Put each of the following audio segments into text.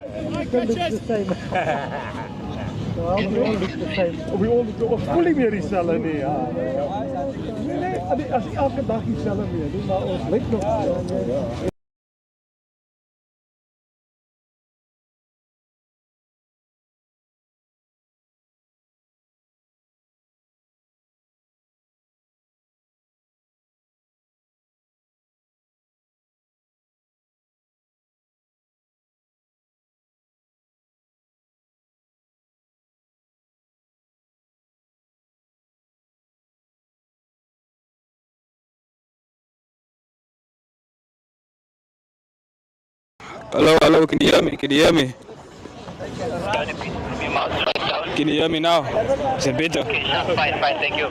Still looks the same. Ja, we all look the same. We all look voel nie meer dieselfde nie. Ja. Nee, as elke dag dieselfde weer doen, maar ons lyk nog Hello, can you hear me? Can you hear me? Can you hear me now? Is it better? Okay, fine, thank you.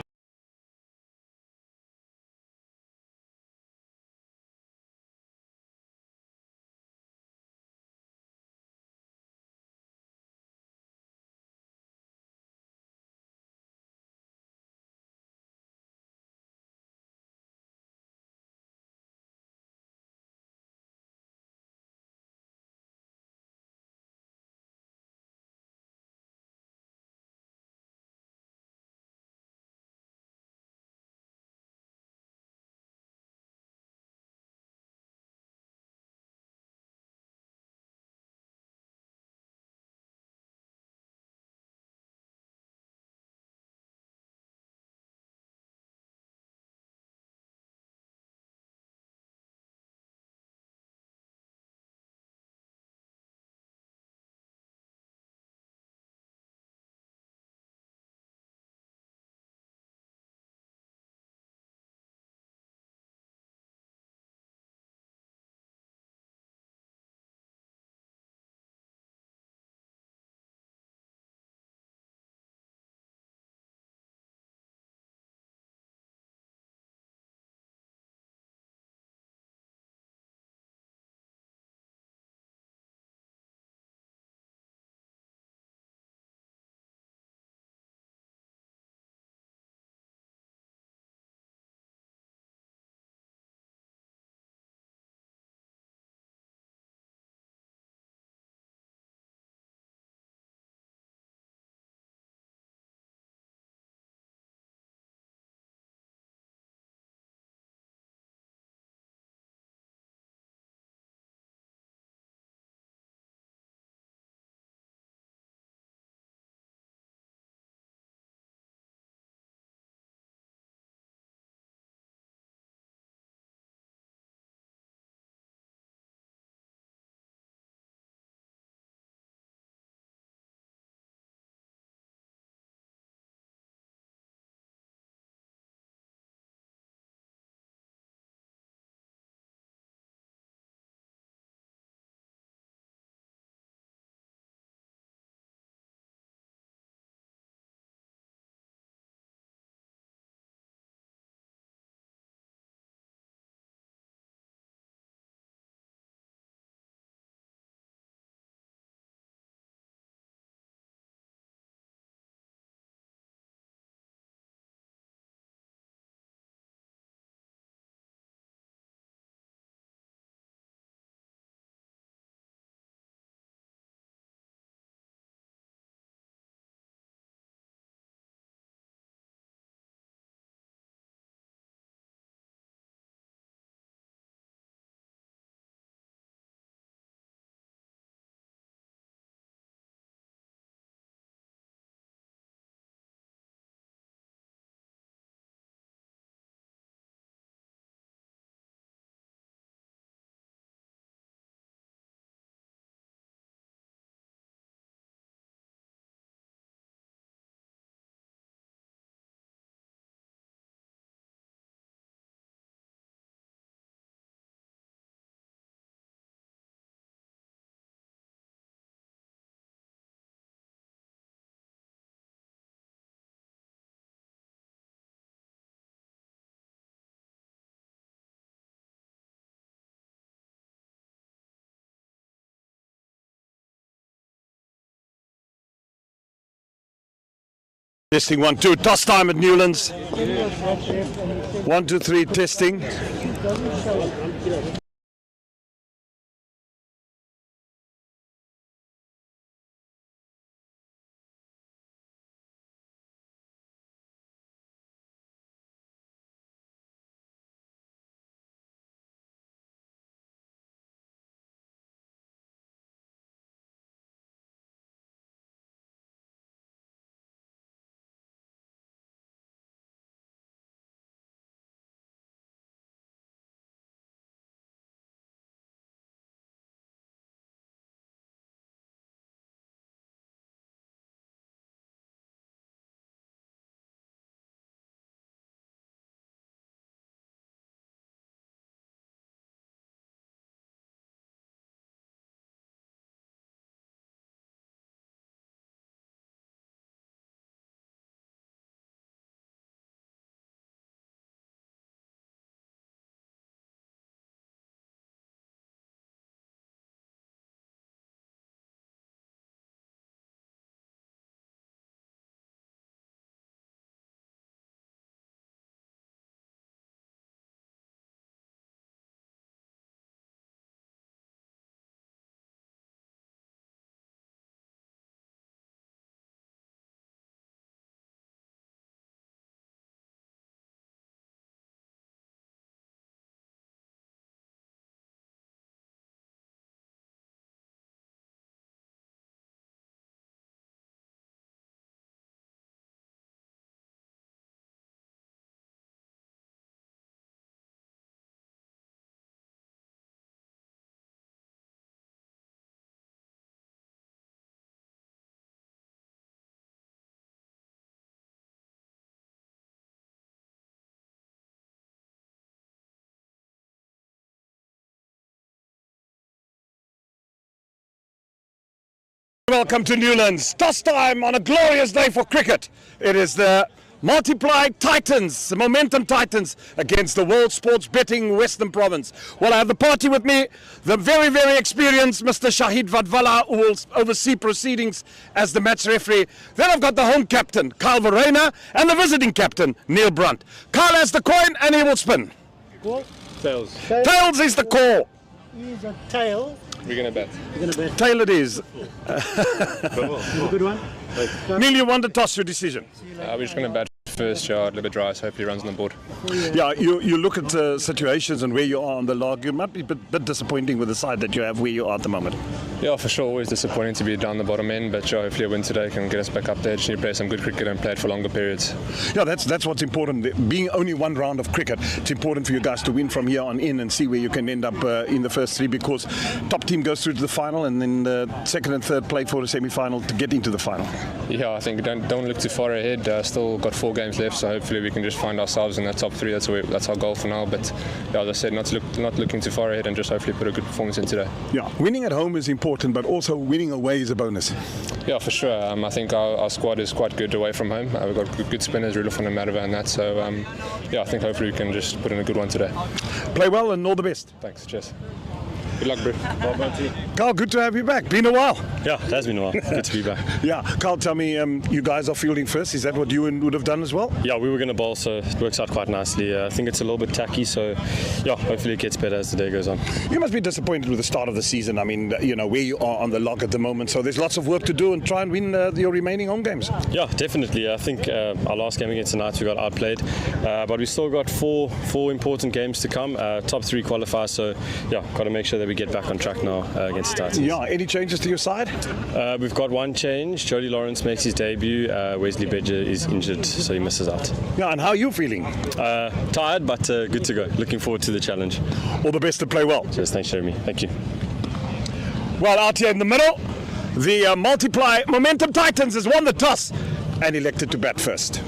Testing 1, 2, toss time at Newlands. 1, 2, 3, testing. welcome to Newlands. Toss time on a glorious day for cricket. It is the Multiply Titans, the Momentum Titans, against the World Sports Betting Western Province. Well, I have the party with me, the very, very experienced Mr. Shahid Vadvala, who will oversee proceedings as the match referee. Then I've got the home captain, Carl Verena, and the visiting captain, Neil Brunt. Carl has the coin and he will spin. Tails. Tails is the call. He's a tail. We're going to bet. You're going to bet. Tail it is. A good one. Neil, you want to toss your decision? We're just going to bat first, a little bit dry, so hopefully runs on the board. Yeah, you look at situations and where you are on the log. It might be a bit disappointing with the side that you have where you are at the moment. Yeah, for sure, always disappointing to be down the bottom end, but hopefully a win today can get us back up there. Just need to play some good cricket and play it for longer periods. Yeah, that's what's important. Being only one round of cricket, it's important for you guys to win from here on in and see where you can end up in the first three, because top team goes through to the final and then the second and third play for the semi-final to get into the final. Yeah, I think don't look too far ahead. Still got 4 games left, so hopefully we can just find ourselves in the top 3. That's our goal for now. But yeah, as I said, not looking too far ahead and just hopefully put a good performance in today. Yeah, winning at home is important, but also winning away is a bonus. Yeah, for sure. I think our squad is quite good away from home. We've got good spinners, Rudolph and Madova and that. So yeah, I think hopefully we can just put in a good one today. Play well and all the best. Thanks. Cheers. Good luck, bro. Carl, good to have you back. Been a while. Yeah, it has been a while. Good to be back. Yeah, Carl, tell me, you guys are fielding first. Is that what you would have done as well? Yeah, we were going to bowl, so it works out quite nicely. I think it's a little bit tacky, so yeah, hopefully it gets better as the day goes on. You must be disappointed with the start of the season. I mean, you know, where you are on the log at the moment, so there's lots of work to do and try and win your remaining home games. Yeah, definitely. I think our last game against the Knights we got outplayed, but we still got four important games to come. Top 3 qualifiers, so yeah, got to make sure that we get back on track now against the Titans. Yeah, any changes to your side? We've got one change. Jody Lawrence makes his debut. Wesley Bedger is injured, so he misses out. Yeah, and how are you feeling? Tired, but good to go. Looking forward to the challenge. All the best to play well. Cheers, thanks, Jeremy. Thank you. Well, out here in the middle, the Multiply Momentum Titans has won the toss and elected to bat first.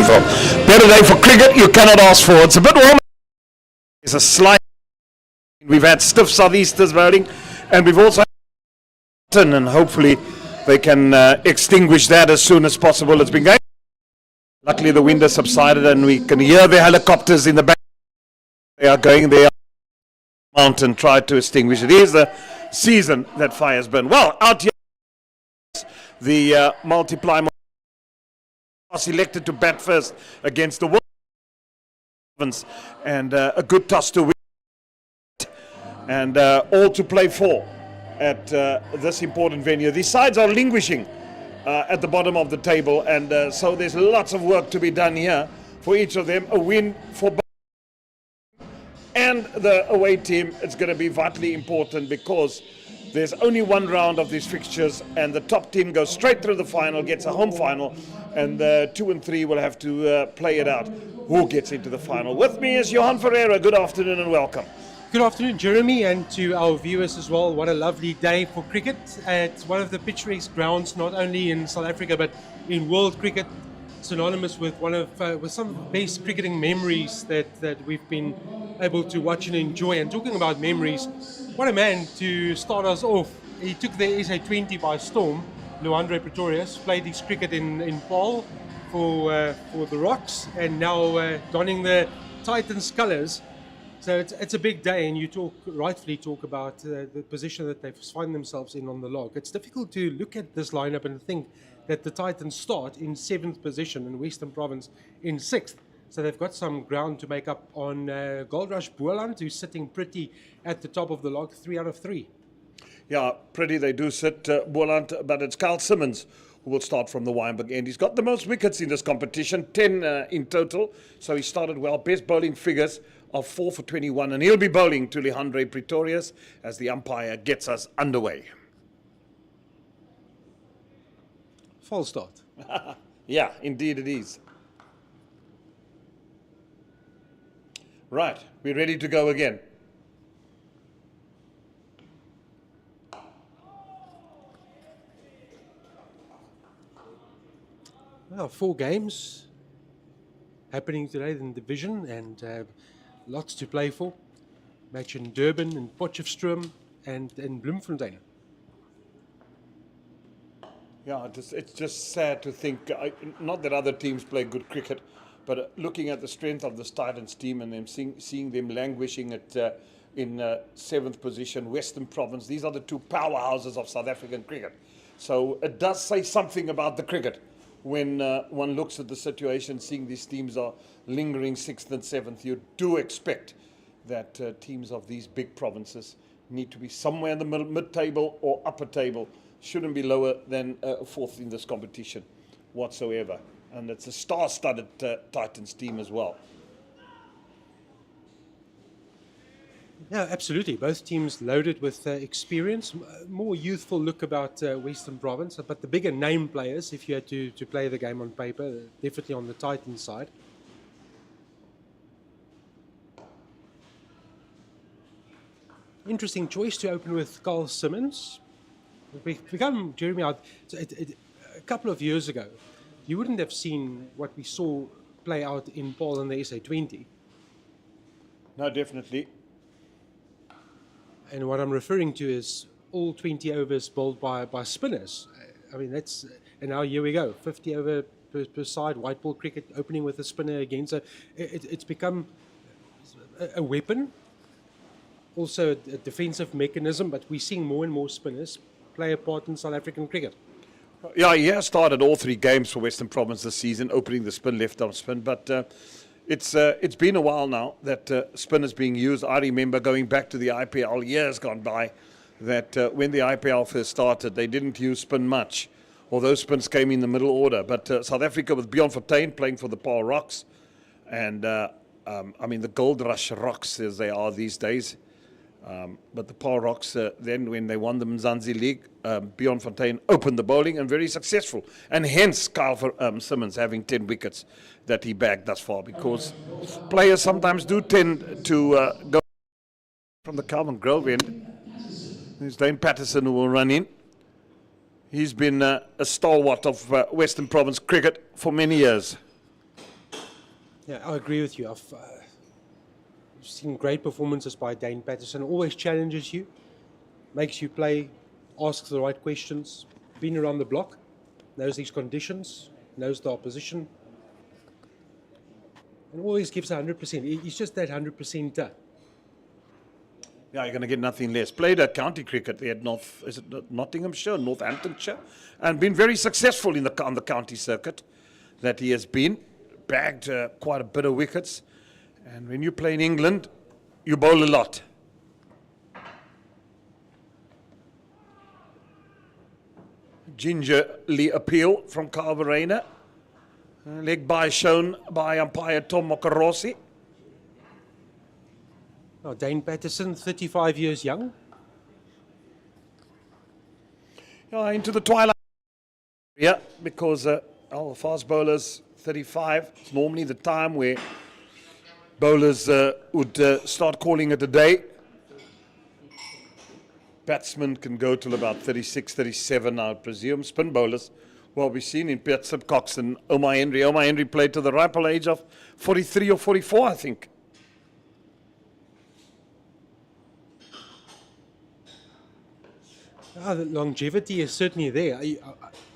beautiful. Better day for cricket you cannot ask for. It's a bit warm. It's a slight. We've had stiff southeasters bowling, and we've also had and hopefully they can extinguish that as soon as possible. It's been going. Luckily the wind has subsided and we can hear the helicopters in the back. They are going there. Mountain tried to extinguish it. Here's the season that fire's burned. Well, out here, the multiply was selected to bat first against the Wolves, and a good toss to win, and all to play for at this important venue. These sides are languishing at the bottom of the table, and so there's lots of work to be done here for each of them. A win for both and the away team, it's going to be vitally important because there's only one round of these fixtures and the top team goes straight through the final, gets a home final, and 2 and 3 will have to play it out. Who gets into the final? With me is Johan Ferreira. Good afternoon and welcome. Good afternoon, Jeremy, and to our viewers as well. What a lovely day for cricket. It's one of the picturesque grounds, not only in South Africa but in world cricket, synonymous with with some of the best cricketing memories that we've been able to watch and enjoy. And talking about memories, what a man to start us off. He took the SA 20 by storm. Pretorius played his cricket in Paul for the Rocks, and now donning the Titans colours. So it's a big day, and you rightfully talk about the position that they find themselves in on the log. It's difficult to look at this lineup and think that the Titans start in 7th position and Western Province in 6th. So they've got some ground to make up on Gold Rush Boland, who's sitting pretty at the top of the log, 3 out of 3. Yeah, pretty they do sit, Boland, but it's Carl Simmons who will start from the Wynberg end. He's got the most wickets in this competition, 10 in total, so he started well. Best bowling figures of 4 for 21, and he'll be bowling to Pretorius as the umpire gets us underway. False start. Yeah, indeed it is. Right, we're ready to go again. Well, 4 games happening today in the division, and lots to play for. Match in Durban and Potchefstroom and in Bloemfontein. Yeah, it's just sad to think, not that other teams play good cricket, but looking at the strength of this Titans team and them seeing them languishing in 7th position, Western Province, these are the 2 powerhouses of South African cricket. So it does say something about the cricket when one looks at the situation, seeing these teams are lingering 6th and 7th. You do expect that teams of these big provinces need to be somewhere in the mid-table or upper table, shouldn't be lower than 4th in this competition whatsoever. And it's a star-studded Titans team as well. Yeah, absolutely. Both teams loaded with experience. More youthful look about Western Province, but the bigger name players, if you had to play the game on paper, definitely on the Titans side. Interesting choice to open with Carl Simmons. We've become, Jeremy, a couple of years ago, you wouldn't have seen what we saw play out in Paul and the SA 20. No, definitely. And what I'm referring to is all 20 overs bowled by spinners. I mean, and now here we go, 50 over per side, white ball cricket, opening with a spinner again. So it's become a weapon, also a defensive mechanism, but we're seeing more and more spinners play a part in South African cricket. Yeah, he has started all 3 games for Western Province this season, opening the spin, left-arm spin, but it's been a while now that spin is being used. I remember going back to the IPL years gone by, that when the IPL first started, they didn't use spin much, although spins came in the middle order. But South Africa with Bloemfontein playing for the Paul Rocks, and I mean the Gold Rush Rocks as they are these days. But the Paul Rocks, then when they won the Mzansi League, Bloemfontein opened the bowling and very successful. And hence Carl Simmons having 10 wickets that he bagged thus far, because players sometimes do tend to go from the Calvin Grove end. There's Dane Patterson who will run in. He's been a stalwart of Western Province cricket for many years. Yeah, I agree with you. I've seen great performances by Dane Patterson. Always challenges you, makes you play, asks the right questions, been around the block, knows these conditions, knows the opposition, and always gives 100%. He's just that 100%er. Yeah, you're going to get nothing less. Played a county cricket there at Nottinghamshire, Northamptonshire, and been very successful on the county circuit that he has been. Bagged quite a bit of wickets. And when you play in England, you bowl a lot. Gingerly appeal from Carverena. Leg by shown by umpire Tom Makarosi. Now, Dane Patterson, 35 years young. Yeah, into the twilight. Yeah, because fast bowlers, 35. It's normally the time where bowlers would start calling it a day. Batsmen can go till about 36, 37, I presume. Spin bowlers, well, we've seen in Peter Cox and Omar Henry. Omar Henry played to the ripe old age of 43 or 44, I think. The longevity is certainly there.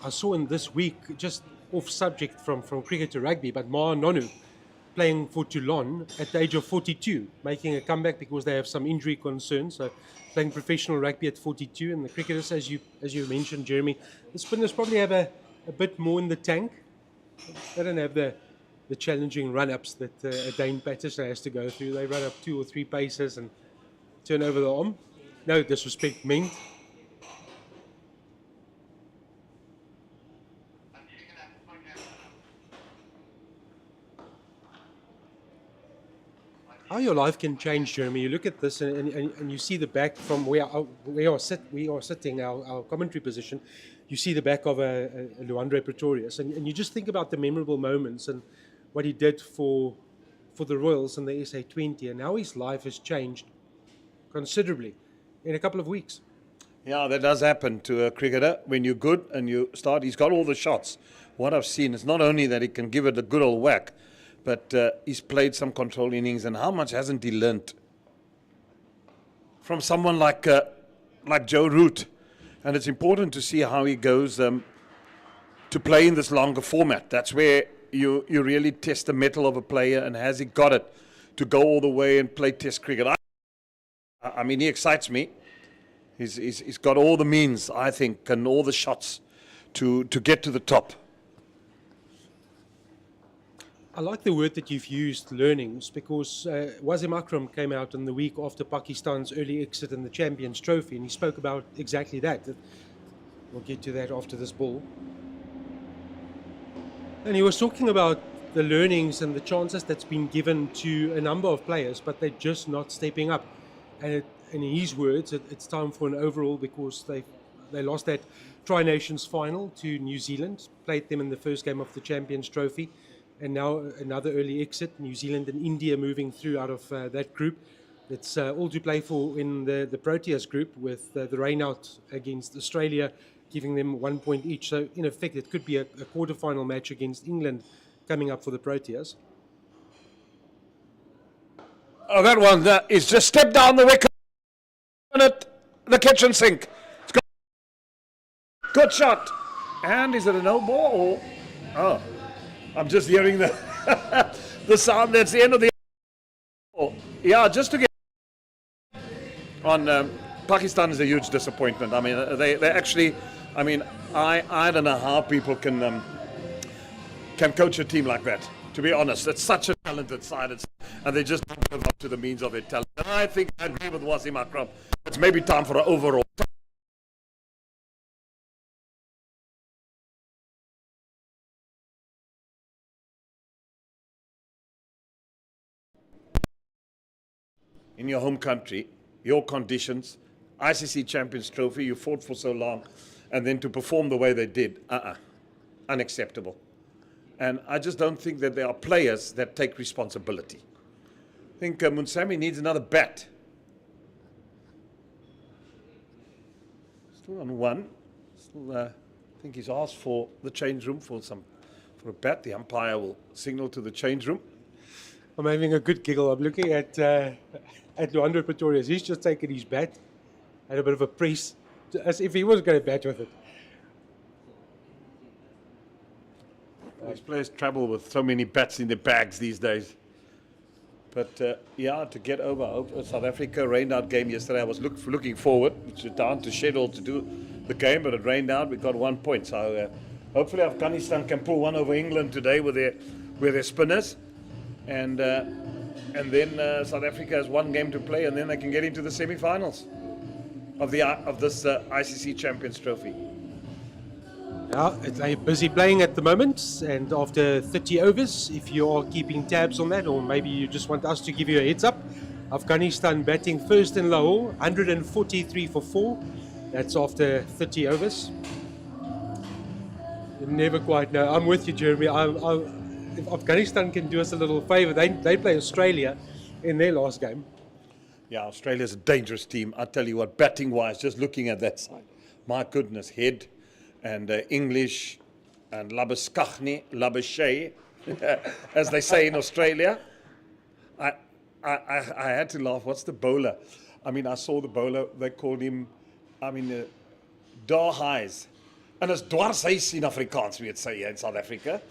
I saw in this week, just off subject from cricket to rugby, but Ma'a Nonu playing for Toulon at the age of 42, making a comeback because they have some injury concerns. So playing professional rugby at 42, and the cricketers, as you mentioned, Jeremy, the spinners probably have a bit more in the tank. They don't have the challenging run-ups that Dane Patterson has to go through. They run up 2 or 3 paces and turn over the arm. No disrespect meant. How your life can change, Jeremy. You look at this and you see the back from where we are sitting, our commentary position. You see the back of a Luandre Pretorius, and you just think about the memorable moments and what he did for the Royals and the SA20, and how his life has changed considerably in a couple of weeks. Yeah, that does happen to a cricketer. When you're good and you start, he's got all the shots. What I've seen is not only that he can give it a good old whack, but he's played some control innings, and how much hasn't he learnt from someone like Joe Root? And it's important to see how he goes to play in this longer format. That's where you really test the mettle of a player, and has he got it to go all the way and play Test cricket. I mean, he excites me. He's got all the means, I think, and all the shots to get to the top. I like the word that you've used, learnings, because Wasim Akram came out in the week after Pakistan's early exit in the Champions Trophy, and he spoke about exactly that. We'll get to that after this ball. And he was talking about the learnings and the chances that's been given to a number of players, but they're just not stepping up. And in his words, it's time for an overhaul, because they lost that Tri-Nations final to New Zealand, played them in the first game of the Champions Trophy. And now another early exit, New Zealand and India moving through out of that group. It's all to play for in the Proteas group, with the rain out against Australia, giving them 1 point each. So in effect, it could be a quarter-final match against England coming up for the Proteas. Oh, that one is just stepped down the wicket. The kitchen sink. It's good shot. And is it a no ball? Or, oh. I'm just hearing the sound. That's the end of the. Yeah, just to get on Pakistan is a huge disappointment. I mean, they actually. I mean, I don't know how people can coach a team like that. To be honest, it's such a talented side, and they just don't live up to the means of their talent. And I think I agree with Wasim Akram. It's maybe time for an overall. In your home country, your conditions, ICC Champions Trophy, you fought for so long, and then to perform the way they did, unacceptable. And I just don't think that there are players that take responsibility. I think Munsami needs another bat. Still on 1. Still, I think he's asked for the change room for a bat. The umpire will signal to the change room. I'm having a good giggle. I'm looking at Leandro Pretorius. He's just taken his bat, had a bit of a press, as if he was going to bat with it. These players travel with so many bats in their bags these days. But yeah, to get over South Africa rained out game yesterday. I was looking forward down to schedule to do the game, but it rained out. We got 1 point. So hopefully Afghanistan can pull one over England today with their spinners, and then South Africa has one game to play, and then they can get into the semi-finals of this ICC Champions Trophy. Yeah, they're busy playing at the moment, and after 30 overs, if you are keeping tabs on that, or maybe you just want us to give you a heads up, Afghanistan batting first in Lahore, 143 for 4. That's after 30 overs. You never quite know. I'm with you, Jeremy. If Afghanistan can do us a little favour, they play Australia in their last game. Yeah, Australia's a dangerous team. I tell you what, batting-wise, just looking at that side, my goodness, Head and English and Labuschagne, as they say in Australia. I had to laugh. What's the bowler? I mean, I saw the bowler. They called him, Dwarhuis. And it's Dwarshuis in Afrikaans, we'd say here in South Africa.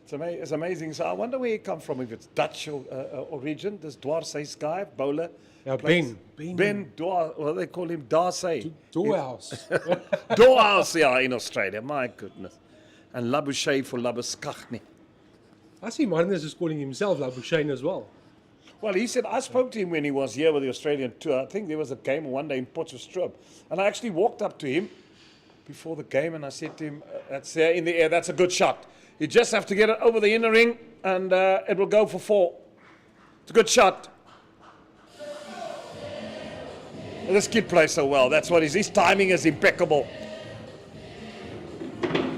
It's amazing. So I wonder where he come from, if it's Dutch origin, this Dwarshuis guy, bowler. Yeah, Ben Dwar, well, they call him Darcy. Doorhouse. Doorhouse, yeah, in Australia. My goodness. And Labuschagne for Labuschagne. I see Martinez is calling himself Labuschagne as well. Well, he said, I spoke to him when he was here with the Australian tour. I think there was a game one day in Potchefstroom. And I actually walked up to him before the game and I said to him, that's there in the air, that's a good shot. You just have to get it over the inner ring and it will go for 4. It's a good shot. This kid plays so well. That's what his timing is impeccable.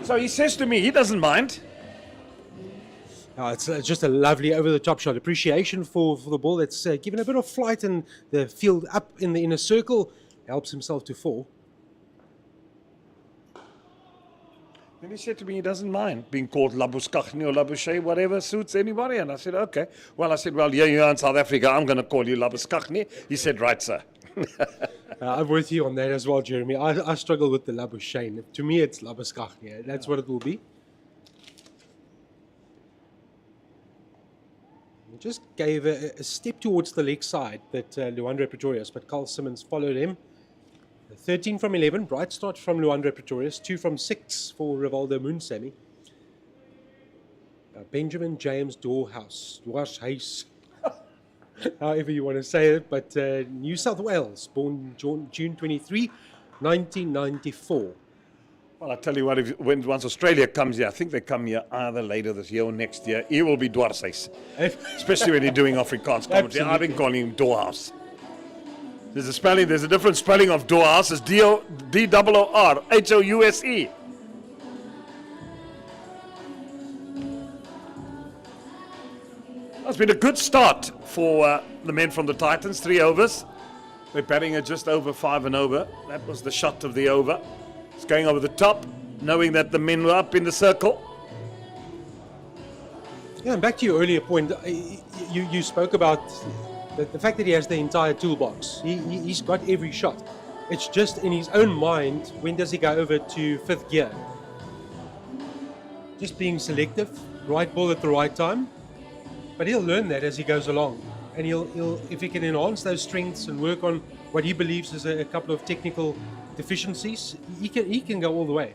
So he says to me, he doesn't mind. It's just a lovely over-the-top shot. Appreciation for the ball that's given a bit of flight, and the field up in the inner circle helps himself to 4. Then he said to me, he doesn't mind being called Labuschagne or Labuschagne, whatever suits anybody. And I said, okay. Well, here you are in South Africa. I'm going to call you Labuschagne. He said, right, sir. I'm with you on that as well, Jeremy. I struggle with the Labuschagne. To me, it's Labuschagne. That's what it will be. He just gave a step towards the leg side, that Leandro Pretorius, but Carl Simmons followed him. 13 from 11, bright start from Leandro Pretorius, 2 from 6 for Rivaldo Moonsamy. Benjamin James Dwarshuis, however you want to say it, but New South Wales, born June 23, 1994. Well, I tell you what, once Australia comes here, I think they come here either later this year or next year, he will be Dwarshuis, especially when you're doing Afrikaans commentary. I've been calling him Doorhouse. There's a different spelling of Doorhouse. It's D-O-O-R-H-O-U-S-E. It's been a good start for the men from the Titans. 3 overs. They're batting at just over 5 and over. That was the shot of the over. It's going over the top, knowing that the men were up in the circle. Yeah, and back to your earlier point, you spoke about the fact that he has the entire toolbox. He's got every shot. It's just in his own mind, when does he go over to 5th gear? Just being selective, right ball at the right time. But he'll learn that as he goes along. And he'll if he can enhance those strengths and work on what he believes is a couple of technical deficiencies, he can go all the way.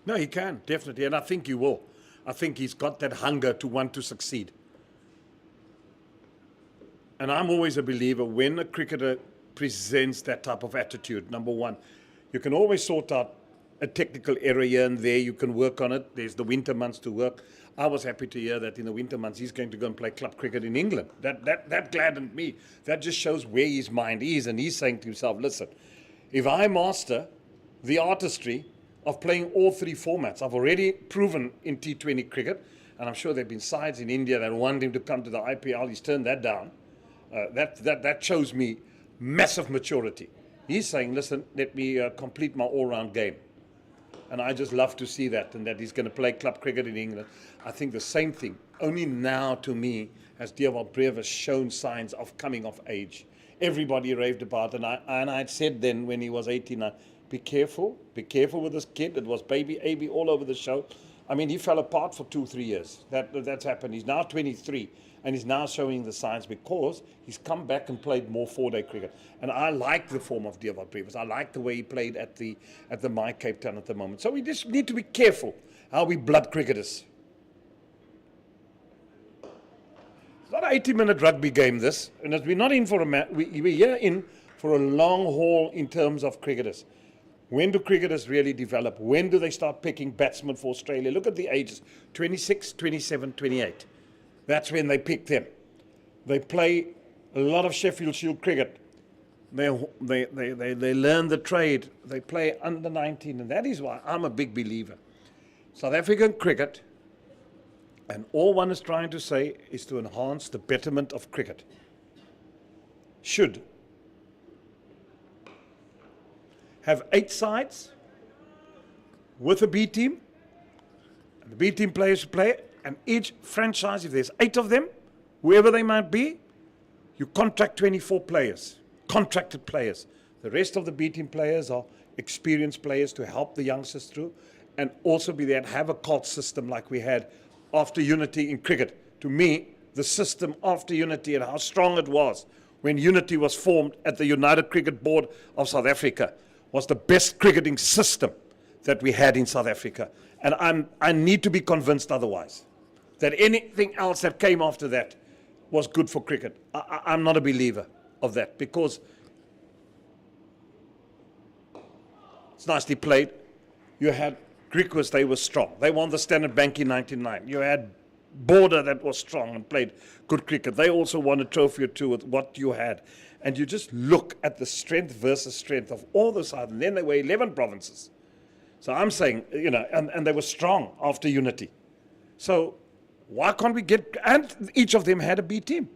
No, he can, definitely. And I think he will. I think he's got that hunger to want to succeed. And I'm always a believer, when a cricketer presents that type of attitude, number one, you can always sort out a technical error here and there. You can work on it. There's the winter months to work. I was happy to hear that in the winter months he's going to go and play club cricket in England. That gladdened me. That just shows where his mind is. And he's saying to himself, listen, if I master the artistry of playing all 3 formats, I've already proven in T20 cricket, and I'm sure there have been sides in India that want him to come to the IPL. He's turned that down. That shows me massive maturity. He's saying, listen, let me complete my all-round game. And I just love to see that, and that he's going to play club cricket in England. I think the same thing only now to me has Dewald Brevis shown signs of coming of age. Everybody raved about it, and I'd said then when he was 18, be careful with this kid. It was baby AB all over the show. I mean, he fell apart for 2-3 years. That's happened. He's now 23, and he's now showing the signs because he's come back and played more 4-day cricket. And I like the form of Dewald Brevis. I like the way he played at the My Cape Town at the moment. So we just need to be careful how we blood cricketers. It's not an 80-minute rugby game, this, and we're not in for a match. We're here in for a long haul in terms of cricketers. When do cricketers really develop? When do they start picking batsmen for Australia? Look at the ages, 26, 27, 28. That's when they pick them. They play a lot of Sheffield Shield cricket. They learn the trade. They play under 19, and that is why I'm a big believer. South African cricket, and all one is trying to say is to enhance the betterment of cricket, should have 8 sides with a B team, and the B team players play, and each franchise, if there's 8 of them, whoever they might be, you contract 24 players, contracted players. The rest of the B team players are experienced players to help the youngsters through, and also be there and have a cult system like we had after Unity in cricket. To me, the system after Unity and how strong it was when Unity was formed at the United Cricket Board of South Africa was the best cricketing system that we had in South Africa. And I need to be convinced otherwise, that anything else that came after that was good for cricket. I'm not a believer of that, because it's nicely played. You had Griquas, they were strong. They won the Standard Bank in 1999. You had Border that was strong and played good cricket. They also won a trophy or two with what you had. And you just look at the strength versus strength of all the sides. And then there were 11 provinces. So I'm saying, you know, and they were strong after Unity. So why can't we get, and each of them had a B team.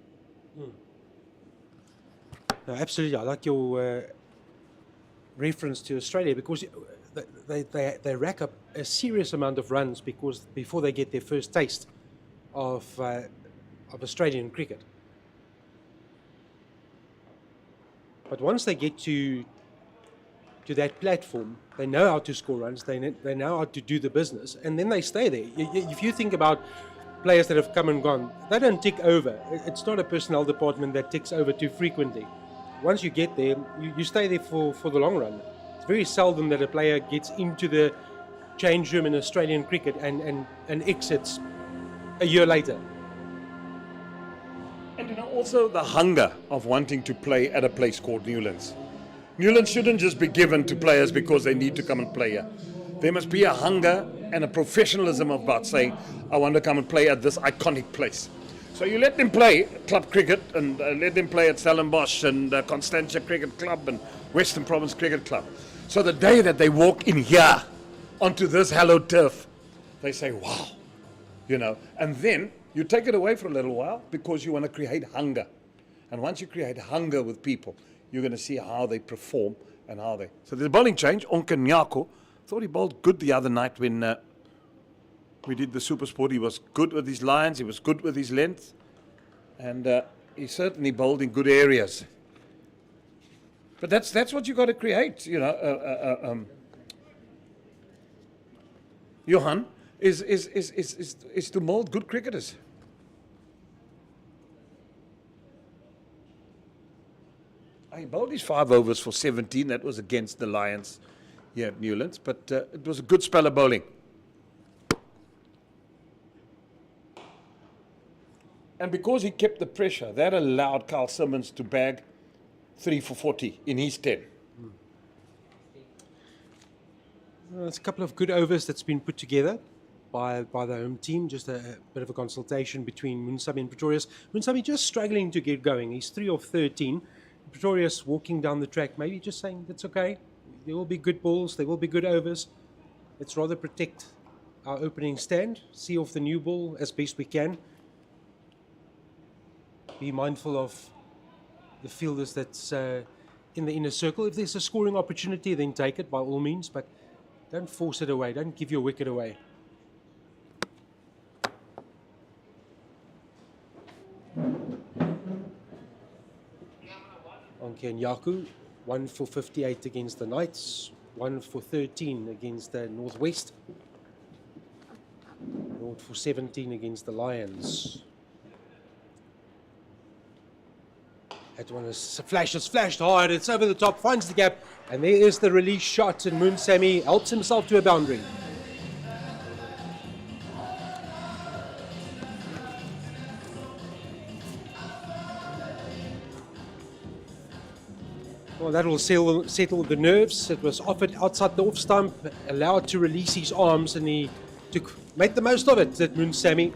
No, absolutely. I like your reference to Australia, because they rack up a serious amount of runs before they get their first taste of Australian cricket. But once they get to that platform, they know how to score runs, they know how to do the business, and then they stay there. If you think about players that have come and gone, they don't tick over. It's not a personnel department that ticks over too frequently. Once you get there, you stay there for the long run. It's very seldom that a player gets into the change room in Australian cricket and exits a year later. And you know, also the hunger of wanting to play at a place called Newlands. Newlands shouldn't just be given to players because they need to come and play here. There must be a hunger and a professionalism about saying, I want to come and play at this iconic place. So you let them play club cricket, and let them play at Stellenbosch and Constantia Cricket Club and Western Province Cricket Club. So the day that they walk in here onto this hallowed turf, they say, wow, you know, and then you take it away for a little while because you want to create hunger. And once you create hunger with people, you're going to see how they perform and how they... So there's a bowling change. Onke Nyako, thought he bowled good the other night when we did the Super Sport. He was good with his lines, he was good with his length, and he certainly bowled in good areas. But that's what you got to create, you know. Johan is to mold good cricketers. He bowled his 5 overs for 17. That was against the Lions here at Newlands, but it was a good spell of bowling. And because he kept the pressure, that allowed Carl Simmons to bag 3 for 40 in his 10. It's a couple of good overs that's been put together by the home team. Just a bit of a consultation between Munsabi and Pretorius. Munsabi just struggling to get going. He's 3 of 13. Pretorius walking down the track, maybe just saying, that's okay. There will be good balls, there will be good overs. Let's rather protect our opening stand, see off the new ball as best we can. Be mindful of the fielders that's in the inner circle. If there's a scoring opportunity, then take it by all means, but don't force it away. Don't give your wicket away. Anke and Yaku, 1 for 58 against the Knights, 1 for 13 against the Northwest, 0 for 17 against the Lions. That one is flashed hard, it's over the top, finds the gap, and there is the release shot, and Moon Sammy helps himself to a boundary. Well, that will settle the nerves. It was offered outside the off stump, allowed to release his arms, and he made the most of it, that Moon Sammy.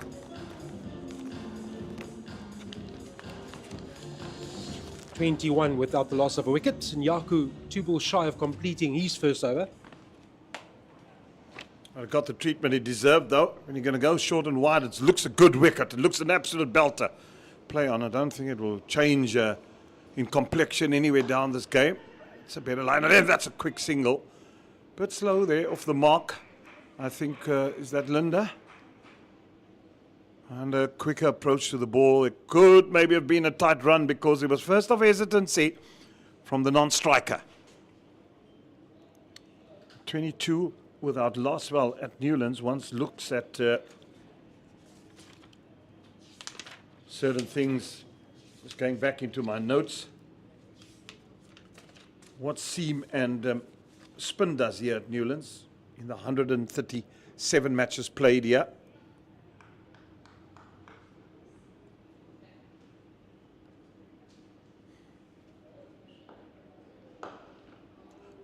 .21 without the loss of a wicket, and Yaku 2 balls shy of completing his first over. I got the treatment he deserved, though. When you're going to go short and wide, it looks a good wicket. It looks an absolute belter. Play on. I don't think it will change in complexion anywhere down this game. It's a better line. And that's a quick single. Bit slow there, off the mark. I think, is that Linda? And a quicker approach to the ball. It could maybe have been a tight run because it was first of hesitancy from the non-striker. 22 without loss. Well, at Newlands, once looks at certain things. Just going back into my notes. What seam and spin does here at Newlands in the 137 matches played here.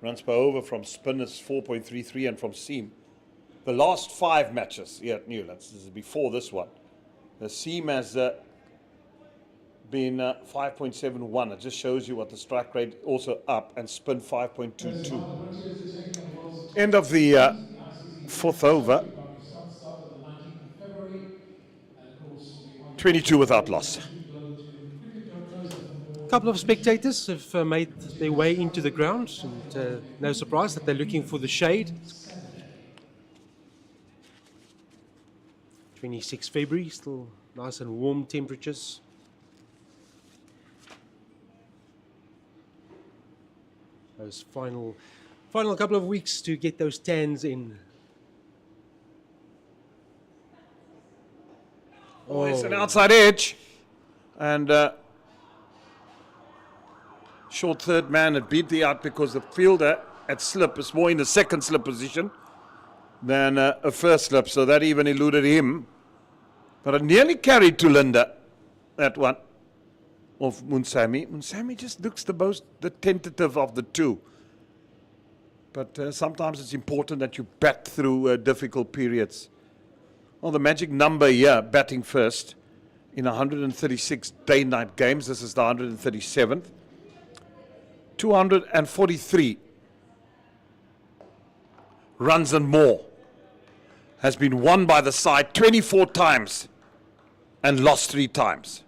Runs per over from spin is 4.33 and from seam. The last 5 matches here at Newlands, this is before this one, the seam has been 5.71. It just shows you what the strike rate also up, and spin 5.22. End of the 4th over. 22 without loss. A couple of spectators have made their way into the ground, and no surprise that they're looking for the shade. 26 February, still nice and warm temperatures. Those final couple of weeks to get those tans in. Oh, it's an outside edge, and short third man had beat the out because the fielder at slip is more in the second slip position than a first slip, so that even eluded him. But it nearly carried to Linda, that one of Munsami. Munsami just looks the tentative of the two. But sometimes it's important that you bat through difficult periods. Well, the magic number here, batting first in 136 day-night games. This is the 137th. 243 runs and more has been won by the side 24 times and lost 3 times.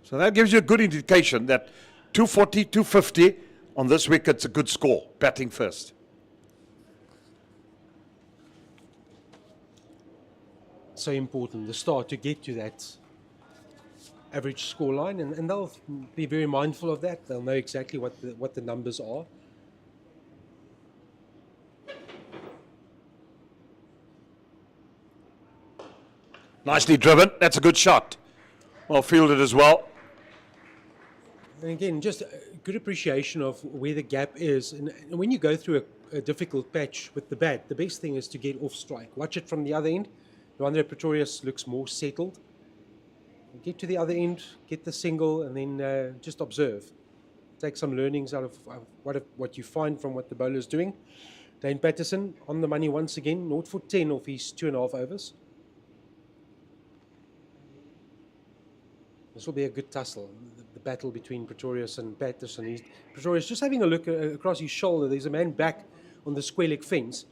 So that gives you a good indication that 240, 250 on this wicket's a good score, batting first. So important, the start, to get to that average scoreline, and they'll be very mindful of that. They'll know exactly what the numbers are. Nicely driven. That's a good shot. Well fielded as well. And again, just a good appreciation of where the gap is. And when you go through a difficult patch with the bat, the best thing is to get off strike. Watch it from the other end. Andre Pretorius looks more settled. Get to the other end, get the single, and then just observe. Take some learnings out of what you find from what the bowler is doing. Dane Patterson on the money once again, 0 for 10 off his 2.5 overs. This will be a good tussle, the battle between Pretorius and Patterson. Pretorius just having a look across his shoulder. There's a man back on the square leg fence.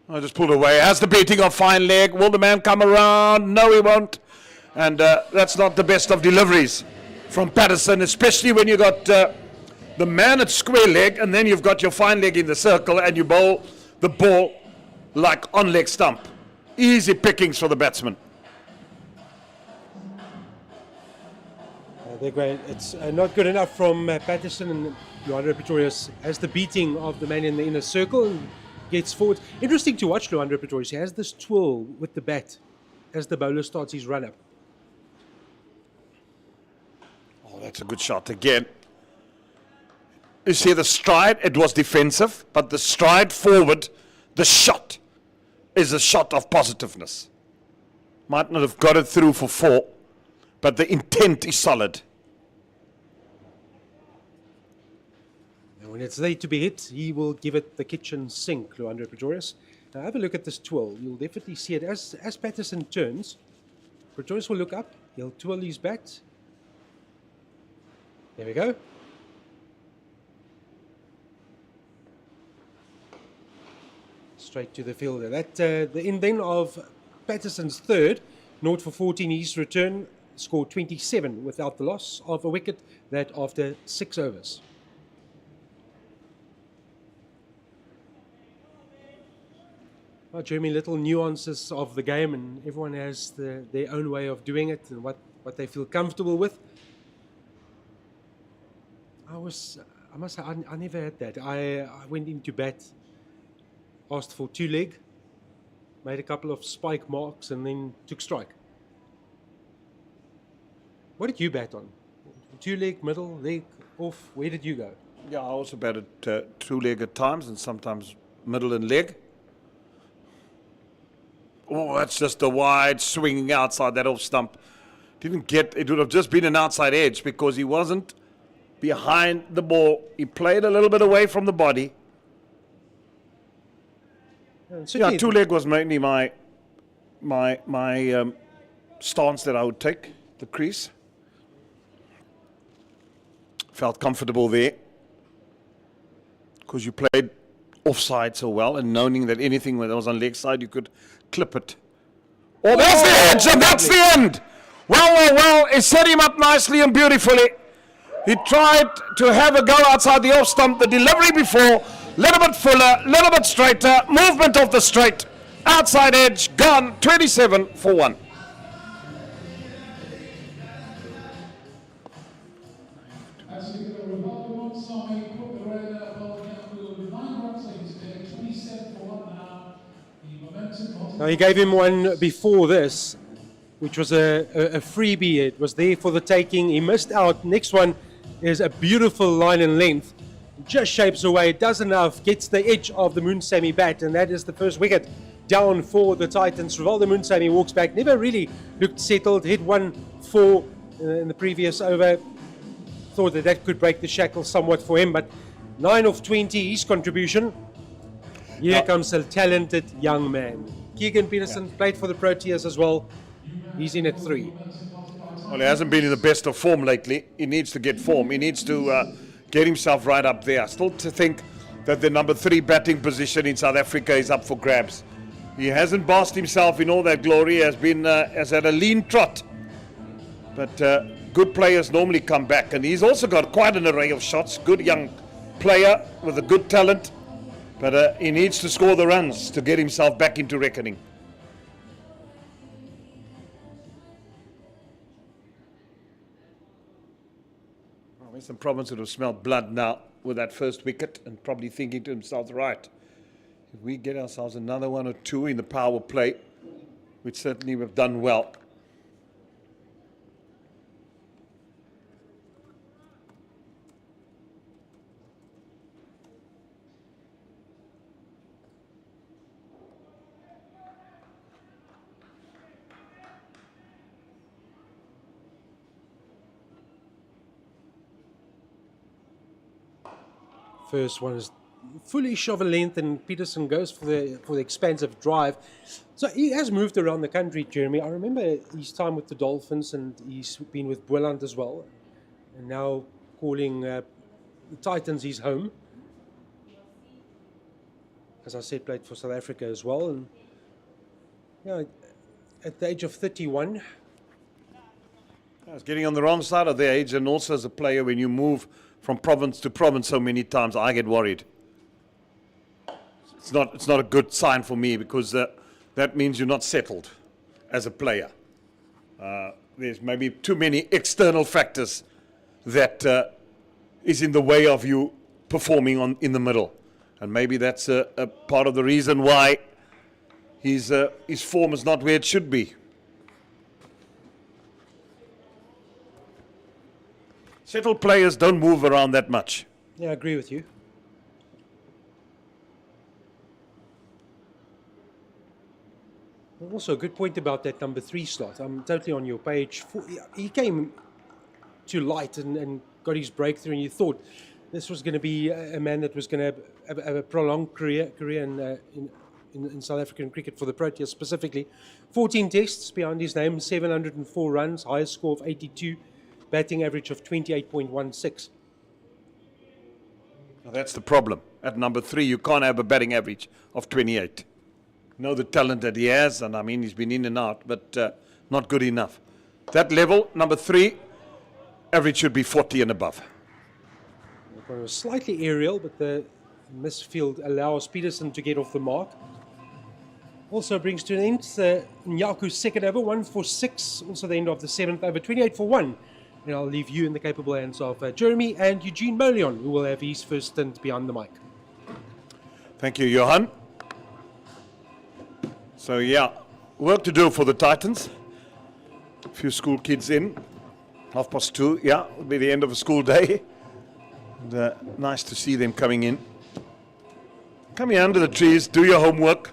I just pulled away. Has the beating of fine leg. Will the man come around? No, he won't. And that's not the best of deliveries from Patterson, especially when you got the man at square leg, and then you've got your fine leg in the circle, and you bowl the ball like on leg stump. Easy pickings for the batsman. They're great. It's not good enough from Patterson, and Luandro Pretorius has the beating of the man in the inner circle and gets forward. Interesting to watch Luandro Pretorius. He has this twirl with the bat as the bowler starts his run up. Oh, that's a good shot again. You see the stride, it was defensive, but the stride forward, the shot is a shot of positiveness. Might not have got it through for 4, but the intent is solid. And when it's there to be hit, he will give it the kitchen sink, Luandro Pretorius. Now have a look at this twirl. You'll definitely see it. As Patterson turns, Pretorius will look up. He'll twirl his bat. There we go. Straight to the fielder. That the end then of Patterson's third, 0 for 14. His return scored 27 without the loss of a wicket. That after 6 overs. Well, Jeremy, little nuances of the game, and everyone has their own way of doing it and what they feel comfortable with. I must say, I never had that. I went into bat, asked for 2 leg, made a couple of spike marks, and then took strike. What did you bat on? 2 leg, middle, leg, off? Where did you go? Yeah, I also batted 2 leg at times and sometimes middle and leg. Oh, that's just a wide swinging outside that off stump. Didn't get, it would have just been an outside edge because he wasn't behind the ball. He played a little bit away from the body. Yeah, 2 leg was mainly my stance that I would take, the crease. Felt comfortable there because you played offside so well, and knowing that anything that was on leg side, you could clip it. Oh, that's the edge, and that's the end. Well, it set him up nicely and beautifully. He tried to have a go outside the off stump. The delivery before, little bit fuller, little bit straighter, movement of the straight, outside edge, gone, 27 for 1. Now, he gave him one before this, which was a freebie. It was there for the taking. He missed out. Next one is a beautiful line and length. Just shapes away, does enough, gets the edge of the Moonsamy bat, and that is the first wicket down for the Titans. Rivaldo Moonsamy walks back, never really looked settled, hit 1-4 in the previous over. Thought that could break the shackles somewhat for him, but 9 of 20, his contribution. Here comes a talented young man. Keegan Peterson played for the Proteas as well. He's in at 3. Well, he hasn't been in the best of form lately. He needs to get form. He needs to get himself right up there. Still to think that the number 3 batting position in South Africa is up for grabs. He hasn't basked himself in all that glory. Has had a lean trot. But good players normally come back. And he's also got quite an array of shots. Good young player with a good talent. But he needs to score the runs to get himself back into reckoning. Western Province would have smelled blood now with that first wicket and probably thinking to himself, right, if we get ourselves another 1 or 2 in the power play, we'd certainly have done well. First one is fully shove a length, and Peterson goes for the expansive drive. So he has moved around the country, Jeremy. I remember his time with the Dolphins, and he's been with Boland as well, and now calling the Titans his home. As I said, played for South Africa as well, and at the age of 31. It's getting on the wrong side of their age, and also as a player, when you move from province to province so many times, I get worried. It's not a good sign for me, because that means you're not settled as a player. There's maybe too many external factors that is in the way of you performing in the middle. And maybe that's a part of the reason why his form is not where it should be. Settled players don't move around that much. Yeah, I agree with you. Also, a good point about that number 3 slot. I'm totally on your page. He came to light and got his breakthrough, and you thought this was going to be a man that was going to have a prolonged career in South African cricket for the Proteas specifically. 14 tests behind his name, 704 runs, highest score of 82, batting average of 28.16. Now that's the problem. At number 3, you can't have a batting average of 28. Know the talent that he has, and I mean he's been in and out, but not good enough. That level, number 3, average should be 40 and above. It was slightly aerial, but the misfield allows Peterson to get off the mark. Also brings to an end Nyaku's second over, 1 for 6. Also the end of the 7th over, 28 for 1. And I'll leave you in the capable hands of Jeremy and Eugene Molion, who will have his first stint behind the mic. Thank you, Johan. So yeah, work to do for the Titans. A few school kids in. 2:30, yeah, it'll be the end of a school day. And, nice to see them coming in. Come here under the trees, do your homework.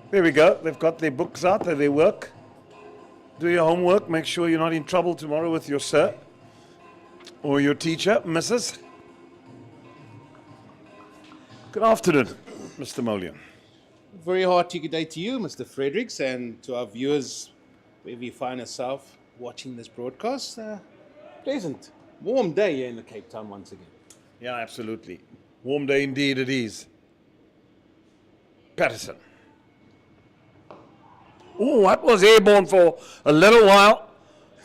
There we go, they've got their books out, their work. Do your homework, make sure you're not in trouble tomorrow with your sir or your teacher, Mrs. Good afternoon, Mr. Molion. Very hearty good day to you, Mr. Fredericks, and to our viewers, wherever you find yourself watching this broadcast. Pleasant, warm day here in the Cape Town once again. Yeah, absolutely. Warm day indeed it is. Patterson. Oh, that was airborne for a little while.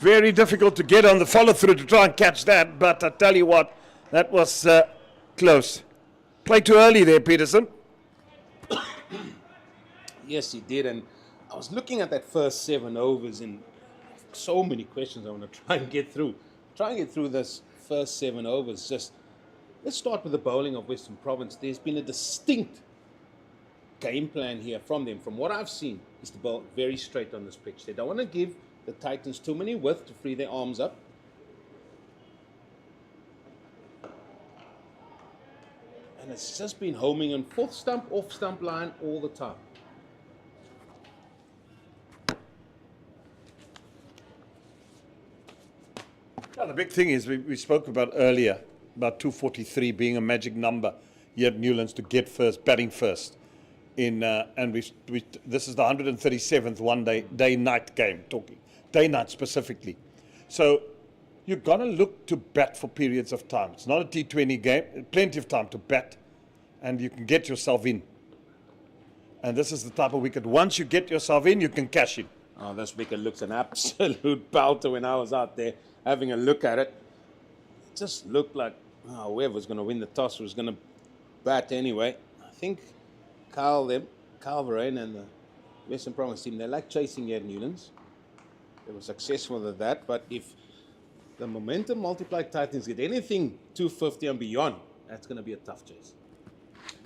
Very difficult to get on the follow-through to try and catch that, but I tell you what, that was close. Played too early there, Peterson. Yes, he did, and I was looking at that first 7 overs and so many questions I want to try and get through. Try and get through this first 7 overs. Just let's start with the bowling of Western Province. There's been a distinct game plan here from them. From what I've seen, is to bowl very straight on this pitch. They don't want to give the Titans too many width to free their arms up. And it's just been homing on 4th stump, off stump line all the time. Well, the big thing is we spoke about earlier, about 243 being a magic number here at Newlands to get first, batting first. And this is the 137th day-night game, talking day-night specifically. So you've got to look to bat for periods of time. It's not a T20 game, plenty of time to bat, and you can get yourself in. And this is the type of wicket, once you get yourself in, you can cash in. Oh, this wicket looks an absolute belter when I was out there having a look at it. It just looked like whoever's going to win the toss was going to bat anyway. I think Kyle Verheyen and the Western Province team, they like chasing here at Newlands. They were successful with that, but if the momentum multiplied Titans get anything 250 and beyond, that's going to be a tough chase.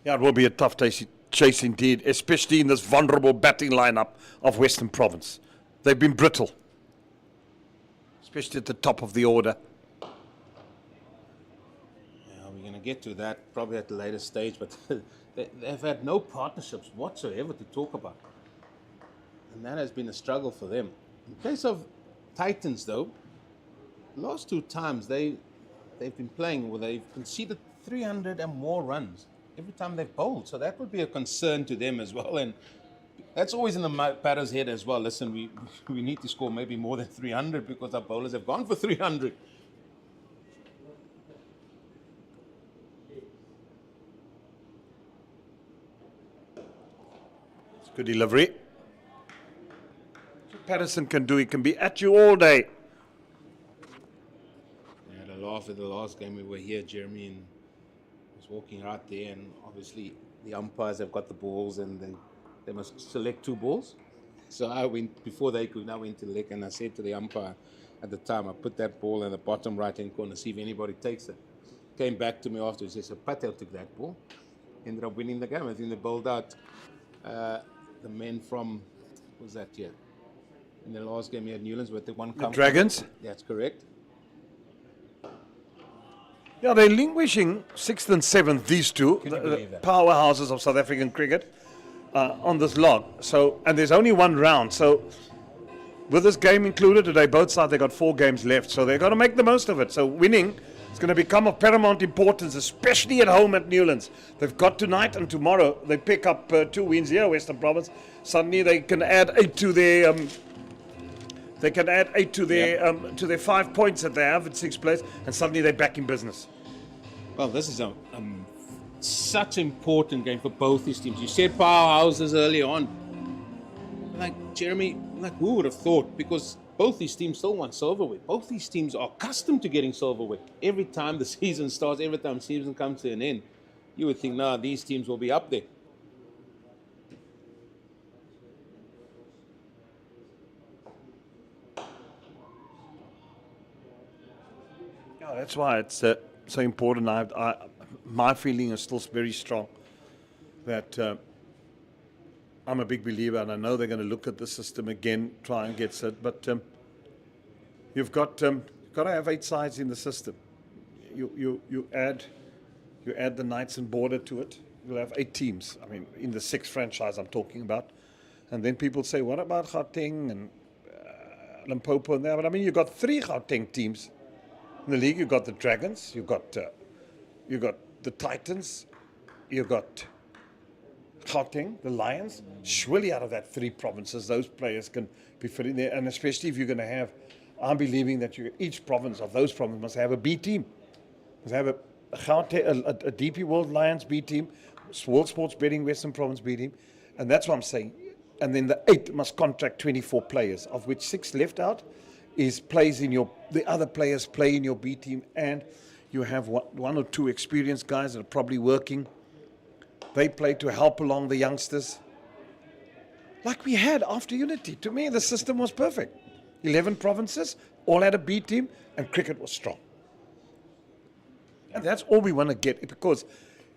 Yeah, it will be a tough chase indeed, especially in this vulnerable batting lineup of Western Province. They've been brittle, especially at the top of the order. Yeah, we're going to get to that probably at a later stage, but they've had no partnerships whatsoever to talk about. And that has been a struggle for them. In case of Titans, though, last 2 times they've been playing where they've conceded 300 and more runs every time they've bowled. So that would be a concern to them as well. And that's always in the batter's head as well. Listen, we need to score maybe more than 300 because our bowlers have gone for 300. It's good delivery. What Patterson can do, he can be at you all day. I had a laugh at the last game we were here, Jeremy, and was walking right there, and obviously the umpires have got the balls and they must select 2 balls. So I went, before they could, I went to the leg and I said to the umpire at the time, I put that ball in the bottom right-hand corner, see if anybody takes it. Came back to me afterwards, he said, Patel took that ball. Ended up winning the game. I think they bowled out the men from, what was that year? In the last game, he had Newlands with the one The Dragons? That's correct. Yeah, they're languishing 6th and 7th, these two, Can you the believe that? powerhouses of South African cricket, on this log. So, and there's only one round. So, with this game included today, both sides, they got 4 games left. So, they've got to make the most of it. So, winning is going to become of paramount importance, especially at home at Newlands. They've got tonight and tomorrow. They pick up 2 wins here, Western Province. Suddenly, they can add 8 to their. They can add 8 to their 5 points that they have in 6th place, and suddenly they're back in business. Well, this is such an important game for both these teams. You said powerhouses early on. Like, Jeremy, like, who would have thought? Because both these teams still want silverware. Both these teams are accustomed to getting silverware. Every time the season starts, every time the season comes to an end, you would think, nah, these teams will be up there. Yeah, that's why it's so important. My feeling is still very strong that I'm a big believer, and I know they're going to look at the system again, try and get it. But you've got to have 8 sides in the system. You add the Knights and Border to it. You'll have 8 teams. I mean, in the 6th franchise I'm talking about. And then people say, what about Gauteng and Limpopo and there? But I mean, you've got 3 Gauteng teams in the league. You've got the Dragons, you've got the Titans, you've got Gauteng, the Lions. Surely out of that 3 provinces, those players can be fit in there. And especially if you're going to have, I'm believing that each province of those provinces must have a B team. Must have a DP World Lions B team, World Sports Betting Western Province B team. And that's what I'm saying. And then the 8 must contract 24 players, of which 6 left out plays in the other players play in your B team, and you have 1 or 2 experienced guys that are probably working. They play to help along the youngsters. Like we had after Unity. To me, the system was perfect. 11 provinces, all had a B team, and cricket was strong. And that's all we want to get, because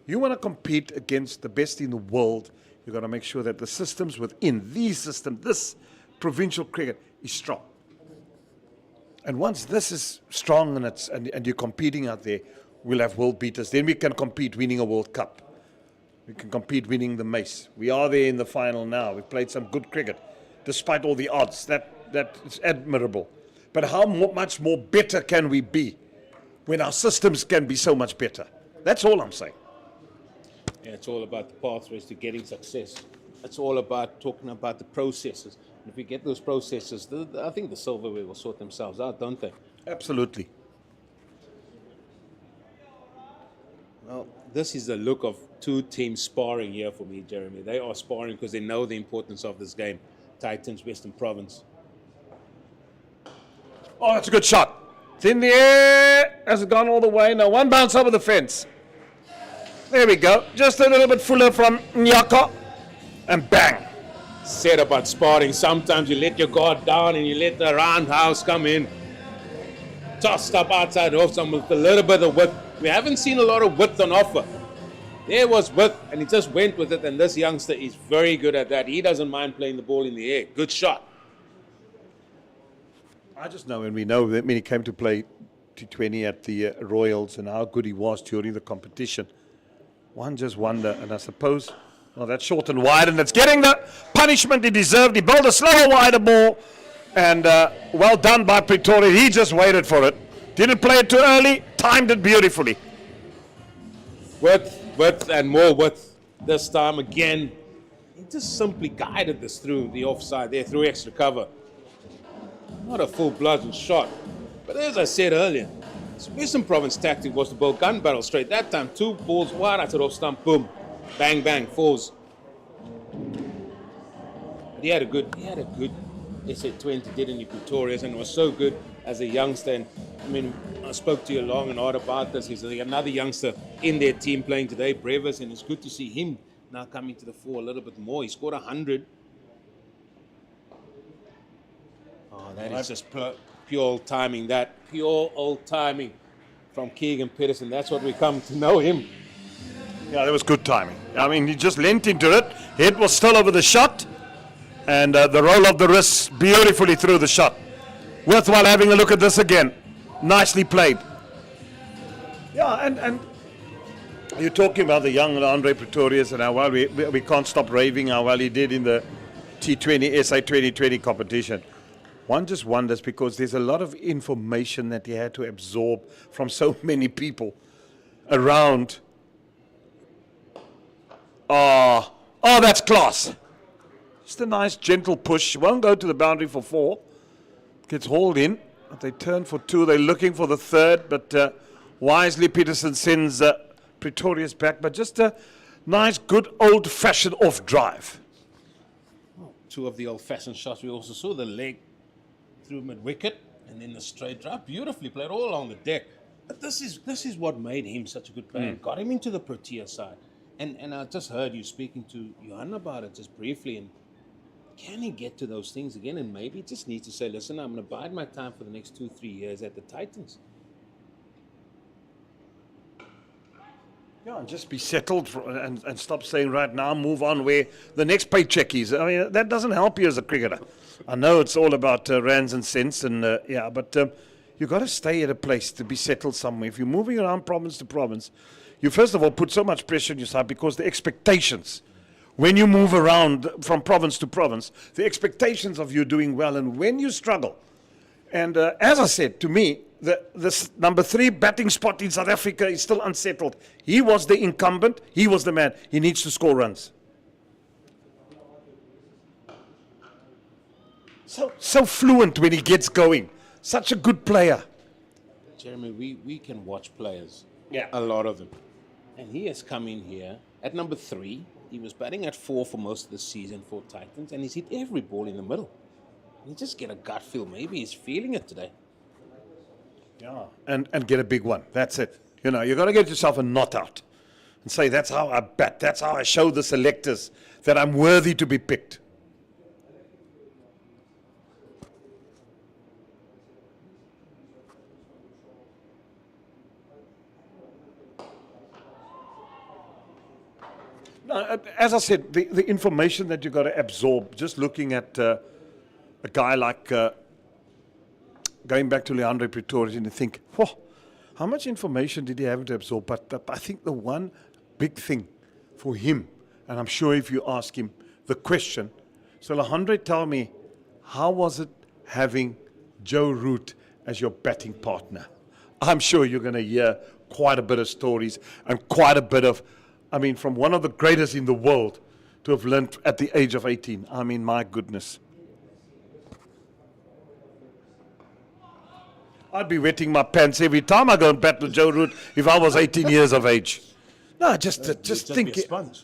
you want to compete against the best in the world. You've got to make sure that the systems within these systems, this provincial cricket, is strong. And once this is strong and you're competing out there, we'll have world beaters. Then we can compete winning a World Cup. We can compete winning the Mace. We are there in the final now. We've played some good cricket, despite all the odds. That is admirable. But how much more better can we be when our systems can be so much better? That's all I'm saying. Yeah, it's all about the pathways to getting success. It's all about talking about the processes. And if we get those processes, I think the silverware will sort themselves out, don't they? Absolutely. Well, this is the look of 2 teams sparring here for me, Jeremy. They are sparring because they know the importance of this game. Titans, Western Province. Oh, that's a good shot. It's in the air. Has it gone all the way? No, 1 bounce over the fence. There we go. Just a little bit fuller from Nyaka. And bang. Said about sparring, sometimes you let your guard down and you let the roundhouse come in. Tossed up outside off some with a little bit of width. We haven't seen a lot of width on offer. There was width, and he just went with it, and this youngster is very good at that. He doesn't mind playing the ball in the air. Good shot. I just know, and we know that when he came to play T20 at the Royals and how good he was during the competition. One just wonder, and I suppose, well, that's short and wide, and it's getting the punishment he deserved. He bowled a slower, wider ball, and well done by Pretorius. He just waited for it. Didn't play it too early, timed it beautifully. Width, and more width this time again. He just simply guided this through the offside there, through extra cover. Not a full-blooded shot. But as I said earlier, Western Province tactic was to bowl gun barrel straight. That time, 2 balls wide out off stump, boom, bang, bang, falls. But he had a good SA20, didn't he, Pretorius, and it was so good as a youngster. And I mean, I spoke to you long and hard about this. He's another youngster in their team playing today, Brevis, and it's good to see him now coming to the fore a little bit more. He scored 100. Oh, that is just pure old timing. That pure old timing from Keegan Peterson. That's what we come to know him. Yeah, that was good timing. I mean, he just leant into it. Head was still over the shot. And the roll of the wrist beautifully through the shot. Worthwhile having a look at this again. Nicely played. Yeah, and you're talking about the young Andre Pretorius and how well we can't stop raving how well he did in the T20 SA 2020 competition. One just wonders because there's a lot of information that he had to absorb from so many people around. Oh, that's class. Just a nice gentle push. Won't go to the boundary for 4. Gets hauled in. They turn for 2. They're looking for the 3rd, but wisely Peterson sends Pretorius back. But just a nice, good, old-fashioned off-drive. 2 of the old-fashioned shots. We also saw the leg through mid-wicket and then the straight drive. Beautifully played all along the deck. But this is what made him such a good player. Got him into the Protea side. And I just heard you speaking to Johan about it just briefly. And can he get to those things again? And maybe he just needs to say, listen, I'm going to bide my time for the next 2-3 years at the Titans. Yeah, and just be settled and stop saying right now, move on where the next paycheck is. I mean, that doesn't help you as a cricketer. I know it's all about rands and cents, and but you've got to stay at a place to be settled somewhere. If you're moving around province to province, you first of all put so much pressure on yourself because the expectations, when you move around from province to province, the expectations of you doing well, and when you struggle. And as I said, to me, this number 3 batting spot in South Africa is still unsettled. He was the incumbent. He was the man. He needs to score runs. So fluent when he gets going. Such a good player. Jeremy, we can watch players. Yeah. A lot of them. And he has come in here at number 3. He was batting at 4 for most of the season for Titans, and he's hit every ball in the middle. You just get a gut feel. Maybe he's feeling it today. Yeah, and get a big one. That's it. You know, you got to get yourself a knot out and say, that's how I bat. That's how I show the selectors that I'm worthy to be picked. No, as I said, the information that you've got to absorb, just looking at a guy like going back to Leandre Pretorius, and you think, whoa, how much information did he have to absorb? But I think the one big thing for him, and I'm sure if you ask him the question, so Leandre, tell me, how was it having Joe Root as your batting partner? I'm sure you're going to hear quite a bit of stories and quite a bit of, I mean, from one of the greatest in the world to have learned at the age of 18. I mean, my goodness. I'd be wetting my pants every time I go and bat with Joe Root if I was 18 years of age. No, just think. Be a sponge.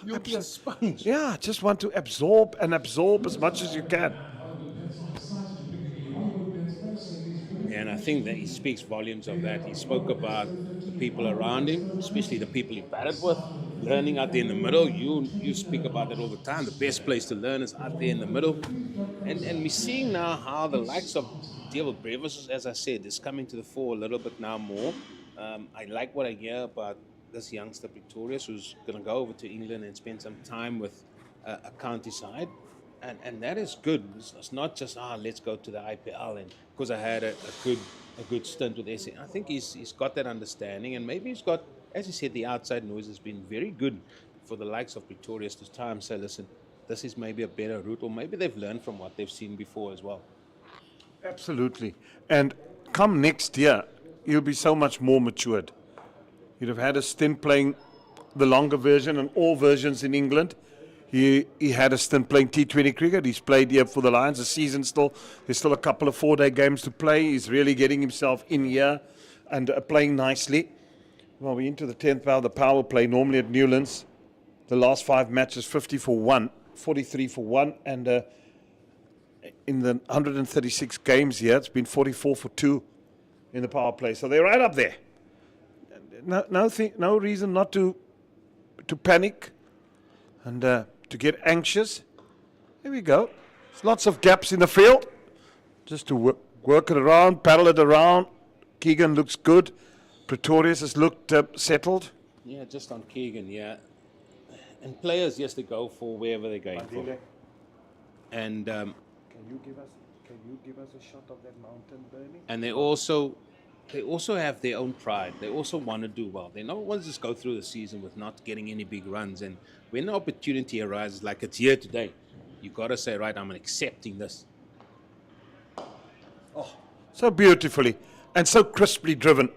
You'll be a sponge. Yeah, just want to absorb as much as you can. Yeah, and I think that he speaks volumes of that. He spoke about the people around him, especially the people he batted with, learning out there in the middle. You speak about that all the time. The best place to learn is out there in the middle. And we're seeing now how the likes of David Brevis, as I said, is coming to the fore a little bit now more. I like what I hear about this youngster Pretorius, who's going to go over to England and spend some time with a county side. And that is good. It's not just, let's go to the IPL and because I had a good stint with SA. I think he's got that understanding, and maybe he's got, as he said, the outside noise has been very good for the likes of Pretorius to time say, listen, this is maybe a better route, or maybe they've learned from what they've seen before as well. Absolutely. And come next year, you'll be so much more matured. You'd have had a stint playing the longer version and all versions in England. He had a stint playing T20 cricket. He's played here for the Lions. The season still, there's still a couple of 4-day games to play. He's really getting himself in here and playing nicely. Well, we're into the 10th hour of the power play, normally at Newlands. The last 5 matches, 50 for 1, 43 for 1, and in the 136 games here, it's been 44 for 2 in the power play. So they're right up there. No reason not to panic. And to get anxious, here we go. There's lots of gaps in the field. Just to work it around, paddle it around. Keegan looks good. Pretorius has looked settled. Yeah, just on Keegan, yeah. And players, yes, they go for wherever they're going for. And Can you give us a shot of that mountain burning? and they also have their own pride. They also want to do well. They don't want to just go through the season with not getting any big runs. And when the opportunity arises, like it's here today, you got to say, right, I'm accepting this. So beautifully and so crisply driven.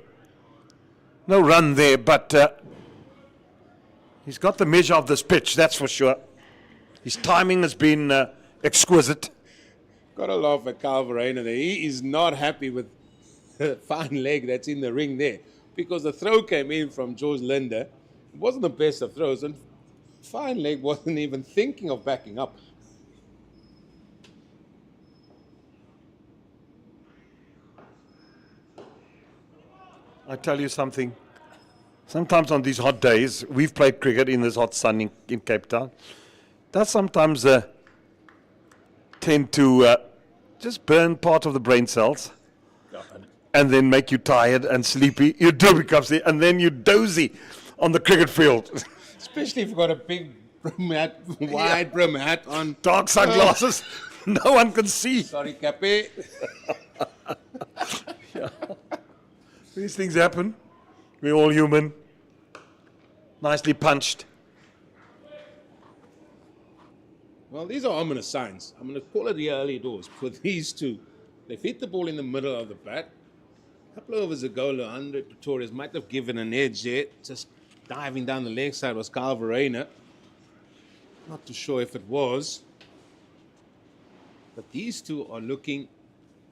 No run there, but he's got the measure of this pitch, that's for sure. His timing has been exquisite. Got to laugh at Carl Verheyen there. He is not happy with the fine leg that's in the ring there, because the throw came in from George Linder. It wasn't the best of throws, and fine leg wasn't even thinking of backing up. I tell you something. Sometimes on these hot days, we've played cricket in this hot sun in Cape Town. That sometimes tend to just burn part of the brain cells and then make you tired and sleepy. You do become sleepy, and then you dozy on the cricket field. Especially if you've got a big brim hat, wide brim hat on. Dark sunglasses, no one can see. Sorry, Cappy. These things happen. We're all human. Nicely punched. Well, these are ominous signs. I'm going to call it the early doors for these two. They've hit the ball in the middle of the bat. A couple of overs ago, Leandro Pretorius might have given an edge there. Just diving down the leg side was Carl Verheyen. Not too sure if it was. But these two are looking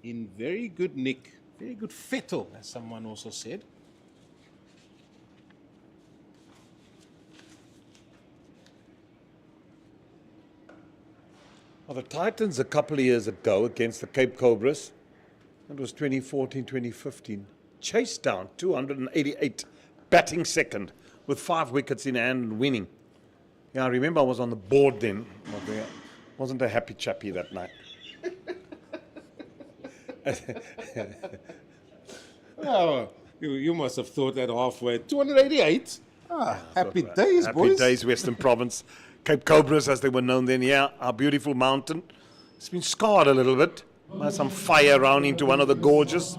in very good nick. Very good fettle, as someone also said. Well, the Titans a couple of years ago against the Cape Cobras, that was 2014, 2015, chased down 288, batting second with 5 wickets in hand and winning. Yeah, I remember I was on the board then. Wasn't a happy chappy that night. Oh, you must have thought that halfway. 288? Happy days, Happy boys. days, Western Province. Cape Cobras, as they were known then, yeah, our beautiful mountain. It's been scarred a little bit by some fire around into one of the gorges.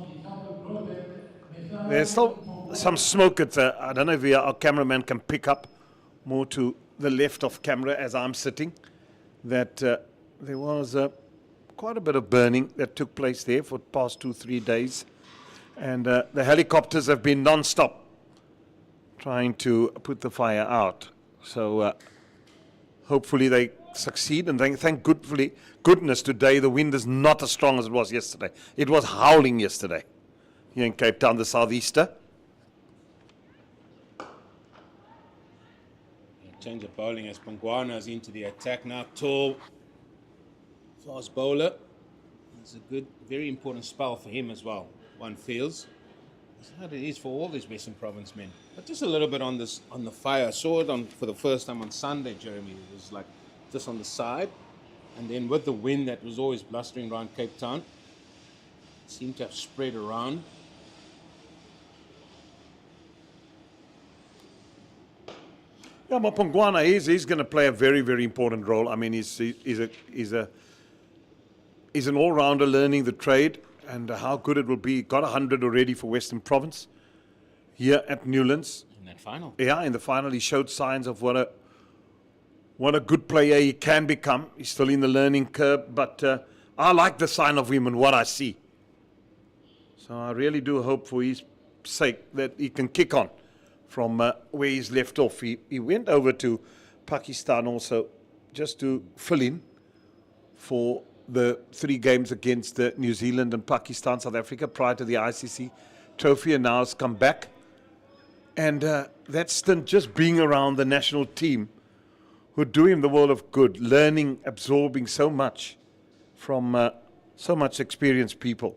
There's still some smoke. I don't know if our cameraman can pick up more to the left of camera as I'm sitting, that there was quite a bit of burning that took place there for the past 2-3 days. And the helicopters have been non-stop trying to put the fire out. So hopefully they succeed. And thank goodness today the wind is not as strong as it was yesterday. It was howling yesterday here in Cape Town, the southeaster. Change of bowling as Pongwana's into the attack now. Tall, fast bowler. It's a good, very important spell for him as well, one feels. That's how it is for all these Western Province men. But just a little bit on the fire. I saw it for the first time on Sunday, Jeremy. It was like just on the side. And then with the wind that was always blustering around Cape Town, it seemed to have spread around. Yeah, Mapongwana, he's going to play a very, very important role. I mean, he's an all-rounder learning the trade and how good it will be. Got 100 already for Western Province here at Newlands. In that final. Yeah, in the final he showed signs of what a good player he can become. He's still in the learning curve, but I like the sign of him and what I see. So I really do hope for his sake that he can kick on from where he's left off. He went over to Pakistan also just to fill in for the 3 games against New Zealand and Pakistan, South Africa, prior to the ICC trophy, and now has come back. And that stint just being around the national team who do him the world of good, learning, absorbing so much from so much experienced people.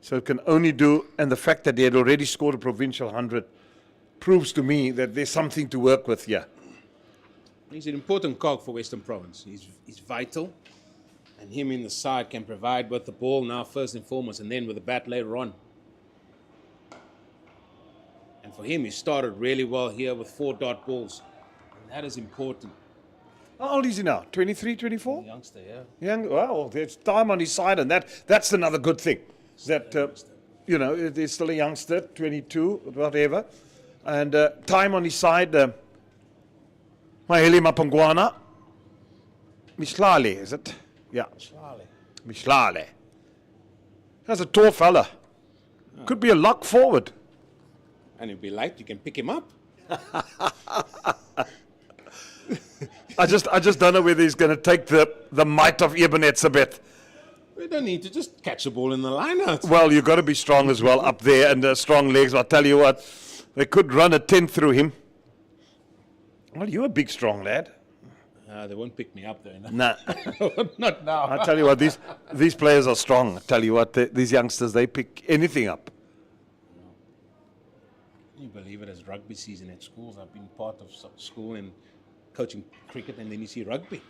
So it can only do, and the fact that they had already scored a provincial 100 proves to me that there's something to work with here. He's an important cog for Western Province. He's vital. And him in the side can provide with the ball now first and foremost, and then with the bat later on. And for him, he started really well here with 4 dot balls. And that is important. How old is he now? 23, 24? Youngster, yeah. Young, well, there's time on his side, and that's another good thing. That, he's still a youngster, 22, whatever. And time on his side, Maheli Mapangwana. Mishlale, is it? Yeah. Mishlale. That's a tall fella. Could be a lock forward. And he'll be light, you can pick him up. I just don't know whether he's going to take the might of Ebenetz a bit. We don't need to just catch the ball in the line-out. Well, you've got to be strong as well up there, and strong legs. I'll tell you what, they could run a 10 through him. Well, you're a big, strong lad. They won't pick me up there. No. Nah. Not now. I tell you what, these players are strong. I tell you what, these youngsters, they pick anything up. Can you believe it? As rugby season at schools, I've been part of school and coaching cricket, and then you see rugby.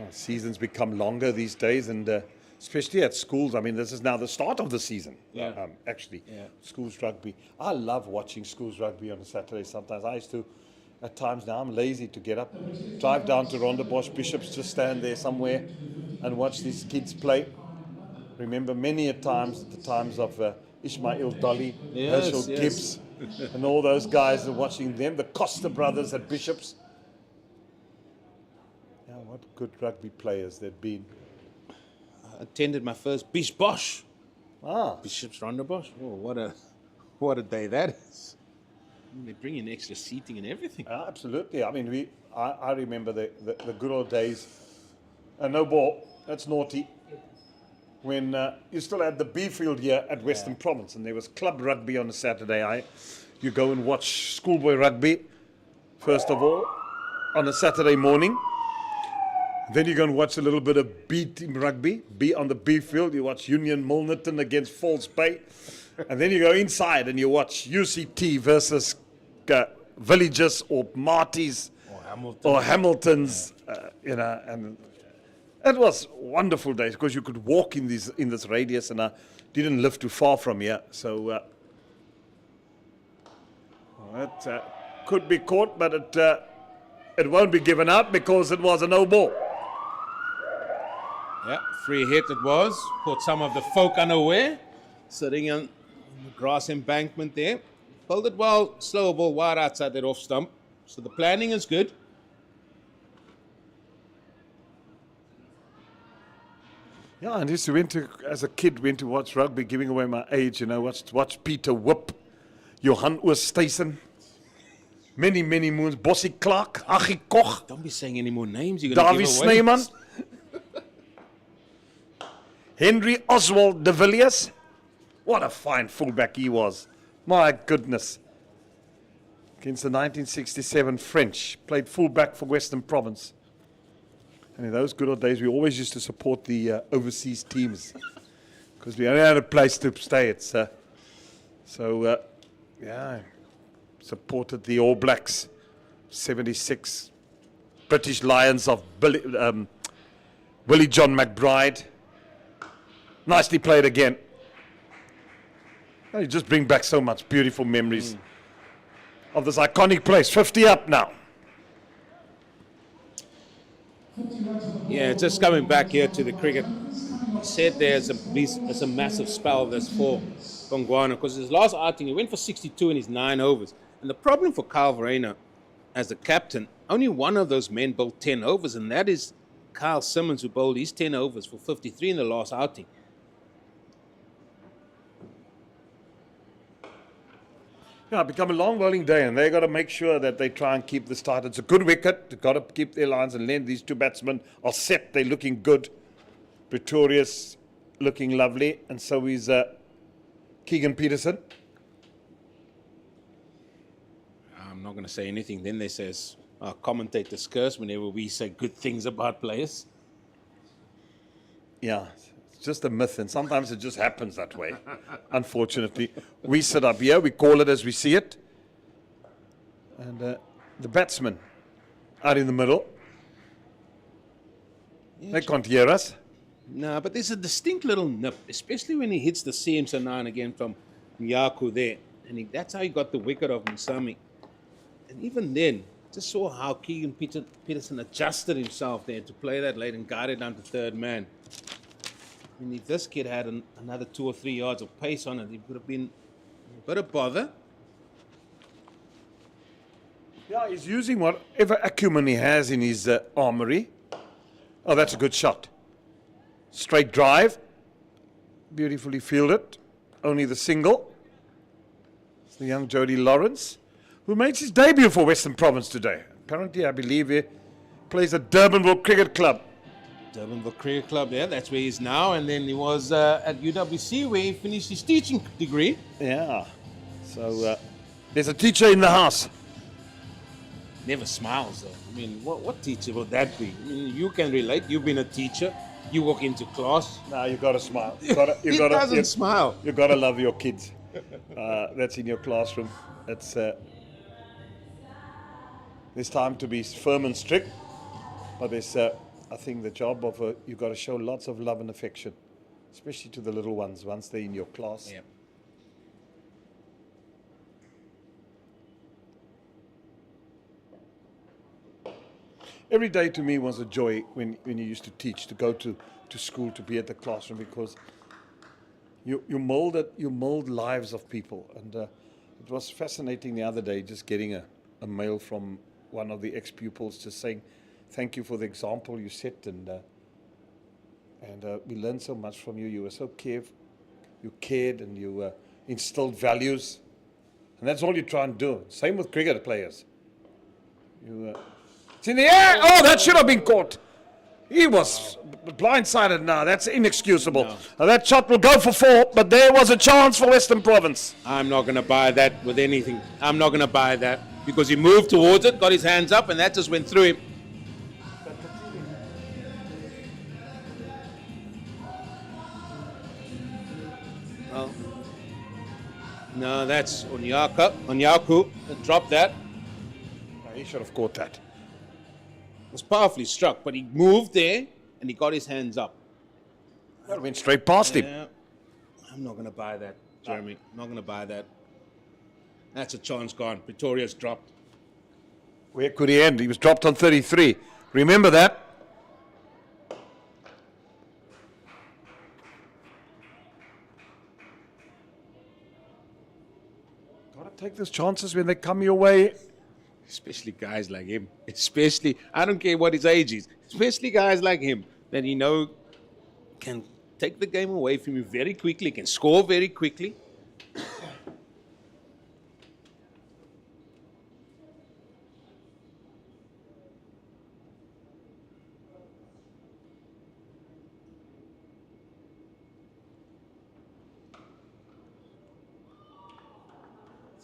Seasons become longer these days, and especially at schools. I mean, this is now the start of the season. Yeah. Actually, Yeah. schools rugby. I love watching schools rugby on a Saturday. Sometimes I used to. At times now, I'm lazy to get up, drive down to Rondebosch, Bishops, just stand there somewhere and watch these kids play. Remember many a times, the times of Ishmael Dolly, Yes, Herschel yes. Gibbs, and all those guys are watching them, the Costa brothers at Bishops. Yeah, what good rugby players they've been. I attended my first Bish Bosch. Ah, Bishop's Rondebosch. Oh, what a day that is. They bring in extra seating and everything. absolutely. I mean, I remember the good old days. No ball, that's naughty. When you still had the B field here at Western Province, and there was club rugby on a Saturday. You go and watch schoolboy rugby, first of all, on a Saturday morning. Then you go and watch a little bit of B team rugby, on the B field. You watch Union Milnerton against False Bay. And then you go inside and you watch UCT versus Villages or Marties or Hamiltons, and it was wonderful days because you could walk in this radius, and I didn't live too far from here, so it could be caught, but it won't be given out because it was a no ball. Yeah, free hit it was. Caught some of the folk unaware, sitting on the grass embankment there. Pulled it well, slow ball wide outside that off stump. So the planning is good. Yeah, and as a kid, went to watch rugby, giving away my age, watch Peter Whip, Johan Oosthuizen, many moons, Bossie Clark, Achie Koch, Don't be saying any more names. You're going to Davie give away. Snyman, Henry Oswald de Villiers. What a fine fullback he was. My goodness. Against the 1967 French. Played fullback for Western Province. And in those good old days, we always used to support the overseas teams. Because we only had a place to stay. Supported the All Blacks. 76. British Lions of Willie John McBride. Nicely played again. You just bring back so much beautiful memories of this iconic place. 50 up now. Yeah, just coming back here to the cricket. He said there's a massive spell that's for Bongwana because his last outing he went for 62 in his 9 overs. And the problem for Kyle Verreynne as the captain, only one of those men bowled 10 overs, and that is Kyle Simmons, who bowled his 10 overs for 53 in the last outing. Yeah, it's become a long bowling day, and they've got to make sure that they try and keep this tight. It's a good wicket. They've got to keep their lines and length. These two batsmen are set. They're looking good. Pretorius looking lovely, and so is Keegan Peterson. I'm not going to say anything. Then they says our commentators curse whenever we say good things about players. Yeah, it's just a myth, and sometimes it just happens that way, unfortunately. We sit up here, we call it as we see it. And the batsman out in the middle. They can't hear us. No, but there's a distinct little nip, especially when he hits the seams now and again from Nyaku there. And that's how he got the wicket of Musami. And even then, just saw how Keegan Peterson adjusted himself there to play that late and guided down to third man. I mean, if this kid had another 2 or 3 yards of pace on it, it would have been a bit of bother. Yeah, he's using whatever acumen he has in his armory. Oh, that's a good shot. Straight drive. Beautifully fielded. Only the single. It's the young Jody Lawrence, who makes his debut for Western Province today. Apparently, I believe he plays at Durbanville Cricket Club. Durbanville Cricket Club, yeah, that's where he is now. And then he was at UWC where he finished his teaching degree. Yeah. So there's a teacher in the house. Never smiles though. I mean, what teacher would that be? I mean, you can relate. You've been a teacher. You walk into class. No, you got to smile. He doesn't smile. You got to love your kids. That's in your classroom. It's there's time to be firm and strict, but there's I think the job of you got to show lots of love and affection, especially to the little ones once they're in your class. Yeah. Every day to me was a joy when you used to teach, to go to school, to be at the classroom, because you mold lives of people. And it was fascinating the other day just getting a mail from one of the ex-pupils just saying, thank you for the example you set, and we learned so much from you. You were so careful, you cared, and you instilled values. And that's all you try and do. Same with cricket players. It's in the air. Oh, that should have been caught. He was blindsided now. That's inexcusable. No. Now, that shot will go for 4, but there was a chance for Western Province. I'm not going to buy that with anything. I'm not going to buy that because he moved towards it, got his hands up, and that just went through him. Well, no, that's Onyaku. Dropped that. He should have caught that. Was powerfully struck, but he moved there and he got his hands up. That went straight past him. Yeah. I'm not going to buy that, Jeremy. I'm not going to buy that. That's a chance gone. Pretorius dropped. Where could he end? He was dropped on 33. Remember that? Got to take those chances when they come your way. Especially guys like him. I don't care what his age is. Especially guys like him that can take the game away from you very quickly, can score very quickly.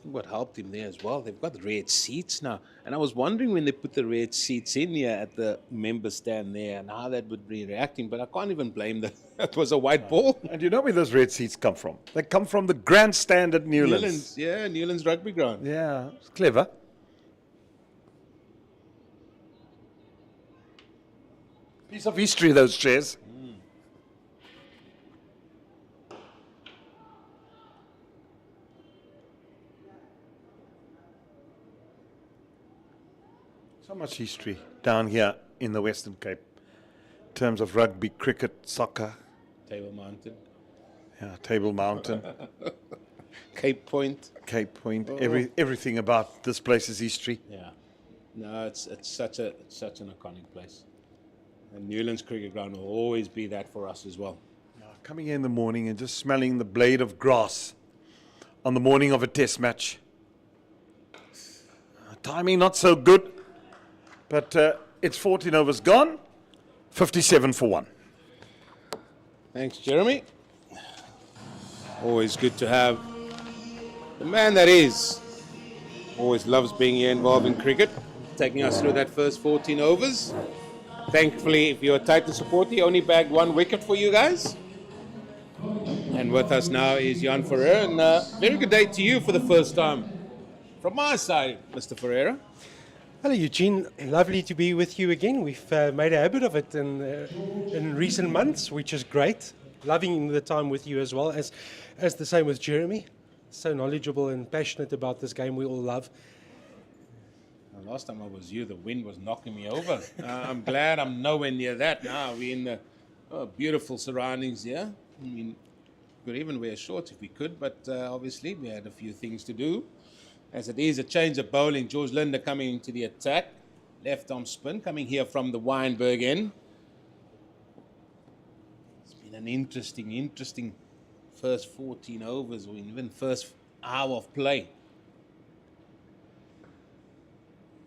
What helped him there as well, they've got red seats now, and I was wondering when they put the red seats in here at the member stand there and how that would be reacting, but I can't even blame them. It was a white ball. And you know where those red seats come from? They come from the grandstand at Newlands. Newlands rugby ground. Yeah, it's clever. Piece of history, those chairs. So much history down here in the Western Cape in terms of rugby, cricket, soccer. Table Mountain. Yeah, Table Mountain. Cape Point. Cape Point. Everything about this place's history. Yeah. No, it's such an iconic place. And Newlands Cricket Ground will always be that for us as well. Coming in the morning and just smelling the blade of grass on the morning of a test match. Timing not so good. But it's 14 overs gone, 57 for 1. Thanks, Jeremy. Always good to have the man that is. Always loves being here involved in cricket, taking us through that first 14 overs. Thankfully, if you're a Titan supporter, he only bagged 1 wicket for you guys. And with us now is Jan Ferrer. And very good day to you for the first time from my side, Mr. Ferreira. Hello, Eugene. Lovely to be with you again. We've made a habit of it in recent months, which is great. Loving the time with you as well, as the same with Jeremy. So knowledgeable and passionate about this game we all love. Last time I was here, the wind was knocking me over. I'm glad I'm nowhere near that now. We're in the beautiful surroundings here. I mean, we could even wear shorts if we could, but obviously we had a few things to do. As it is a change of bowling, George Linder coming into the attack. Left arm spin coming here from the Weinberg end. It's been an interesting first 14 overs or even first hour of play.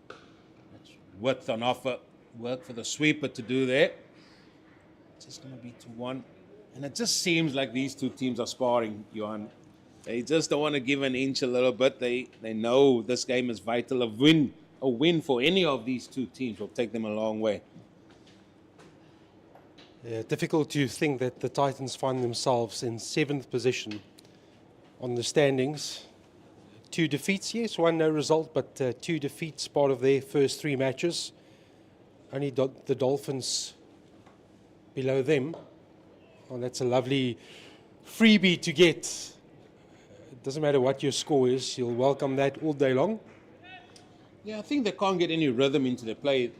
That's width on offer. Work for the sweeper to do there. It's just going to be 2-1. And it just seems like these two teams are sparring, Johan. They just don't want to give an inch a little bit. They know this game is vital. A win for any of these two teams will take them a long way. Yeah, difficult to think that the Titans find themselves in 7th position on the standings. 2 defeats, yes, 1 no result, but 2 defeats, part of their first 3 matches. Only the Dolphins below them. Well, that's a lovely freebie to get. It doesn't matter what your score is, you'll welcome that all day long. Yeah, I think they can't get any rhythm into their play,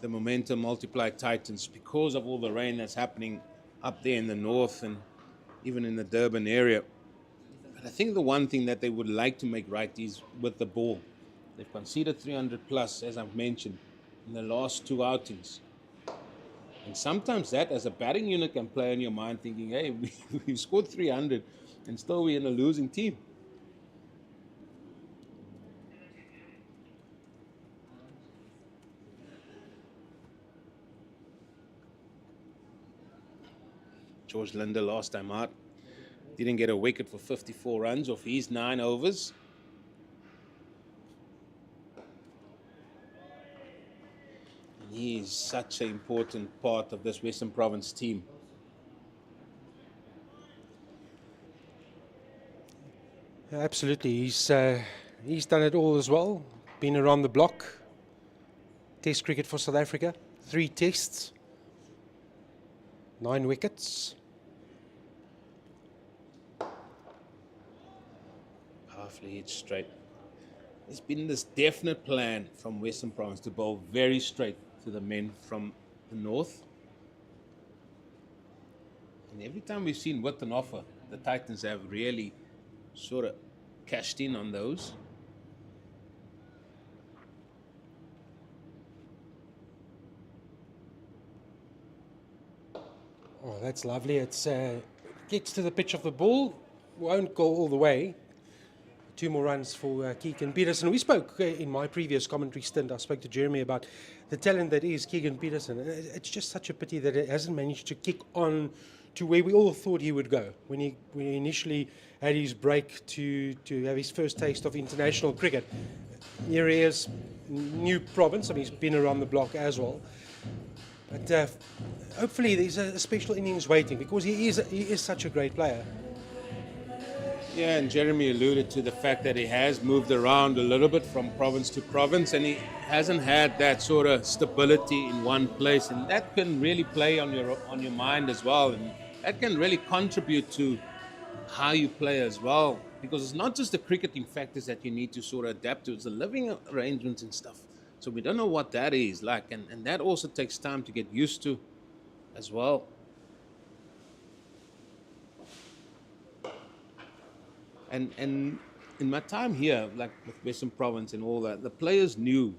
the momentum multiplied Titans, because of all the rain that's happening up there in the north and even in the Durban area. But I think the one thing that they would like to make right is with the ball. They've conceded 300 plus, as I've mentioned, in the last 2 outings. And sometimes that, as a batting unit, can play on your mind thinking, hey, we've scored 300 and still we're in a losing team. George Linder last time out didn't get a wicket for 54 runs off his 9 overs. And he is such an important part of this Western Province team. Absolutely, he's done it all as well. Been around the block. Test cricket for South Africa, 3 tests, 9 wickets. Powerfully hit straight. There's been this definite plan from Western Province to bowl very straight to the men from the north. And every time we've seen width and offer, the Titans have really sort of cashed in on those. Oh, that's lovely. It's gets to the pitch of the ball. Won't go all the way. 2 more runs for Keegan Peterson. We spoke in my previous commentary stint. I spoke to Jeremy about the talent that is Keegan Peterson. It's just such a pity that it hasn't managed to kick on to where we all thought he would go when he initially had his break to have his first taste of international cricket. Here he is, new province. I mean, he's been around the block as well. But hopefully there's a special innings waiting, because he is such a great player. Yeah, and Jeremy alluded to the fact that he has moved around a little bit from province to province, and he hasn't had that sort of stability in one place, and that can really play on your mind as well, and that can really contribute to how you play as well, because it's not just the cricketing factors that you need to sort of adapt to, it's the living arrangements and stuff. So we don't know what that is like, and that also takes time to get used to as well. And in my time here, like with Western Province and all that, the players knew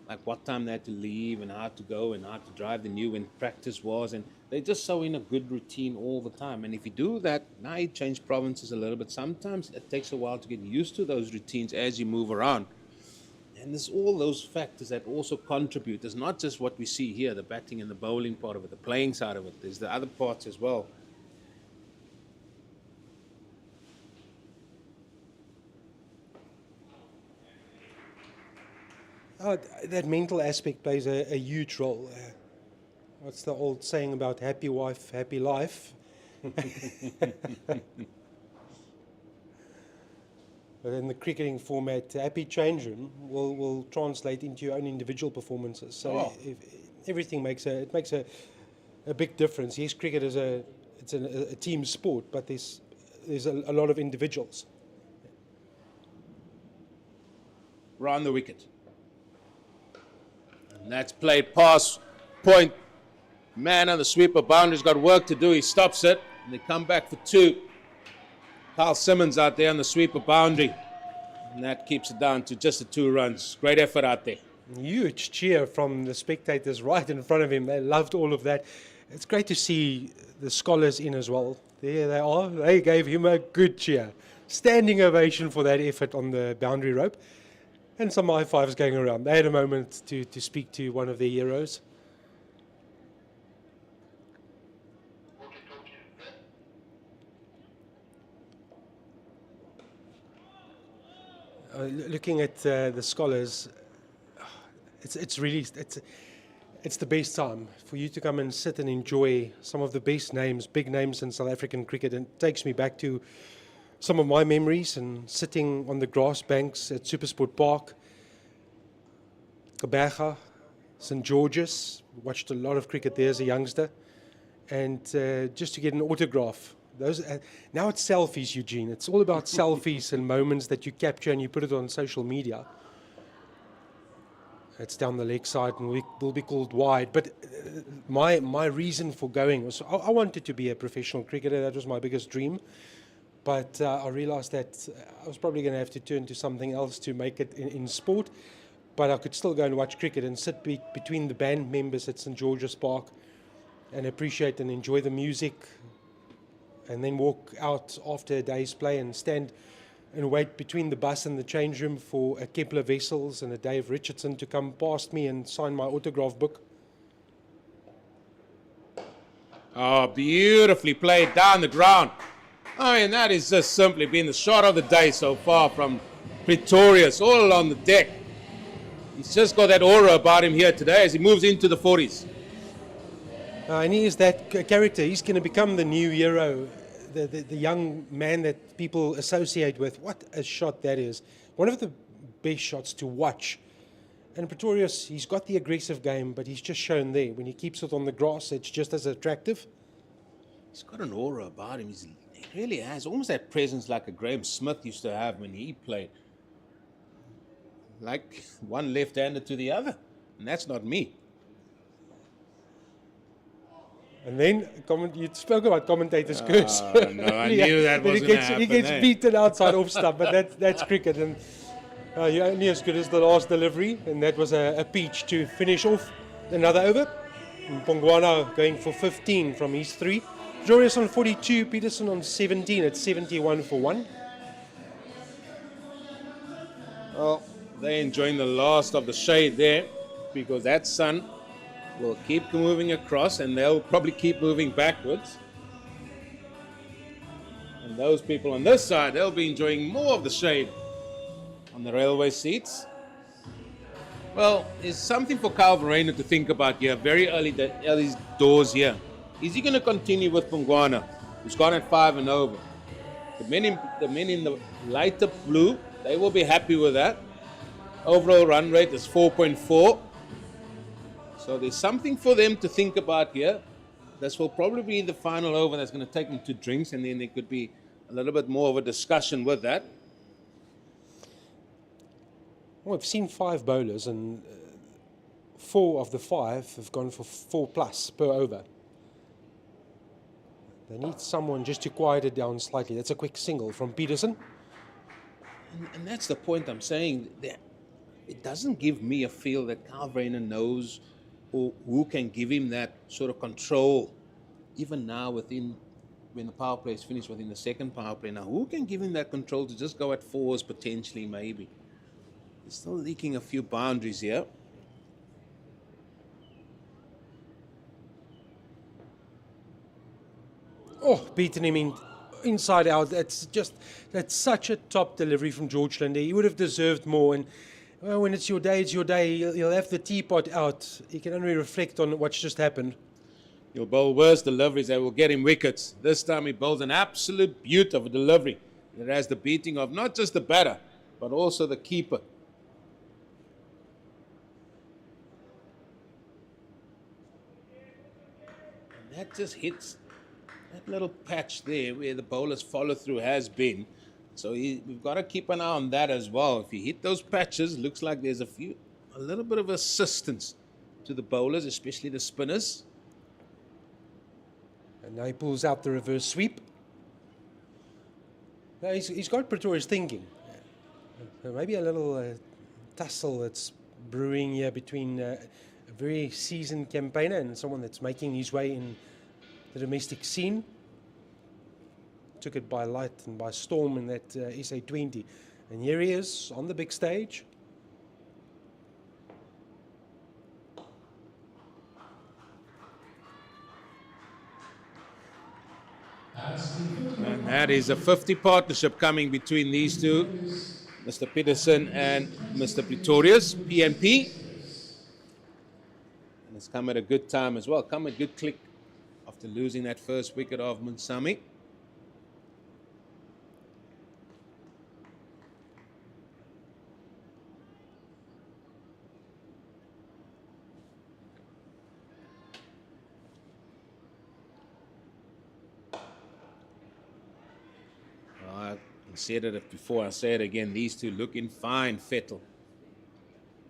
like what time they had to leave and how to go and how to drive. They knew when practice was, and they just so in a good routine all the time. And if you do that, now you change provinces a little bit. Sometimes it takes a while to get used to those routines as you move around. And there's all those factors that also contribute. There's not just what we see here, the batting and the bowling part of it, the playing side of it. There's the other parts as well. That mental aspect plays a huge role. What's the old saying about happy wife, happy life? in the cricketing format, happy change room will translate into your own individual performances. So everything makes a big difference. Yes, cricket is a team sport, but there's a lot of individuals. Round the wicket. And that's played past point. Man on the sweeper boundary's got work to do. He stops it, and they come back for 2. Carl Simmons out there on the sweeper boundary. And that keeps it down to just the 2 runs. Great effort out there. Huge cheer from the spectators right in front of him. They loved all of that. It's great to see the scholars in as well. There they are. They gave him a good cheer. Standing ovation for that effort on the boundary rope. And some high fives going around. They had a moment to speak to one of their heroes. Looking at the scholars, it's the best time for you to come and sit and enjoy some of the best names, big names in South African cricket. And it takes me back to some of my memories and sitting on the grass banks at Supersport Park, Kaberga, St. George's. Watched a lot of cricket there as a youngster, and just to get an autograph. Now it's selfies, Eugene. It's all about selfies and moments that you capture and you put it on social media. It's down the leg side and will be called wide. But my reason for going was I wanted to be a professional cricketer. That was my biggest dream. But I realized that I was probably going to have to turn to something else to make it in sport. But I could still go and watch cricket and sit between the band members at St. George's Park and appreciate and enjoy the music, and then walk out after a day's play and stand and wait between the bus and the change room for a Kepler Wessels and a Dave Richardson to come past me and sign my autograph book. Oh, beautifully played down the ground. I mean, that has just simply been the shot of the day so far from Pretorius, all along the deck. He's just got that aura about him here today as he moves into the 40s. And he is that character. He's going to become the new hero, the young man that people associate with. What a shot that is. One of the best shots to watch. And Pretorius, he's got the aggressive game, but he's just shown there. When he keeps it on the grass, it's just as attractive. He's got an aura about him. He really has. Almost that presence like a Graham Smith used to have when he played. Like one left-hander to the other. And that's not me. And then you spoke about commentators' curse. No, I knew that wasn't going to happen. He gets beaten outside off stump, but that's cricket. And you're only as good as the last delivery, and that was a peach to finish off another over. Pongwana going for 15 from his 3. Pretorius on 42, Peterson on 17 at 71 for 1. Well, they're enjoying the last of the shade there because that sun will keep moving across and they'll probably keep moving backwards. And those people on this side, they'll be enjoying more of the shade on the railway seats. Well, there's something for Kyle Verreynne to think about here, very early doors here. Is he going to continue with Pongwana, who's gone at 5 and over? The men in the lighter blue, they will be happy with that. Overall run rate is 4.4. So there's something for them to think about here. This will probably be the final over that's going to take them to drinks, and then there could be a little bit more of a discussion with that. Well, we've seen 5 bowlers, and 4 of the 5 have gone for 4+ per over. They need someone just to quiet it down slightly. That's a quick single from Peterson. And that's the point I'm saying. It doesn't give me a feel that Kyle Verreynne knows or who can give him that sort of control. Even now when the power play is finished within the second power play, now who can give him that control to just go at 4s potentially maybe? He's still leaking a few boundaries here. Oh, beaten him inside out. That's such a top delivery from George Linde. He would have deserved more. And well, when it's your day, it's your day. You'll have the teapot out. You can only reflect on what's just happened. He'll bowl worse deliveries that will get him wickets. This time he bowls an absolute beaut of a delivery. It has the beating of not just the batter, but also the keeper. And that just hits that little patch there where the bowler's follow through has been. So we've got to keep an eye on that as well. If you hit those patches, looks like there's a little bit of assistance to the bowlers, especially the spinners. And now he pulls out the reverse sweep. Now he's got Pretorius thinking. Maybe a little tussle that's brewing here between a very seasoned campaigner and someone that's making his way in the domestic scene. Took it by light and by storm in that SA20. And here he is on the big stage. And that is a 50 partnership coming between these two, Mr. Peterson and Mr. Pretorius, PNP. And it's come at a good time as well, come a good click after losing that first wicket of Munsami. I said it before, I say it again, these two looking fine, Vettel.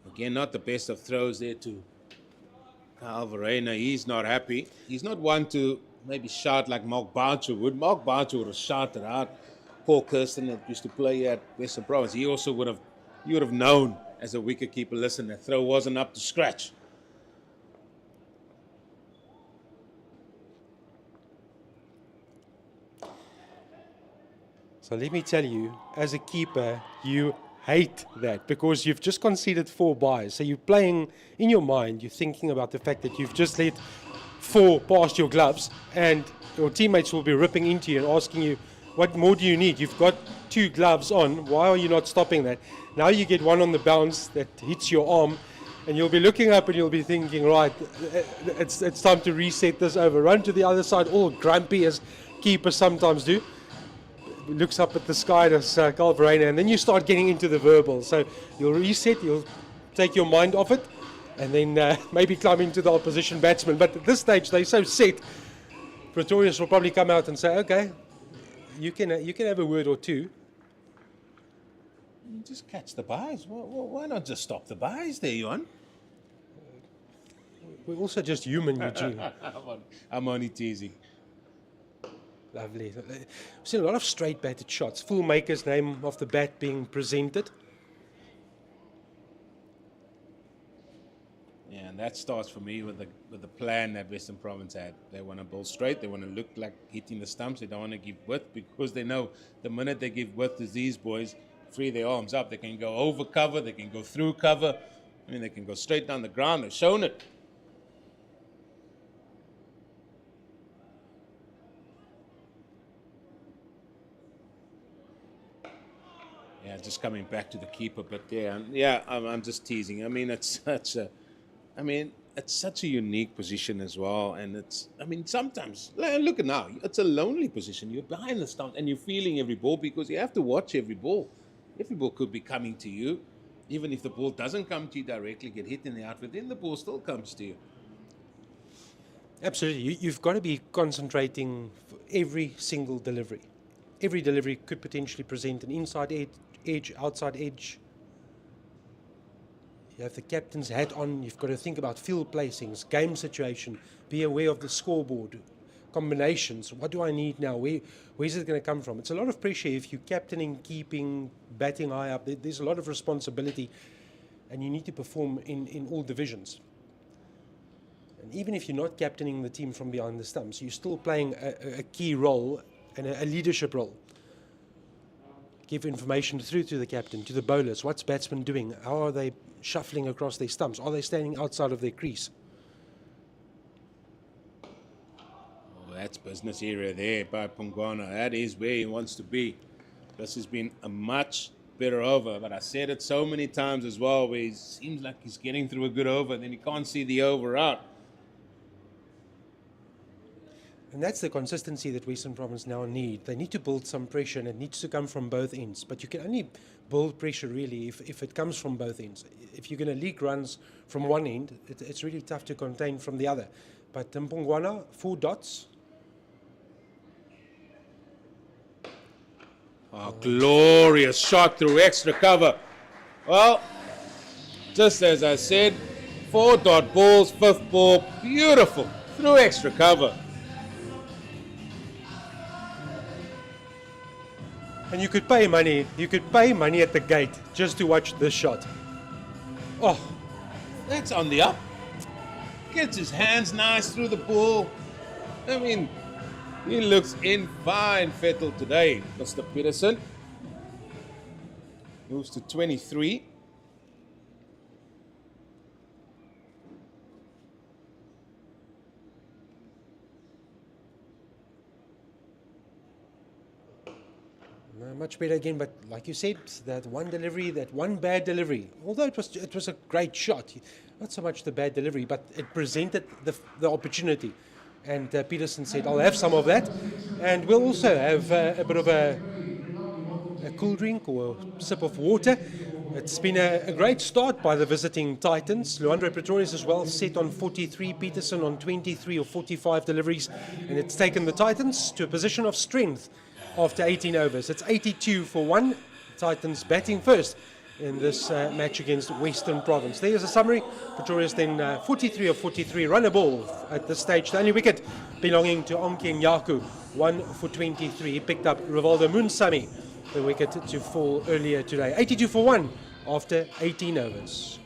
Again, not the best of throws there to Alvarena. He's not happy. He's not one to maybe shout like Mark Barcher would. Mark Barcher would have shouted out. Paul Kirsten that used to play at Western Province, he also would have known as a wicketkeeper, listen, that throw wasn't up to scratch. So let me tell you, as a keeper, you hate that because you've just conceded 4 byes. So you're playing in your mind, you're thinking about the fact that you've just let 4 past your gloves and your teammates will be ripping into you and asking you, what more do you need? You've got 2 gloves on. Why are you not stopping that? Now you get one on the bounce that hits your arm and you'll be looking up and you'll be thinking, right, it's time to reset this over. Run to the other side, all grumpy as keepers sometimes do. Looks up at the sky to Calvarena, and then you start getting into the verbal. So you'll reset, you'll take your mind off it, and then maybe climb into the opposition batsman. But at this stage, they're so set. Pretorius will probably come out and say, "Okay, you can have a word or two." Just catch the byes. Why not just stop the byes there, Johan? We're also just human, Eugene. I'm only teasing. Lovely. We've seen a lot of straight batted shots. Full maker's name of the bat being presented. Yeah, and that starts for me with the plan that Western Province had. They want to bowl straight. They want to look like hitting the stumps. They don't want to give width because they know the minute they give width to these boys, free their arms up. They can go over cover. They can go through cover. I mean, they can go straight down the ground. They've shown it. Yeah, just coming back to the keeper, but I'm just teasing. I mean, it's such a unique position as well, and sometimes look at now, it's a lonely position. You're behind the stump and you're feeling every ball because you have to watch every ball. Every ball could be coming to you, even if the ball doesn't come to you directly, get hit in the outfield, then the ball still comes to you. Absolutely, you've got to be concentrating for every single delivery. Every delivery could potentially present an inside edge, outside edge. You have the captain's hat on. You've got to think about field placings, game situation, be aware of the scoreboard, combinations. What do I need now? Where's it going to come from? It's a lot of pressure if you're captaining, keeping, batting high up. There's a lot of responsibility, and you need to perform in all divisions. And even if you're not captaining the team from behind the stumps, you're still playing a key role and a leadership role. Give information through to the captain, to the bowlers. What's batsmen doing? How are they shuffling across their stumps? Are they standing outside of their crease? Oh, that's business area there by Pongwana. That is where he wants to be. This has been a much better over, but I said it so many times as well, where it seems like he's getting through a good over, and then he can't see the over out. And that's the consistency that Western Province now need. They need to build some pressure, and it needs to come from both ends. But you can only build pressure really if it comes from both ends. If you're going to leak runs from one end, it's really tough to contain from the other. But Mpongwana, 4 dots. Oh, glorious shot through extra cover. Well, just as I said, 4 dot balls, 5th ball, beautiful, through extra cover. And you could pay money at the gate just to watch this shot. Oh, That's on the up. Gets his hands nice through the ball. I mean, he looks in fine fettle today, Mr. Peterson. Moves to 23. much better again, but like you said, that one delivery, that one bad delivery, although it was a great shot, not so much the bad delivery, but it presented the opportunity. And Peterson said, I'll have some of that, and we'll also have a bit of a cool drink or a sip of water. It's been a great start by the visiting Titans. Luandre Pretorius as well, set on 43, Peterson on 23 or 45 deliveries, and it's taken the Titans to a position of strength after 18 overs. It's 82-1. Titans batting first in this match against Western Province. There's a summary. Pretorius then 43 of 43, run a ball at this stage. The only wicket belonging to Onken Yaku, 1 for 23. He picked up Rivaldo Munsami, the wicket to fall earlier today. 82-1 after 18 overs.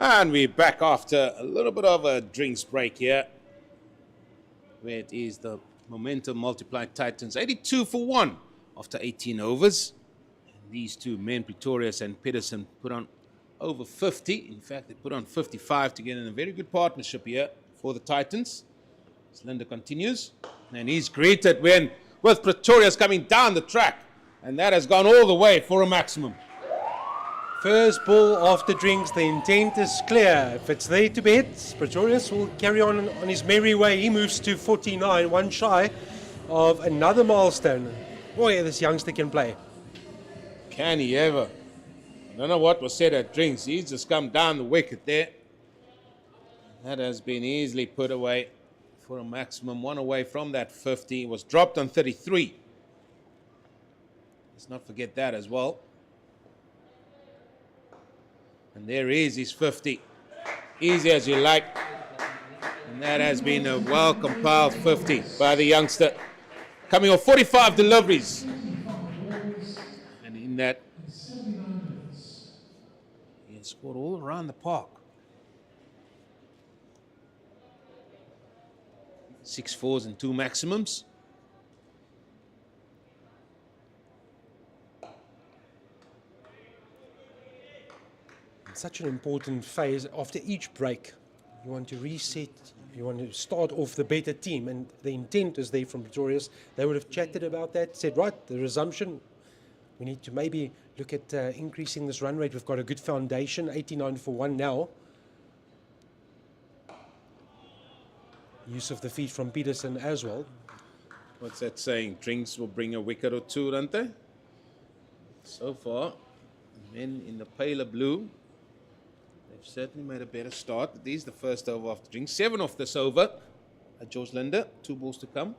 And we're back after a little bit of a drinks break here, where it is the Momentum Multiplied Titans 82 for 1 after 18 overs. And these two men, Pretorius and Peterson, put on over 50. In fact, they put on 55 together in a very good partnership here for the Titans. As Linda continues, and he's greeted with Pretorius coming down the track, and that has gone all the way for a maximum. First ball after drinks, the intent is clear. If it's there to bet, Pretorius will carry on his merry way. He moves to 49, one shy of another milestone. Boy, this youngster can play. Can he ever? I don't know what was said at drinks. He's just come down the wicket there. That has been easily put away for a maximum. One away from that 50. It was dropped on 33. Let's not forget that as well. And there is his 50. Easy as you like. And that has been a well-compiled 50 by the youngster. Coming off 45 deliveries. And in that, he has scored all around the park. 6 fours and 2 maximums. Such an important phase after each break. You want to reset, you want to start off the better team, and the intent is there from Pretorius. They would have chatted about that, said, right, the resumption, we need to maybe look at increasing this run rate. We've got a good foundation, 89 for 1 now. Use of the feet from Peterson as well. What's that saying? Drinks will bring a wicket or two, don't they? So far, the men in the paler blue, they've certainly made a better start. This is the first over after drinks. 7 off this over. George Linder, 2 balls to come.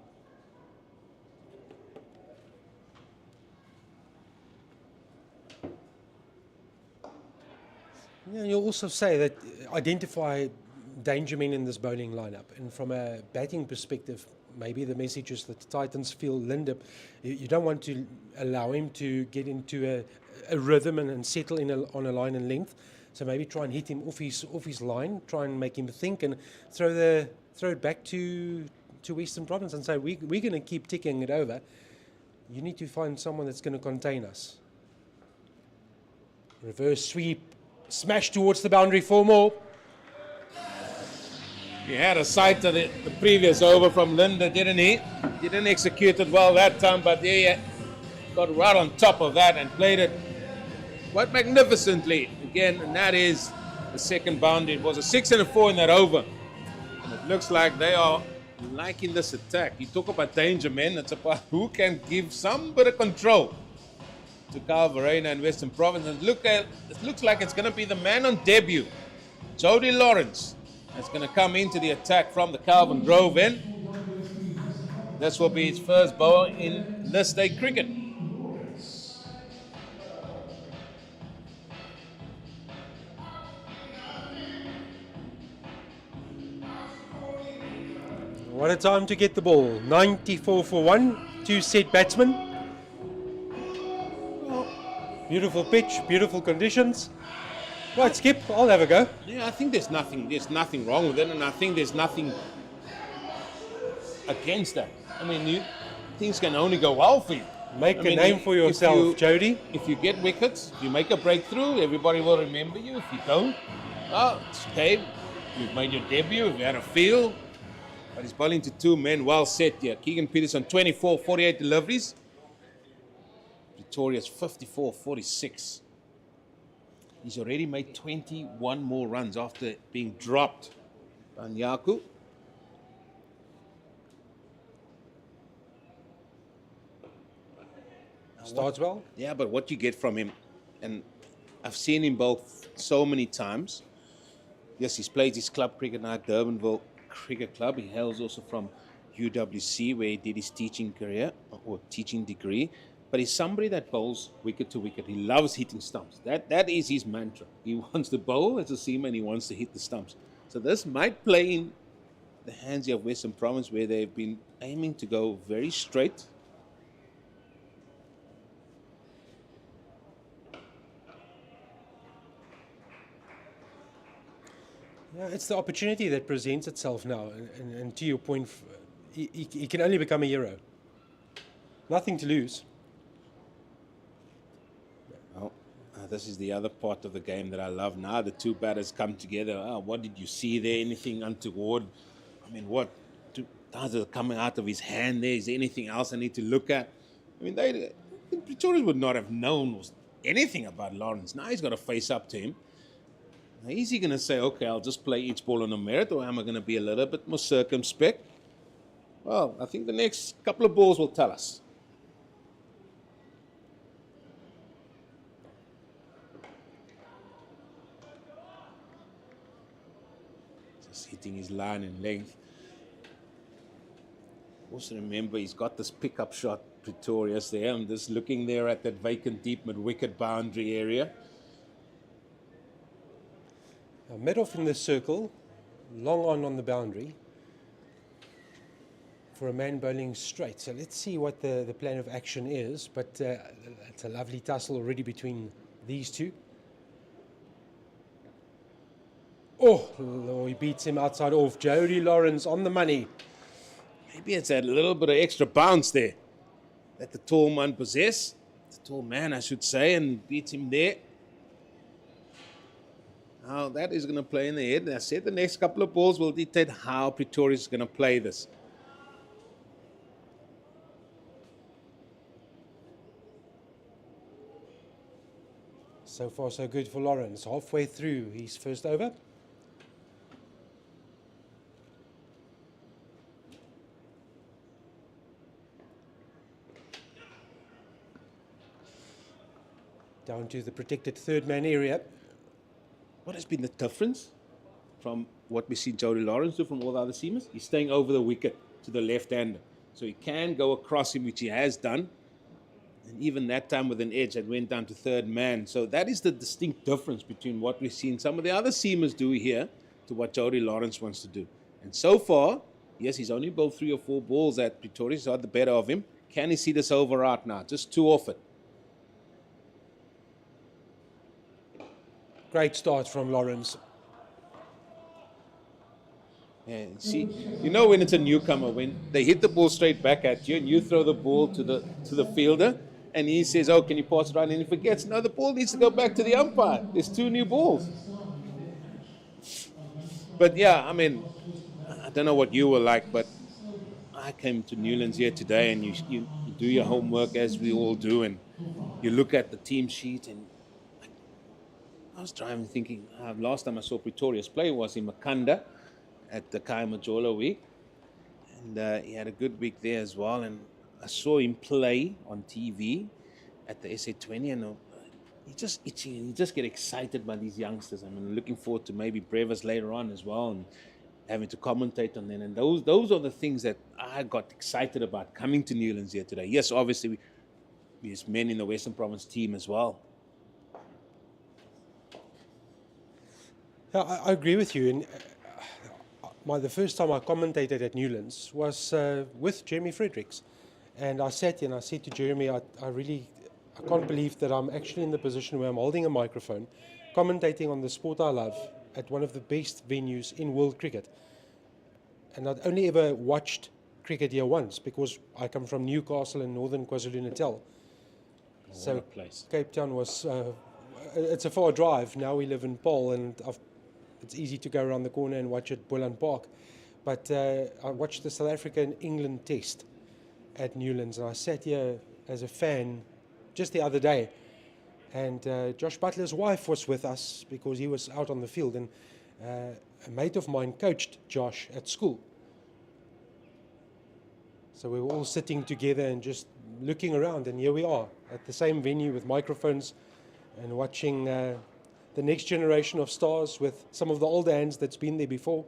Yeah, you'll also say that identify danger men in this bowling lineup, and from a batting perspective, maybe the message is that the Titans feel Linder, you don't want to allow him to get into a rhythm and settle in on a line and length. So maybe try and hit him off his line, try and make him think, and throw it back to Western Province and say we're going to keep ticking it over. You need to find someone that's going to contain us. Reverse sweep, smash towards the boundary for more. He had a sight of the previous over from Linder, didn't he? Didn't execute it well that time, but he got right on top of that and played it quite magnificently again, and that is the second boundary. It was a 6 and a 4 in that over, and it looks like they are liking this attack. You talk about danger men, it's about who can give some bit of control to Kyle Verreynne and Western Province. And it looks like it's going to be the man on debut, Jody Lawrence, that's going to come into the attack from the Calvin Grove end. This will be his first bowler in this day cricket. What a time to get the ball. 94 for 1, 2 set batsmen. Beautiful pitch, beautiful conditions. Right, Skip, I'll have a go. Yeah, I think there's nothing wrong with it, and I think there's nothing against that. I mean, things can only go well for you. Make a name for yourself, Jody. If you get wickets, if you make a breakthrough, everybody will remember you. If you don't, well, it's okay. You've made your debut, you've had a feel. But he's bowling to 2 men, well set here. Keegan Peterson, 24, 48 deliveries. Pretorius, 54, 46. He's already made 21 more runs after being dropped by Nyaku. Starts well. Yeah, but what you get from him, and I've seen him bowl so many times. Yes, he's played his club cricket now at Durbanville Cricket Club. He hails also from UWC, where he did his teaching career or teaching degree. But he's somebody that bowls wicket to wicket. He loves hitting stumps. That is his mantra. He wants to bowl as a seamer and he wants to hit the stumps. So this might play in the hands of Western Province, where they've been aiming to go very straight. It's the opportunity that presents itself now, and to your point, he can only become a hero. Nothing to lose. Well, this is the other part of the game that I love. Now the two batters come together. What did you see there? Anything untoward? I mean, what? Those are coming out of his hand there. Is there anything else I need to look at? I mean, Pretorius would not have known anything about Lawrence. Now he's got to face up to him. Now, is he going to say, okay, I'll just play each ball on a merit, or am I going to be a little bit more circumspect? Well, I think the next couple of balls will tell us. Just hitting his line and length. Also remember, he's got this pickup shot, Pretorius there. I'm just looking there at that vacant deep mid-wicket boundary area. Mid-off in the circle, long on the boundary for a man bowling straight. So let's see what the plan of action is, but it's a lovely tussle already between these two. Oh, he beats him outside off. Jody Lawrence on the money. Maybe it's that little bit of extra bounce there that the tall man possesses. The tall man, I should say, and beats him there. Now that is going to play in the head. And I said the next couple of balls will dictate how Pretorius is going to play this. So far, so good for Lawrence. Halfway through his first over. Down to the protected third man area. What has been the difference from what we see Jody Lawrence do from all the other seamers? He's staying over the wicket to the left-hander. So he can go across him, which he has done. And even that time with an edge, that went down to third man. So that is the distinct difference between what we've seen some of the other seamers do here to what Jody Lawrence wants to do. And so far, yes, he's only bowled 3 or 4 balls that Pretorius had the better of him. Can he see this over out now? Just 2 off it. Great start from Lawrence. Yeah, see, you know when it's a newcomer, when they hit the ball straight back at you and you throw the ball to the fielder and he says, oh, can you pass it right? And he forgets, no, the ball needs to go back to the umpire. There's 2 new balls. But yeah, I mean, I don't know what you were like, but I came to Newlands here today and you do your homework as we all do, and you look at the team sheet, and I was driving thinking, last time I saw Pretorius play was in Makanda at the Kai Majola week. And he had a good week there as well. And I saw him play on TV at the SA20. And he just itching. And you just get excited by these youngsters. I mean, looking forward to maybe Brevis later on as well, and having to commentate on them. And those are the things that I got excited about coming to Newlands here today. Yes, obviously, there's men in the Western Province team as well. Yeah, I agree with you. And the first time I commentated at Newlands was with Jeremy Fredericks. And I sat here and I said to Jeremy, I can't believe that I'm actually in the position where I'm holding a microphone, commentating on the sport I love at one of the best venues in world cricket. And I'd only ever watched cricket here once because I come from Newcastle in northern KwaZulu-Natal. So place. Cape Town was, it's a far drive. Now we live in Paarl, and it's easy to go around the corner and watch at Boland Park. But I watched the South Africa and England test at Newlands, and I sat here as a fan just the other day. And Josh Butler's wife was with us because he was out on the field, and a mate of mine coached Josh at school. So we were all sitting together and just looking around, and here we are at the same venue with microphones and watching the next generation of stars with some of the older hands that's been there before.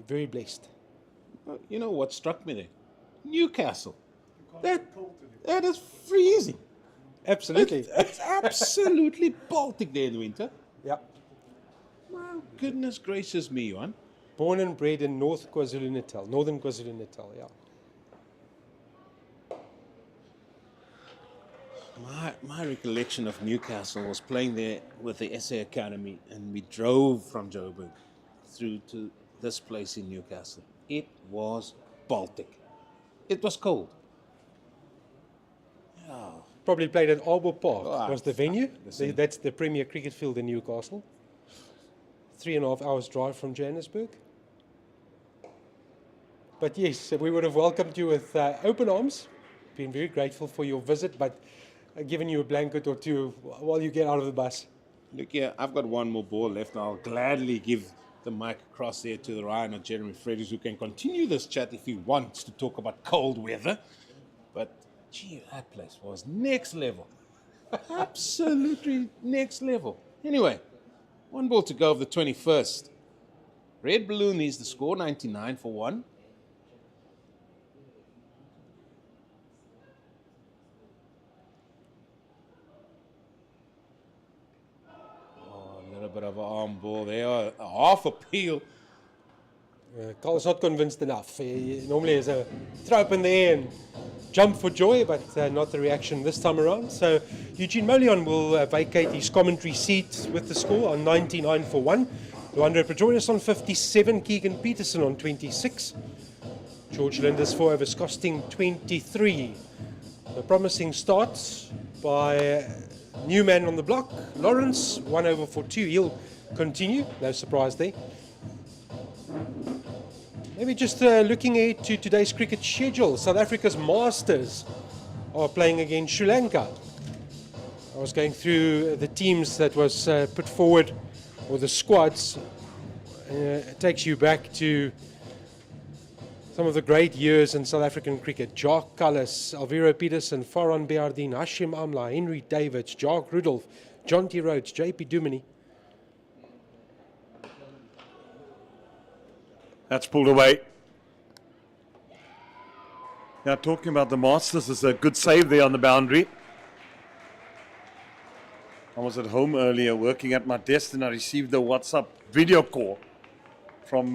Very blessed. You know what struck me there? Newcastle. That is freezing. Absolutely. It's absolutely Baltic there in the winter. Yeah. My goodness gracious me, Johan. Born and bred in North KwaZulu-Natal, northern KwaZulu-Natal, yeah. My recollection of Newcastle was playing there with the SA Academy, and we drove from Joburg through to this place in Newcastle. It was Baltic. It was cold. Probably played at Arbor Park, Oh, was the venue. listen. That's the Premier Cricket Field in Newcastle. 3.5 hours drive from Johannesburg. But yes, we would have welcomed you with open arms. Been very grateful for your visit, but given you a blanket or two while you get out of the bus. Look here, I've got one more ball left, and I'll gladly give the mic across there to the Ryan or Jeremy Frederiks, who can continue this chat if he wants to talk about cold weather. But, gee, that place was next level. Absolutely next level. Anyway, one ball to go of the 21st. Red Balloon is the score, 99 for 1. A little bit of an arm ball there, a half a peel. Carl's not convinced enough. He normally is a throw up in the air and jump for joy, but not the reaction this time around. So Eugene Molion will vacate his commentary seat with the score on 99 for 1. Luandro Pretorius on 57, Keegan Peterson on 26. George Linders 4 overs costing 23. The promising starts by new man on the block, Lawrence, 1 over for 2. He'll continue, no surprise there. Maybe just looking ahead to today's cricket schedule. South Africa's Masters are playing against Sri Lanka. I was going through the teams that was put forward, or the squads. It takes you back to some of the great years in South African cricket. Jacques Kallis, Alvaro Peterson, Farhan Beardine, Hashim Amla, Henry Davids, Jacques Rudolph, John T. Rhodes, J.P. Duminy. That's pulled away. Now, talking about the Masters, there's a good save there on the boundary. I was at home earlier working at my desk and I received a WhatsApp video call from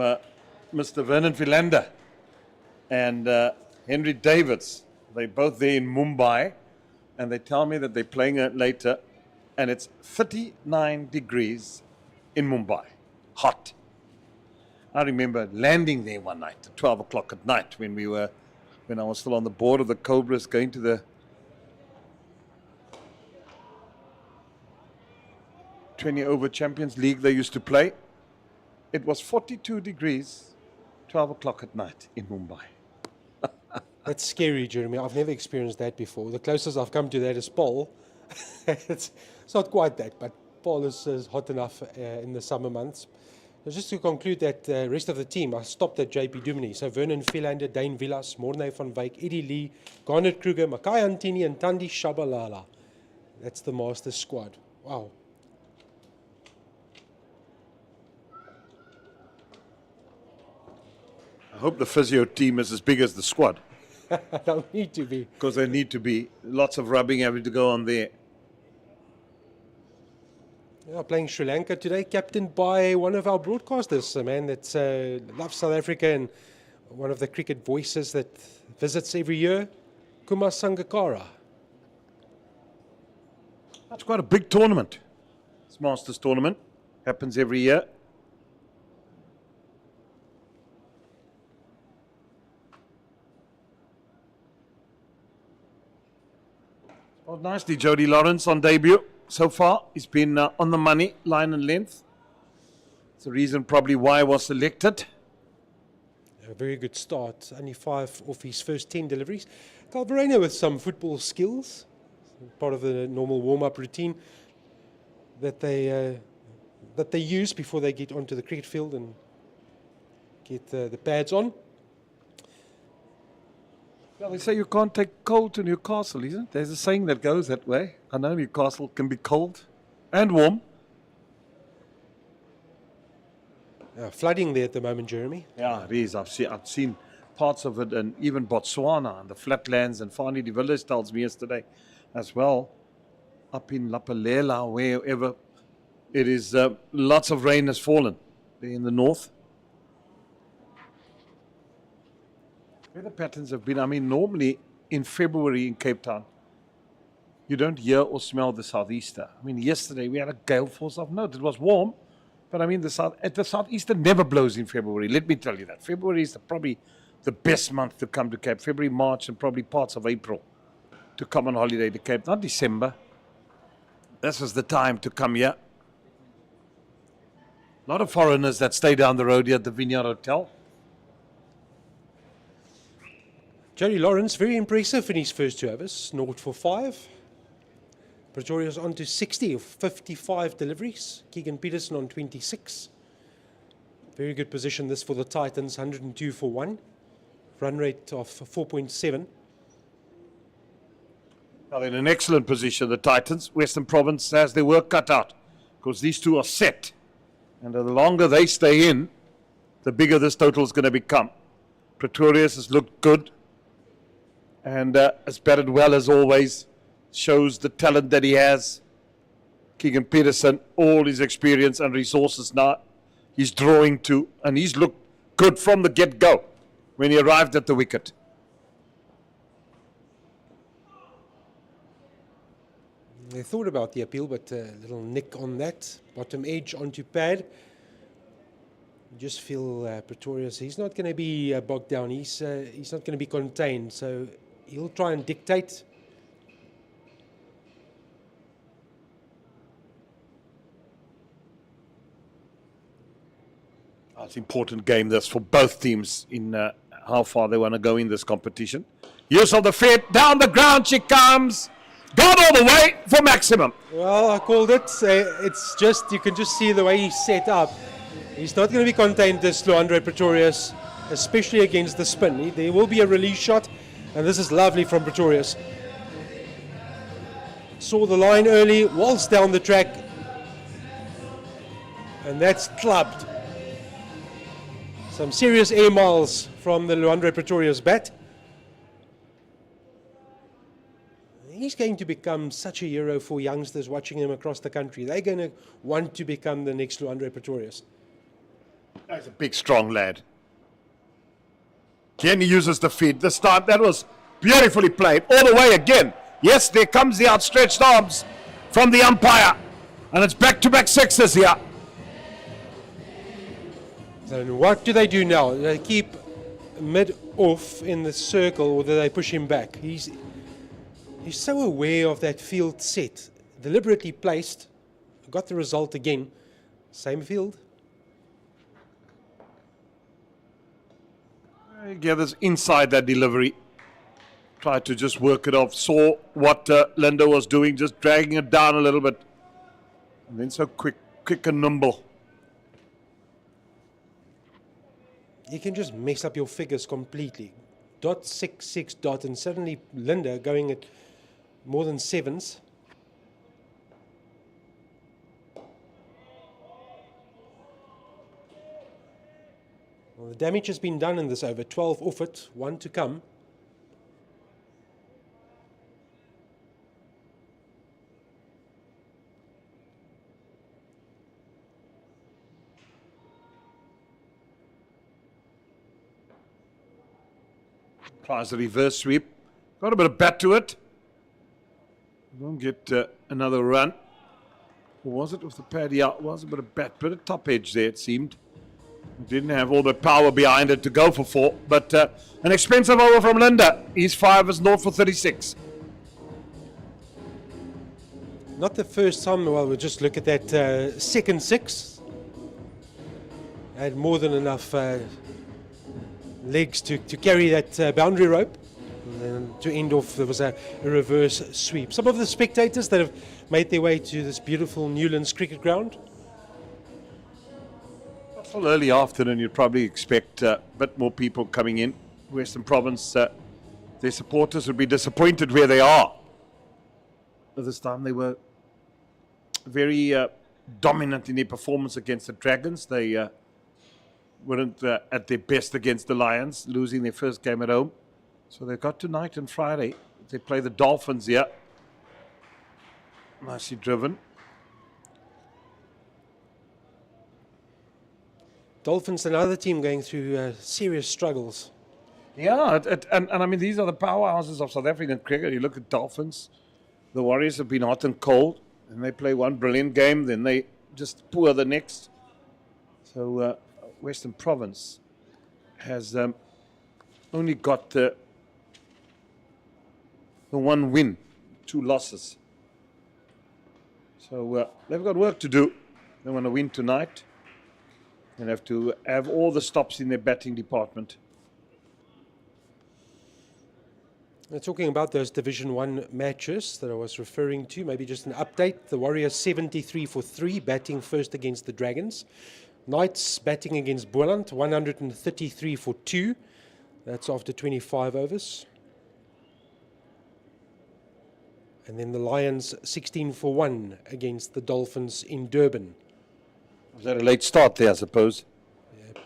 Mr. Vernon Philander and Henry Davids. They're both there in Mumbai and they tell me that they're playing it later and it's 39 degrees in Mumbai. Hot. I remember landing there one night at 12 o'clock at night when I was still on the board of the Cobras going to the 20 over Champions League they used to play. It was 42 degrees, 12 o'clock at night in Mumbai. That's scary, Jeremy. I've never experienced that before. The closest I've come to that is Paul. It's not quite that, but Paul is hot enough in the summer months. So just to conclude that rest of the team, I stopped at JP Duminy. So Vernon Philander, Dane Villas, Morne van Wyk, Eddie Lee, Garnet Kruger, Makai Antini, and Tandi Shabalala. That's the Masters squad. Wow. I hope the physio team is as big as the squad. They'll need to be. Because they need to be. Lots of rubbing having to go on there. Yeah, playing Sri Lanka today, captained by one of our broadcasters, a man that loves South Africa and one of the cricket voices that visits every year, Kumar Sangakkara. That's quite a big tournament. This Masters tournament happens every year. Well, nicely, Jody Lawrence on debut. So far, he's been on the money, line and length. It's the reason probably why he was selected. A very good start, only 5 off his first 10 deliveries. Calvareno with some football skills, part of the normal warm-up routine that they use before they get onto the cricket field and get the pads on. Well, they say you can't take cold to Newcastle, isn't it? There's a saying that goes that way. I know Newcastle can be cold and warm. Flooding there at the moment, Jeremy. Yeah, it is. I've seen parts of it, and even Botswana and the flatlands, and Fani de Villiers tells me yesterday as well, up in Lapalela, wherever it is, lots of rain has fallen there in the north. Weather patterns have been, I mean, normally in February in Cape Town, you don't hear or smell the southeaster. I mean, yesterday we had a gale force of note. It was warm, But I mean, the Southeastern never blows in February. Let me tell you that. February is probably the best month to come to Cape. February, March, and probably parts of April to come on holiday to Cape. Not December. This was the time to come here. A lot of foreigners that stay down the road here at the Vineyard Hotel. Johnny Lawrence, very impressive in his first 2 overs, 0 for 5. Pretorius on to 60 of 55 deliveries. Keegan Peterson on 26. Very good position this for the Titans, 102 for 1. Run rate of 4.7. Now they're in an excellent position, the Titans. Western Province has their work cut out because these two are set. And the longer they stay in, the bigger this total is going to become. Pretorius has looked good and has batted well as always. Shows the talent that he has. Keegan Peterson, all his experience and resources now he's drawing to, and he's looked good from the get-go when he arrived at the wicket. They thought about the appeal, but a little nick on that. Bottom edge onto pad. You just feel Pretorius, he's not going to be bogged down. He's not going to be contained, so he'll try and dictate. It's an important game this for both teams in how far they want to go in this competition. Use of the feet, down the ground she comes. Gone all the way for maximum. Well, I called it. It's just, you can just see the way he's set up. He's not going to be contained, this Luandre Pretorius, especially against the spin. There will be a release shot, and this is lovely from Pretorius. Saw the line early, waltzed down the track, and that's clubbed. Some serious air miles from the Luandre Pretorius bat. He's going to become such a hero for youngsters watching him across the country. They're going to want to become the next Luandre Pretorius. He's a big, strong lad. Again, he uses the feet. This time, that was beautifully played. All the way again. Yes, there comes the outstretched arms from the umpire. And it's back-to-back sixes here. So what do they do now? Do they keep mid-off in the circle, or do they push him back? He's so aware of that field set. Deliberately placed. Got the result again. Same field. He gathers inside that delivery. Tried to just work it off. Saw what Linda was doing, just dragging it down a little bit. And then so quick and nimble. You can just mess up your figures completely. .66 and suddenly Linda going at more than sevens. Well, the damage has been done in this over. 12 off it, 1 to come. Tries the reverse sweep. Got a bit of bat to it. Won't get another run. Or was it with the pad? Yeah, it was a bit of bat. Bit of top edge there, it seemed. Didn't have all the power behind it to go for 4. But an expensive over from Linda. His 5 is 0 for 36. Not the first time. Well, we'll just look at that second 6. Had more than enough legs to carry that boundary rope. And then to end off, there was a reverse sweep. Some of the spectators that have made their way to this beautiful Newlands cricket ground. Full early afternoon, you'd probably expect a bit more people coming in. Western Province, their supporters would be disappointed where they are. But this time they were very dominant in their performance against the Dragons. They weren't at their best against the Lions, losing their first game at home. So they've got tonight and Friday. They play the Dolphins here. Nicely driven. Dolphins, another team going through serious struggles. Yeah, and I mean, these are the powerhouses of South African cricket. You look at Dolphins, the Warriors have been hot and cold, and they play one brilliant game, then they just poor the next. So Western Province has only got the one win, 2 losses. So they've got work to do. They want to win tonight. They'll have to have all the stops in their batting department. Talking about those Division 1 matches that I was referring to, maybe just an update. The Warriors 73 for 3, batting first against the Dragons. Knights batting against Boland, 133 for 2. That's after 25 overs. And then the Lions 16 for 1 against the Dolphins in Durban. Was that a late start there, I suppose? Yeah.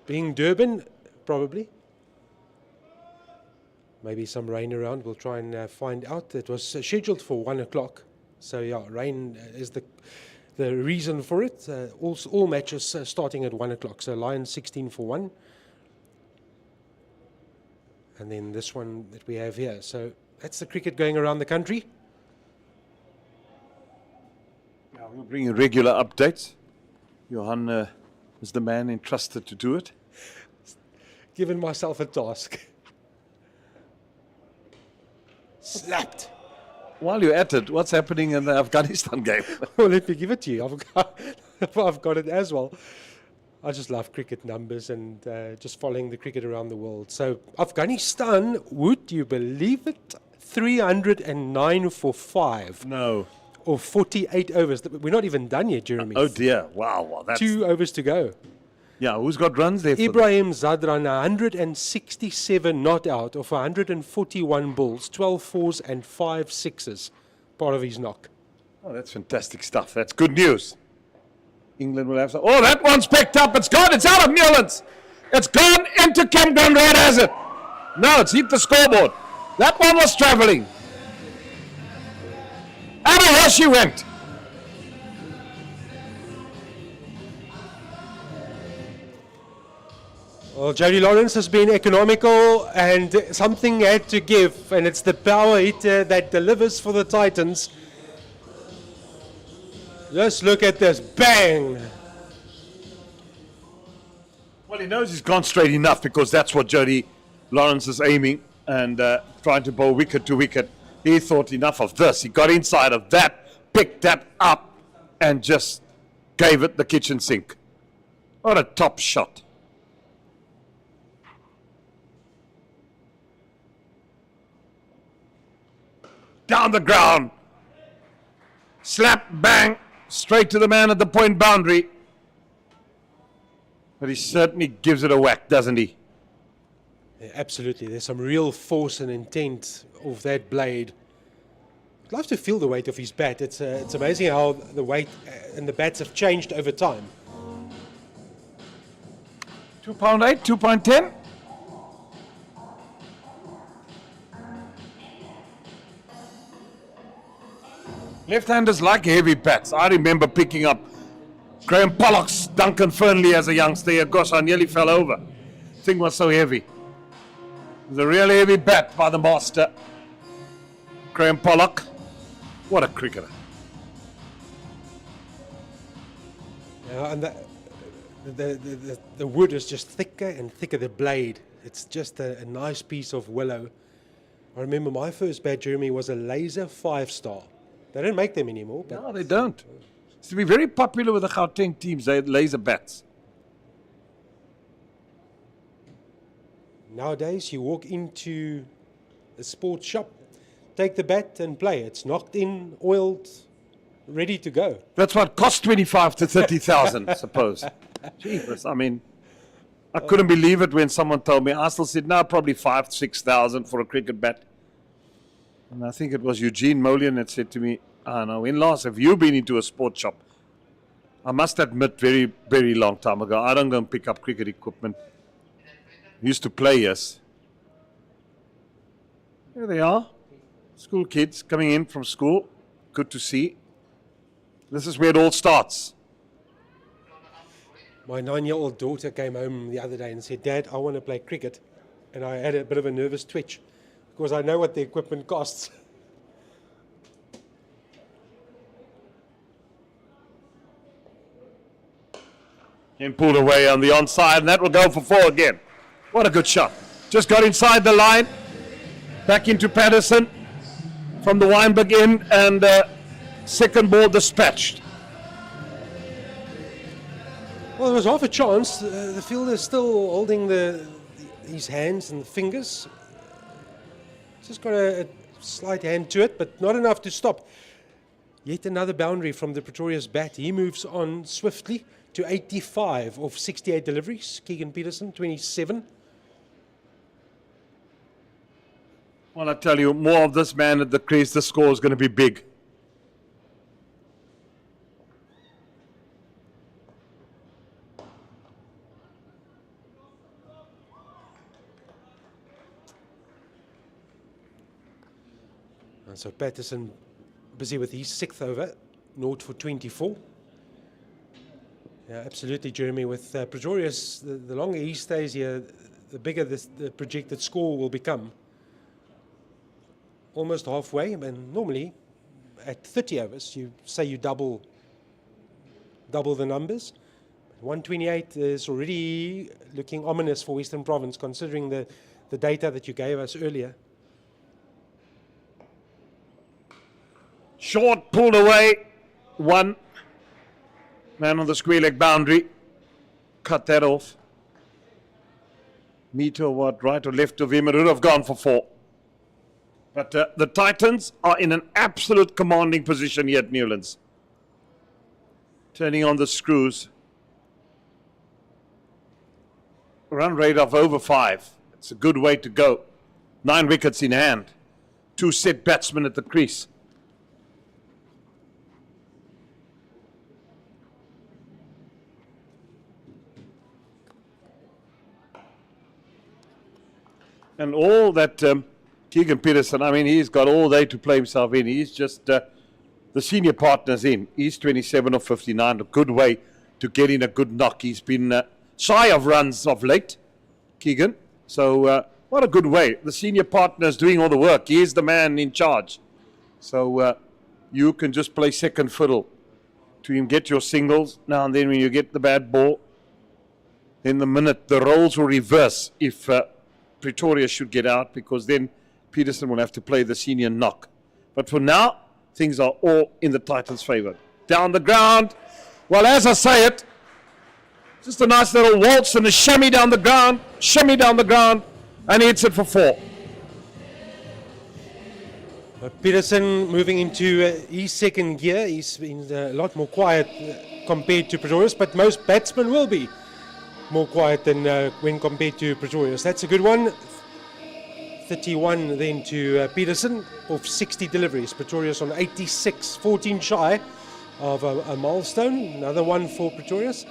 Being Durban, probably. Maybe some rain around. We'll try and find out. It was scheduled for 1 o'clock. So yeah, rain is the reason for it. All matches starting at 1 o'clock. So Lions 16 for 1. And then this one that we have here. So that's the cricket going around the country. Yeah, we'll bring you regular updates. Johan is the man entrusted to do it. Given myself a task. Slapped. While you're at it, what's happening in the Afghanistan game? Well, let me give it to you. I've got it as well. I just love cricket numbers and just following the cricket around the world. So Afghanistan, would you believe it? 309 for 5. No. Or 48 overs. We're not even done yet, Jeremy. Oh dear! Wow, well, that's 2 overs to go. Yeah, who's got runs there? Ibrahim Zadran, 167 not out of 141 balls, 12 fours and 5 sixes, part of his knock. Oh, that's fantastic stuff. That's good news. England will have some. Oh, that one's picked up. It's gone. It's out of Newlands. It's gone into Campground. Red has it. No, it's hit the scoreboard. That one was travelling. Out of her she went. Well, Jody Lawrence has been economical and something had to give, and it's the power hitter that delivers for the Titans. Just look at this, bang! Well, he knows he's gone straight enough because that's what Jody Lawrence is aiming and trying to bowl wicket to wicket. He thought enough of this. He got inside of that, picked that up, and just gave it the kitchen sink. What a top shot. Down the ground. Slap, bang, straight to the man at the point boundary. But he certainly gives it a whack, doesn't he? Yeah, absolutely. There's some real force and intent of that blade. I'd love to feel the weight of his bat. It's amazing how the weight and the bats have changed over time. 2.8, 2.10. Left-handers like heavy bats. I remember picking up Graham Pollock's Duncan Fernley as a youngster. Gosh, I nearly fell over. The thing was so heavy. It was a really heavy bat by the master. Graham Pollock. What a cricketer. Yeah, and the wood is just thicker and thicker, the blade. It's just a nice piece of willow. I remember my first bat, Jeremy, was a laser 5-star. They don't make them anymore. But no, they don't. It's to be very popular with the Gauteng teams. They had laser bats. Nowadays, you walk into a sports shop, take the bat and play. It's knocked in, oiled, ready to go. That's what cost 25 to 30,000, I suppose. Jeepers, I mean, I couldn't believe it when someone told me. I still said, no, probably 5,000 to 6,000 for a cricket bat. And I think it was Eugene Molian that said to me, I know, when last have you been into a sports shop? I must admit, very, very long time ago, I don't go and pick up cricket equipment. I used to play, yes. There they are. School kids coming in from school. Good to see. This is where it all starts. My 9-year-old daughter came home the other day and said, Dad, I want to play cricket. And I had a bit of a nervous twitch because I know what the equipment costs. And pulled away on the onside, and that will go for 4 again. What a good shot. Just got inside the line. Back into Patterson from the Weinberg end, and second ball dispatched. Well, there was half a chance. The fielder is still holding his hands and fingers. Just got a slight hand to it, but not enough to stop. Yet another boundary from the Pretorius bat. He moves on swiftly to 85 of 68 deliveries. Keegan Peterson, 27. Well, I tell you, more of this man at the crease, the score is going to be big. And so Patterson busy with his 6th over, 0 for 24. Yeah, absolutely, Jeremy. With Pretorius, the longer he stays here, the bigger the projected score will become. Almost halfway, and normally at 30 overs, you say you double the numbers. 128 is already looking ominous for Western Province, considering the data that you gave us earlier. Short, pulled away, 1. Man on the square leg boundary, cut that off. Meter what, right or left of him, it would have gone for 4. But the Titans are in an absolute commanding position here at Newlands. Turning on the screws. Run rate of over 5. It's a good way to go. 9 wickets in hand. 2 set batsmen at the crease. And all that Keegan Peterson, I mean, he's got all day to play himself in. He's just the senior partner's in. He's 27 of 59, a good way to get in a good knock. He's been shy of runs of late, Keegan. So what a good way. The senior partner's doing all the work. He is the man in charge. So you can just play second fiddle to him, get your singles. Now and then when you get the bad ball, in the minute, the roles will reverse if Pretorius should get out, because then Peterson will have to play the senior knock. But for now, things are all in the Titans' favour. Down the ground. Well, as I say it, just a nice little waltz and a shimmy down the ground, and he hits it for 4. Peterson moving into his second gear. He's been a lot more quiet compared to Pretorius, but most batsmen will be more quiet than when compared to Pretorius. That's a good one. 31 then to Peterson of 60 deliveries. Pretorius on 86, 14 shy of a milestone. Another one for Pretorius.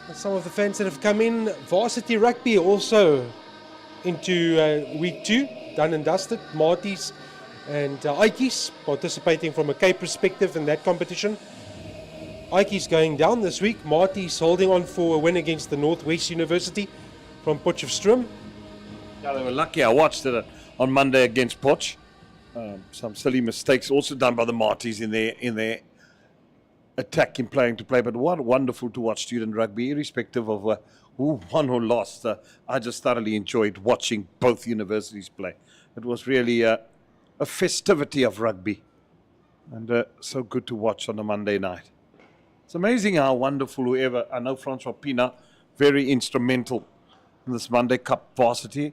And some of the fans that have come in. Varsity rugby also into week 2, done and dusted. Marties and Aikies participating from a Cape perspective in that competition. Aikies going down this week. Marties holding on for a win against the Northwest University from Potchefstroom. Yeah, they were lucky. I watched it on Monday against Potch. Some silly mistakes also done by the Marties in their attack in playing to play. But what wonderful to watch student rugby, irrespective of who won or lost. I just thoroughly enjoyed watching both universities play. It was really a festivity of rugby, and so good to watch on a Monday night. It's amazing how wonderful whoever, I know Francois Pina, very instrumental in this Monday Cup varsity.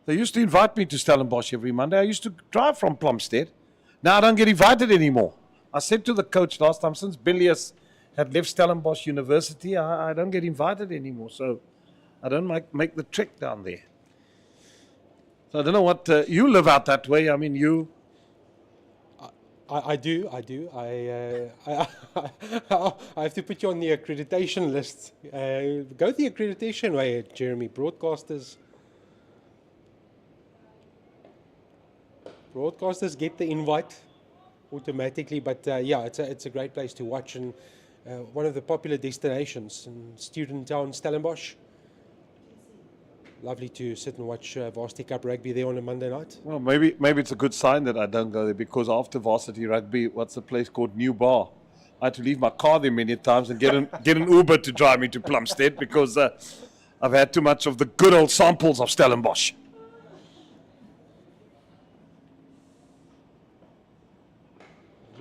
They used to invite me to Stellenbosch every Monday. I used to drive from Plumstead. Now I don't get invited anymore. I said to the coach last time, since Billius had left Stellenbosch University, I don't get invited anymore. So I don't make the trek down there. So I don't know what, you live out that way. I mean, you... I do. I have to put you on the accreditation list. Go the accreditation way, Jeremy. Broadcasters get the invite automatically, but yeah, it's a great place to watch, and one of the popular destinations in student town Stellenbosch. Lovely to sit and watch Varsity Cup rugby there on a Monday night. Well, maybe it's a good sign that I don't go there, because after Varsity Rugby, what's the place called? New Bar. I had to leave my car there many times and get an Uber to drive me to Plumstead because I've had too much of the good old samples of Stellenbosch.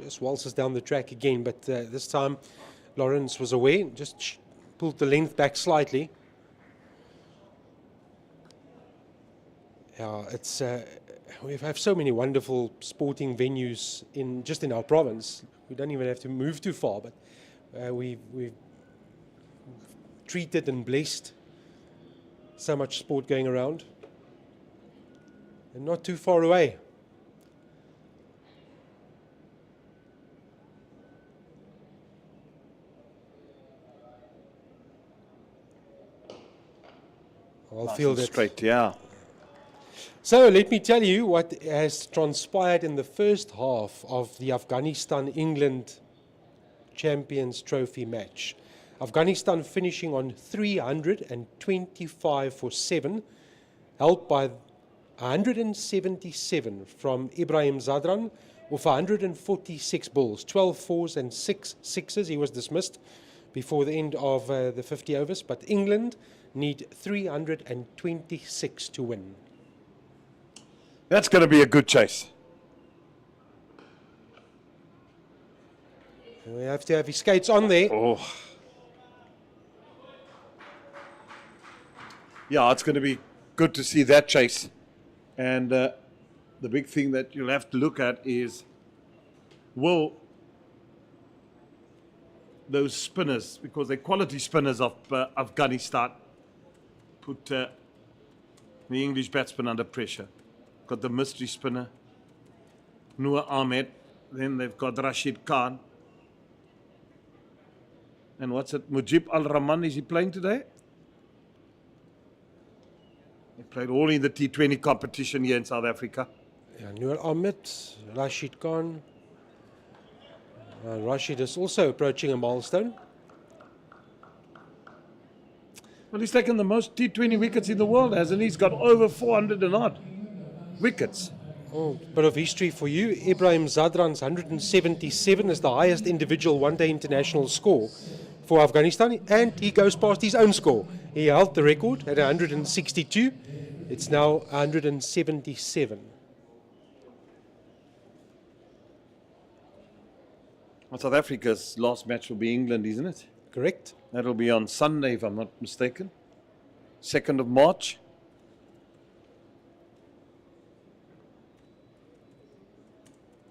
Just waltzes down the track again, but this time Lawrence was away, just pulled the length back slightly. Yeah, it's we have so many wonderful sporting venues just in our province. We don't even have to move too far, but we've treated and blessed so much sport going around, and not too far away. I'll feel that straight, yeah. So let me tell you what has transpired in the first half of the Afghanistan-England Champions Trophy match. Afghanistan finishing on 325 for 7, helped by 177 from Ibrahim Zadran with 146 balls, 12 fours and 6 sixes. He was dismissed before the end of the 50 overs, but England need 326 to win. That's going to be a good chase. We have to have his skates on there. Oh. Yeah, it's going to be good to see that chase. And the big thing that you'll have to look at is, will those spinners, because they're quality spinners of Afghanistan, put the English batsman under pressure. Got the mystery spinner, Noor Ahmed. Then they've got Rashid Khan. And what's it? Mujib Al-Rahman, is he playing today? He played all in the T20 competition here in South Africa. Yeah, Noor Ahmed, Rashid Khan. Rashid is also approaching a milestone. Well, he's taken the most T20 wickets in the world, hasn't he? He's got over 400 and odd wickets. Oh, bit of history for you. Ibrahim Zadran's 177 is the highest individual one-day international score for Afghanistan, and he goes past his own score. He held the record at 162. It's now 177. Well, South Africa's last match will be England, isn't it? Correct. That'll be on Sunday, if I'm not mistaken. 2nd of March.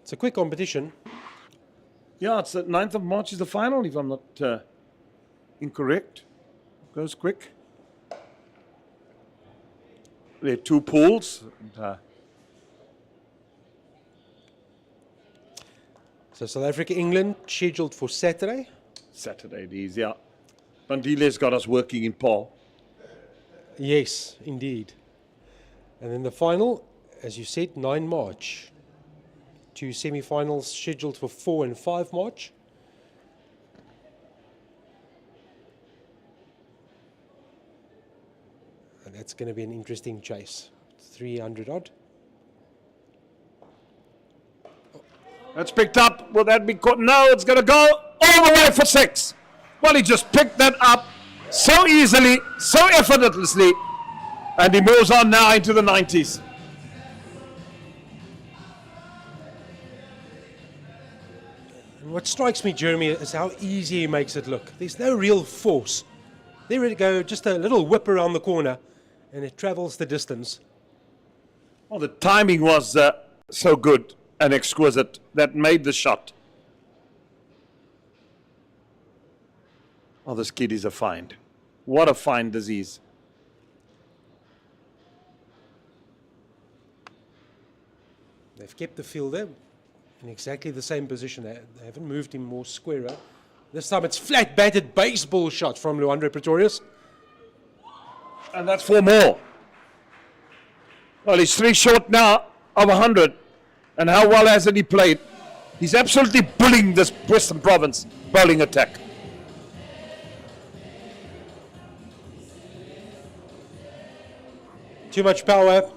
It's a quick competition. Yeah, it's the 9th of March is the final, if I'm not incorrect. Goes quick. There are 2 pools. So South Africa, England, scheduled for Saturday. Saturday it is, yeah. Bandile's got us working in Paul. Yes, indeed. And then the final, as you said, 9 March. 2 semi-finals scheduled for 4 and 5 March. And that's going to be an interesting chase. 300 odd. That's picked up. Will that be caught? No, it's going to go all the way for 6. Well, he just picked that up so easily, so effortlessly, and he moves on now into the 90s. And what strikes me, Jeremy, is how easy he makes it look. There's no real force. There we go, just a little whip around the corner, and it travels the distance. Well, the timing was so good and exquisite that made the shot. Oh, this kid is a find. What a find disease. They've kept the fielder in exactly the same position. They haven't moved him more squarer. This time it's flat-batted baseball shot from Luandre Pretorius. And that's 4 more. Well, he's 3 short now of 100. And how well hasn't he played? He's absolutely bullying this Western Province bowling attack. Too much power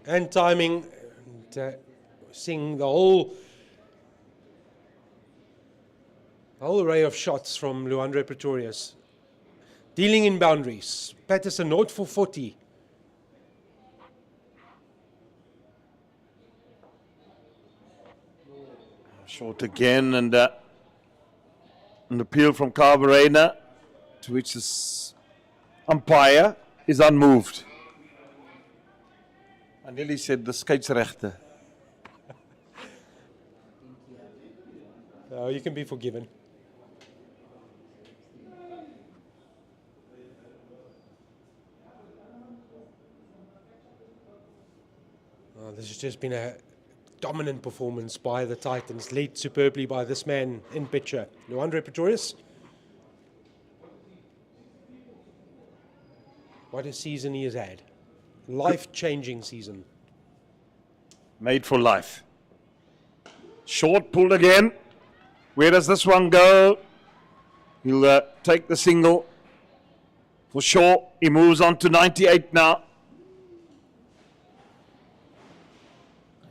and timing. And seeing the whole A whole array of shots from Luandre Pretorius. Dealing in boundaries. Patterson 0 for 40. Short again, and an appeal from Carbarena, to which the umpire is unmoved. I nearly said the scheidsrechter. You can be forgiven. This has just been a dominant performance by the Titans, led superbly by this man in picture, Luandre Pretorius. What a season he has had. Life-changing season. Made for life. Short pulled again. Where does this one go? He'll take the single for sure. He moves on to 98 now.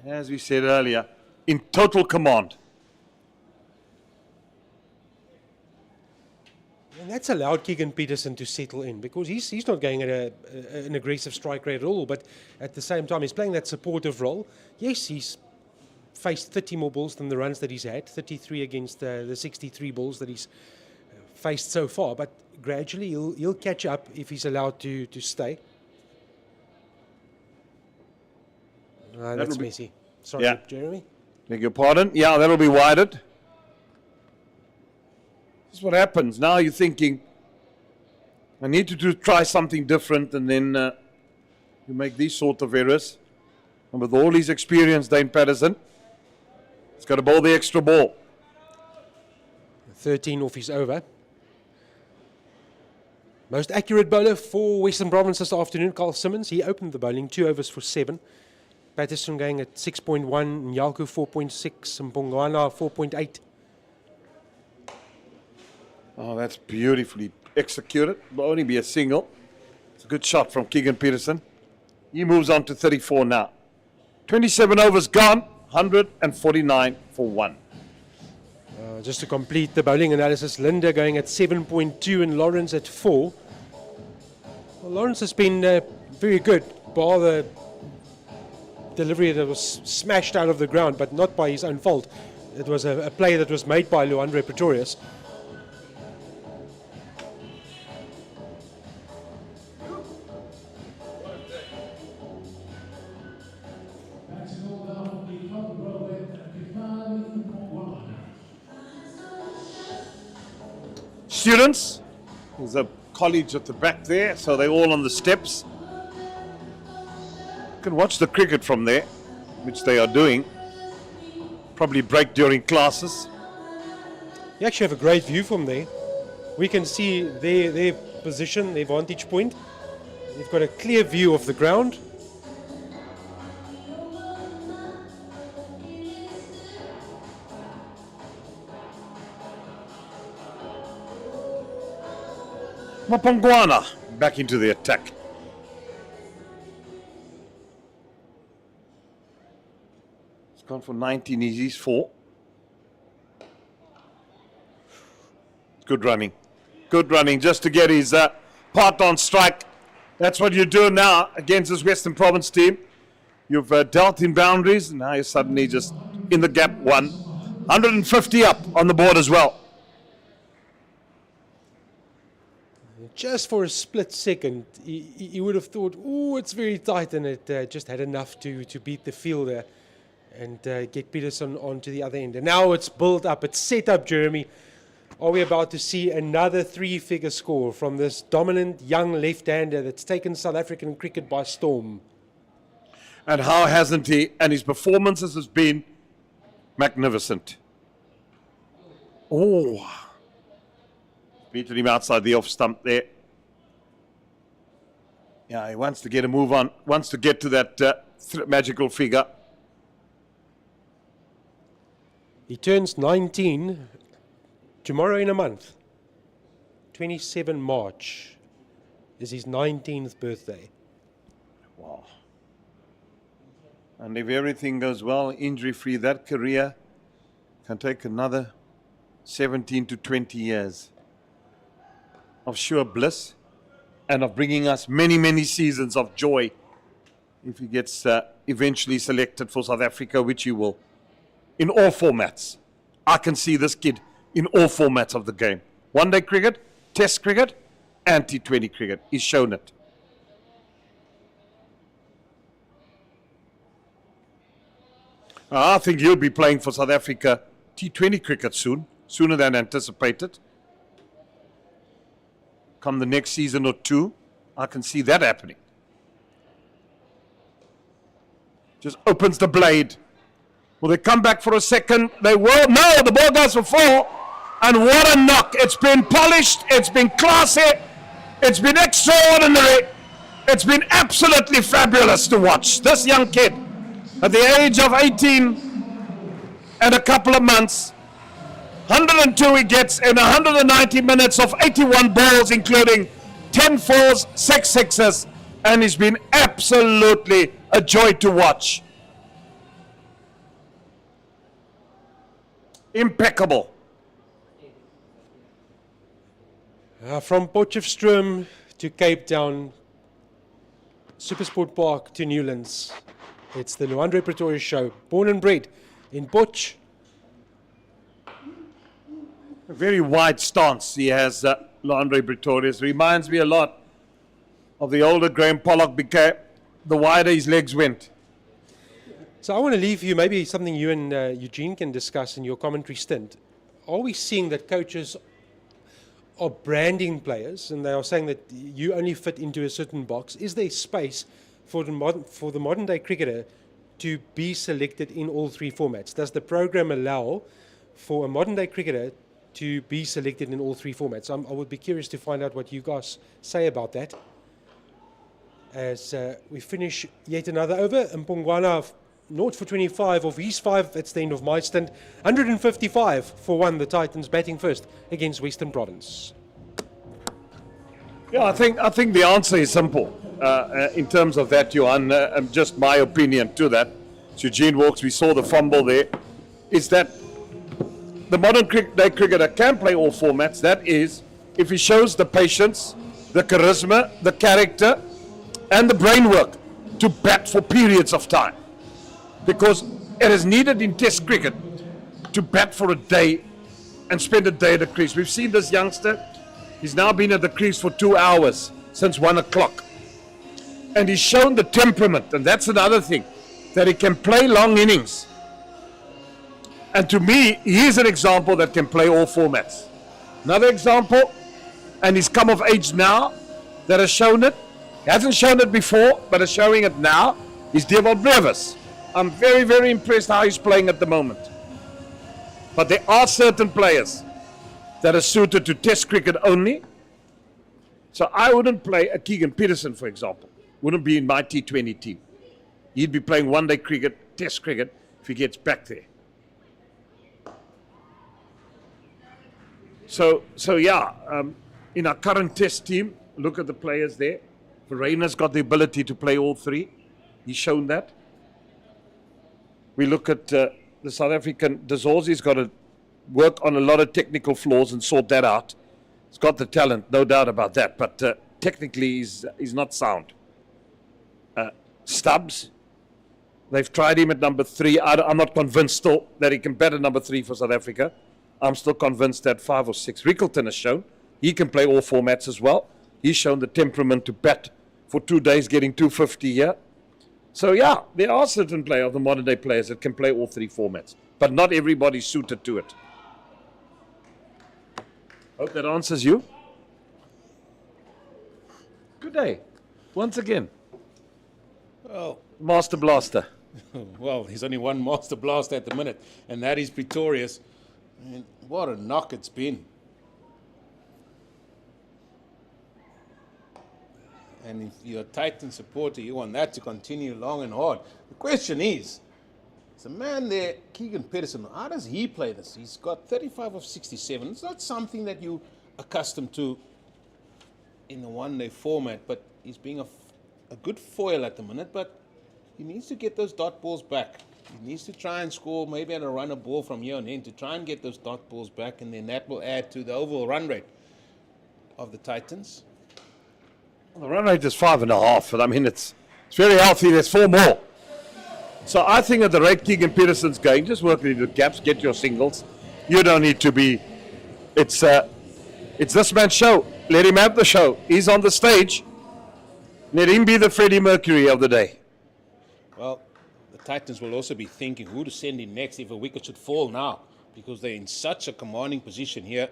As we said earlier, in total command. And that's allowed Keegan Peterson to settle in, because he's not going at an aggressive strike rate at all, but at the same time he's playing that supportive role. Yes, he's faced 30 more balls than the runs that he's had, 33 against the 63 balls that he's faced so far, but gradually he'll catch up if he's allowed to stay. That's messy. Sorry, yeah. Jeremy. Beg your pardon. Yeah, that'll be widened. This is what happens. Now you're thinking, I need to try something different, and then you make these sort of errors. And with all his experience, Dane Patterson, he's got to bowl the extra ball. 13 off his over. Most accurate bowler for Western Province this afternoon, Carl Simmons. He opened the bowling, 2 overs for 7. Patterson going at 6.1, Nyalku 4.6, and Pongwana 4.8. Oh, that's beautifully executed. Will only be a single. It's a good shot from Keegan Peterson. He moves on to 34 now. 27 overs gone, 149 for 1. Just to complete the bowling analysis, Linda going at 7.2 and Lawrence at 4. Well, Lawrence has been very good, bar the delivery that was smashed out of the ground, but not by his own fault. It was a play that was made by Luandre Pretorius. Students, there's a college at the back there, so they're all on the steps. You can watch the cricket from there, which they are doing. Probably break during classes. You actually have a great view from there. We can see their position, their vantage point. They've got a clear view of the ground. Mapongwana back into the attack. It's gone for 19, he's 4. Good running. Good running just to get his part on strike. That's what you do now against this Western Province team. You've dealt in boundaries, and now you're suddenly just in the gap 1. 150 up on the board as well. Just for a split second, he would have thought, oh, it's very tight, and it just had enough to beat the fielder and get Peterson onto the other end. And now it's built up, it's set up, Jeremy. Are we about to see another 3-figure score from this dominant young left-hander that's taken South African cricket by storm? And how hasn't he? And his performances has been magnificent. Oh. Beaten him outside the off stump there. Yeah, he wants to get a move on, wants to get to that magical figure. He turns 19 tomorrow in a month. 27 March is his 19th birthday. Wow. And if everything goes well, injury-free, that career can take another 17 to 20 years of sure bliss and of bringing us many, many seasons of joy if he gets eventually selected for South Africa, which he will, in all formats. I can see this kid in all formats of the game. One-day cricket, test cricket, and T20 cricket. He's shown it. I think he'll be playing for South Africa T20 cricket soon, sooner than anticipated. Come the next season or two, I can see that happening. Just opens the blade. Will they come back for a second? They will. No, the ball goes for 4. And what a knock. It's been polished. It's been classy. It's been extraordinary. It's been absolutely fabulous to watch. This young kid, at the age of 18 and a couple of months, 102 he gets in 190 minutes of 81 balls, including 10 fours, 6 sixes, and he's been absolutely a joy to watch. Impeccable. From Potchefstroom to Cape Town, Supersport Park to Newlands. It's the Luandre Pretorius show. Born and bred in Potch. A very wide stance he has, Luandre Pretorius. Reminds me a lot of the older Graham Pollock became, the wider his legs went. So I want to leave you, maybe something you and Eugene can discuss in your commentary stint. Are we seeing that coaches are branding players and they are saying that you only fit into a certain box? Is there space for the modern day cricketer to be selected in all 3 formats? Does the program allow for a modern day cricketer to be selected in all 3 formats? I would be curious to find out what you guys say about that. As we finish yet another over, Mpongwana 0 for 25 of his 5. That's the end of my stint. 155 for 1, the Titans batting first against Western Province. Yeah, I think the answer is simple in terms of that, Johan. Just my opinion to that. Eugene Walks, we saw the fumble there. Is that the modern day cricketer can play all formats. That is, if he shows the patience, the charisma, the character, and the brain work to bat for periods of time. Because it is needed in Test cricket to bat for a day and spend a day at the crease. We've seen this youngster. He's now been at the crease for 2 hours since 1 o'clock. And he's shown the temperament, and that's another thing, that he can play long innings. And to me, he is an example that can play all formats. Another example, and he's come of age now, that has shown it. He hasn't shown it before, but is showing it now, is Dewald Brevis. I'm very, very impressed how he's playing at the moment. But there are certain players that are suited to Test cricket only. So I wouldn't play a Keegan Peterson, for example. Wouldn't be in my T20 team. He'd be playing one-day cricket, Test cricket, if he gets back there. So yeah, in our current Test team, look at the players there. Verreynne's got the ability to play all 3. He's shown that. We look at the South African, Dezorzi's got to work on a lot of technical flaws and sort that out. He's got the talent, no doubt about that, but technically he's not sound. Stubbs, they've tried him at number 3. I'm not convinced still that he can bat at number 3 for South Africa. I'm still convinced that 5 or 6. Rickleton has shown he can play all formats as well. He's shown the temperament to bat for 2 days, getting 250 here. So yeah, there are certain players of the modern day players that can play all 3 formats, but not everybody's suited to it. Hope that answers you. Good day, once again. Well, Master Blaster. well, there's only one Master Blaster at the minute, and that is Pretorius. And what a knock it's been. And if you're a Titan supporter, you want that to continue long and hard. The question is, there's a man there, Keegan Peterson, how does he play this? He's got 35 of 67. It's not something that you're accustomed to in the one-day format, but he's being a good foil at the minute, but he needs to get those dot balls back. He needs to try and score maybe at a run a ball from here on in to try and get those dot balls back, and then that will add to the overall run rate of the Titans. The run rate is 5.5, and I mean it's very healthy. There's 4 more. So I think at the rate Keegan Peterson's going, just work into the gaps, get your singles. You don't need to be. It's this man's show. Let him have the show. He's on the stage. Let him be the Freddie Mercury of the day. Well, the Titans will also be thinking who to send in next if a wicket should fall now, because they're in such a commanding position here.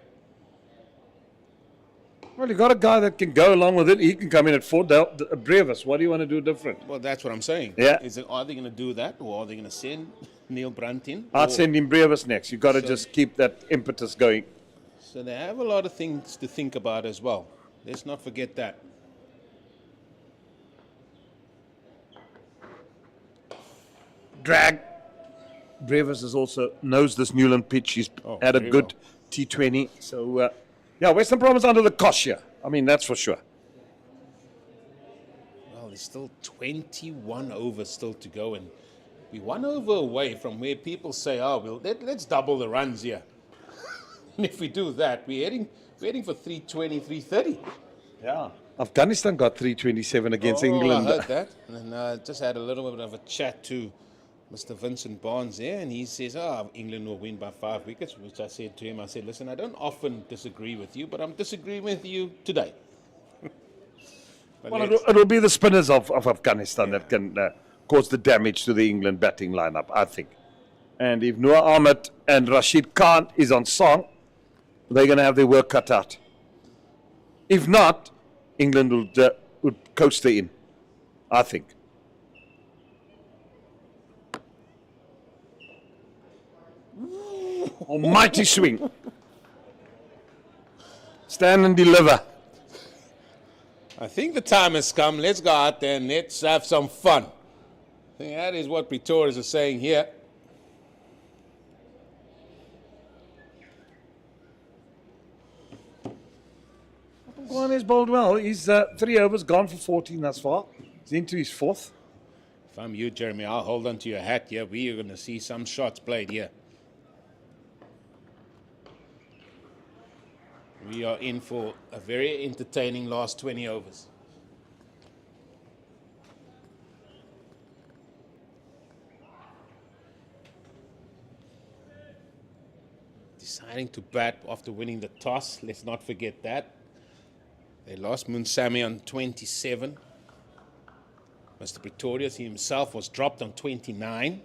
Well, you got a guy that can go along with it. He can come in at 4. Brevis, what do you want to do different? Well, that's what I'm saying. Yeah. Are they going to do that, or are they going to send Neil Brunt in? I'd send him Brevis next. You've got to just keep that impetus going. So they have a lot of things to think about as well. Let's not forget that. Drag. Brevis is also knows this Newland pitch. He's had a very good T20. So, yeah, Western Province under the cosh here. I mean, that's for sure. Well, there's still 21 overs still to go, and we're 1 over away from where people say, oh, well, let's double the runs here. And if we do that, we're heading for 320, 330. Yeah. Afghanistan got 327 against England. I heard that. And I just had a little bit of a chat to Mr. Vincent Barnes there, and he says, England will win by 5 wickets, which I said to him, I said, listen, I don't often disagree with you, but I'm disagreeing with you today. Well, it'll be the spinners of Afghanistan that can cause the damage to the England batting lineup, I think. And if Noor Ahmed and Rashid Khan is on song, they're going to have their work cut out. If not, England would coaster in, I think. Almighty swing. Stand and deliver. I think the time has come. Let's go out there and let's have some fun. I think that is what Pretorius is saying here. Guan has bowled well. He's 3 overs, gone for 14 thus far. He's into his 4th. If I'm you, Jeremy, I'll hold on to your hat here. We are going to see some shots played here. We are in for a very entertaining last 20 overs. Deciding to bat after winning the toss. Let's not forget that. They lost Munsami on 27. Mr. Pretorius, he himself was dropped on 29.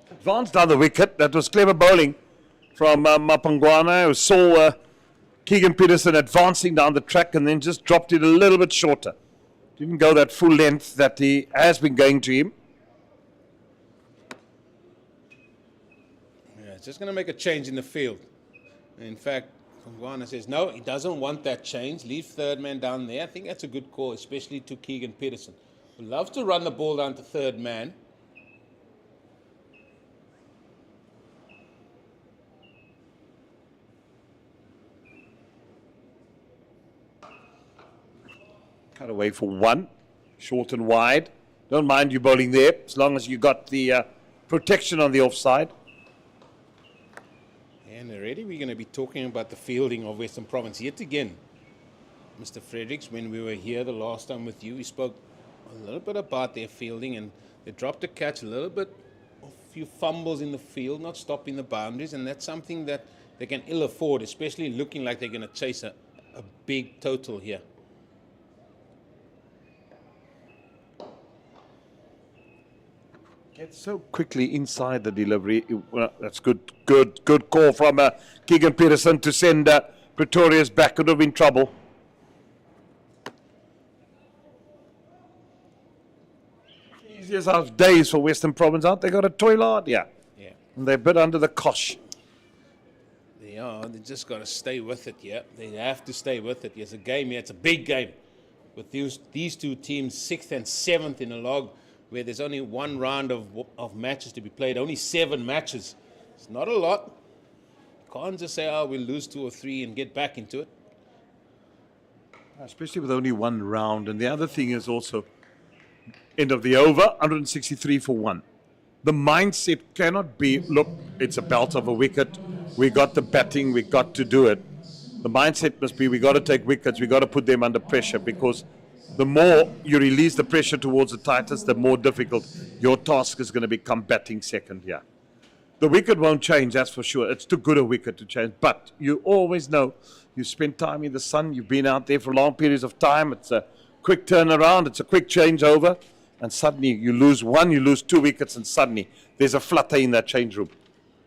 Advanced down the wicket. That was clever bowling from Mapangwana, who saw Keegan Peterson advancing down the track and then just dropped it a little bit shorter. Didn't go that full length that he has been going to him. Yeah, it's just going to make a change in the field. In fact, Mapangwana says, no, he doesn't want that change. Leave third man down there. I think that's a good call, especially to Keegan Peterson, who loves to run the ball down to third man. Cut away for 1, short and wide. Don't mind you bowling there, as long as you got the protection on the offside. And already we're going to be talking about the fielding of Western Province yet again. Mr. Fredericks, when we were here the last time with you, we spoke a little bit about their fielding, and they dropped a catch, a little bit, a few fumbles in the field, not stopping the boundaries, and that's something that they can ill afford, especially looking like they're going to chase a big total here. Gets so quickly inside the delivery. Well, that's good call from Keegan Peterson to send Pretorius back. Could have been trouble. Easiest of days for Western Province, aren't they? Got a toilet, yeah. Yeah. And they're a bit under the cosh. They are. They just got to stay with it, yeah. They have to stay with it. It's a game here. It's a big game. With these two teams, 6th and 7th in a log, where there's only 1 round of matches to be played, only 7 matches. It's not a lot. Can't just say, oh, we'll lose 2 or 3 and get back into it. Especially with only one round. And the other thing is also, end of the over, 163 for 1. The mindset cannot be, look, it's a belt of a wicket. We got the batting, we got to do it. The mindset must be, we got to take wickets, we got to put them under pressure, because the more you release the pressure towards the Titans, the more difficult your task is going to become batting second here. The wicket won't change, that's for sure. It's too good a wicket to change. But you always know, you spend time in the sun, you've been out there for long periods of time, it's a quick turnaround, it's a quick changeover, and suddenly you lose 1, you lose 2 wickets, and suddenly there's a flutter in that change room.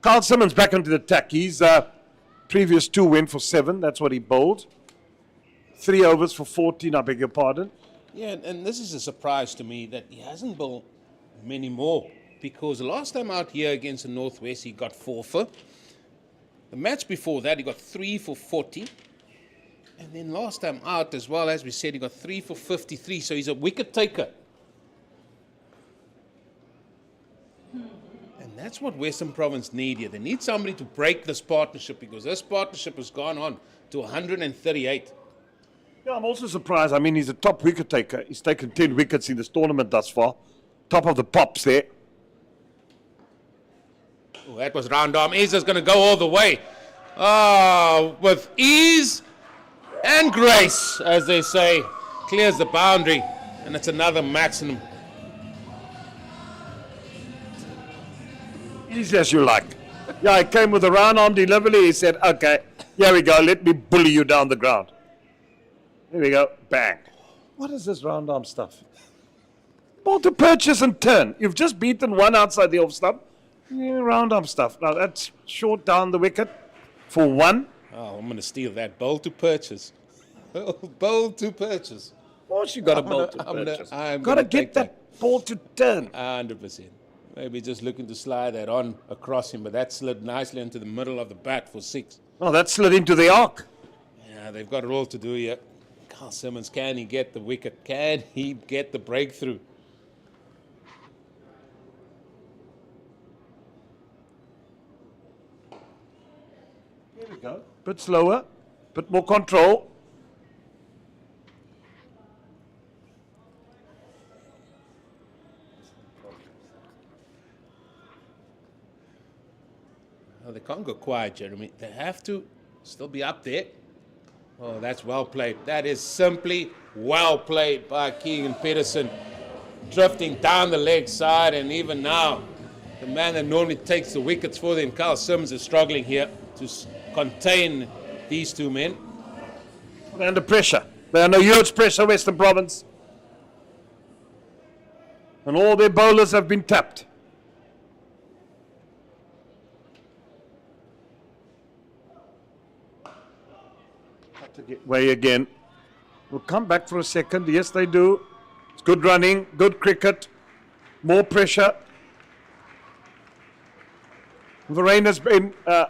Carl Simmons back into the attack. His previous 2 went for 7, that's what he bowled. 3 overs for 14, I beg your pardon. Yeah, and this is a surprise to me that he hasn't bowled many more. Because the last time out here against the Northwest, he got 4 for. The match before that, he got 3 for 40. And then last time out as well, as we said, he got 3 for 53. So he's a wicket taker. And that's what Western Province need here. They need somebody to break this partnership, because this partnership has gone on to 138. Yeah, I'm also surprised. I mean, he's a top wicket taker. He's taken 10 wickets in this tournament thus far. Top of the pops there. Oh, that was round arm. Ease is going to go all the way. With ease and grace, as they say. Clears the boundary, and it's another maximum. Easy as you like. Yeah, he came with a round arm delivery. He said, okay, here we go. Let me bully you down the ground. Here we go. Bang. What is this round arm stuff? Ball to purchase and turn. You've just beaten 1 outside the off stump. Yeah, round arm stuff. Now that's short down the wicket for 1. Oh, I'm going to steal that. Bowl to purchase. Bowl to purchase. Of course you got a ball to purchase. I'm got to get that ball to turn. 100%. Maybe just looking to slide that on across him, but that slid nicely into the middle of the bat for 6. Oh, that slid into the arc. Yeah, they've got it all to do here. Carl Simmons, can he get the wicket? Can he get the breakthrough? Here we go. Bit slower, bit more control. Oh, they can't go quiet, Jeremy. They have to still be up there. Oh, that's well played. That is simply well played by Keegan Peterson. Drifting down the leg side, and even now, the man that normally takes the wickets for them, Carl Simmons, is struggling here to contain these 2 men. They're under pressure. They're under huge pressure, Western Province. And all their bowlers have been tapped. Have to get way again. We'll come back for a second. Yes, they do. It's good running, good cricket, more pressure. The rain has been, I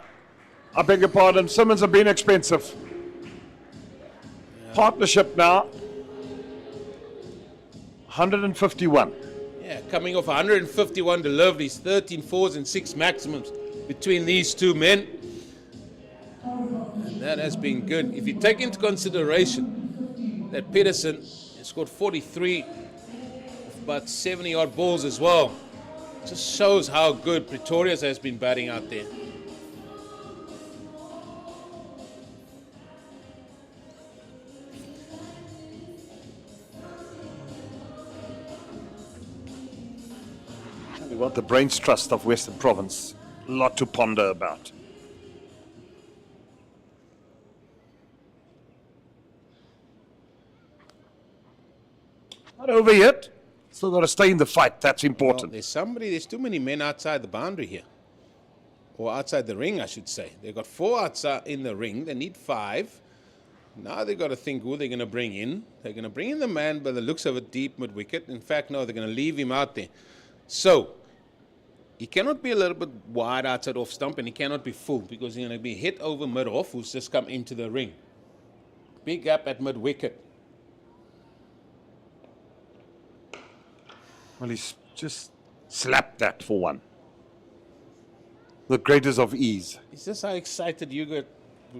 beg your pardon, Simmons have been expensive. Partnership now, 151. Yeah, coming off 151 deliveries, 13 fours and 6 maximums between these 2 men. And that has been good. If you take into consideration that Peterson has scored 43, about 70-odd balls as well, just shows how good Pretorius has been batting out there. We want the brains trust of Western Province. A lot to ponder about. Not over yet. Still got to stay in the fight. That's important. Well, there's too many men outside the boundary here. Or outside the ring, I should say. They've got 4 outside in the ring. They need 5. Now they've got to think who they're going to bring in. They're going to bring in the man by the looks of a deep mid-wicket. In fact, no, they're going to leave him out there. So, he cannot be a little bit wide outside off stump, and he cannot be full, because he's going to be hit over mid-off, who's just come into the ring. Big gap at mid-wicket. Well, he's just slapped that for 1. the greatest of ease. It's just how excited you got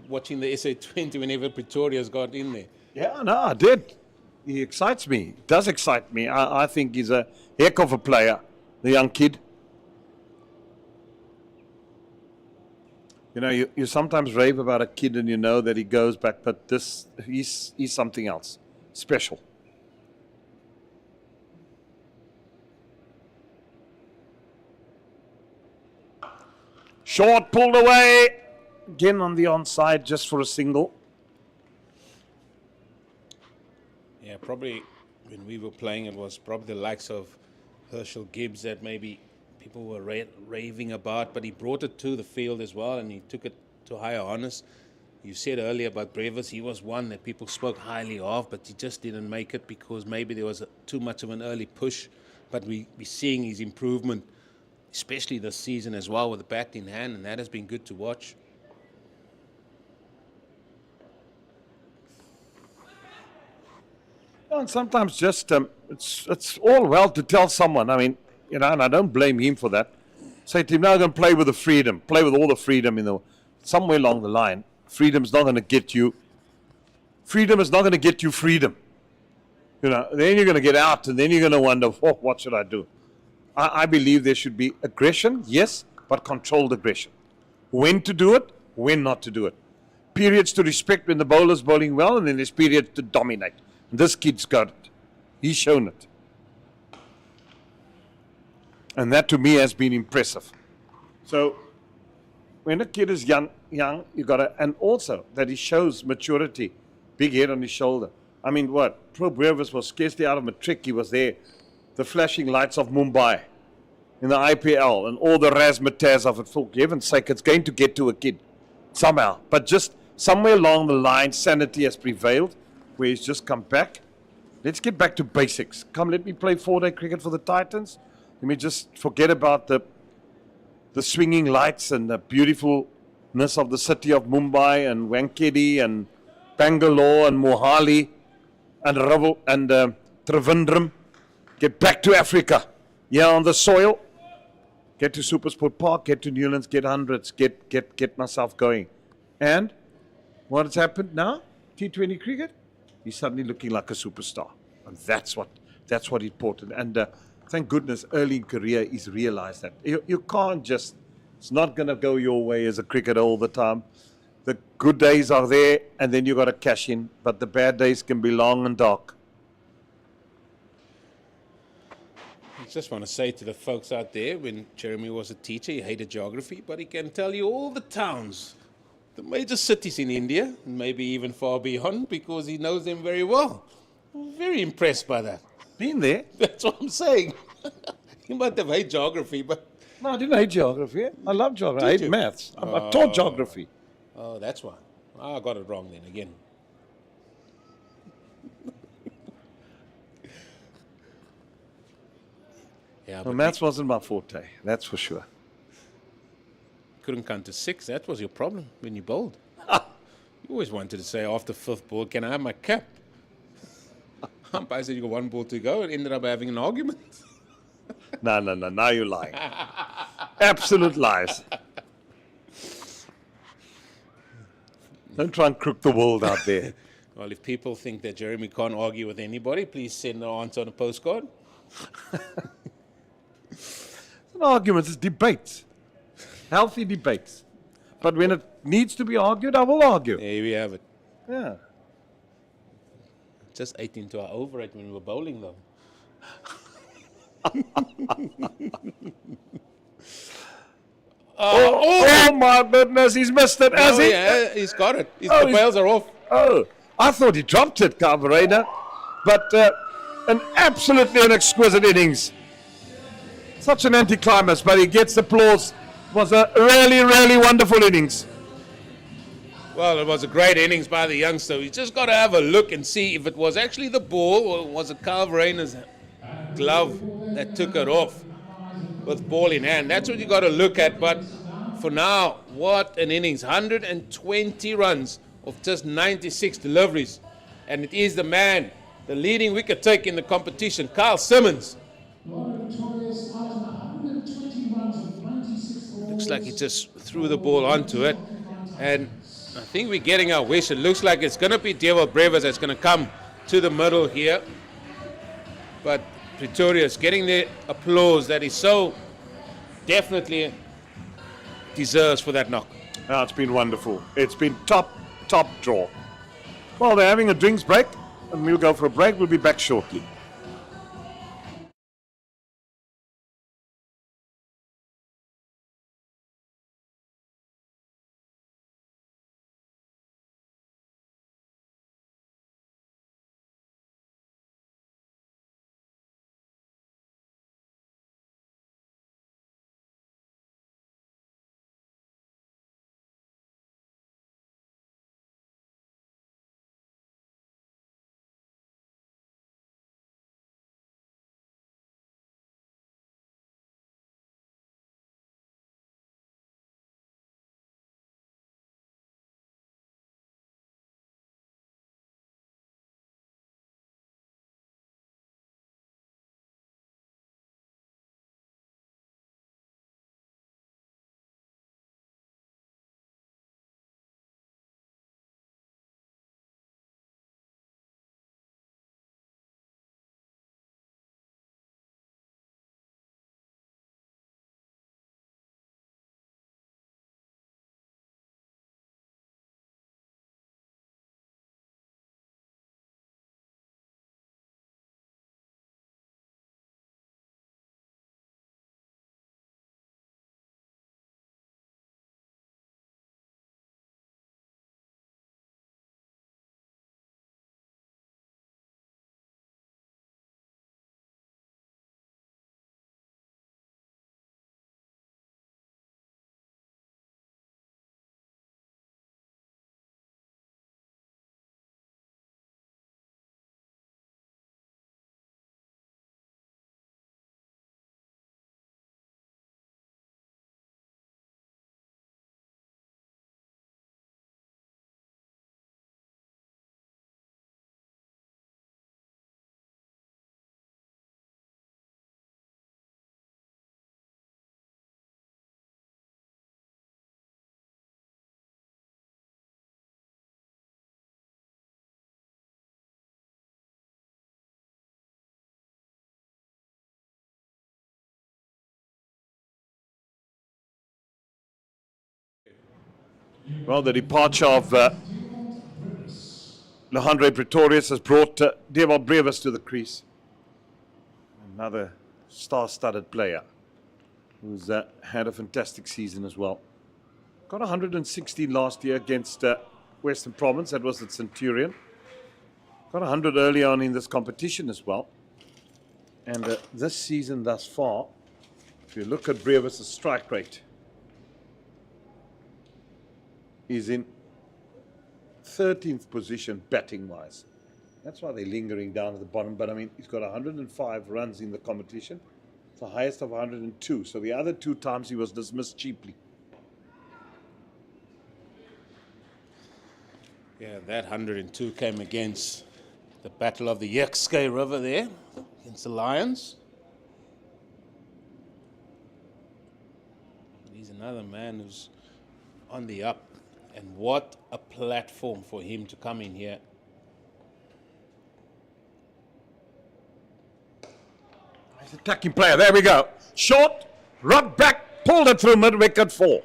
watching the SA20 whenever Pretorius got in there. Yeah, no, I did. He excites me. He does excite me. I think he's a heck of a player, the young kid. You know, you sometimes rave about a kid and you know that he goes back, but he's something else, special. Short pulled away. Again on the onside just for a single. Yeah, probably when we were playing, it was probably the likes of Herschel Gibbs that maybe people were raving about, but he brought it to the field as well, and he took it to higher honors. You said earlier about Brevis, he was one that people spoke highly of, but he just didn't make it because maybe there was too much of an early push. But we're seeing his improvement, especially this season as well, with the bat in hand, and that has been good to watch. And sometimes just it's all well to tell someone. I mean, you know, and I don't blame him for that. Say to him, now I'm going to play with the freedom, play with all the freedom in the somewhere along the line. Freedom's not going to get you. Freedom is not going to get you freedom. You know, then you're going to get out, and then you're going to wonder, oh, what should I do? I believe there should be aggression, yes, but controlled aggression. When to do it, when not to do it. Periods to respect when the bowler's bowling well, and then there's periods to dominate. And this kid's got it. He's shown it. And that to me has been impressive. So when a kid is young, you got to, and also that he shows maturity, big head on his shoulder. I mean, what? Pretorius was scarcely out of matric. He was there. The flashing lights of Mumbai in the IPL and all the razzmatazz of it. For heaven's sake, it's going to get to a kid somehow. But just somewhere along the line, sanity has prevailed, where he's just come back. Let's get back to basics. Come, let me play 4-day cricket for the Titans. Let me just forget about the swinging lights and the beautifulness of the city of Mumbai and Wankhede and Bangalore and Mohali and Trivandrum. Get back to Africa. Yeah, on the soil. Get to Supersport Park, get to Newlands, get hundreds, get myself going. And what has happened now? T20 cricket? He's suddenly looking like a superstar. And that's what important. And thank goodness early in career he's realized that. You can't just, it's not going to go your way as a cricketer all the time. The good days are there and then you got to cash in. But the bad days can be long and dark. I just want to say to the folks out there, when Jeremy was a teacher, he hated geography, but he can tell you all the towns, the major cities in India, and maybe even far beyond, because he knows them very well. I'm very impressed by that. Been there? That's what I'm saying. You might have hate geography, but... No, I didn't hate geography. I love geography. I hate maths. I taught geography. Oh, that's why. I got it wrong then again. Yeah, Well, maths wasn't my forte, that's for sure. Couldn't count to 6. That was your problem when you bowled. You always wanted to say after 5th ball, can I have my cap? Umpire said you got 1 ball to go and ended up having an argument. No, now you're lying. Absolute lies. Don't try and crook the world out there. Well, if people think that Jeremy can't argue with anybody, please send the answer on a postcard. It's an argument, it's debates. Healthy debates. But when it needs to be argued, I will argue. There we have it. Yeah. Just ate into our over it when we were bowling, though. Oh my goodness, he's missed it, has he? Yeah, he's got it. The bails are off. Oh, I thought he dropped it, Carburetor. But an absolutely an exquisite innings. Such an anticlimax, but he gets applause. It was a really, really wonderful innings. Well, it was a great innings by the youngster. You just got to have a look and see if it was actually the ball or was it Carl Verena's glove that took it off with ball in hand. That's what you got to look at. But for now, what an innings. 120 runs of just 96 deliveries. And it is the man, the leading wicket taker in the competition, Carl Simmons. Pretorius out on 120 runs of 96 balls. looks like he just threw the ball onto it. And I think we're getting our wish. It looks like it's going to be Diego Brevis that's going to come to the middle here. But Pretorius getting the applause that he so definitely deserves for that knock. Oh, it's been wonderful. It's been top draw. Well, they're having a drinks break, and we'll go for a break. We'll be back shortly. Well, the departure of Leandre Pretorius has brought Diego Brevis to the crease. Another star-studded player who's had a fantastic season as well. Got 116 last year against Western Province. That was at Centurion. Got 100 early on in this competition as well. And this season thus far, if you look at Brevis' strike rate, he's in 13th position batting-wise. That's why they're lingering down at the bottom. But, I mean, he's got 105 runs in the competition. It's the highest of 102. So the other two times he was dismissed cheaply. Yeah, that 102 came against the Battle of the Yekske River there, against the Lions. He's another man who's on the up. And what a platform for him to come in here. He's attacking player. There we go. Short, rub back, pulled it through mid-wicket 4.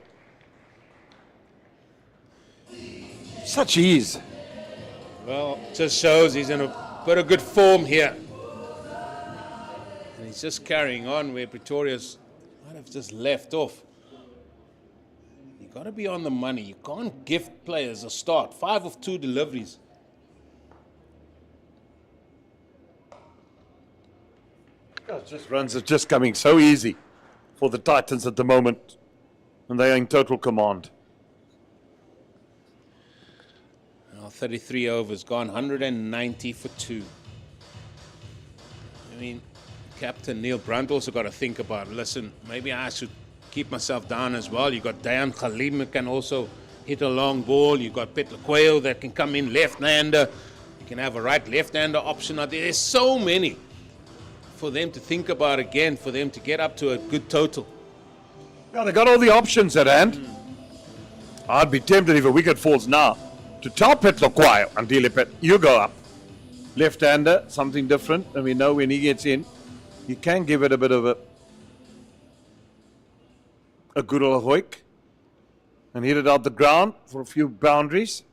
Such ease. Well, just shows he's in a bit of good form here. And he's just carrying on where Pretorius might have just left off. You've got to be on the money. You can't give players a start. 5 of 2 deliveries. Just runs are just coming so easy for the Titans at the moment. And they are in total command. Now 33 overs gone, 190 for 2. I mean, Captain Neil Brunt also got to think about, listen, maybe I should keep myself down as well. You got Dayan Khalim who can also hit a long ball. You got Petlaqueo that can come in left-hander. You can have a right left-hander option out there. There's so many for them to think about again, for them to get up to a good total. Yeah, they got all the options at hand. I'd be tempted if a wicket falls now to tell Pretorius and Dilipet, you go up. Left-hander, something different, and we know when he gets in, you can give it a bit of a good old hoik and hit it out the ground for a few boundaries.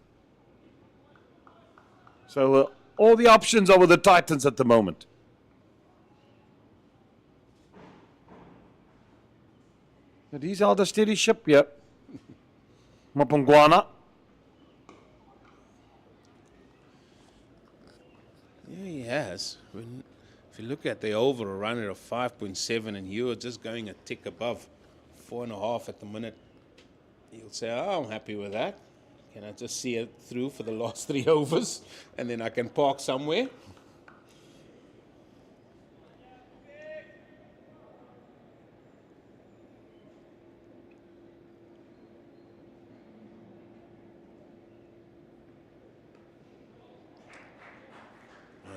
So all the options are with the Titans at the moment. But he's held a steady ship here. Mapungwana. Yeah, he has. If you look at the over a runner of 5.7 and you are just going a tick above 4.5 at the minute, you'll say, oh, I'm happy with that. Can I just see it through for the last 3 overs and then I can park somewhere?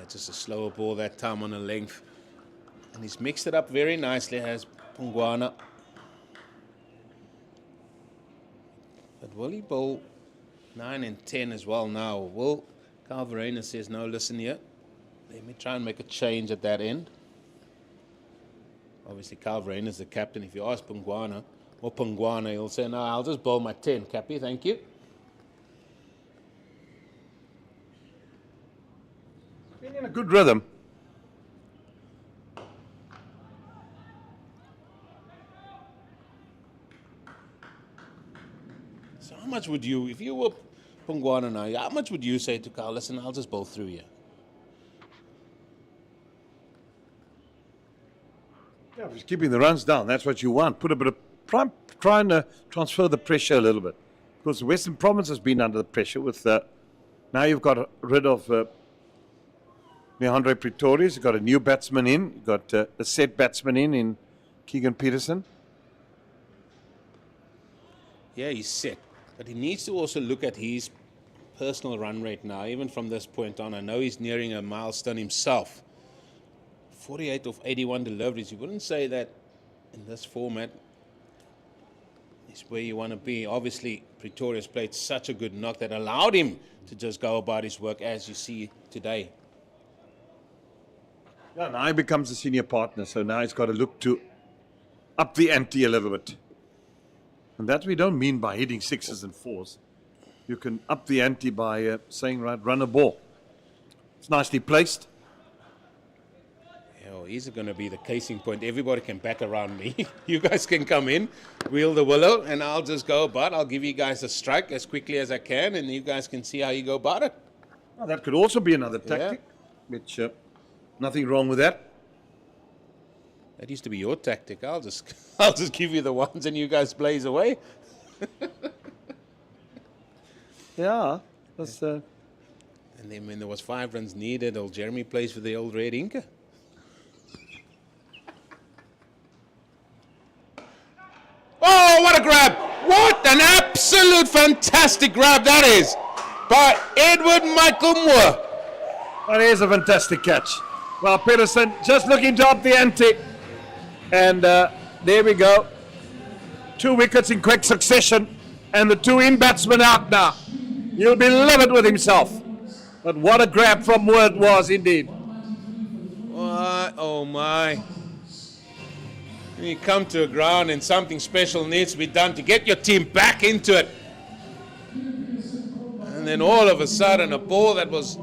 Just a slower ball that time on a length. And he's mixed it up very nicely, has Pungwana. But will he bowl 9 and 10 as well now? Will Calvarena says, no, listen here. Let me try and make a change at that end. Obviously, Calvarena is the captain. If you ask Pungwana or Pungwana, he'll say, no, I'll just bowl my 10, Cappy, thank you. In a good rhythm. So how much would you, if you were Pungwana now, how much would you say to Carl, listen, I'll just bowl through here? Yeah, just keeping the runs down. That's what you want. Put a bit of try and transfer the pressure a little bit. Because the Western Province has been under the pressure with now you've got rid of Leandre Pretorius. You've got a new batsman in. You've got a set batsman in Keegan Peterson. Yeah, he's set. But he needs to also look at his personal run rate now, even from this point on. I know he's nearing a milestone himself. 48 of 81 deliveries. You wouldn't say that in this format is where you want to be. Obviously, Pretorius played such a good knock that allowed him to just go about his work as you see today. Yeah, now he becomes a senior partner, so now he's got to look to up the ante a little bit. And that we don't mean by hitting 6s and 4s. You can up the ante by saying, right, run a ball. It's nicely placed. Yeah, well, he's going to be the casing point. Everybody can bat around me. You guys can come in, wheel the willow, and I'll just go about. I'll give you guys a strike as quickly as I can, and you guys can see how you go about it. Well, that could also be another tactic, which nothing wrong with that. That used to be your tactic. I'll just give you the ones and you guys blaze away. Yeah. That's, And then when there was 5 runs needed, old Jeremy plays for the old Red Inca. Oh, what a grab! What an absolute fantastic grab that is by Edward Michael Moore. That is a fantastic catch. Well, Peterson just looking to up the ante. And there we go. 2 wickets in quick succession. And the 2 in batsmen out now. He'll be livid with himself. But what a grab from Moore it was indeed. What? Oh my. When you come to a ground and something special needs to be done to get your team back into it. And then all of a sudden a ball that was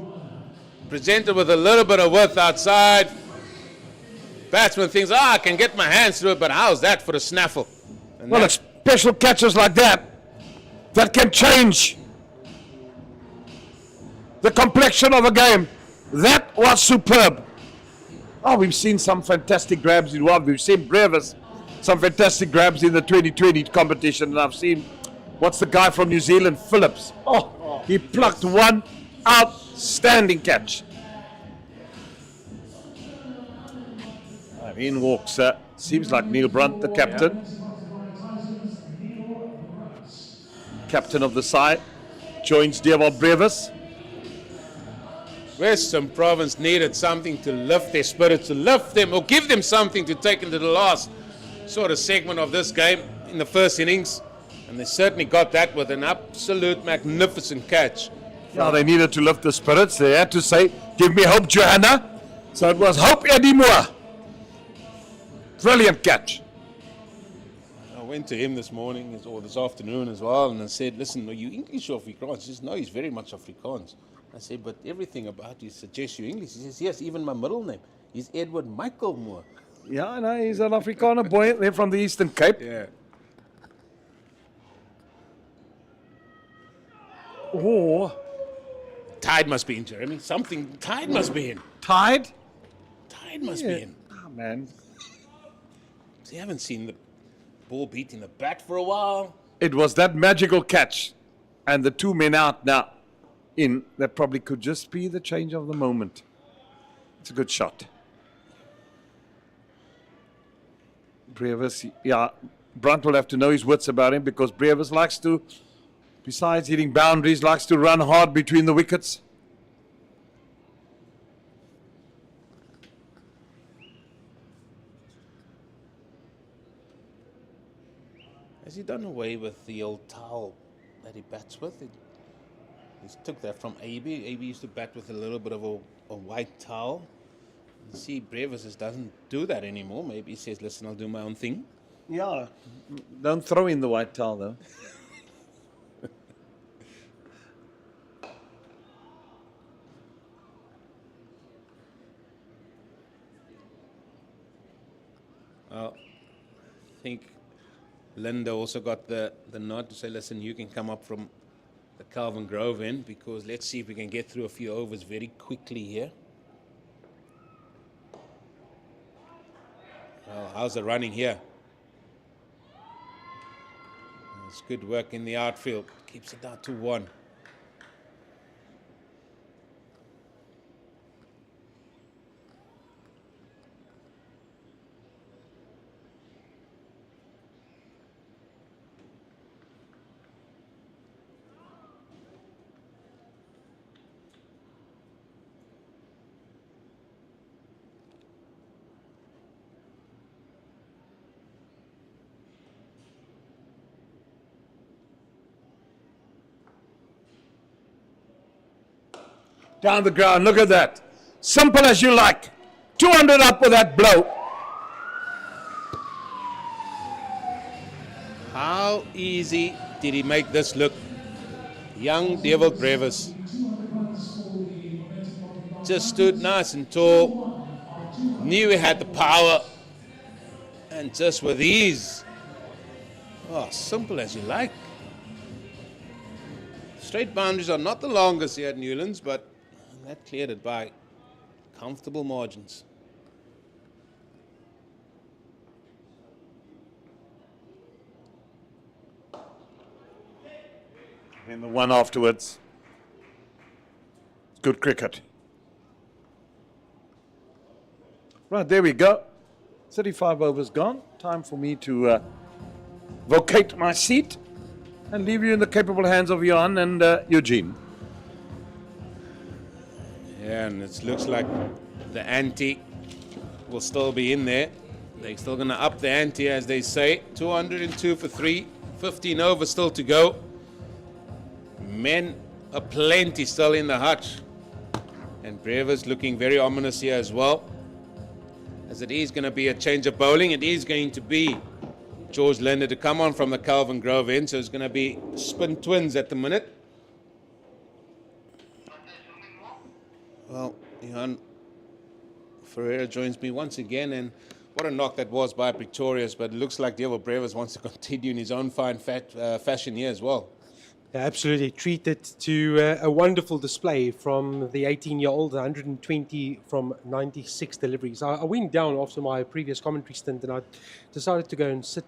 presented with a little bit of width outside. Batsman thinks, I can get my hands through it, but how's that for a snaffle? And well, special catches like that can change the complexion of a game. That was superb. Oh, we've seen some fantastic grabs in one. We've seen Brevis, some fantastic grabs in the 2020 competition. And I've seen, what's the guy from New Zealand, Phillips. Oh, he plucked one outstanding catch. In walks, seems like Neil Brunt, the captain. Captain of the side, joins Dewald Brevis. Western Province needed something to lift their spirits, to lift them, or give them something to take into the last sort of segment of this game. in the first innings, and they certainly got that with an absolute magnificent catch. Yeah, they needed to lift the spirits. They had to say, give me hope, Johanna. So it was hope, Eddie Moore. Brilliant catch. I went to him this morning or this afternoon as well, and I said, listen, are you English or Afrikaans? He says, no, he's very much Afrikaans. I said, but everything about you suggests you're English. He says, yes, even my middle name is Edward Michael Moore. Yeah, I know, he's an Afrikaner boy. They're from the Eastern Cape. Yeah. Oh, Tide must be in, Jeremy. Tide must be in. Tide? Tide must be in. Oh, man. So you haven't seen the ball beating the bat for a while. It was that magical catch. And the 2 men out now in, that probably could just be the change of the moment. It's a good shot. Brevis, yeah, Brunt will have to know his wits about him because Brevis likes to, besides hitting boundaries, likes to run hard between the wickets. Has he done away with the old towel that he bats with? He took that from AB. AB used to bat with a little bit of a white towel. You see, Brevis doesn't do that anymore. Maybe he says, listen, I'll do my own thing. Yeah, don't throw in the white towel though. Well, I think Linda also got the nod to say, listen, you can come up from the Calvin Grove end because let's see if we can get through a few overs very quickly here. Well, how's the running here? It's good work in the outfield. Keeps it down to 1. Down the ground, look at that. Simple as you like. 200 up with that blow. How easy did he make this look? Young Devil Brevis just stood nice and tall, knew he had the power, and just with ease. Oh, simple as you like. Straight boundaries are not the longest here at Newlands, but that cleared it by comfortable margins. And the one afterwards. Good cricket. Right, there we go. 35 overs gone. Time for me to vacate my seat and leave you in the capable hands of Johan and Eugene. Yeah, and it looks like the ante will still be in there. They're still going to up the ante, as they say. 202 for 3, 15 overs still to go. Men aplenty still in the hutch. And Brevis looking very ominous here as well. As it is going to be a change of bowling. It is going to be George Linder to come on from the Calvin Grove end. So it's going to be spin twins at the minute. Well, Johan Ferreira joins me once again, and what a knock that was by Pretorius, but it looks like Devil Brevis wants to continue in his own fine fashion here as well. Yeah, absolutely. Treated to a wonderful display from the 18-year-old, 120 from 96 deliveries. I went down after my previous commentary stint and I decided to go and sit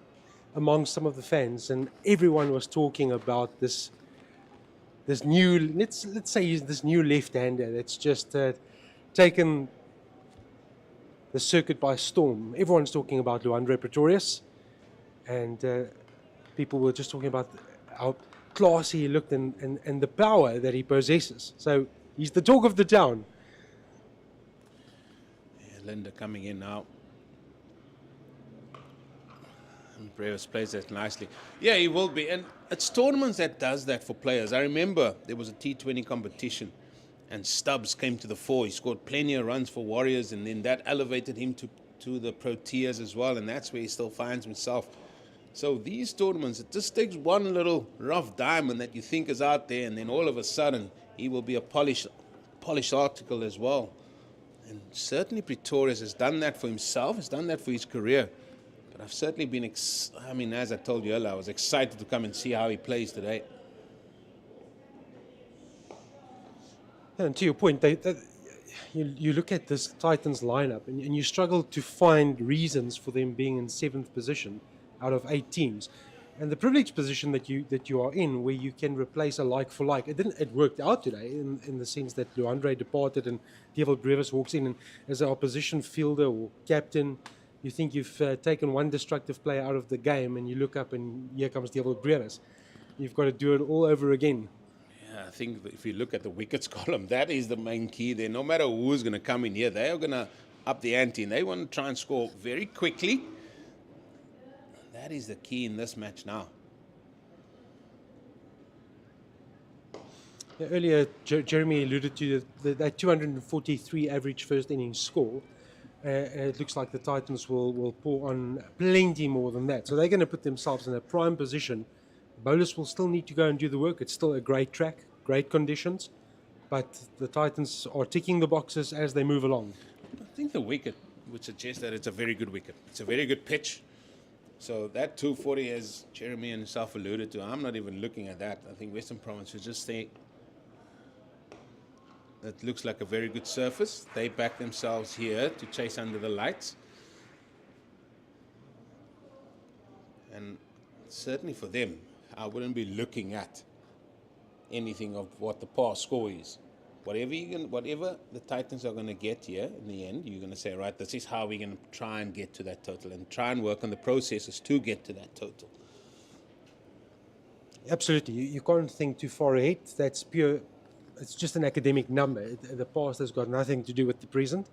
among some of the fans, and everyone was talking about this new, let's say this new left-hander that's just taken the circuit by storm. Everyone's talking about Luandre Pretorius, and people were just talking about how classy he looked and the power that he possesses. So he's the talk of the town. Yeah, Linda coming in now. And Pretorius plays that nicely. Yeah, he will be. And it's tournaments that does that for players. I remember there was a T20 competition and Stubbs came to the fore. He scored plenty of runs for Warriors, and then that elevated him to the Proteas as well, and that's where he still finds himself. So these tournaments, it just takes one little rough diamond that you think is out there, and then all of a sudden he will be a polished article as well. And certainly Pretorius has done that for himself, has done that for his career. But I've certainly been, as I told you earlier, I was excited to come and see how he plays today. And to your point, you look at this Titans lineup and you struggle to find reasons for them being in 7th position out of 8 teams. And the privileged position that you are in, where you can replace a like for like, it worked out today in the sense that Luandre departed and Devil Brevis walks in, and as an opposition fielder or captain, you think you've taken one destructive player out of the game, and you look up and here comes Devil Brevis. You've got to do it all over again. I think if you look at the wickets column, that is the main key there. No matter who's going to come in here, they are going to up the ante, and they want to try and score very quickly. That is the key in this match now. Yeah, earlier, Jeremy alluded to that 243 average first innings score. It looks like the Titans will pour on plenty more than that. So they're going to put themselves in a prime position. Bowlers will still need to go and do the work. It's still a great track, great conditions, but the Titans are ticking the boxes as they move along. I think the wicket would suggest that it's a very good wicket. It's a very good pitch. So that 240, as Jeremy himself alluded to, I'm not even looking at that. I think Western Province should just say that looks like a very good surface. They back themselves here to chase under the lights. And certainly for them, I wouldn't be looking at anything of what the past score is. Whatever the Titans are going to get here in the end, you're going to say, right, this is how we're going to try and get to that total and try and work on the processes to get to that total. Absolutely. You can't think too far ahead. That's pure, it's just an academic number. The past has got nothing to do with the present.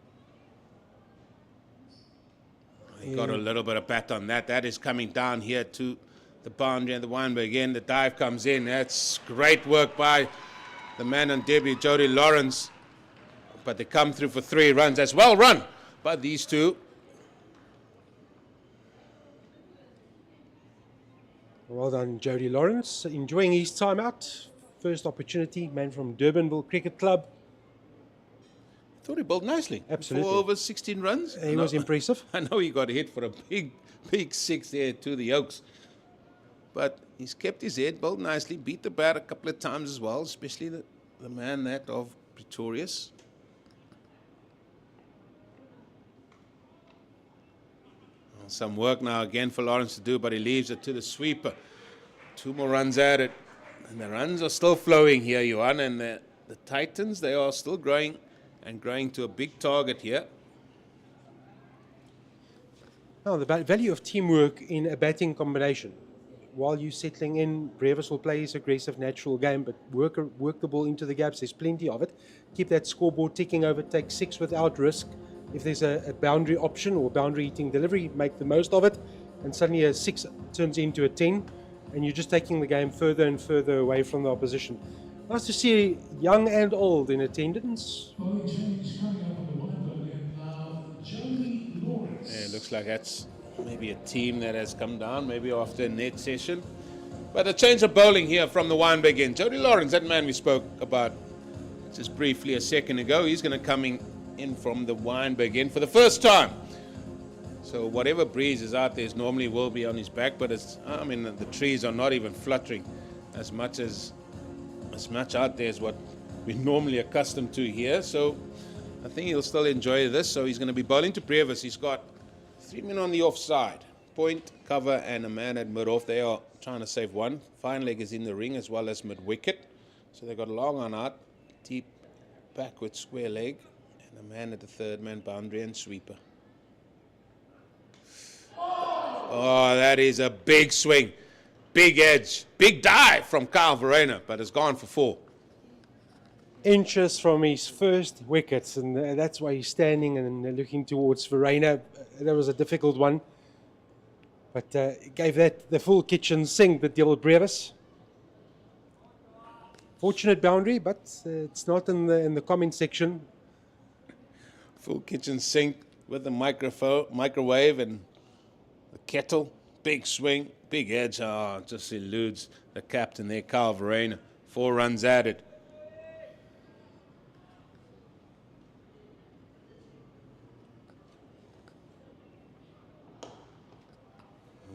He got a little bit of bat on that. That is coming down here to the boundary and the Weinberg again. The dive comes in. That's great work by the man on debut, Jody Lawrence. But they come through for 3 runs. That's well run by these two. Well done, Jody Lawrence. Enjoying his time out. First opportunity, man from Durbanville Cricket Club. I thought he bowled nicely. Absolutely. 4 overs, 16 runs. He was impressive. I know he got hit for a big 6 there to the Oaks. But he's kept his head, bowled nicely, beat the bat a couple of times as well, especially the man that of Pretorius. Well, some work now again for Lawrence to do, but he leaves it to the sweeper. 2 more runs at it. And the runs are still flowing here, Johan. And the Titans, they are still growing and growing to a big target here. Now, the value of teamwork in a batting combination. While you're settling in, Brevis will play his aggressive, natural game, but work the ball into the gaps. There's plenty of it. Keep that scoreboard ticking over. Take 6 without risk. If there's a boundary option or boundary hitting delivery, make the most of it. And suddenly a 6 turns into a 10, and you're just taking the game further and further away from the opposition. Nice to see young and old in attendance. Yeah, it looks like that's maybe a team that has come down, maybe after a net session. But a change of bowling here from the Weinberg end. Jody Lawrence, that man we spoke about just briefly a second ago, he's going to come in from the Weinberg end for the first time. So whatever breeze is out there normally will be on his back, but the trees are not even fluttering as much out there as what we're normally accustomed to here. So I think he'll still enjoy this. So he's going to be bowling to Brevis. He's got 3 men on the offside, point, cover, and a man at mid-off. They are trying to save 1. Fine leg is in the ring as well as mid-wicket. So they've got a long on out, deep backward square leg, and a man at the 3rd man boundary and sweeper. Oh, that is a big swing, big edge, big dive from Kyle Verena, but it's gone for 4. Inches from his first wickets, and that's why he's standing and looking towards Verena. That was a difficult one. But gave that the full kitchen sink, the Dylan Brevis. Fortunate boundary, but it's not in the comment section. Full kitchen sink with the microwave and the kettle. Big swing, big edge. Just eludes the captain there, Carl Verena. 4 runs added.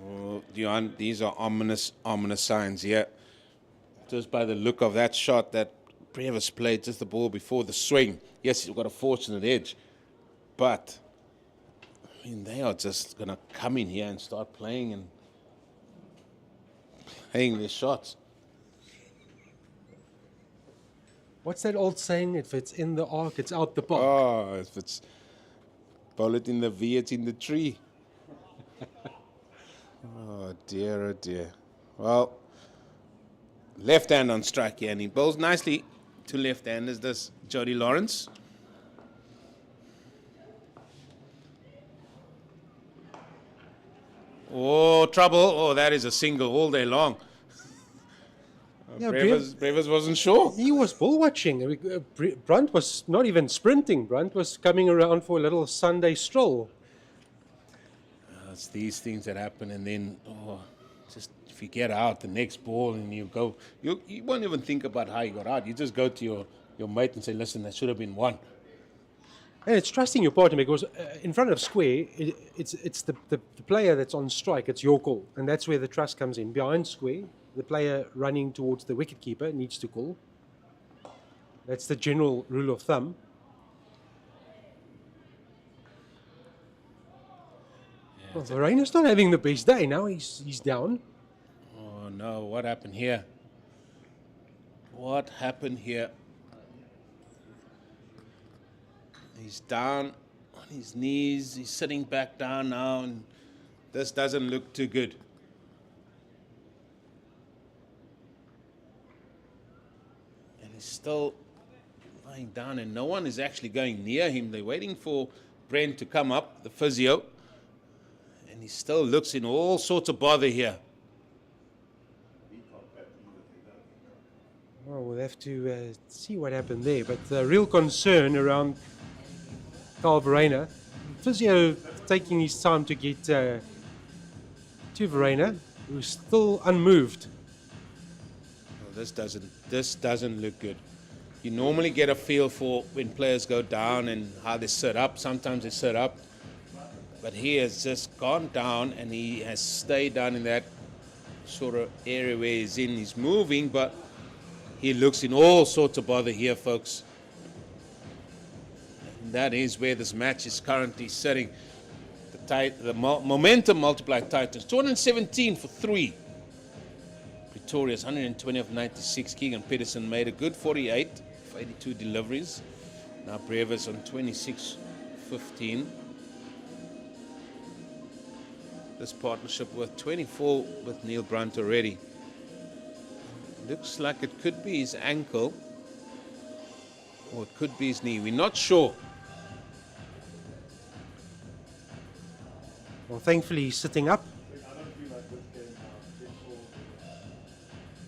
Oh, Dion, these are ominous signs here. Just by the look of that shot that Brevis played just the ball before the swing. Yes, he's got a fortunate edge, but I mean, they are just going to come in here and start playing their shots. What's that old saying? If it's in the arc, it's out the park. Oh, if it's bullet in the V, it's in the tree. Oh dear. Well, left hand on strike here, and he bowls nicely to left-handers, this Jody Lawrence. Oh, trouble. Oh, that is a single all day long. Yeah, Brevis wasn't sure. He was ball watching. Brunt was not even sprinting. Brunt was coming around for a little Sunday stroll. It's these things that happen, and then, just if you get out the next ball and you go, you won't even think about how you got out. You just go to your mate and say, listen, that should have been one. And it's trusting your partner, because in front of square, it's the player that's on strike. It's your call, and that's where the trust comes in. Behind square, the player running towards the wicketkeeper needs to call. That's the general rule of thumb. Well, Verena's not having the best day now. He's down. Oh no! What happened here? What happened here? He's down on his knees. He's sitting back down now, and this doesn't look too good. And he's still lying down, and no one is actually going near him. They're waiting for Brent to come up, the physio. And he still looks in all sorts of bother here. Well, we'll have to see what happened there. But the real concern around Carl Verena, physio taking his time to get to Verena, who's still unmoved. Well, this doesn't look good. You normally get a feel for when players go down and how they sit up. Sometimes they sit up. But he has just gone down, and he has stayed down in that sort of area where he's in. He's moving, but he looks in all sorts of bother here, folks. And that is where this match is currently sitting. The momentum multiplied Titans, 217 for 3. Pretorius, 120 of 96. Keegan Peterson made a good 48 for 82 deliveries. Now Brevis on 26-15. This partnership with 24 with Neil Brunt already. Looks like it could be his ankle, or it could be his knee. We're not sure. Well, thankfully he's sitting up.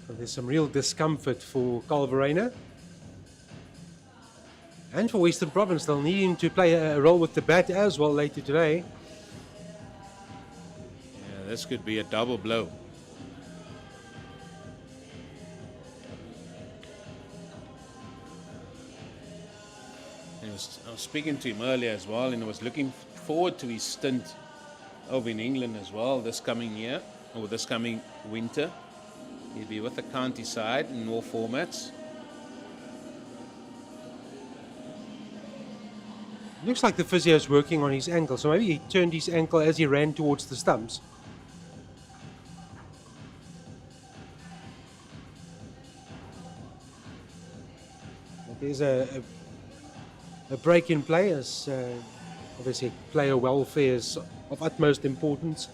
Well, there's some real discomfort for Carl Verena. And for Western Province, they'll need him to play a role with the bat as well later today. This could be a double blow. I was speaking to him earlier as well, and I was looking forward to his stint over in England as well this coming year, or this coming winter. He'll be with the county side in all formats. Looks like the physio is working on his ankle, so maybe he turned his ankle as he ran towards the stumps. There's a break in play, as obviously player welfare is of utmost importance.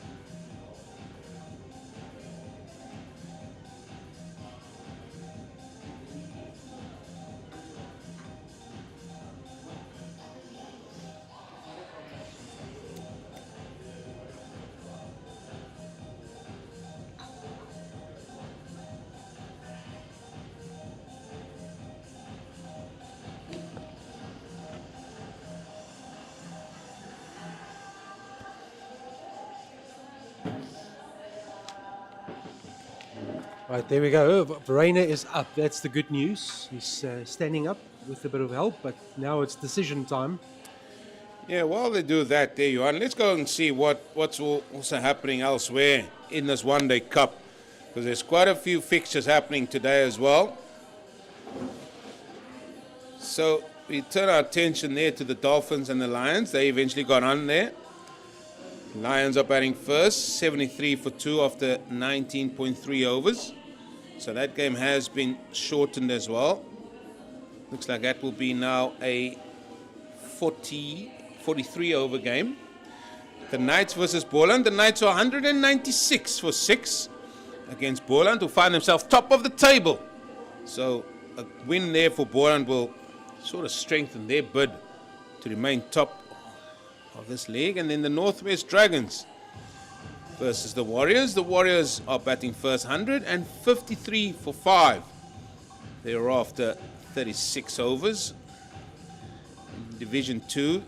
Right, there we go. Verena is up. That's the good news. He's standing up with a bit of help, but now it's decision time. Yeah, while they do that, there you are. And let's go and see what's also happening elsewhere in this one-day cup, because there's quite a few fixtures happening today as well. So we turn our attention there to the Dolphins and the Lions. They eventually got on there. Lions are batting first, 73 for 2 after 19.3 overs. So that game has been shortened as well. Looks like that will be now a 43 over game. The Knights versus Boland. The Knights are 196 for 6 against Boland, who find themselves top of the table. So a win there for Boland will sort of strengthen their bid to remain top of this league. And then the Northwest Dragons versus the Warriors. The Warriors are batting first, 153 for 5. They're after 36 overs. In Division 2,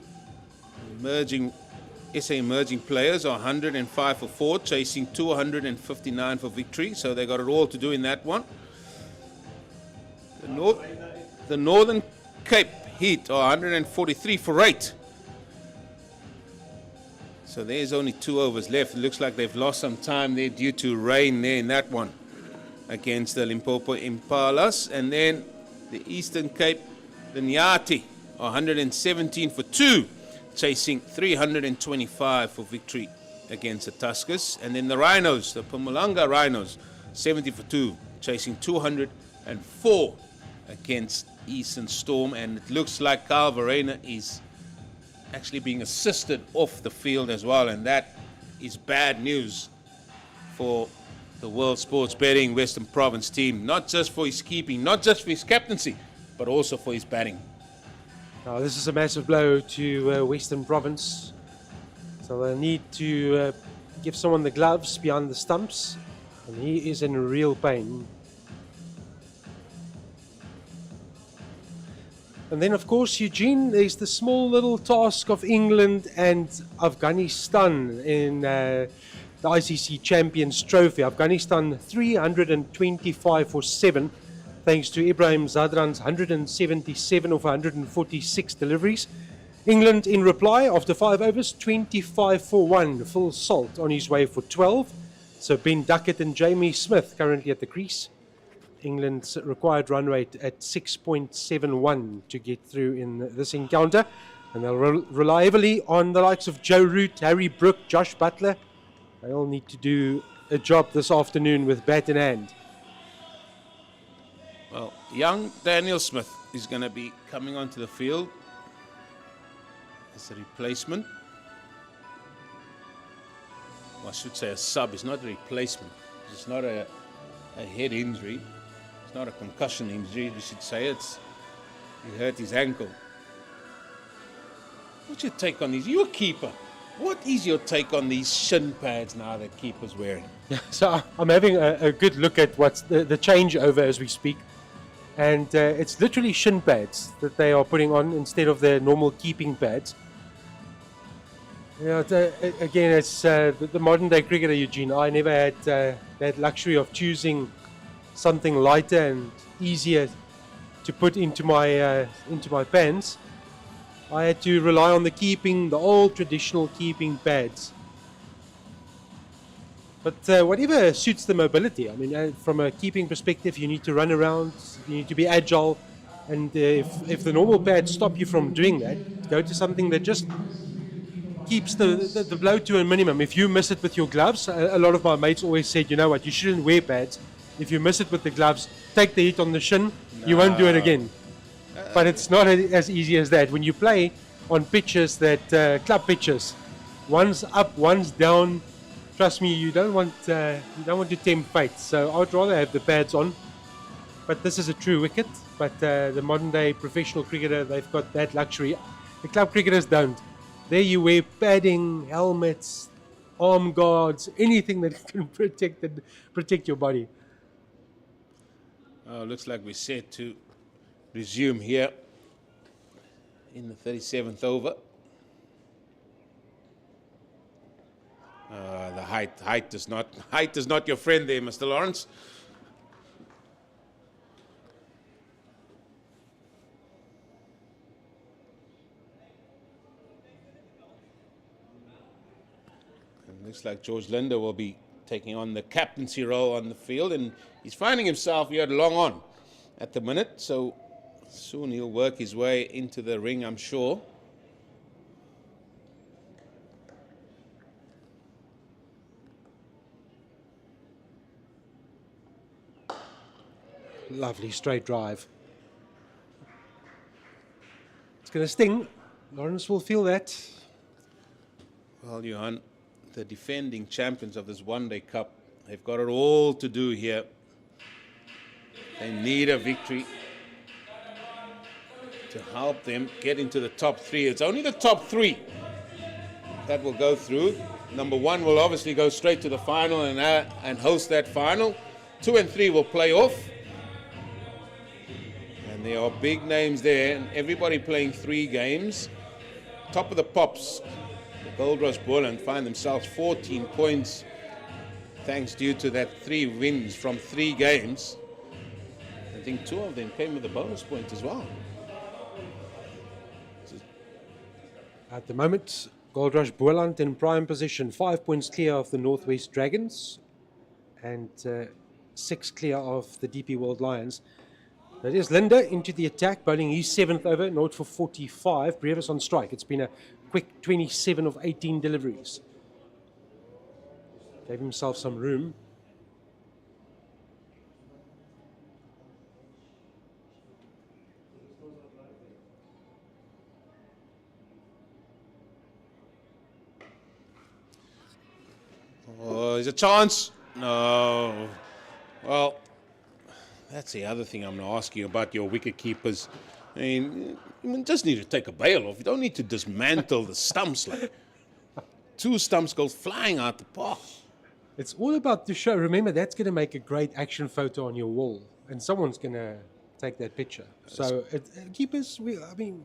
SA emerging players are 105 for 4, chasing 259 for victory. So they got it all to do in that one. The Northern Cape Heat are 143 for 8. So there's only 2 overs left. It looks like they've lost some time there due to rain there in that one against the Limpopo Impalas. And then the Eastern Cape, the Nyati, are 117 for 2, chasing 325 for victory against the Tuskers. And then the Rhinos, the Mpumalanga Rhinos, 70 for 2, chasing 204 against Eastern Storm. And it looks like Carl Verena is actually being assisted off the field as well, and that is bad news for the World Sports Betting Western Province team, not just for his keeping, not just for his captaincy, but also for his batting. Now, this is a massive blow to Western Province, so they need to give someone the gloves behind the stumps, and he is in real pain. And then, of course, Eugene, there's the small little task of England and Afghanistan in the ICC Champions Trophy. Afghanistan 325 for 7, thanks to Ibrahim Zadran's 177 of 146 deliveries. England, in reply, after 5 overs, 25 for 1, full salt on his way for 12. So Ben Duckett and Jamie Smith currently at the crease. England's required run rate at 6.71 to get through in this encounter. And they'll rely heavily on the likes of Joe Root, Harry Brook, Josh Butler. They all need to do a job this afternoon with bat in hand. Well, young Daniel Smith is going to be coming onto the field as a replacement. Well, I should say a sub. It's not a replacement. It's not a head injury. It's not a concussion injury, we should say. He hurt his ankle. What's your take on these? You're a keeper. What is your take on these shin pads now that keeper's wearing? Yeah, so I'm having a good look at what's the changeover as we speak. And it's literally shin pads that they are putting on instead of their normal keeping pads. Yeah, again, it's the modern day cricketer, Eugene. I never had that luxury of choosing something lighter and easier to put into my pants. I had to rely on the old traditional keeping pads. But whatever suits the mobility. I mean, from a keeping perspective, you need to run around, you need to be agile, and if the normal pads stop you from doing that, go to something that just keeps the blow to a minimum. If you miss it with your gloves, a lot of my mates always said, you know what, you shouldn't wear pads. If you miss it with the gloves, take the hit on the shin, you won't do it again. But it's not as easy as that. When you play on pitches that club pitches, one's up, one's down. Trust me, you don't want to tempt fate. So I would rather have the pads on. But this is a true wicket. But the modern day professional cricketer, they've got that luxury. The club cricketers don't. There you wear padding, helmets, arm guards, anything that can protect your body. Looks like we're set to resume here in the 37th over. The height is not your friend there, Mr. Lawrence. Looks like George Linder will be taking on the captaincy role on the field, and he's finding himself here long on at the minute, so soon he'll work his way into the ring, I'm sure. Lovely straight drive. It's going to sting. Lawrence will feel that. Well, Johan, the defending champions of this one-day cup, they've got it all to do here. They need a victory to help them get into the top 3. It's only the top 3 that will go through. Number 1 will obviously go straight to the final and host that final. 2 and 3 will play off. And there are big names there, and everybody playing 3 games. Top of the pops, the Gold Rush Boland find themselves 14 points, thanks due to that 3 wins from 3 games. I think 2 of them came with a bonus point as well. At the moment, Gold Rush Boland in prime position, 5 points clear of the Northwest Dragons and 6 clear of the DP World Lions. That is Linda into the attack, bowling his 7th over, 0 for 45. Brevis on strike. It's been a quick 27 of 18 deliveries. Gave himself some room. Oh, there's a chance. No. Well, that's the other thing I'm going to ask you about your wicket keepers. I mean, you just need to take a bail off. You don't need to dismantle the stumps. Like 2 stumps go flying out the park. It's all about the show. Remember, that's going to make a great action photo on your wall, and someone's going to take that picture. So, keepers, I mean,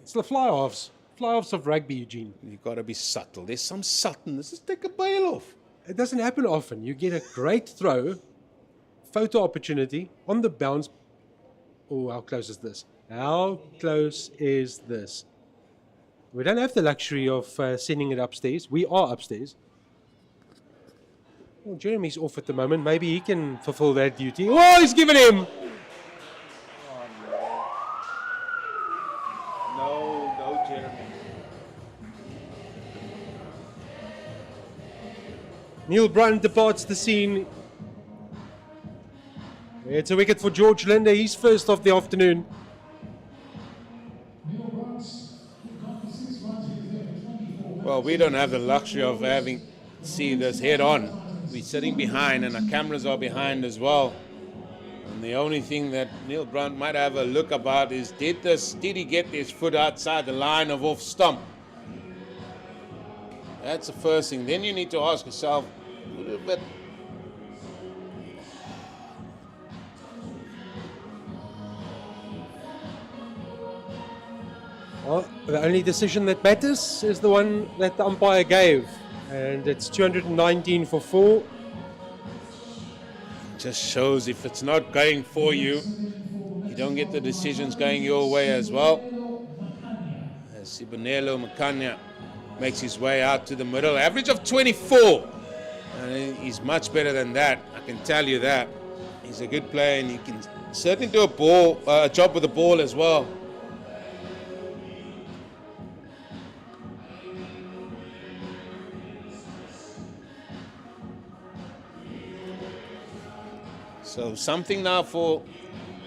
it's the fly-offs. Fly-offs of rugby, Eugene. You've got to be subtle. There's some subtleness. Just take a bail off. It doesn't happen often. You get a great throw, photo opportunity on the bounce. Oh, how close is this? How close is this? We don't have the luxury of sending it upstairs. We are upstairs. Well, Jeremy's off at the moment. Maybe he can fulfill that duty. Oh, he's given him! No, Jeremy. Neil Brunt departs the scene. It's a wicket for George Linder. He's first of the afternoon. Well, we don't have the luxury of having seen this head on. We're sitting behind and our cameras are behind as well. And the only thing that Neil Brunt might have a look about is did he get his foot outside the line of off stump? That's the first thing. Then you need to ask yourself a little bit. Well, the only decision that matters is the one that the umpire gave. And it's 219 for 4. Just shows if it's not going for you, you don't get the decisions going your way as well. As Sibonelo Makanya makes his way out to the middle, average of 24. And he's much better than that, I can tell you that. He's a good player and he can certainly do a job with the ball as well. So something now for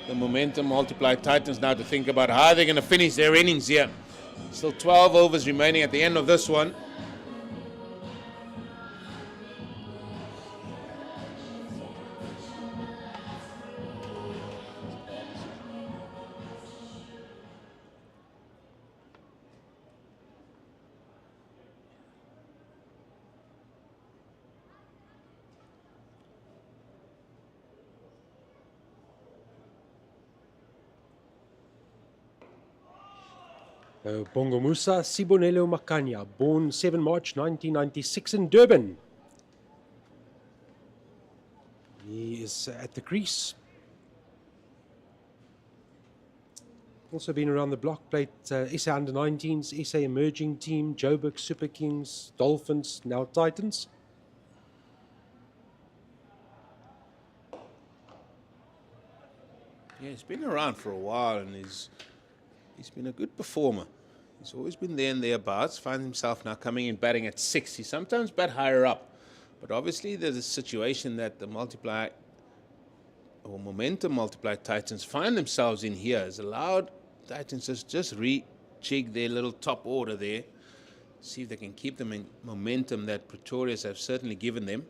the Momentum Multiply Titans now to think about how they're going to finish their innings here. Still 12 overs remaining at the end of this one. Bongo Musa Sibonelo Makanya, born 7 March 1996 in Durban. He is at the crease. Also been around the block, played SA Under-19s, SA Emerging Team, Joburg Super Kings, Dolphins, now Titans. Yeah, he's been around for a while, and he's been a good performer. He's always been there and thereabouts. Finds himself now coming in batting at 6. He sometimes bat higher up, but obviously there's a situation that the multiply or momentum multiply Titans find themselves in here has allowed Titans just rejig their little top order there. See if they can keep them in momentum that Pretorius have certainly given them.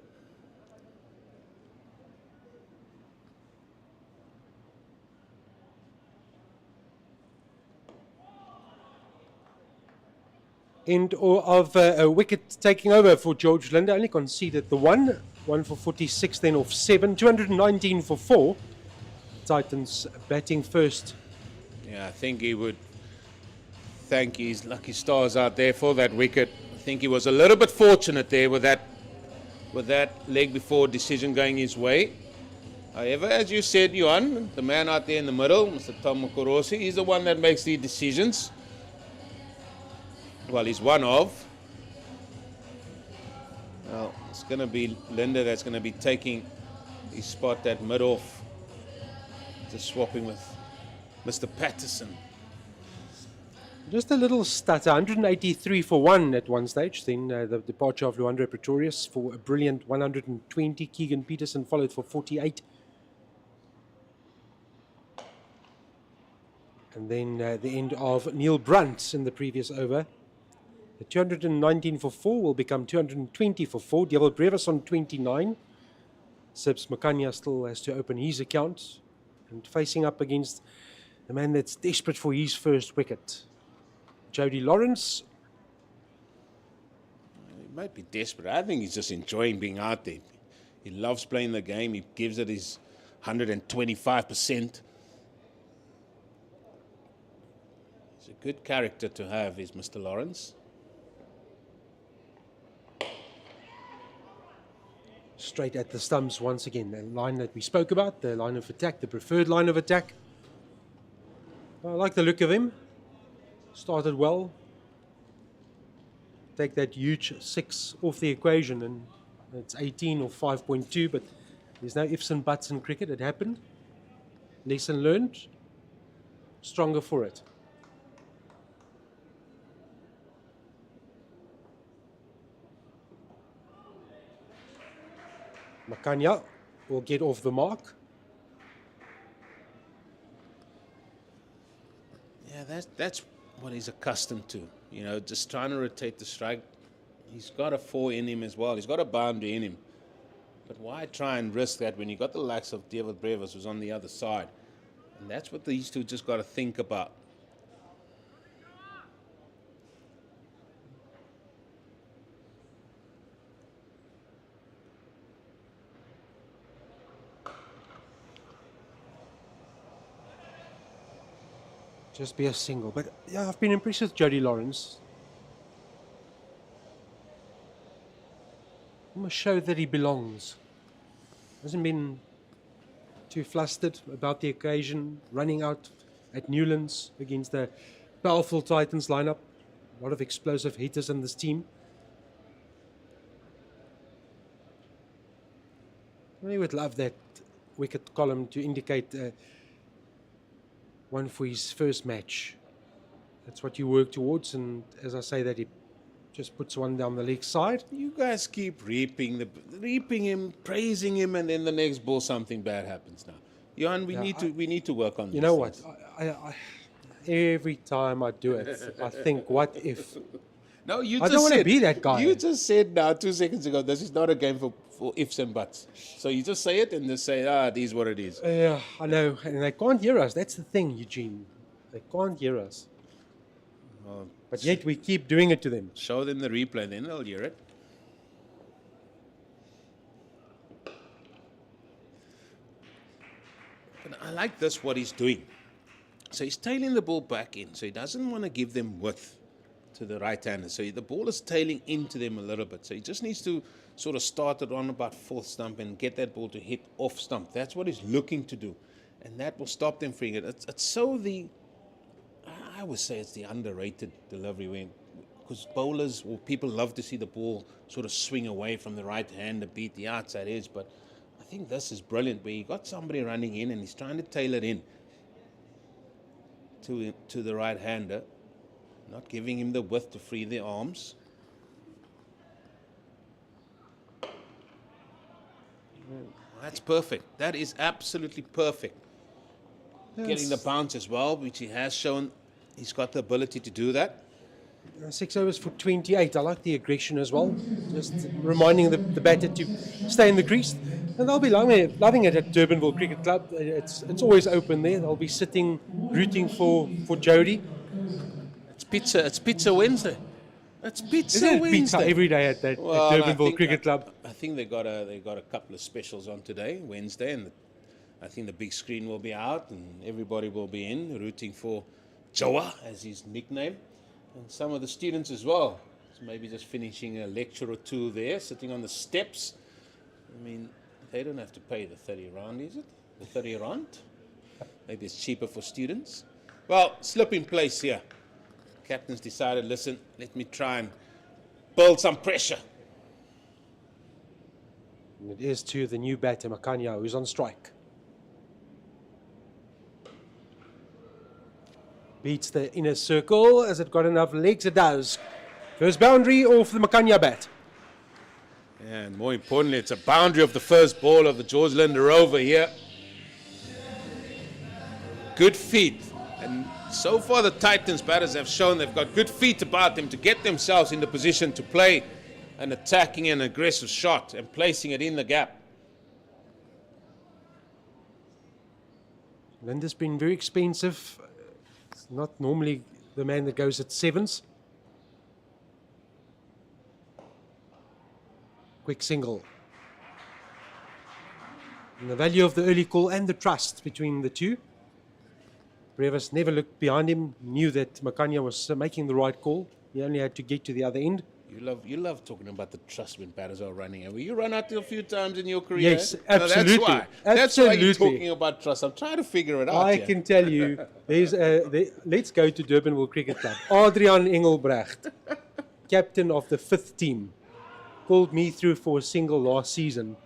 End of a wicket taking over for George Linder. Only conceded the one for 46, then off 7, 219 for 4. Titans batting first. Yeah, I think he would thank his lucky stars out there for that wicket. I think he was a little bit fortunate there with that leg before decision going his way. However, as you said, Johan, the man out there in the middle, Mr. Tom Mokorosi, he's the one that makes the decisions. Well, he's one of. Well, it's going to be Linda that's going to be taking his spot at mid-off. Just swapping with Mr. Patterson. Just a little stutter, 183 for 1 at one stage. Then the departure of Luandre Pretorius for a brilliant 120. Keegan Peterson followed for 48. And then the end of Neil Brunt in the previous over. The 219 for 4 will become 220 for 4. Devil Brevis on 29. Sibs Makanya still has to open his account. And facing up against the man that's desperate for his first wicket, Jody Lawrence. He might be desperate. I think he's just enjoying being out there. He loves playing the game. He gives it his 125%. He's a good character to have, is Mr. Lawrence. Straight at the stumps once again. The line that we spoke about, the line of attack, the preferred line of attack. I like the look of him. Started well. Take that huge 6 off the equation and it's 18 or 5.2, but there's no ifs and buts in cricket. It happened. Lesson learned. Stronger for it. Makanya will get off the mark. Yeah, that's what he's accustomed to. You know, just trying to rotate the strike. He's got a 4 in him as well. He's got a boundary in him. But why try and risk that when you got the likes of David Brevis who's on the other side? And that's what these two just got to think about. Just be a single. But yeah, I've been impressed with Jody Lawrence. Almost show that he belongs. Hasn't been too flustered about the occasion, running out at Newlands against the powerful Titans lineup. A lot of explosive hitters in this team. I would love that wicket column to indicate one for his first match. That's what you work towards, and as I say that, he just puts one down the leg side. You guys keep reaping him, praising him, and then the next ball something bad happens now. Johan, we need to work on this. You know what? I every time I do it, I think, what if? No, you I just don't want to said, be that guy. You just said now 2 seconds ago, this is not a game for ifs and buts. So you just say it and just say, it is what it is. Yeah, I know, and they can't hear us. That's the thing, Eugene. They can't hear us. Well, but yet we keep doing it to them. Show them the replay, then they'll hear it. But I like this, what he's doing. So he's tailing the ball back in, so he doesn't want to give them width to the right-hander. So the ball is tailing into them a little bit. So he just needs to sort of start it on about 4th stump and get that ball to hit off stump. That's what he's looking to do. And that will stop them freeing it. It's so the I would say it's the underrated delivery because bowlers or people love to see the ball sort of swing away from the right hand to beat the outside edge. But I think this is brilliant where you got somebody running in and he's trying to tail it in to the right hander, not giving him the width to free the arms. That's perfect. That is absolutely perfect. Getting the bounce as well, which he has shown he's got the ability to do that. 6 overs for 28. I like the aggression as well. Just reminding the batter to stay in the crease. And they'll be loving it at Durbanville Cricket Club. It's always open there. They'll be sitting, rooting for Jody. It's pizza Wednesday. It's pizza Isn't it Wednesday. pizza every day at Durbanville Cricket Club? I think they got a couple of specials on today, Wednesday, and I think the big screen will be out and everybody will be in rooting for Joa, as his nickname, and some of the students as well. So maybe just finishing a lecture or two there, sitting on the steps. I mean, they don't have to pay the 30 rand, is it? The 30 rand? Maybe it's cheaper for students. Well, slip in place here. Captain's decided, listen, let me try and build some pressure. And it is to the new batter, Makanya, who's on strike. Beats the inner circle. Has it got enough legs? It does. First boundary off the Makanya bat. And more importantly, it's a boundary of the first ball of the George Linder over here. Good feet. And so far the Titans batters have shown they've got good feet about them to get themselves in the position to play an attacking and aggressive shot and placing it in the gap. Linder's been very expensive. It's not normally the man that goes at sevens. Quick single. And the value of the early call and the trust between the two. Pretorius never looked behind him, knew that Makanya was making the right call. He only had to get to the other end. You love talking about the trust when batters are running away. You run out a few times in your career. Yes, absolutely. No, that's why you're talking about trust. I'm trying to figure it out. I can tell you, let's go to Durbanville Cricket Club. Adrian Engelbrecht, captain of the 5th team, called me through for a single last season.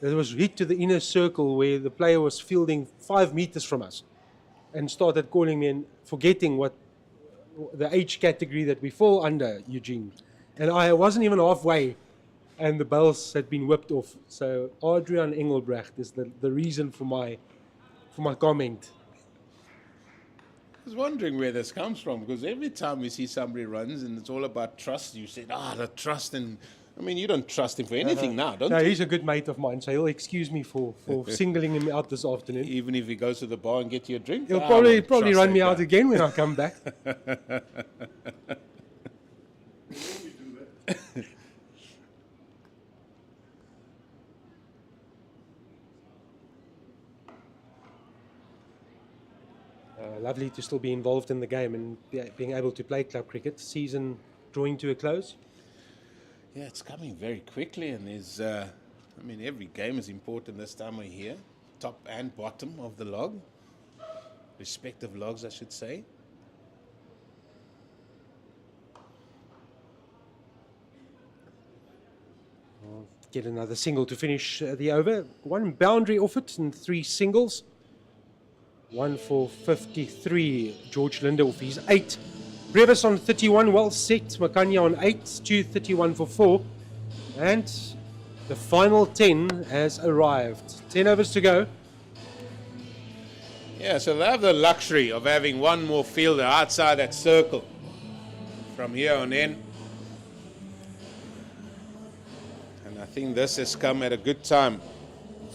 It was hit to the inner circle where the player was fielding 5 meters from us and started calling me and forgetting what the age category that we fall under, Eugene. And I wasn't even halfway, and the bells had been whipped off. So Adrian Engelbrecht is the reason for my comment. I was wondering where this comes from, because every time we see somebody runs and it's all about trust, you said, the trust. And I mean, you don't trust him for anything now, don't you? No, he's a good mate of mine, so he'll excuse me for singling him out this afternoon. Even if he goes to the bar and get you a drink? He'll probably run me out again when I come back. Lovely to still be involved in the game and being able to play club cricket. Season drawing to a close. Yeah, it's coming very quickly, and there's, every game is important this time of year. Top and bottom of the log. Respective logs, I should say. Get another single to finish the over. 1 boundary off it and 3 singles. 1 for 53. George Linder off his 8. Pretorius on 31, well set. Makanya on 8, 231 for 4. And the final 10 has arrived. 10 overs to go. Yeah, so they have the luxury of having one more fielder outside that circle from here on in. And I think this has come at a good time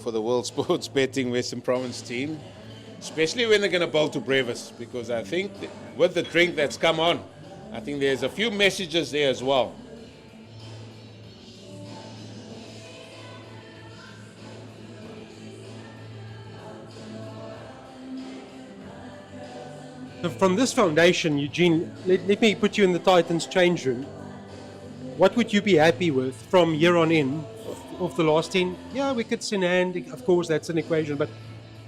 for the World Sports Betting Western Province team. Especially when they're going to bowl to Pretorius, because I think with the drink that's come on, I think there's a few messages there as well. So from this foundation, Eugene, let me put you in the Titans change room. What would you be happy with from year on in of the last 10? Yeah, wickets in hand, of course, that's an equation, but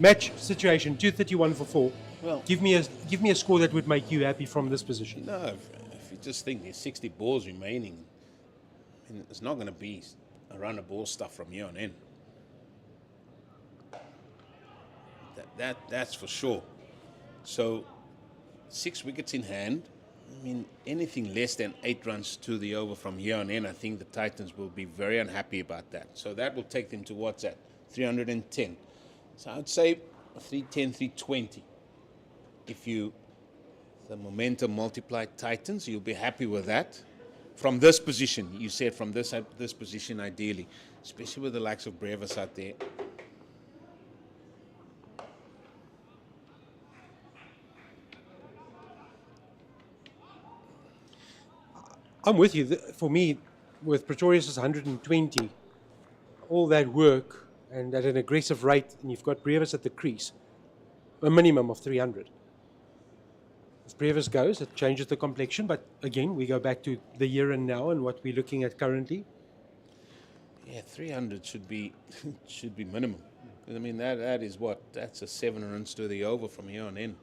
Match situation, 231 for 4. Well- give me a score that would make you happy from this position. No, if you just think there's 60 balls remaining, I mean, it's not going to be a run of ball stuff from here on in. That's for sure. So 6 wickets in hand. I mean, anything less than 8 runs to the over from here on in, I think the Titans will be very unhappy about that. So that will take them to what's that? 310. So I'd say 310, 320. If the momentum multiplied Titans, you'll be happy with that. From this position, you said from this position ideally, especially with the likes of Brevis out there. I'm with you. For me, with Pretorius' 120, all that work and at an aggressive rate, and you've got Brevis at the crease, a minimum of 300. As Brevis goes, it changes the complexion, but again, we go back to the here and now and what we're looking at currently. Yeah, 300 should be minimum. I mean, that is what? That's a 7 runs to the over from here on in.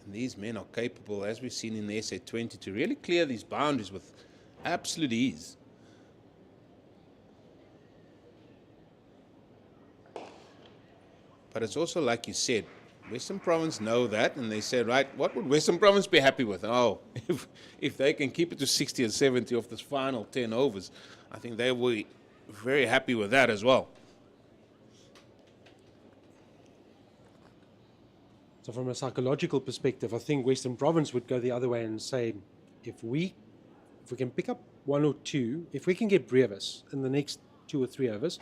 And these men are capable, as we've seen in the SA20, to really clear these boundaries with absolute ease. But it's also like you said, Western Province know that, and they said, right, what would Western Province be happy with? Oh, if they can keep it to 60 or 70 off this final 10 overs, I think they will be very happy with that as well. So from a psychological perspective, I think Western Province would go the other way and say, if we can pick up 1 or 2, if we can get Brevis in the next 2 or 3 overs,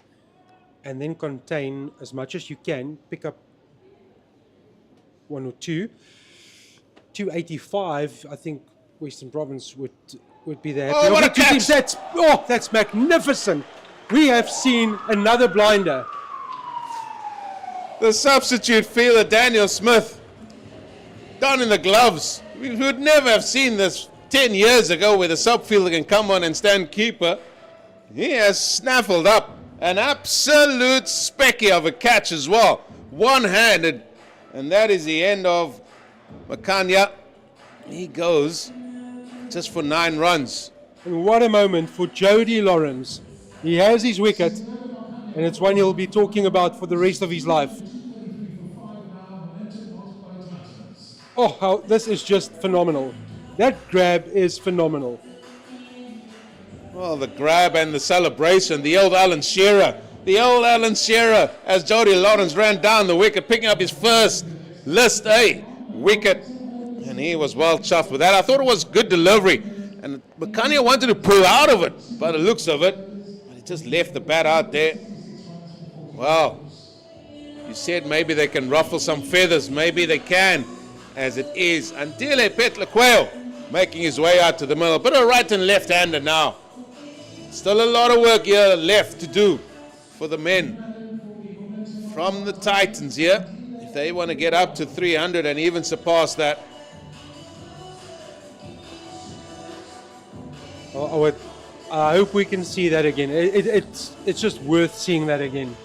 and then contain as much as you can, pick up 1 or 2, 285, I think Western Province would be there. Oh, what a catch! That's magnificent. We have seen another blinder. The substitute fielder, Daniel Smith, down in the gloves. We would never have seen this 10 years ago where the sub fielder can come on and stand keeper. He has snaffled up an absolute specky of a catch as well. One-handed. And that is the end of Makanya. He goes just for 9 runs. And what a moment for Jody Lawrence. He has his wicket, and it's one he'll be talking about for the rest of his life. Oh, this is just phenomenal. That grab is phenomenal. Well, the grab and the celebration, the old Alan Shearer. The old Alan Shearer as Jody Lawrence ran down the wicket, picking up his first List A wicket. And he was well chuffed with that. I thought it was good delivery. And Makanya wanted to pull out of it by the looks of it. But he just left the bat out there. Well, you said maybe they can ruffle some feathers. Maybe they can, as it is. Andile Petlaqueo making his way out to the middle. But a right and left-hander now. Still a lot of work here left to do for the men from the Titans here. If they want to get up to 300 and even surpass that. I hope we can see that again. It's just worth seeing that again.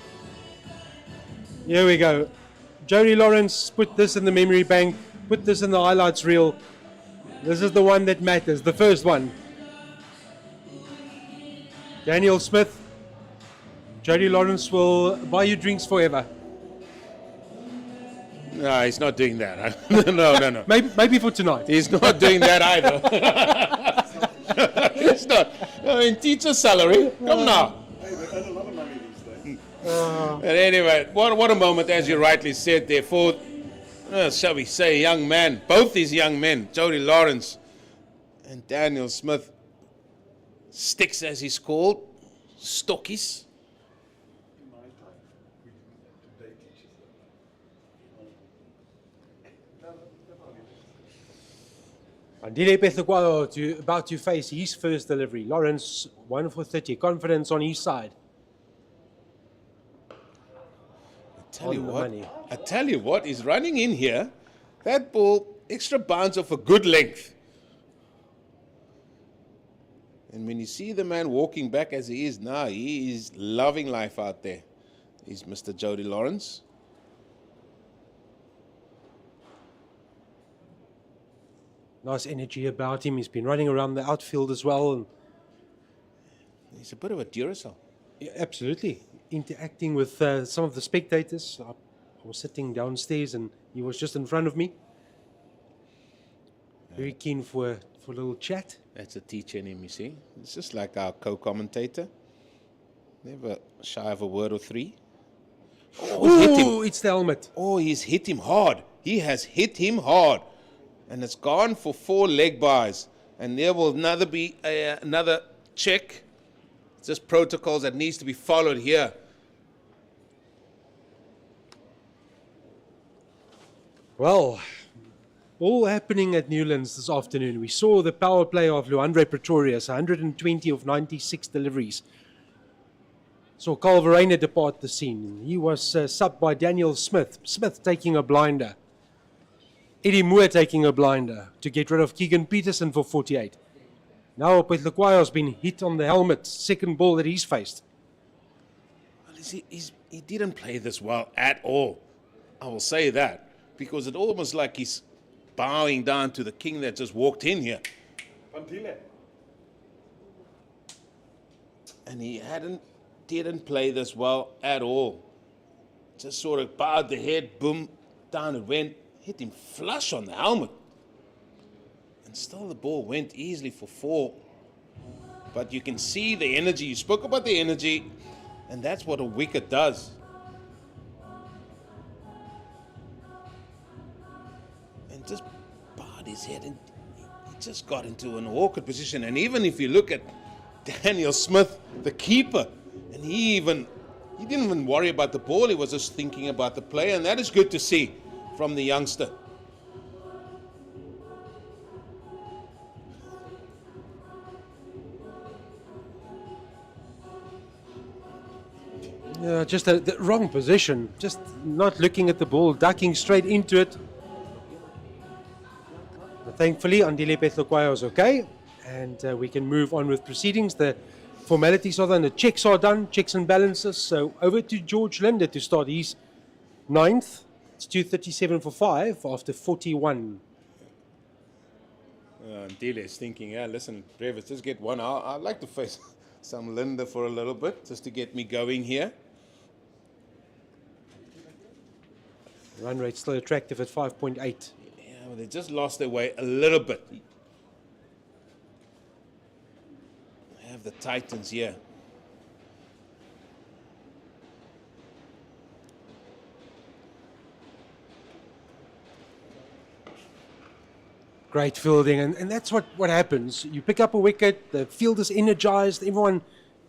Here we go. Jody Lawrence, put this in the memory bank. Put this in the highlights reel. This is the one that matters, the first one. Daniel Smith, Jody Lawrence will buy you drinks forever. No, he's not doing that. No. Maybe for tonight. He's not doing that either. He's not. I mean, teacher's salary. Come now. But anyway, what a moment, as you rightly said there, for, shall we say, young man. Both these young men, Jody Lawrence and Daniel Smith. Sticks, as he's called, Stockies. Andile Petlaqueo about to face his first delivery. Lawrence, 1 for 30. Confidence on his side. I tell you what, he's running in here. That ball, extra bounce of a good length. And when you see the man walking back as he is now, he is loving life out there. He's Mr. Jody Lawrence. Nice energy about him. He's been running around the outfield as well. And He's a bit of a Duracell. yeah, absolutely. Interacting with some of the spectators. I was sitting downstairs and he was just in front of me. Very keen for a little chat. That's a teacher in him, you see. It's just like our co-commentator. Never shy of a word or three. Oh, he's hit him. Oh, it's the helmet. Oh, he's hit him hard. He has hit him hard. And it's gone for 4 leg byes. And there will be another check. It's just protocols that needs to be followed here. Well, all happening at Newlands this afternoon. We saw the power play of Luandre Pretorius, 120 of 96 deliveries. Saw Carl Verreynne depart the scene. He was subbed by Daniel Smith. Smith taking a blinder. Eddie Moore taking a blinder to get rid of Keegan Peterson for 48. Now Pretorius has been hit on the helmet. Second ball that he's faced. Well, he didn't play this well at all. I will say that. Because it's almost like he's bowing down to the king that just walked in here. And he didn't play this well at all. Just sort of bowed the head, boom, down it went, hit him flush on the helmet. And still the ball went easily for 4. But you can see the energy. You spoke about the energy, and that's what a wicket does. And just bowed his head, and he just got into an awkward position. And even if you look at Daniel Smith, the keeper, and he didn't even worry about the ball. He was just thinking about the play, and that is good to see from the youngster. Yeah, just the wrong position. Just not looking at the ball, ducking straight into it. But thankfully, Andile Pretorius is okay, and we can move on with proceedings. The formalities are done, the checks are done, checks and balances. So over to George Linde to start his 9th. It's 2:37 for 5 after 41. Andile is thinking, yeah, listen, Brevis, just get one. I'd like to face some Linde for a little bit, just to get me going here. Run rate still attractive at 5.8. Yeah, well, they just lost their way a little bit. They have the Titans here. Great fielding, and that's what happens. You pick up a wicket, the field is energized, everyone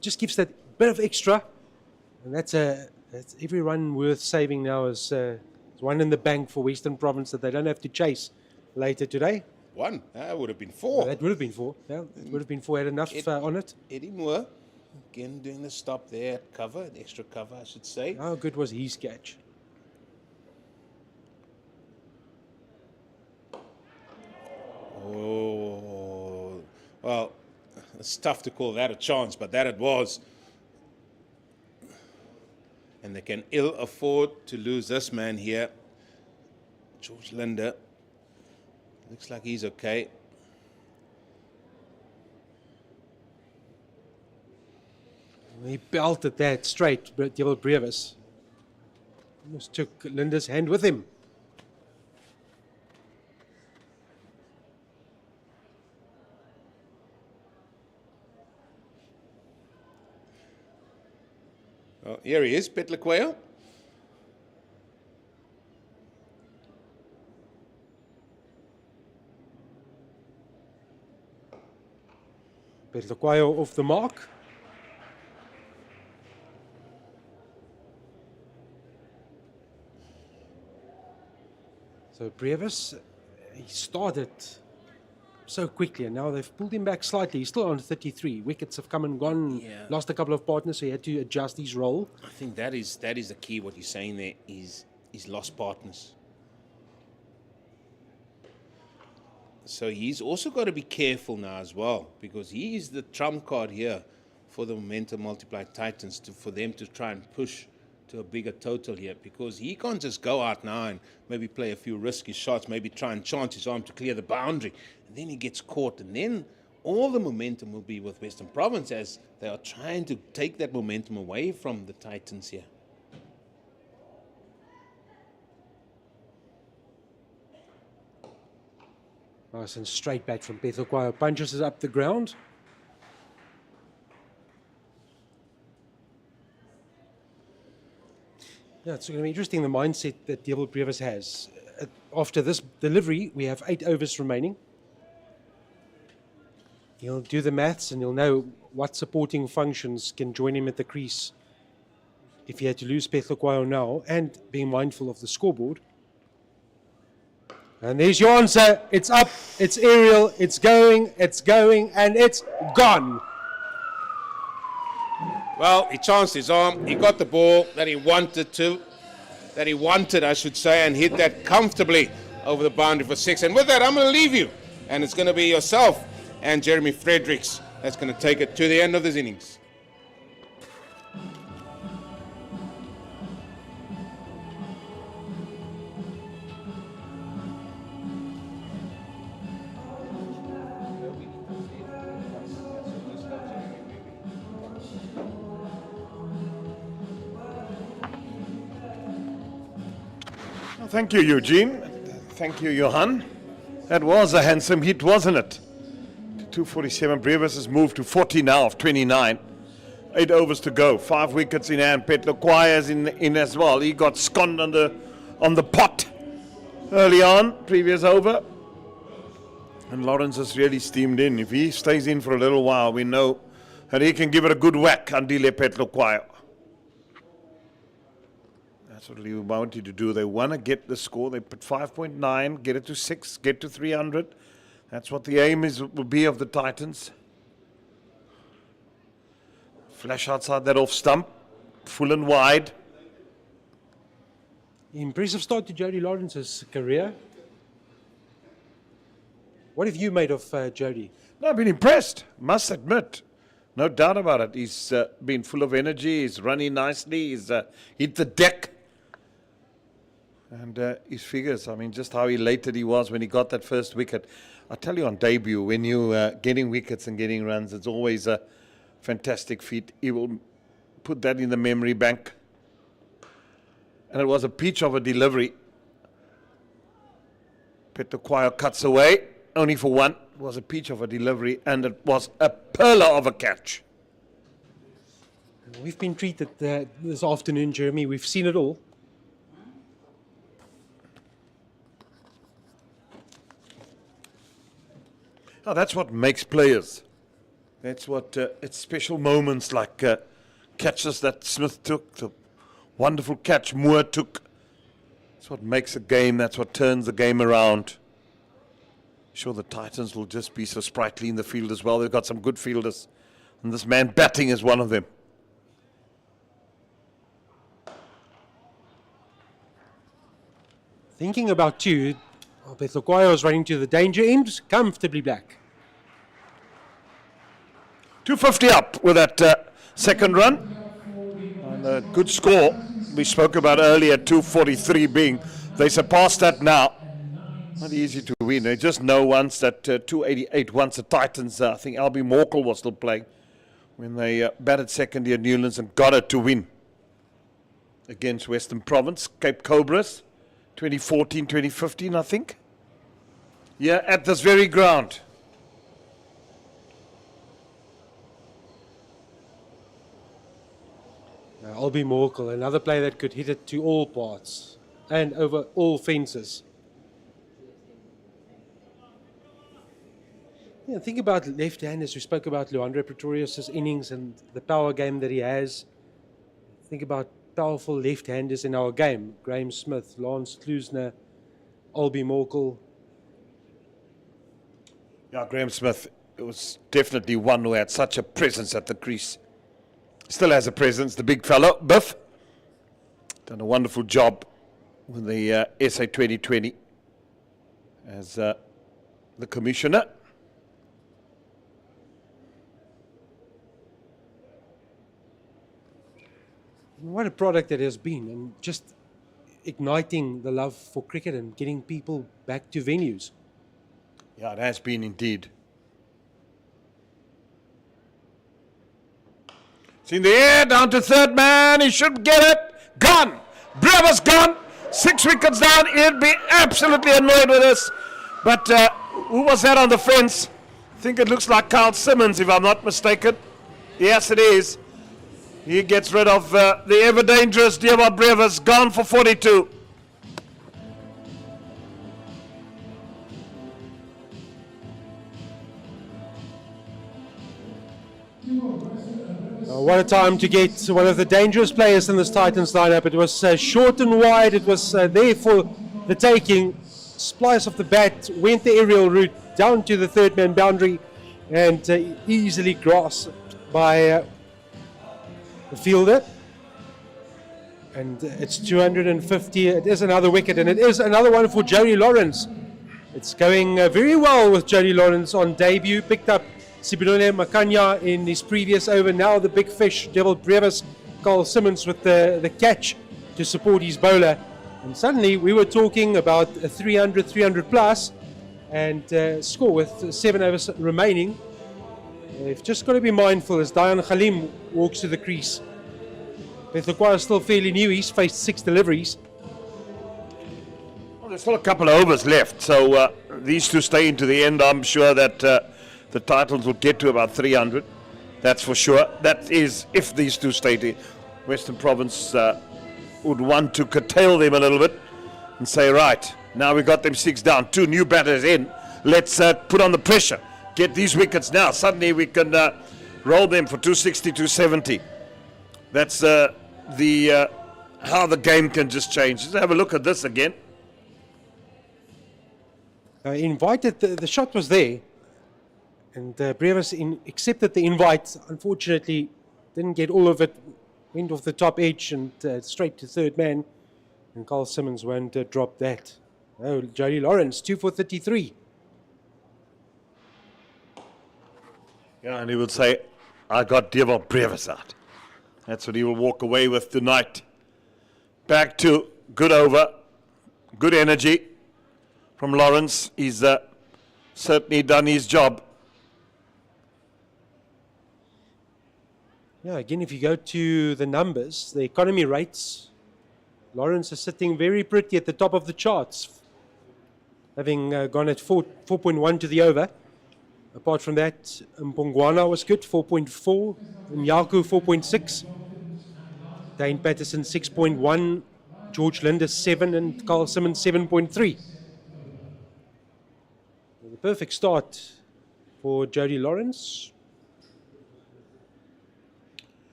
just gives that bit of extra, and that's every run worth saving now is one in the bank for Western Province that they don't have to chase later today. 1. That would have been 4. That would have been 4. Yeah, it would have been 4. Had enough on it. Eddie Moore, again doing the stop there at cover, the extra cover, I should say. How good was his catch? Oh, well, it's tough to call that a chance, but that it was. And they can ill afford to lose this man here. George Linde. Looks like he's okay. He belted that straight, Devil Brevis. Almost took Linde's hand with him. Oh, here he is, Pretorius. Pretorius off the mark. So Brevis, he started so quickly, and now they've pulled him back slightly. He's still on 33. Wickets have come and gone. Yeah. Lost a couple of partners, so he had to adjust his role. I think that is the key. What you're saying there is lost partners. So he's also got to be careful now as well, because he is the trump card here for the Momentum Multiplied Titans for them to try and push to a bigger total here, because he can't just go out now and maybe play a few risky shots, maybe try and chance his arm to clear the boundary, and then he gets caught, and then all the momentum will be with Western Province as they are trying to take that momentum away from the Titans here. Nice and straight bat from Pretorius. Punches it up the ground. Yeah, it's going to be interesting, the mindset that Devil Pretorius has. After this delivery, we have 8 overs remaining. He'll do the maths and he'll know what supporting functions can join him at the crease if he had to lose Pretorius now, and being mindful of the scoreboard. And there's your answer. It's up, it's aerial, it's going, and it's gone. Well, he chanced his arm, he got the ball that he wanted, I should say, and hit that comfortably over the boundary for 6. And with that, I'm going to leave you. And it's going to be yourself and Jeremy Fredericks that's going to take it to the end of this innings. Thank you, Eugene. Thank you, Johan. That was a handsome hit, wasn't it? 247. Pretorius has moved to 40 now of 29. 8 overs to go. 5 wickets in hand. Pretorius in as well. He got sconed on the pot early on, previous over. And Lawrence has really steamed in. If he stays in for a little while, we know that he can give it a good whack, Andile Pretorius. That's what we wanted to do. They want to get the score. They put 5.9, get it to 6, get to 300. That's what the aim will be of the Titans. Flash outside that off stump, full and wide. Impressive start to Jody Lawrence's career. What have you made of Jody? No, I've been impressed, must admit. No doubt about it. He's been full of energy. He's running nicely. He's hit the deck. And his figures, I mean, just how elated he was when he got that first wicket. I tell you, on debut, when you're getting wickets and getting runs, it's always a fantastic feat. He will put that in the memory bank. And it was a peach of a delivery. Pretorius cuts away, only for 1. It was a peach of a delivery, and it was a pearler of a catch. We've been treated this afternoon, Jeremy. We've seen it all. Oh, that's what makes players. That's what it's special moments like catches that Smith took, the wonderful catch Moore took. That's what makes a game. That's what turns the game around. Sure, the Titans will just be so sprightly in the field as well. They've got some good fielders, and this man batting is one of them. Thinking about 2, Pretorius was running to the danger end, comfortably black. 250 up with that second run. And a good score we spoke about earlier, 243 being. They surpassed that now. Not easy to win. They just know once that 288, once the Titans, I think Albie Morkel was still playing, when they batted second here at Newlands and got it to win against Western Province, Cape Cobras, 2014, 2015, I think. Yeah, at this very ground. Albie Morkel, another player that could hit it to all parts and over all fences. Yeah, think about left-handers. We spoke about Leandro Pretorius' innings and the power game that he has. Think about powerful left-handers in our game. Graham Smith, Lance Kloosner, Albie Morkel. Yeah, Graham Smith was definitely one who had such a presence at the crease. Still has a presence, the big fellow, Biff. Done a wonderful job with the SA 2020 as the commissioner. What a product it has been, and just igniting the love for cricket and getting people back to venues. Yeah, it has been indeed. It's in the air, down to third man. He should get it. Gone. Brewer's gone. 6 wickets down. He'd be absolutely annoyed with us. But who was that on the fence? I think it looks like Carl Simmons, if I'm not mistaken. Yes, it is. He gets rid of the ever-dangerous Diabot Brewer's, gone for 42. What a time to get one of the dangerous players in this Titans lineup. It was short and wide. It was there for the taking. Splice of the bat, went the aerial route down to the third man boundary and easily grasped by the fielder. And it's 250. It is another wicket, and it is another one for Jody Lawrence. It's going very well with Jody Lawrence on debut. Picked up Sibirole Makanya in his previous over. Now the big fish, Diabot Brewer's, Carl Simmons with the catch to support his bowler. And suddenly we were talking about a 300 plus and score with 7 overs remaining. They've just got to be mindful as Dayan Khalim walks to the crease. Pretorius is still fairly new. He's faced 6 deliveries. Well, there's still a couple of overs left, so these two stay into the end. I'm sure that the Titans will get to about 300. That's for sure. That is if these two stay to Western Province would want to curtail them a little bit and say, right, now we've got them 6 down, 2 new batters in, let's put on the pressure, get these wickets now, suddenly we can roll them for 260, 270. That's how the game can just change. Let's have a look at this again. Invited, the shot was there, and Brewer's accepted the invite. Unfortunately, didn't get all of it. Went off the top edge and straight to third man. And Carl Simmons won't drop that. Oh, Jody Lawrence, 2 for 33. Yeah, and he will say, I got Diabot Brewer's out. That's what he will walk away with tonight. Back to good over, good energy from Lawrence. He's certainly done his job. Yeah, again, if you go to the numbers, the economy rates, Lawrence is sitting very pretty at the top of the charts, having gone at 4.1 to the over. Apart from that, Mpongwana was good, 4.4, Nyaku 4.6, Dane Patterson 6.1, George Linder 7, and Carl Simmons 7.3. The perfect start for Jody Lawrence.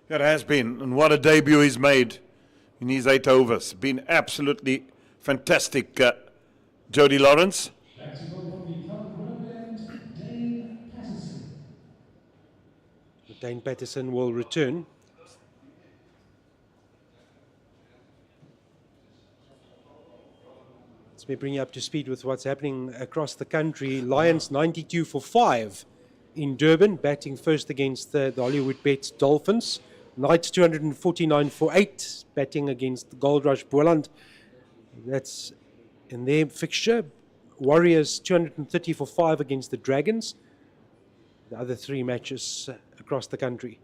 It has been, and what a debut he's made in his 8 overs. Been absolutely fantastic, Jody Lawrence. Dane Patterson will return. Let me bring you up to speed with what's happening across the country. Lions 92 for 5 in Durban, batting first against the Hollywood Bets Dolphins. Knights 249 for 8, batting against Gold Rush Boland. That's in their fixture. Warriors 230 for 5 against the Dragons. The other 3 matches across the country.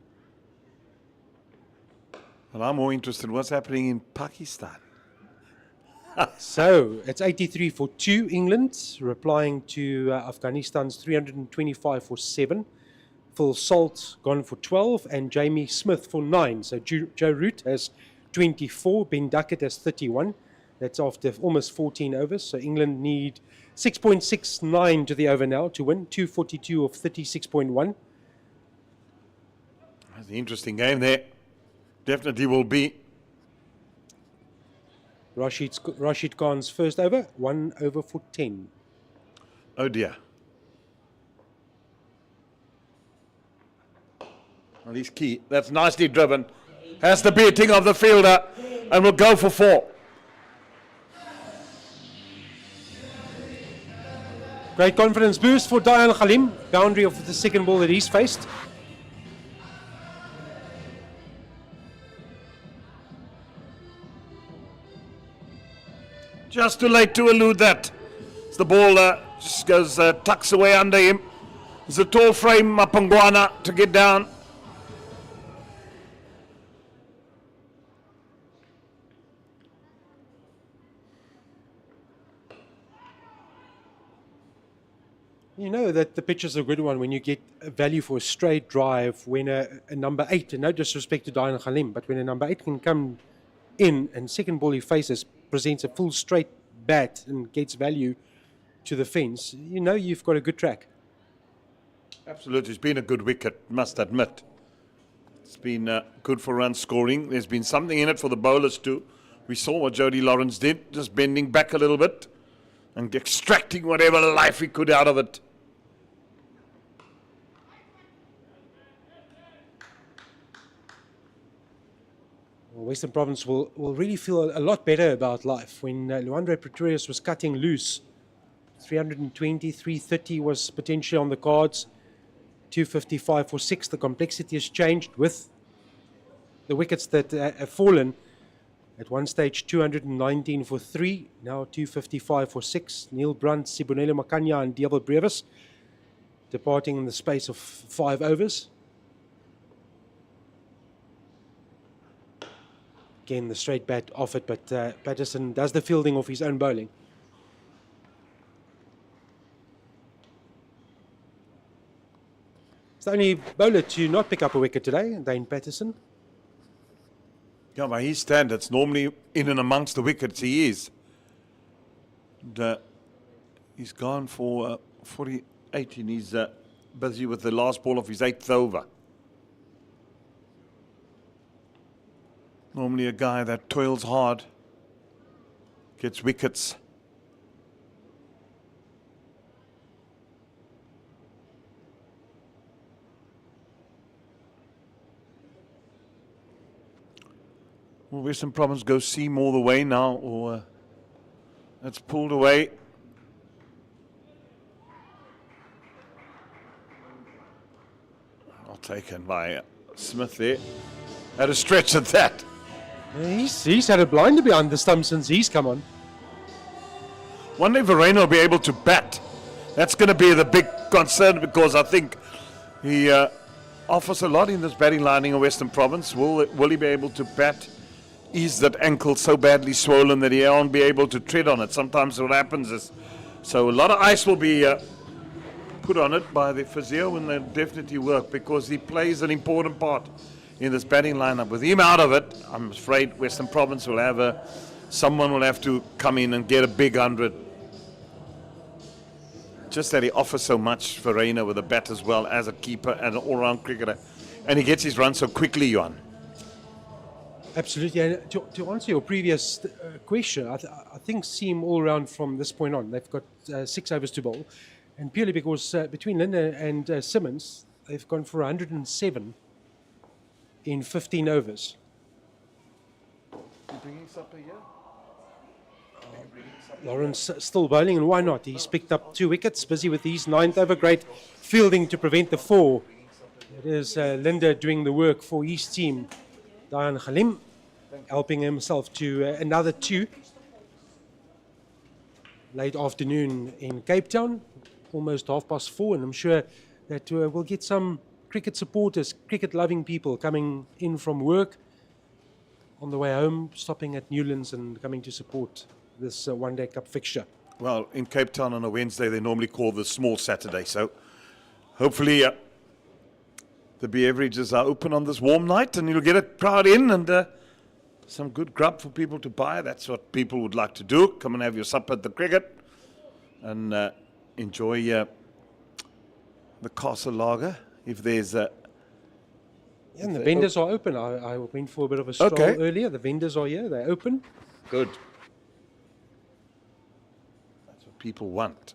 Well, I'm more interested in what's happening in Pakistan. So it's 83 for 2 England, replying to Afghanistan's 325 for 7. Phil Salt gone for 12 and Jamie Smith for 9. So Joe Root has 24, Ben Duckett has 31. That's after almost 14 overs. So England need 6.69 to the over now to win, 242 of 36.1. That's an interesting game there. Definitely will be. Rashid Khan's first over, 1 over for 10. Oh dear. Well, he's key. That's nicely driven. Has the beating of the fielder and will go for 4. Great confidence boost for Dayan Khalim. Boundary of the second ball that he's faced. Just too late to elude that. As the ball just goes, tucks away under him. There's a tall frame, Mapangwana, to get down. You know that the pitch is a good one when you get a value for a straight drive when a number 8, and no disrespect to Diane Khalim, but when a number 8 can come in and second ball he faces presents a full straight bat and gets value to the fence, you know you've got a good track. Absolutely, it's been a good wicket, must admit. It's been good for run scoring. There's been something in it for the bowlers too. We saw what Jody Lawrence did, just bending back a little bit and extracting whatever life he could out of it. Well, Western Province will really feel a lot better about life. When Luandre Pretorius was cutting loose, 320, 330 was potentially on the cards, 255 for 6. The complexity has changed with the wickets that have fallen. At one stage, 219 for 3, now 255 for 6. Neil Brunt, Sibonelo Makanya and Diablo Brevis departing in the space of 5 overs. Again, the straight bat off it, but Patterson does the fielding of his own bowling. It's the only bowler to not pick up a wicket today, Dane Patterson. Yeah, by his standards, normally in and amongst the wickets he is. And, he's gone for 48 and he's busy with the last ball of his 8th over. Normally a guy that toils hard, gets wickets. Will Western Province go seam all the way now, or it's pulled away? Well taken by Smith there. Had a stretch at that. He's had a blinder behind the stump since he's come on. Wonder if Verena will be able to bat. That's going to be the big concern, because I think he offers a lot in this batting lining of Western Province. Will he be able to bat? Is that ankle so badly swollen that he won't be able to tread on it? Sometimes what happens is, so a lot of ice will be put on it by the physio, and they'll definitely work, because he plays an important part in this batting lineup. With him out of it, I'm afraid Western Province will have someone will have to come in and get a big 100. Just that he offers so much, Verena, with a bat as well as a keeper and an all-round cricketer, and he gets his run so quickly, Johan. Absolutely. And to answer your previous question, I think seam all round from this point on. They've got 6 overs to bowl, and purely because between Linda and Simmons, they've gone for 107 in 15 overs. Lawrence still bowling, and why not? He's picked up 2 wickets, busy with his 9th over. Great fielding to prevent the 4. It is Linda doing the work for his team. Diane Khalim helping himself to another 2. Late afternoon in Cape Town, almost 4:30, and I'm sure that we'll get some cricket supporters, cricket-loving people coming in from work on the way home, stopping at Newlands and coming to support this one-day cup fixture. Well, in Cape Town on a Wednesday, they normally call the small Saturday, so hopefully the beverages are open on this warm night, and you'll get a crowd in, and some good grub for people to buy. That's what people would like to do. Come and have your supper at the cricket and enjoy the Castle Lager. If there's and the vendors are open. I went for a bit of a stroll earlier. The vendors are here. They're open. Good. That's what people want.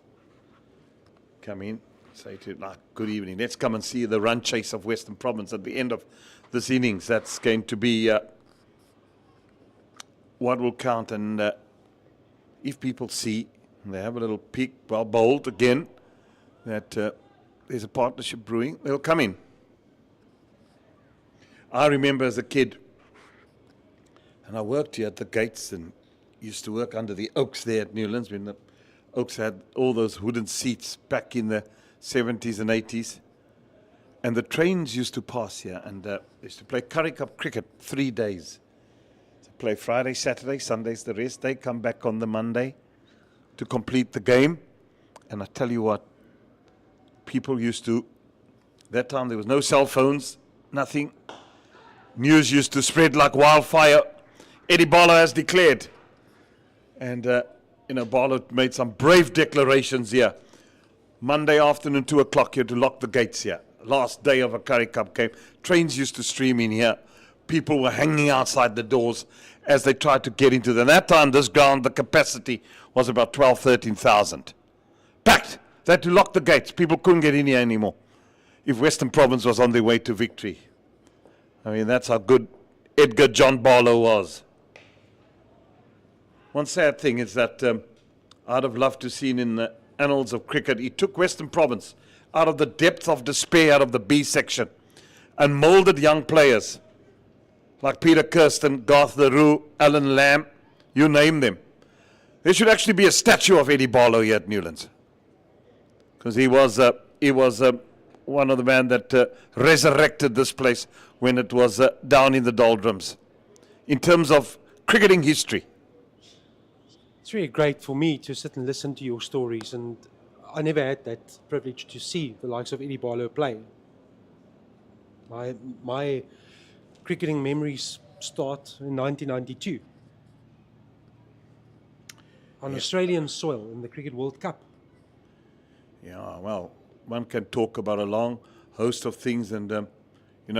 Come in, say to like, good evening. Let's come and see the run chase of Western Province at the end of this innings. That's going to be what will count. And if people see, they have a little peek, well, bold again, that there's a partnership brewing, they'll come in. I remember as a kid, and I worked here at the gates, and used to work under the oaks there at Newlands when the oaks had all those wooden seats back in the 70s and 80s. And the trains used to pass here, and used to play Currie Cup cricket 3 days. So play Friday, Saturday, Sundays the rest. They come back on the Monday to complete the game. And I tell you what, people used to, that time there was no cell phones, nothing. News used to spread like wildfire. Eddie Barlow has declared. And, Barlow made some brave declarations here. Monday afternoon, 2 o'clock, you had to lock the gates here. Last day of a Currie Cup game. Trains used to stream in here. People were hanging outside the doors as they tried to get into them. That time, this ground, the capacity was about 12, 13,000. Packed. They had to lock the gates. People couldn't get in here anymore if Western Province was on their way to victory. I mean, that's how good Edgar John Barlow was. One sad thing is that I'd have loved to have seen in the annals of cricket, he took Western Province out of the depth of despair, out of the B section, and moulded young players like Peter Kirsten, Garth LaRue, Alan Lamb, you name them. There should actually be a statue of Eddie Barlow here at Newlands, because he was one of the men that resurrected this place when it was down in the doldrums. In terms of cricketing history, It's really great for me to sit and listen to your stories, and I never had that privilege to see the likes of Eddie Barlow play. My cricketing memories start in 1992 on Australian soil in the Cricket World Cup. yeah, well, one can talk about a long host of things, and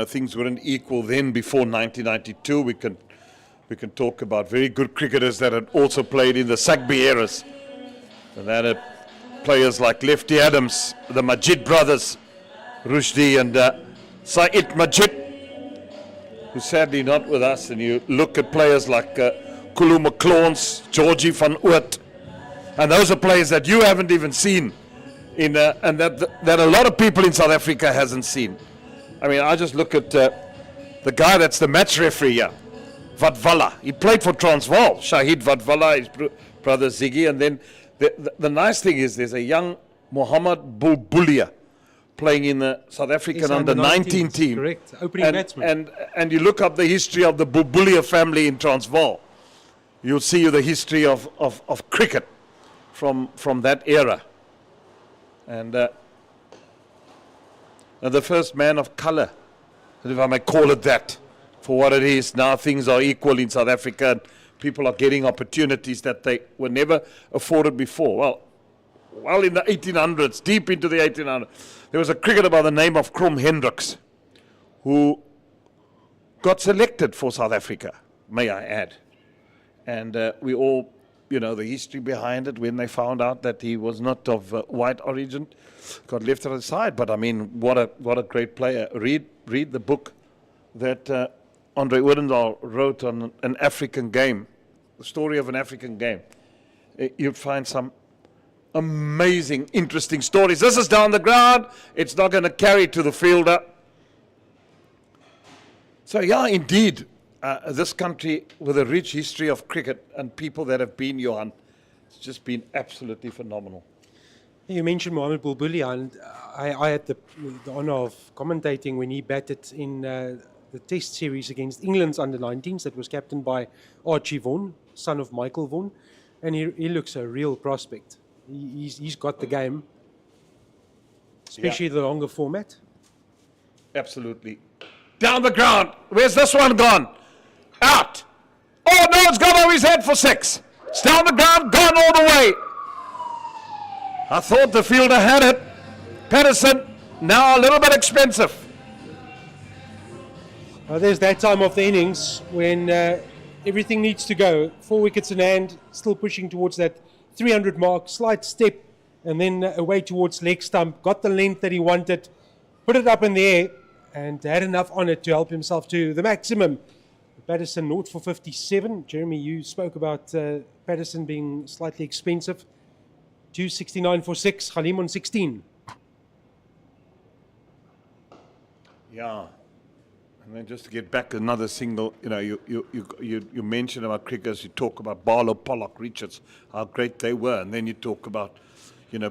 things weren't equal then before 1992. We can talk about very good cricketers that had also played in the Sagbi eras. And that had players like Lefty Adams, the Majid brothers, Rushdie and Said Majid, who's sadly not with us. And you look at players like Kulu McClawns, Georgie van Oort, and those are players that you haven't even seen, and that a lot of people in South Africa hasn't seen. I mean, I just look at the guy that's the match referee here, Vadvala. He played for Transvaal. Shahid Vadvala, his brother Ziggy. And then the nice thing is there's a young Mohammed Bulbulia playing in the South African under-19 team. Correct, opening batsman. And you look up the history of the Bulbulia family in Transvaal, you'll see the history of cricket from that era. And the first man of colour, if I may call it that, for what it is. Now things are equal in South Africa, and people are getting opportunities that they were never afforded before. Well, in the 1800s, deep into the 1800s, there was a cricketer by the name of Krom Hendricks who got selected for South Africa, may I add. And we all, the history behind it when they found out that he was not of white origin, got left aside. But I mean, what a great player. Read the book that Andre Odendaal wrote on an African game, the story of an African game. You'd find some amazing, interesting stories. This is down the ground. It's not going to carry to the fielder. So yeah, indeed, this country with a rich history of cricket and people that have been, Johan, it's just been absolutely phenomenal. You mentioned Mohammed Bulbulia, and I had the honour of commentating when he batted in the Test series against England's under-19s that was captained by Archie Vaughan, son of Michael Vaughan, and he looks a real prospect. He's got the game, especially the longer format. Absolutely. Down the ground. Where's this one gone? Out. Oh no, it's gone over his head for 6. It's down the ground, gone all the way. I thought the fielder had it. Patterson, now a little bit expensive. There's that time of the innings when everything needs to go. 4 wickets in hand, still pushing towards that 300 mark, slight step, and then away towards leg stump. Got the length that he wanted, put it up in the air, and had enough on it to help himself to the maximum. Patterson 0 for 57. Jeremy, you spoke about Patterson being slightly expensive. 269 for 6. Halim on 16. Yeah. And then just to get back another single, you mentioned about cricketers, you talk about Barlow, Pollock, Richards, how great they were, and then you talk about,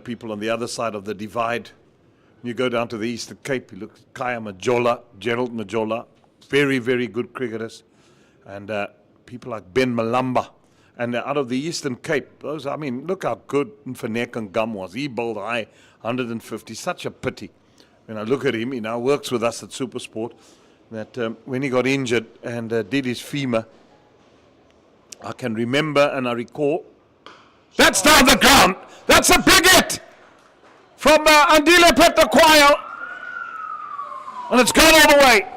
people on the other side of the divide. You go down to the Eastern Cape, you look at Kaya Majola, Gerald Majola, very, very good cricketers, and people like Ben Malamba. And out of the Eastern Cape, look how good Mfanek and Gum was. He bowled high, 150, such a pity. When I look at him, he now works with us at Supersport, that when he got injured and did his femur, I can remember and I recall, that's down the ground, that's a big hit from Andile Pretorius, and it's gone all the way.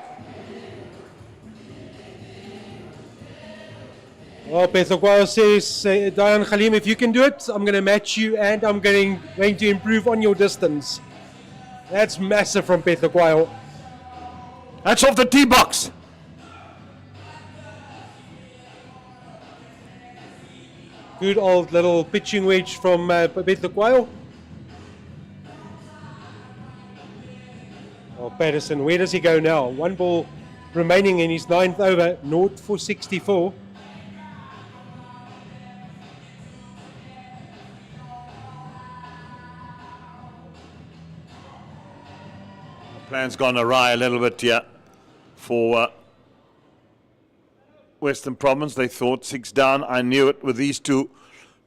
Well, Pretorius says, Diane Khalim, if you can do it, I'm going to match you and I'm going to improve on your distance. That's massive from Pretorius. That's off the tee box. Good old little pitching wedge from Pretorius. Oh, Patterson, where does he go now? One ball remaining in his 9th over, 0 for 64. Plan's gone awry a little bit here for Western Province. They thought 6 down. I knew it with these two,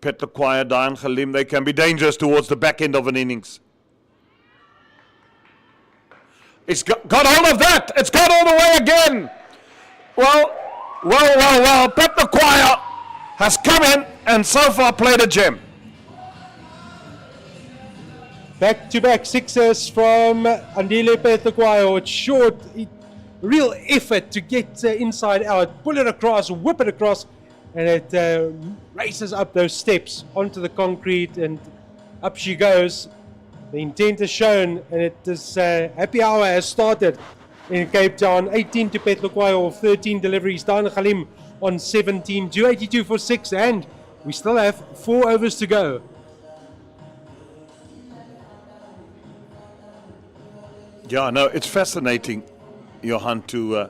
Pretorius, Diane Khalim. They can be dangerous towards the back end of an innings. It's got hold of that. It's gone all the way again. Well. Pretorius has come in and so far played a gem. Back-to-back sixes from Andile Pretorius. It's short, real effort to get inside out, pull it across, whip it across, and it races up those steps onto the concrete, and up she goes. The intent is shown, and it is happy hour has started in Cape Town. 18 to Pretorius, 13 deliveries. Dan Khalim on 17, 282 for 6, and we still have 4 overs to go. Yeah, no, it's fascinating, Johan, to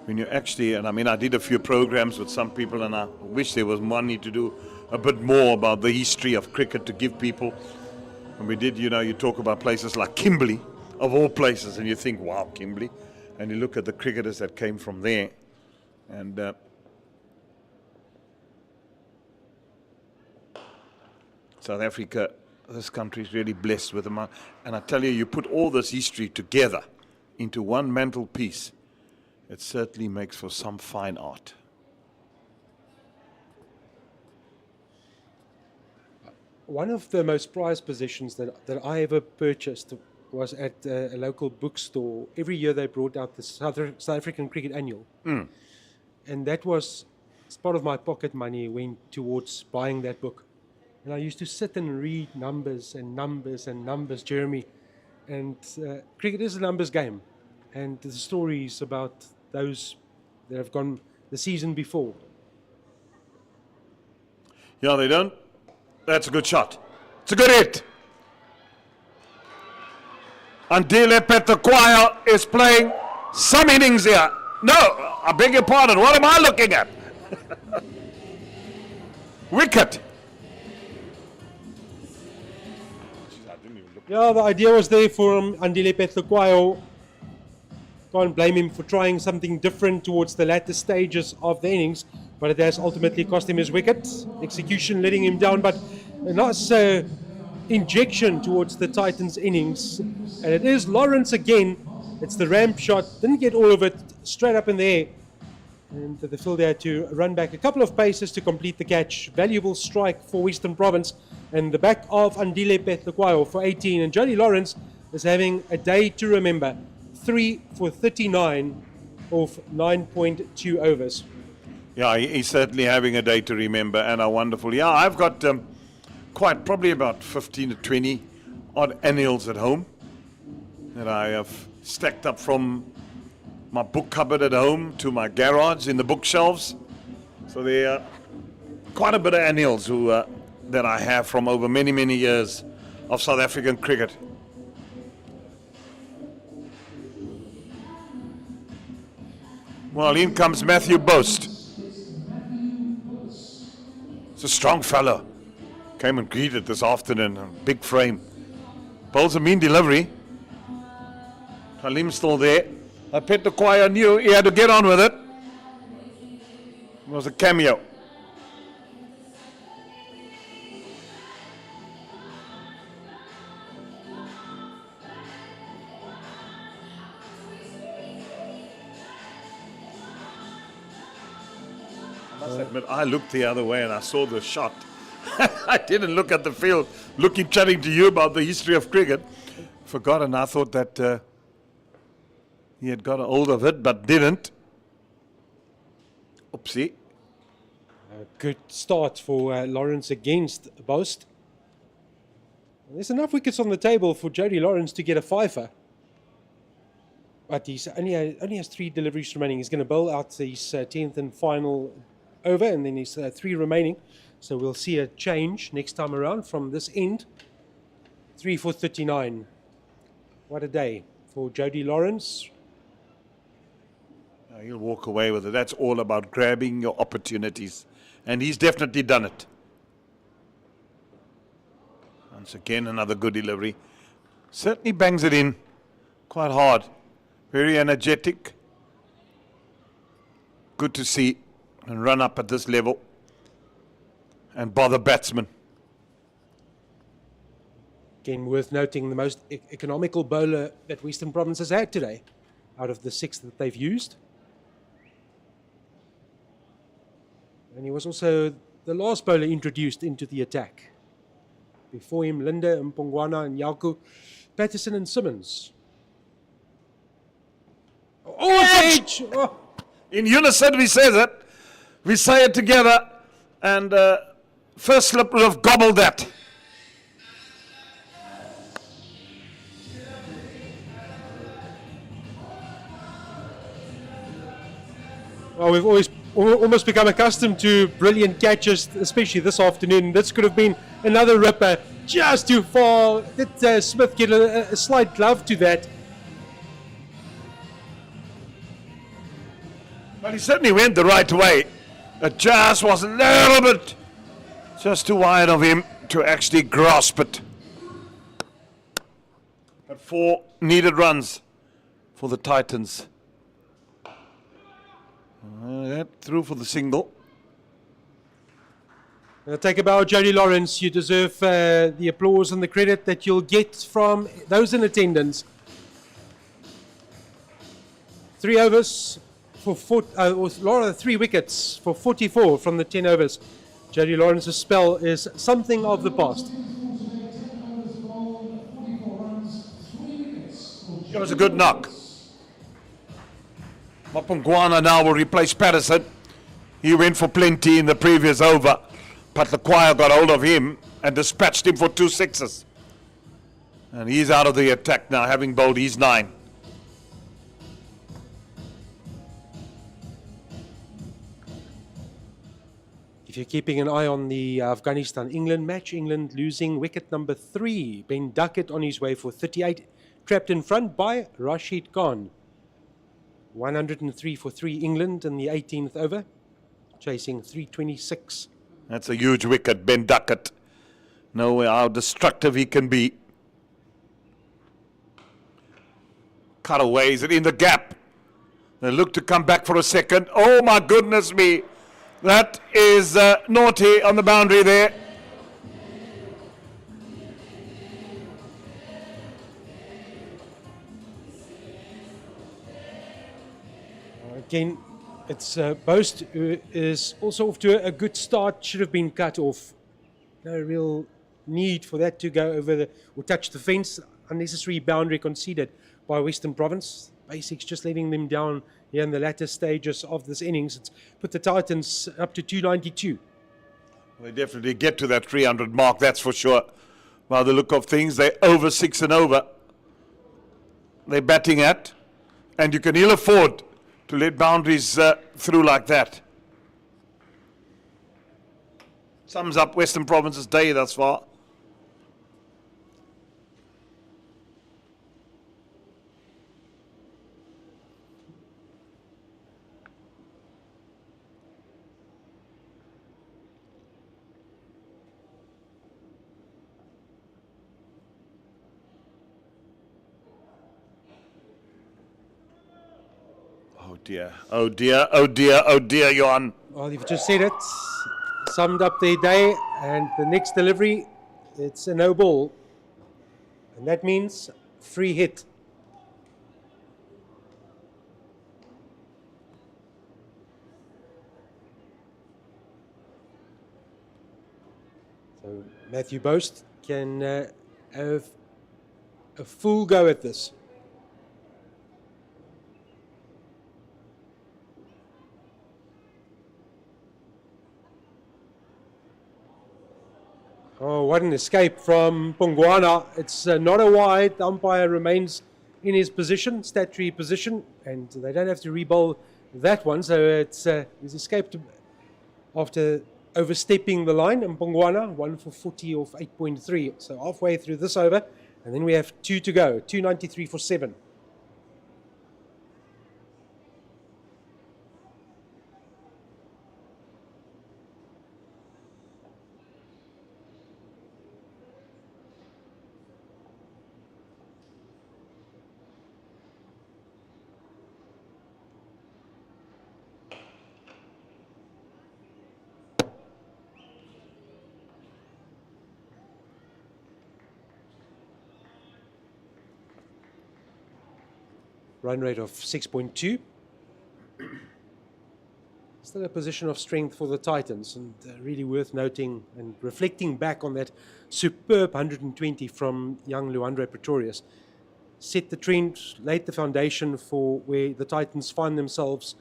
when you actually, and I did a few programs with some people, and I wish there was money to do a bit more about the history of cricket to give people. And we did, you talk about places like Kimberley, of all places, and you think, wow, Kimberley. And you look at the cricketers that came from there. And South Africa, this country is really blessed with them. And I tell you, you put all this history together into one mantelpiece, it certainly makes for some fine art. One of the most prized possessions that I ever purchased was at a local bookstore. Every year they brought out the South African Cricket Annual. And that was, as part of my pocket money, went towards buying that book. And I used to sit and read numbers and numbers and numbers, Jeremy. And cricket is a numbers game. And the stories about those that have gone the season before. Yeah, they don't. That's a good shot. It's a good hit. Andile Pretorius is playing some innings here. No, I beg your pardon. What am I looking at? Wicket. Yeah, the idea was there for Andile Pretorius. Can't blame him for trying something different towards the latter stages of the innings, but it has ultimately cost him his wicket. Execution letting him down, but a nice injection towards the Titans innings. And it is Lawrence again. It's the ramp shot. Didn't get all of it, straight up in the air. And the fielder had to run back a couple of paces to complete the catch. Valuable strike for Western Province. And the back of Andile Pretorius for 18. And Johnny Lawrence is having a day to remember. 3 for 39 off 9.2 overs. Yeah, he's certainly having a day to remember, and a wonderful. Yeah, I've got probably about 15 to 20 odd annuals at home that I have stacked up from my book cupboard at home to my garage in the bookshelves. So there are quite a bit of annuals that I have from over many, many years of South African cricket. Well, in comes Matthew Boast. It's a strong fellow. Came and greeted this afternoon. A big frame. Bowls a mean delivery. Kalim's still there. I bet the choir knew he had to get on with it. It was a cameo. I must admit, I looked the other way and I saw the shot. I didn't look at the field, chatting to you about the history of cricket. Forgot, and I thought that he had got a hold of it, but didn't. Oopsie. A good start for Lawrence against Boast. There's enough wickets on the table for Jody Lawrence to get a fifer. But he only has 3 deliveries remaining. He's going to bowl out his 10th and final over, and then he's 3 remaining. So we'll see a change next time around from this end. 3 for 39. What a day for Jody Lawrence. He'll walk away with it. That's all about grabbing your opportunities. And he's definitely done it. Once again, another good delivery. Certainly bangs it in quite hard. Very energetic. Good to see. And run up at this level. And bother batsmen. Again, worth noting, the most economical bowler that Western Province has had today, out of the 6 that they've used. And he was also the last bowler introduced into the attack. Before him, Linda, Mpongwana, and Yauku, Patterson and Simmons. Edge! Oh. In unison we say that. We say it together. And first slip would have gobbled that. Well, we've almost become accustomed to brilliant catches, especially this afternoon. This could have been another ripper, just too far. Did Smith get a slight glove to that? Well, he certainly went the right way. It just was a little bit just too wide of him to actually grasp it. But 4 needed runs for the Titans. Through for the single. Take a bow, Jody Lawrence. You deserve the applause and the credit that you'll get from those in attendance. 3 overs for 3 wickets for 44 from the 10 overs. Jody Lawrence's spell is something of the past. It was a good knock. Mpongwana now will replace Patterson. He went for plenty in the previous over, but the choir got hold of him and dispatched him for 2 sixes. And he's out of the attack now, having bowled his 9. If you're keeping an eye on the Afghanistan-England match, England losing wicket number 3. Ben Duckett on his way for 38, trapped in front by Rashid Khan. 103 for 3 England in the 18th over, chasing 326. That's a huge wicket, Ben Duckett. Know how destructive he can be. Cutaways it in the gap. They look to come back for a second. Oh my goodness me. That is naughty on the boundary there. Again, it's Boast who is also off to a good start. Should have been cut off. No real need for that to go over or touch the fence. Unnecessary boundary conceded by Western Province. Basics just letting them down here in the latter stages of this innings. It's put the Titans up to 292. They definitely get to that 300 mark, that's for sure. By the look of things, they're over 6 and over. They're batting at, and you can ill afford to let boundaries through like that. Sums up Western Province's day thus far. dear, oh dear, oh dear, oh dear, Johan. Well, you've just said it. Summed up their day, and the next delivery, it's a no ball. And that means free hit. So Matthew Boast can have a full go at this. Oh, what an escape from Pongwana. It's not a wide. The umpire remains in his position, statutory position, and they don't have to re-bowl that one. So it's he's escaped after overstepping the line. And Pongwana, 1 for 40 off 8.3. So halfway through this over, and then we have 2 to go. 293 for 7. Run rate of 6.2. Still a position of strength for the Titans, and really worth noting and reflecting back on that superb 120 from young Luandre Pretorius. Set the trend, laid the foundation for where the Titans find themselves.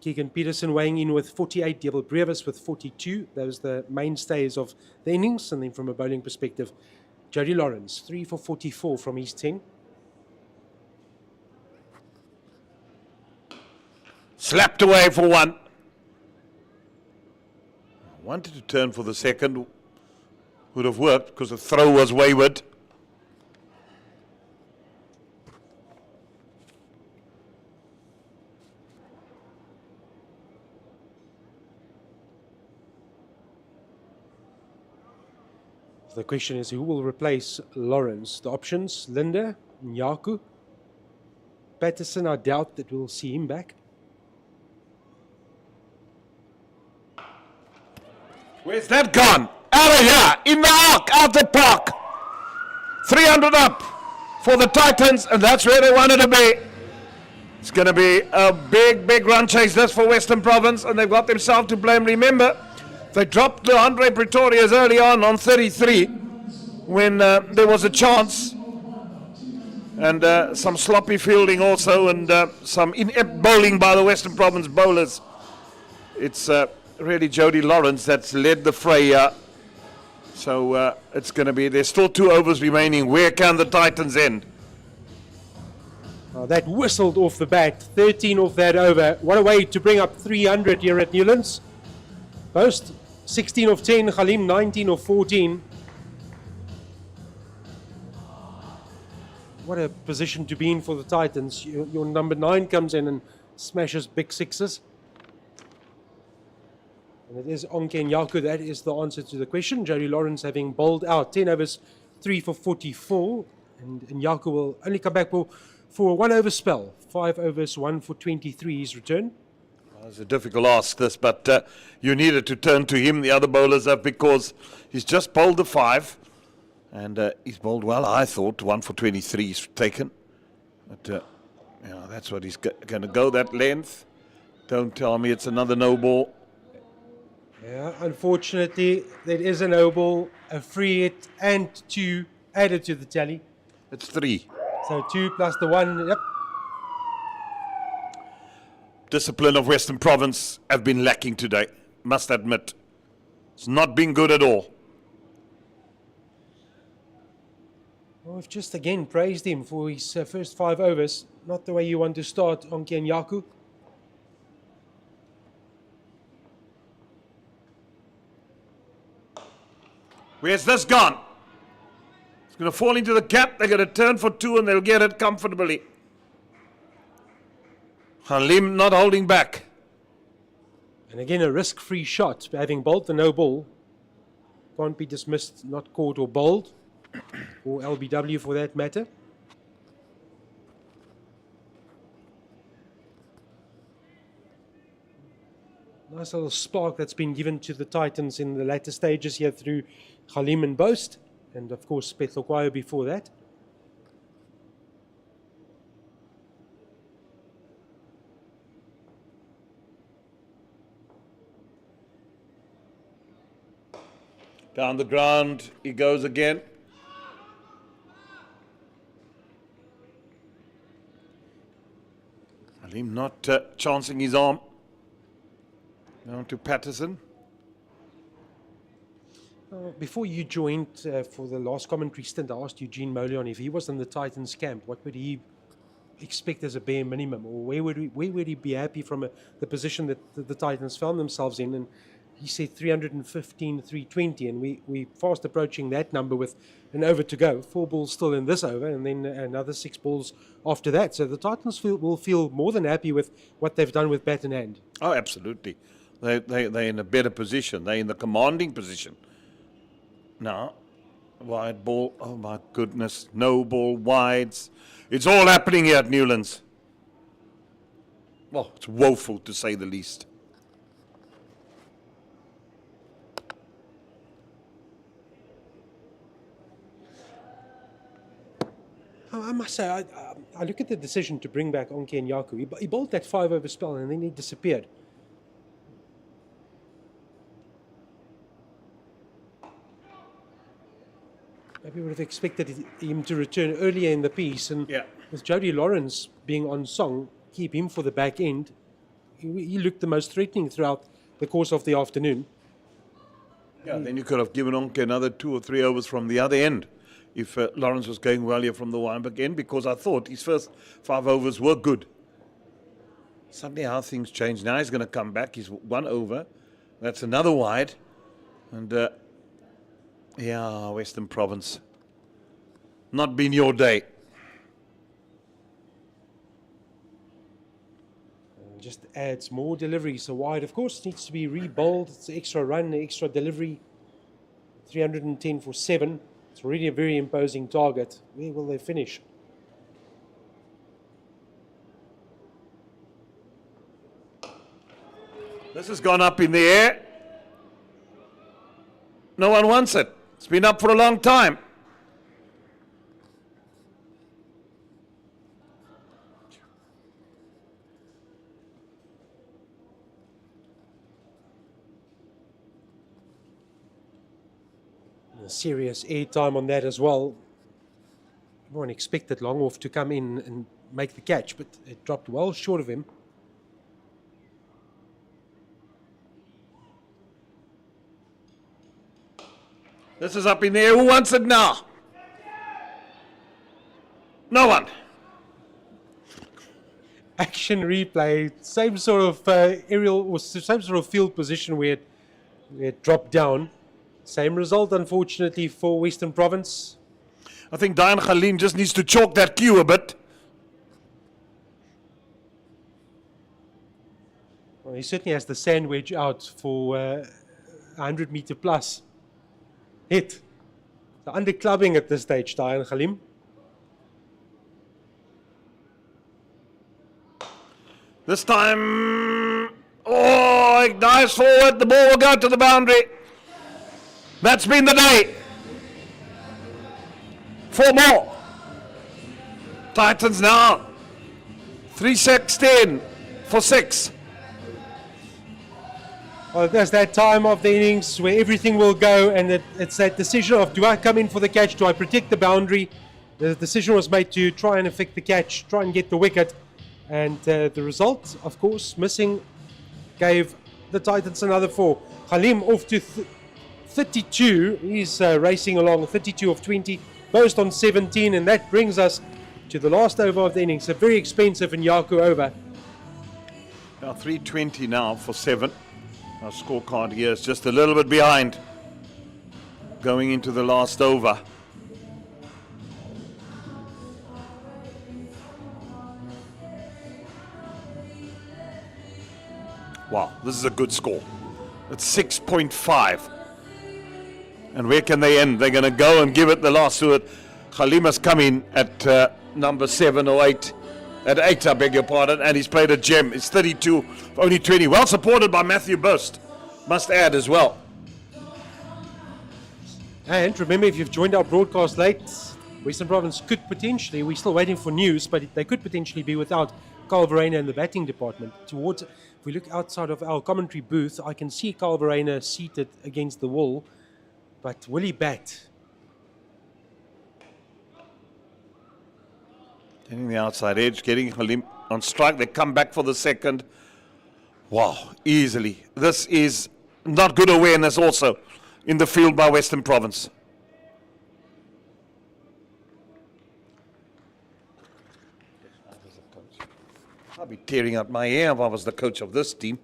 Keegan Peterson weighing in with 48, Devil Brevis with 42. Those are the mainstays of the innings. And then from a bowling perspective, Jody Lawrence, 3 for 44 from his 10. Slapped away for 1. Wanted to turn for the second. Would have worked because the throw was wayward. The question is, who will replace Lawrence? The options, Linda, Nyaku. Patterson, I doubt that we'll see him back. Where's that gone? Out of here, in the arc, out the park. 300 up for the Titans, and that's where they wanted to be. It's going to be a big, big run chase this for Western Province, and they've got themselves to blame. Remember, they dropped the Andre Pretorius early on 33 when there was a chance. And some sloppy fielding also, and some inept bowling by the Western Province bowlers. It's really Jody Lawrence that's led the fray here. So it's going to be, there's still 2 overs remaining. Where can the Titans end? That whistled off the bat, 13 off that over. What a way to bring up 300 here at Newlands. Post, 16 of 10, Khalim 19 of 14. What a position to be in for the Titans. Your number 9 comes in and smashes big sixes. And it is Onke Nyaku. That is the answer to the question. Jody Lawrence having bowled out 10 overs, 3 for 44. And Nyaku will only come back for a 1 over spell. 5 overs, 1 for 23 his return. Well, it's a difficult ask this, but you needed to turn to him, the other bowlers up, because he's just bowled the 5. And he's bowled well, I thought. 1 for 23 he's taken. But that's what he's going to go, that length. Don't tell me it's another no ball. Yeah, unfortunately, there is a no ball, a free hit, and 2 added to the tally. It's 3. So 2 plus the 1, yep. Discipline of Western Province have been lacking today, must admit. It's not been good at all. Well, we've just again praised him for his first 5 overs. Not the way you want to start on Nyaku. Where's this gone? It's going to fall into the gap. They're going to turn for 2 and they'll get it comfortably. Halim not holding back. And again, a risk-free shot, having bowled the no ball. Can't be dismissed, not caught or bowled, or LBW for that matter. Nice little spark that's been given to the Titans in the latter stages here through Halim and Boast, and of course Pretorius before that. Down the ground he goes again. Halim not chancing his arm. Down to Patterson. Before you joined for the last commentary stint, I asked Eugene Molion if he was in the Titans camp, what would he expect as a bare minimum, or where would he be happy from the position that the Titans found themselves in? And he said 315, 320, and we fast approaching that number with an over to go. 4 balls still in this over, and then another 6 balls after that. So the Titans will feel more than happy with what they've done with bat in hand. Oh, absolutely. They're in a better position. They're in the commanding position. Now, wide ball. Oh, my goodness. No ball, wides. It's all happening here at Newlands. Well, it's woeful to say the least. I must say, I look at the decision to bring back Onke and Yaku. He bowled that 5-over spell and then he disappeared. Maybe we would have expected him to return earlier in the piece, and with Jody Lawrence being on song, keep him for the back end. He looked the most threatening throughout the course of the afternoon. Yeah, then you could have given Onke another 2 or 3 overs from the other end if Lawrence was going well here from the Weinberg end, because I thought his first 5 overs were good. Suddenly how things change. Now he's going to come back. He's 1 over. That's another wide. And yeah, Western Province. Not been your day. Just adds more delivery. So wide, of course, needs to be re-bowled. It's an extra run, extra delivery. 310 for 7. It's already a very imposing target. Where will they finish? This has gone up in the air. No one wants it. It's been up for a long time. Serious air time on that as well. Everyone expected Longoff to come in and make the catch, but it dropped well short of him. This is up in the air. Who wants it now? No one. Action replay, same sort of aerial, or same sort of field position where it dropped down. Same result, unfortunately, for Western Province. I think Diane Khalim just needs to chalk that cue a bit. Well, he certainly has the sand wedge out for 100 meter plus hit. So under clubbing at this stage, Diane Khalim. This time, oh, it dives forward. The ball will go to the boundary. That's been the day. 4 more. Titans now. 3-16 for 6. Well, there's that time of the innings where everything will go, and it's that decision of, do I come in for the catch? Do I protect the boundary? The decision was made to try and affect the catch, try and get the wicket. And the result, of course, missing, gave the Titans another 4. Khalim off to 32. He's racing along, 32 of 20. Boast on 17, and that brings us to the last over of the innings. A very expensive and Yaku over. Now 320 now for 7. Our scorecard here is just a little bit behind going into the last over. Wow, this is a good score. It's 6.5. And where can they end? They're going to go and give it the last to it. Khalim has come in at number 7 or 8. At 8, I beg your pardon, and he's played a gem. It's 32, only 20. Well supported by Matthew Burst, must add as well. And remember, if you've joined our broadcast late, Western Province could potentially, we're still waiting for news, but they could potentially be without Carl Verreynne in the batting department. If we look outside of our commentary booth, I can see Carl Verreynne seated against the wall, but will he bat? Getting the outside edge, getting Halim on strike. They come back for the second. Wow, easily. This is not good awareness also in the field by Western Province. I'd be tearing out my hair if I was the coach of this team.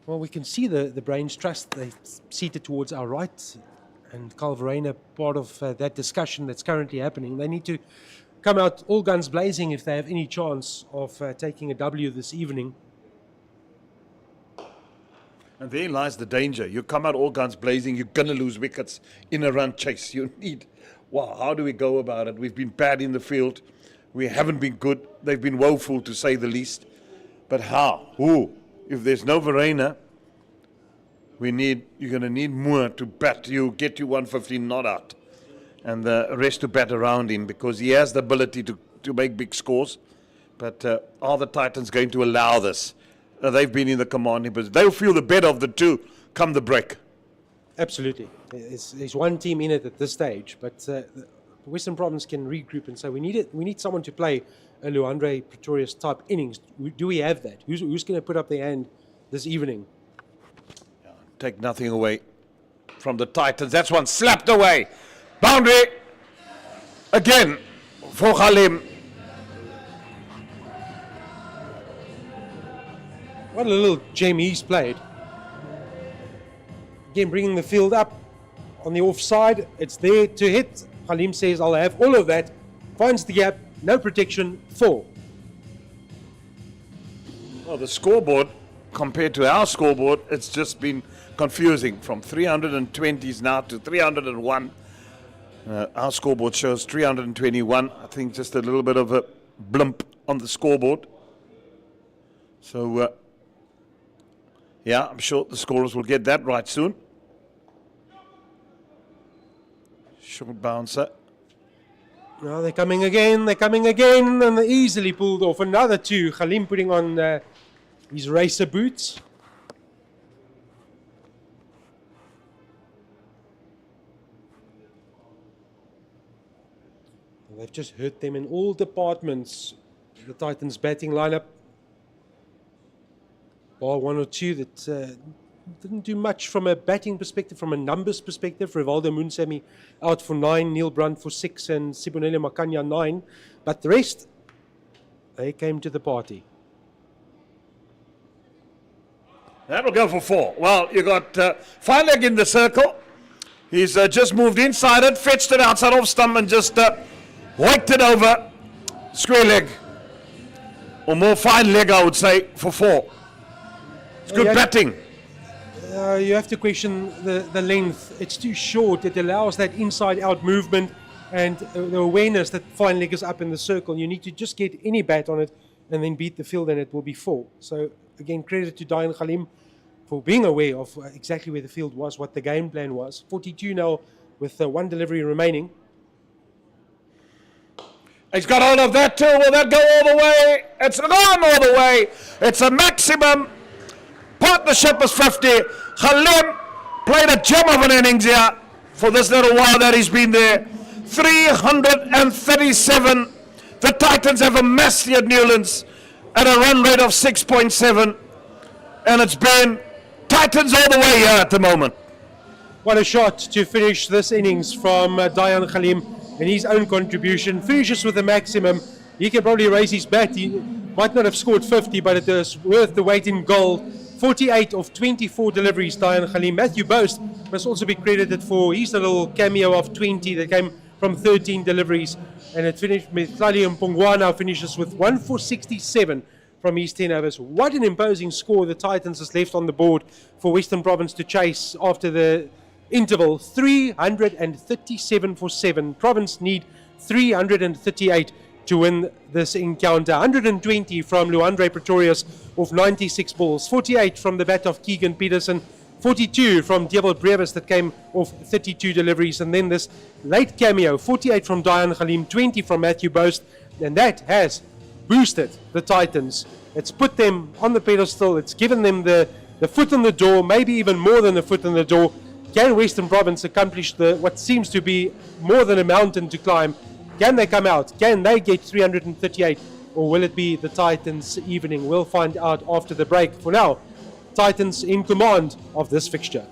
Well, we can see the Brains Trust. They're seated towards our right. And Carl Verreynne, part of that discussion that's currently happening. They need to come out all guns blazing if they have any chance of taking a W this evening. And there lies the danger. You come out all guns blazing, you're going to lose wickets in a run chase. You need, wow, how do we go about it? We've been bad in the field. We haven't been good. They've been woeful, to say the least. But how? Who? If there's no Verreynne, you're going to need more to bat you, get you 115 not out. And the rest to bat around him, because he has the ability to make big scores. But are the Titans going to allow this? They've been in the commanding position. They'll feel the better of the two come the break. Absolutely. There's one team in it at this stage, but Western Province can regroup and say, we need someone to play a Luandre Pretorius type innings. Do we have that? Who's going to put up their hand this evening? Take nothing away from the Titans. That's one slapped away. Boundary again for Halim. What a little gem he's played. Again, bringing the field up on the offside. It's there to hit. Halim says, I'll have all of that. Finds the gap. No protection. 4. Well, the scoreboard, compared to our scoreboard, it's just been confusing. From 320s now to 301. Our scoreboard shows 321. I think just a little bit of a blimp on the scoreboard. So, yeah, I'm sure the scorers will get that right soon. Short bouncer. Now they're coming again, and they easily pulled off another 2. Halim putting on his racer boots. And they've just hurt them in all departments. The Titans batting lineup. Bar 1 or 2 that didn't do much from a batting perspective, from a numbers perspective. Rivaldo Munsemi out for 9, Neil Brunt for 6, and Sibonele Makanya 9. But the rest, they came to the party. That'll go for 4. Well, you got fine leg in the circle. He's just moved inside it, fetched it outside off stump, and just whacked it over. Square leg. Or more fine leg, I would say, for 4. It's good batting. You have to question the length. It's too short. It allows that inside-out movement and the awareness that fine leg is up in the circle. You need to just get any bat on it and then beat the field, and it will be 4. So, again, credit to Dayan Halim for being aware of exactly where the field was, what the game plan was. 42 now with 1 delivery remaining. He's got hold of that too. Will that go all the way? It's gone all the way. It's a maximum. Partnership is 50. Halim played a gem of an innings here for this little while that he's been there. 337. The Titans have amassed here at Newlands at a run rate of 6.7. And it's been Titans all the way here at the moment. What a shot to finish this innings from Dayan Halim and his own contribution. Finishes with a maximum. He can probably raise his bat. He might not have scored 50, but it is worth the weight in gold. 48 of 24 deliveries, Dayan Halim. Matthew Boast must also be credited for his little cameo of 20 that came from 13 deliveries. And it finished with Tlali Mpongwa now finishes with 1 for 67 from his 10 overs. What an imposing score the Titans has left on the board for Western Province to chase after the interval. 337 for 7. Province need 338 to win this encounter. 120 from Luandre Pretorius off 96 balls, 48 from the bat of Keegan Peterson, 42 from Diabel Brevis that came off 32 deliveries, and then this late cameo, 48 from Diane Khalim, 20 from Matthew Boast, and that has boosted the Titans. It's put them on the pedestal, it's given them the foot in the door, maybe even more than the foot in the door. Can Western Province accomplish what seems to be more than a mountain to climb? Can they come out? Can they get 338? Or will it be the Titans' evening? We'll find out after the break. For now, Titans in command of this fixture.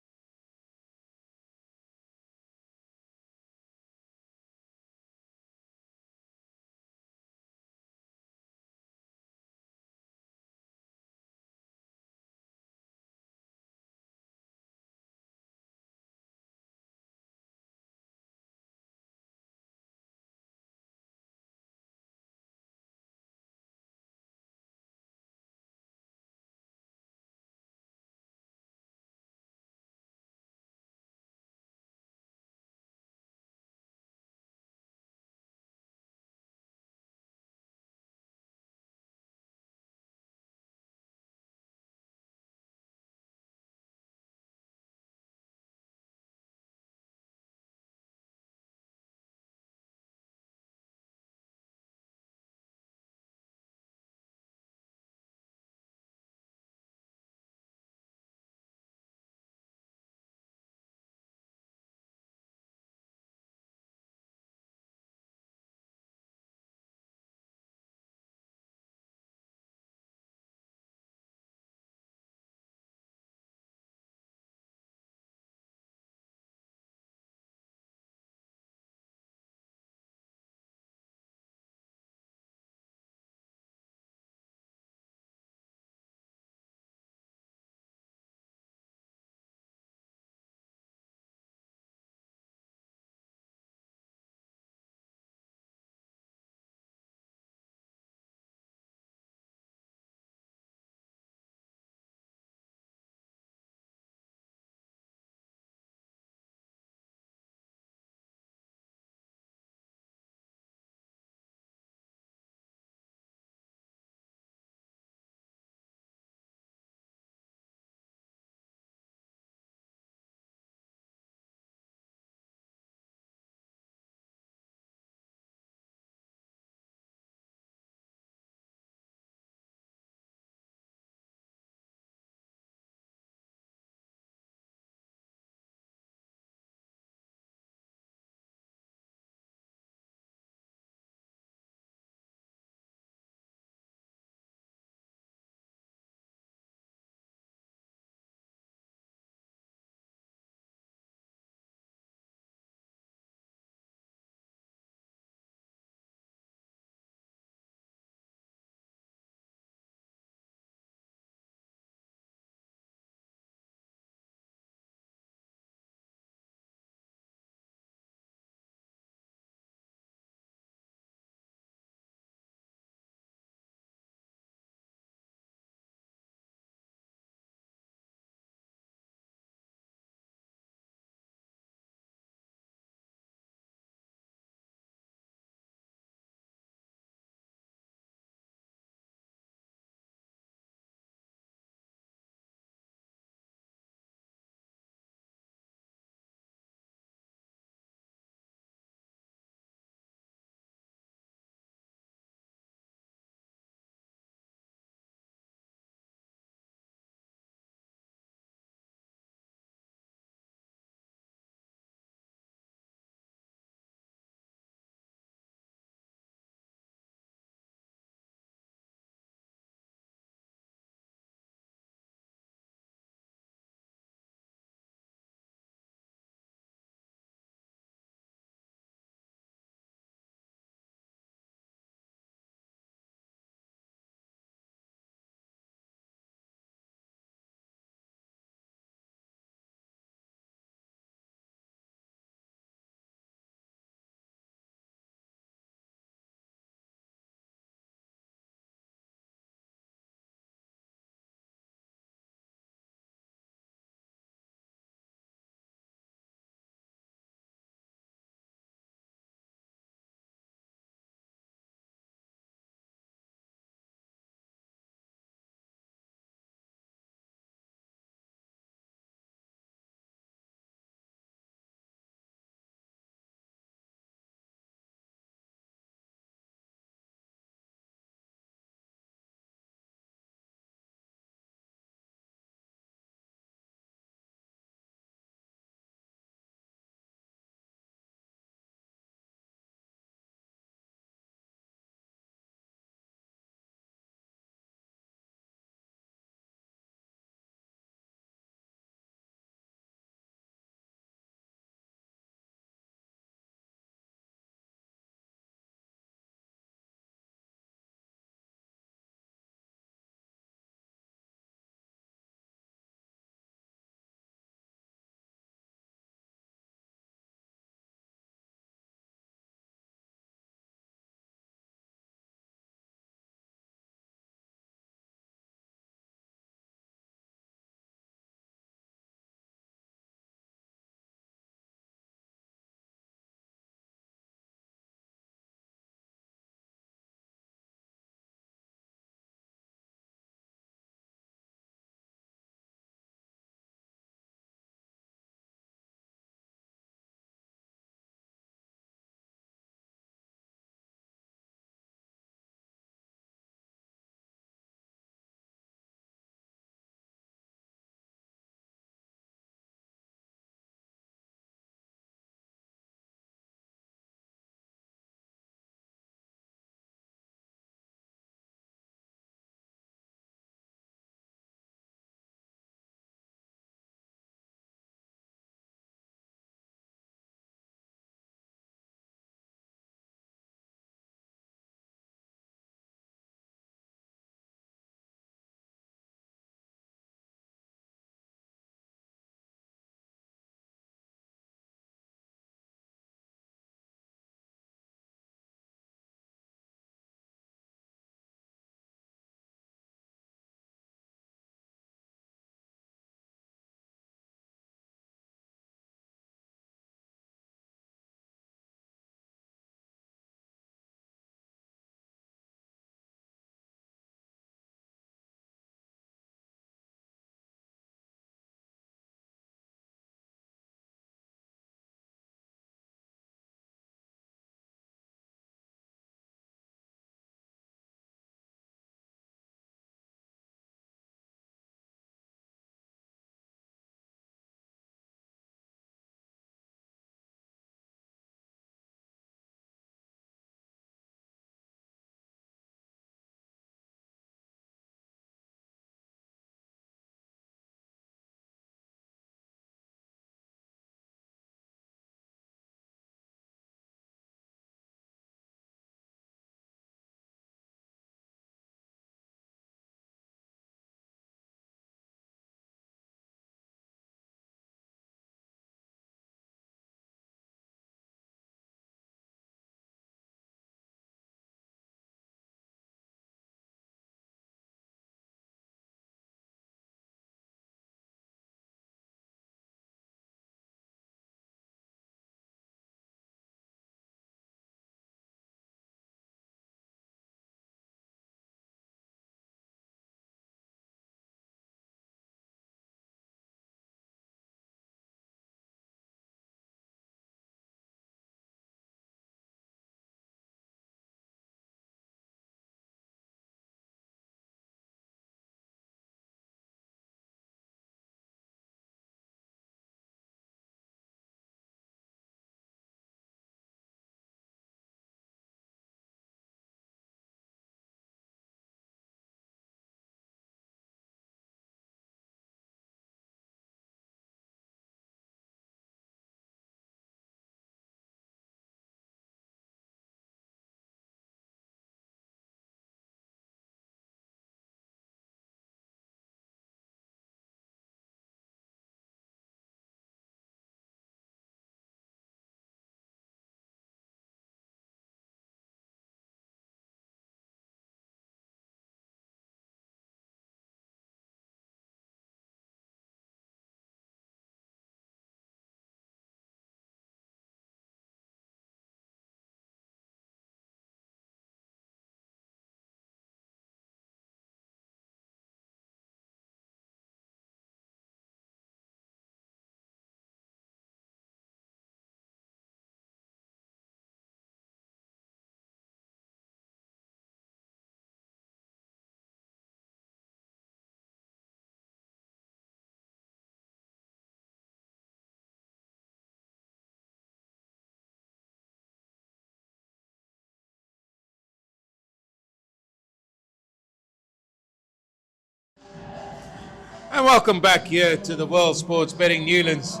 And welcome back here to the World Sports Betting Newlands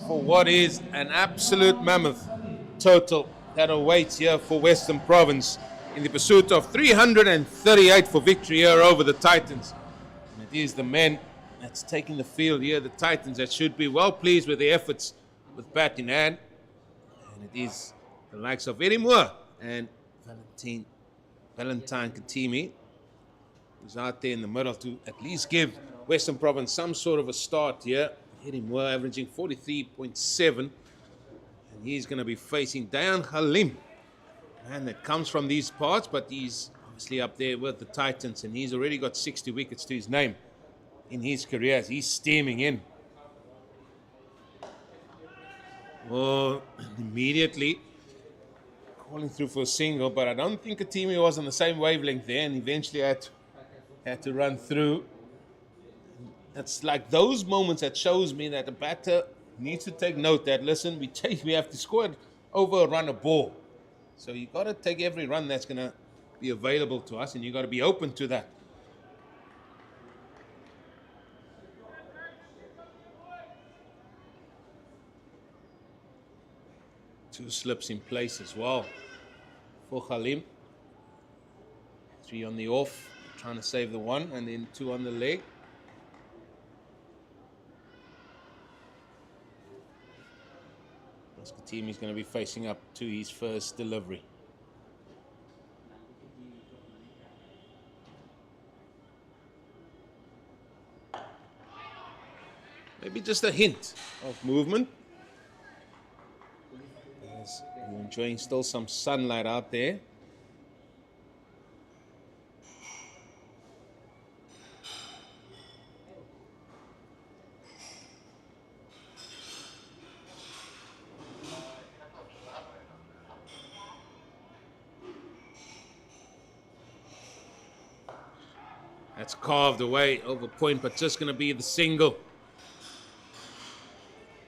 for what is an absolute mammoth total that awaits here for Western Province in the pursuit of 338 for victory here over the Titans. And it is the men that's taking the field here, the Titans, that should be well pleased with their efforts with bat in hand. And it is the likes of Eddie Moore and Valentine Katimi who's out there in the middle to at least give Western Province some sort of a start here. Eddie Moore averaging 43.7. And he's going to be facing Dayan Halim. Man that comes from these parts, but he's obviously up there with the Titans, and he's already got 60 wickets to his name in his career as he's steaming in. Well, immediately calling through for a single, but I don't think Katimi was on the same wavelength there, and eventually had to run through. It's like those moments that shows me that the batter needs to take note that, listen, we have to score it over a run of ball. So you got to take every run that's going to be available to us, and you got to be open to that. Two slips in place as well for Halim. 3 on the off, trying to save the 1, and then 2 on the leg. Team is going to be facing up to his first delivery. Maybe just a hint of movement. We're enjoying still some sunlight out there. That's carved away over point, but just going to be the single.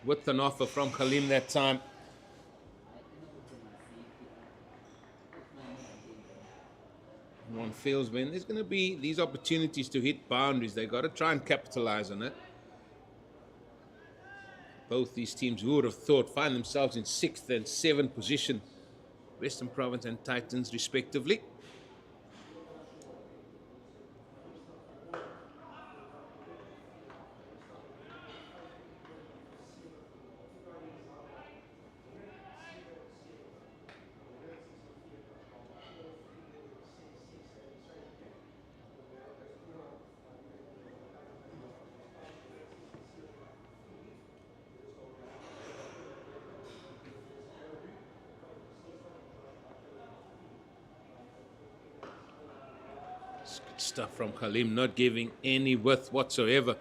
With an offer from Halim that time. One feels when there's going to be these opportunities to hit boundaries, they've got to try and capitalize on it. Both these teams, who would have thought, find themselves in 6th and 7th position. Western Province and Titans respectively. Stuff from Halim, not giving any width whatsoever.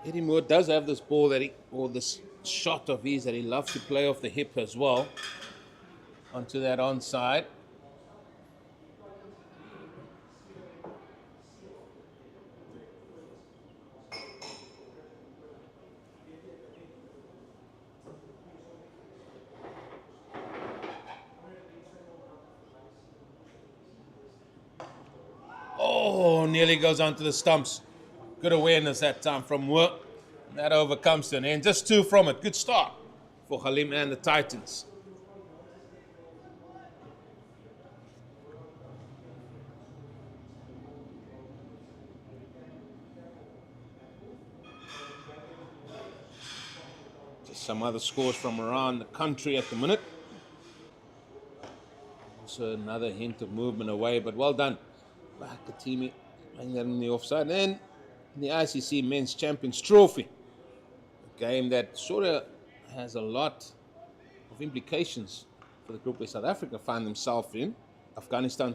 Eddie Moore does have this ball this shot of his that he loves to play off the hip as well onto that onside. Oh, nearly goes onto the stumps. Good awareness that time from Moore. That overcomes to an end. Just 2 from it. Good start for Halim and the Titans. Just some other scores from around the country at the minute. Also another hint of movement away, but well done. Katimi playing that in the offside. And then in the ICC Men's Champions Trophy, a game that sort of has a lot of implications for the group where South Africa find themselves in. Afghanistan,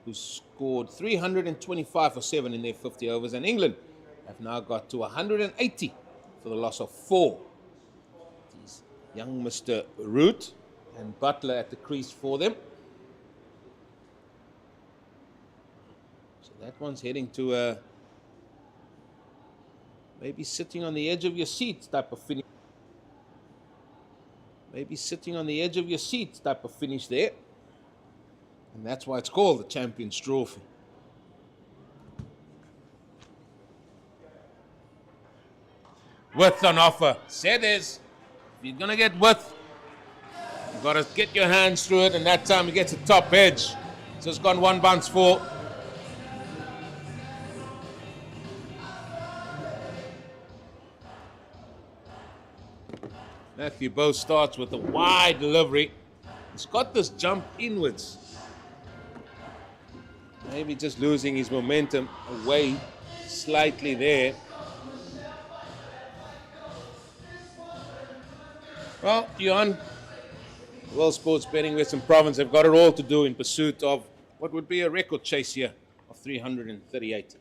who scored 325 for 7 in their 50 overs, and England have now got to 180 for the loss of 4. These young Mr. Root and Butler at the crease for them. That one's heading to a maybe sitting on the edge of your seat type of finish. Maybe sitting on the edge of your seat type of finish there. And that's why it's called the Champions Trophy. width on offer. Said is, if you're going to get width, you've got to get your hands through it, and that time he gets a top edge. So it's gone 1 bounce 4. Matthew Bow starts with a wide delivery. He's got this jump inwards. Maybe just losing his momentum away slightly there. Well, Johan, World Sports Betting Western Province have got it all to do in pursuit of what would be a record chase here of 338.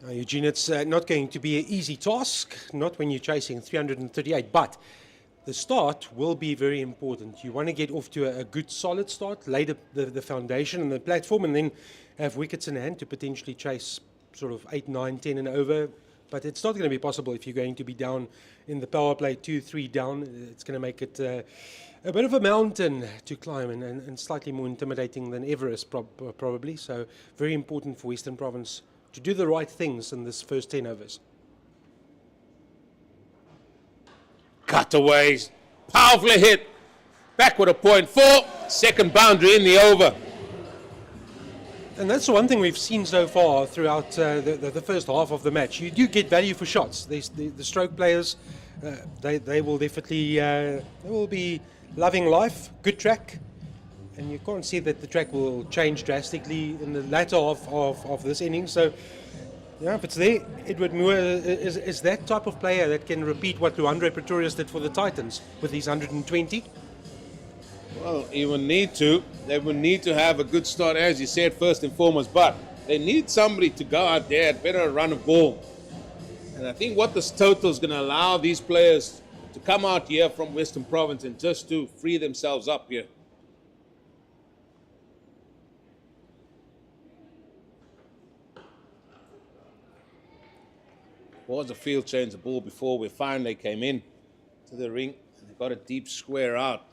Now, Eugene, it's not going to be an easy task, not when you're chasing 338, but the start will be very important. You want to get off to a good, solid start, lay the foundation and the platform, and then have wickets in hand to potentially chase sort of 8, 9, 10 and over. But it's not going to be possible if you're going to be down in the power play, 2, 3 down. It's going to make it a bit of a mountain to climb and slightly more intimidating than Everest probably. So very important for Western Province to do the right things in this first 10 overs. Cutaways, powerfully hit. Back with a point 4, second boundary in the over. And that's the one thing we've seen so far throughout the first half of the match. You do get value for shots. The stroke players, they will definitely they will be loving life, good track. And you can't see that the track will change drastically in the latter half of this inning. So, yeah, if it's there, Edward Moore is that type of player that can repeat what Luandre Pretorius did for the Titans with his 120. Well, he will need to. They will need to have a good start, as you said, first and foremost. But they need somebody to go out there and better run a ball. And I think what this total is going to allow these players to come out here from Western Province and just to free themselves up here. Was a field change the ball before we finally came in to the ring. They got a deep square out.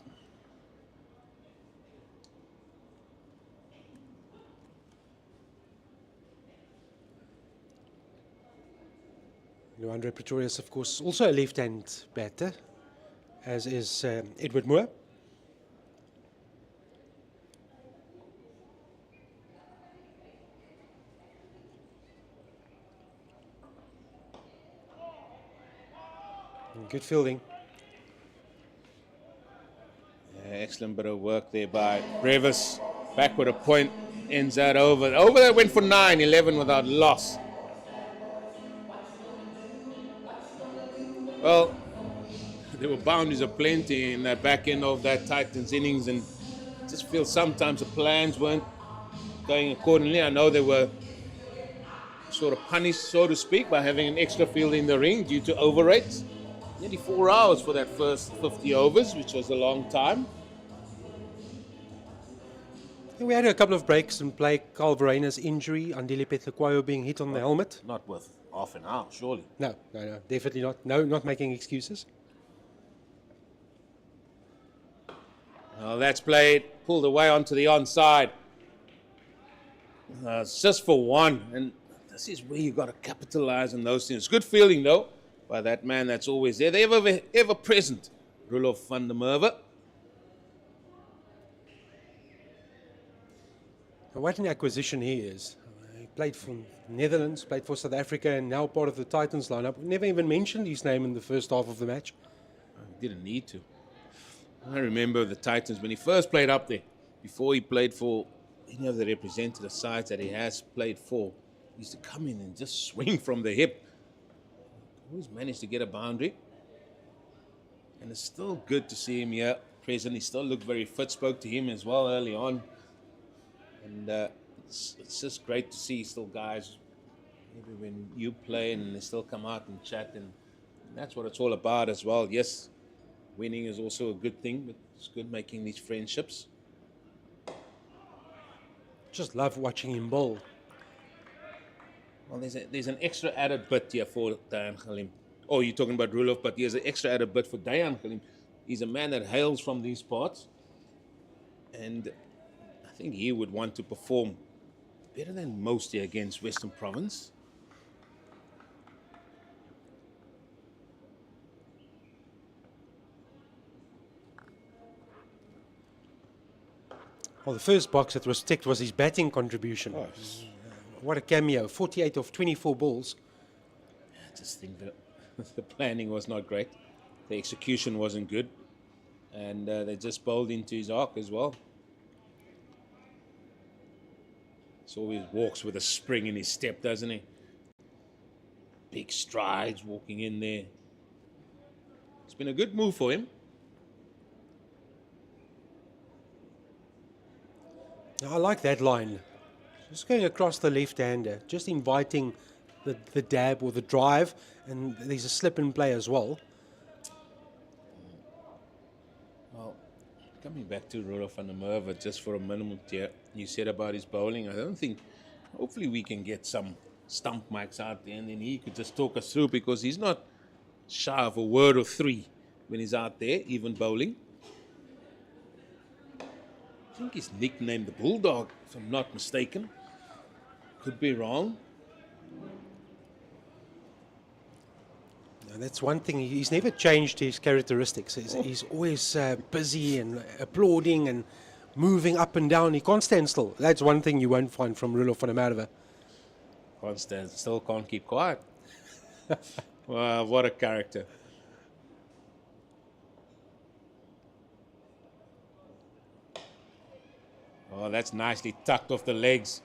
Luandre Pretorius, of course, also a left-hand batter, as is Edward Moore. Good fielding. Yeah, excellent bit of work there by Brevis. Back with a point, ends that over. Over that went for 9, 11 without loss. Well, there were boundaries aplenty in that back end of that Titans innings, and I just feel sometimes the plans weren't going accordingly. I know they were sort of punished, so to speak, by having an extra field in the ring due to overrates. Nearly 4 hours for that first 50 overs, which was a long time. We had a couple of breaks in play. Carl Verena's injury, Andile Petlequayo being hit on the helmet. Not worth half an hour, surely. No, definitely not. No, not making excuses. Well, that's played, pulled away onto the onside. It's just for 1, and this is where you've got to capitalize on those things. Good feeling, though, by that man that's always there. They're ever present, Roelof van der Merwe. What an acquisition he is. He played for Netherlands, played for South Africa, and now part of the Titans lineup. We never even mentioned his name in the first half of the match. He didn't need to. I remember the Titans when he first played up there, before he played for any of the representative sides that he has played for. He used to come in and just swing from the hip. Always managed to get a boundary. And it's still good to see him here present. He still looked very fit. Spoke to him as well early on. And it's just great to see still guys, maybe when you play and they still come out and chat. And that's what it's all about as well. Yes, winning is also a good thing, but it's good making these friendships. Just love watching him bowl. Well, there's an extra added bit here for Dayan Khalim. Oh, you're talking about Roelof, but there's an extra added bit for Dayan Khalim. He's a man that hails from these parts. And I think he would want to perform better than most here against Western Province. Well, the first box that was ticked was his batting contribution. Oh, What a cameo. 48 of 24 balls. I just think that the planning was not great. The execution wasn't good. And they just bowled into his arc as well. He always walks with a spring in his step, doesn't he? Big strides walking in there. It's been a good move for him. I like that line. Just going across the left-hander, just inviting the dab or the drive, and there's a slip in play as well. Well, coming back to Rudolph van der Merwe just for a minute here, you said about his bowling. I don't think, hopefully we can get some stump mics out there and then he could just talk us through, because he's not shy of a word or three when he's out there, even bowling. I think he's nicknamed the Bulldog, if I'm not mistaken. Could be wrong. Now, that's one thing. He's never changed his characteristics. He's always busy and applauding and moving up and down. He can't stand still. That's one thing you won't find from Rudolph van der Merwe. Can't stand still, can't keep quiet. Wow, what a character. Oh, that's nicely tucked off the legs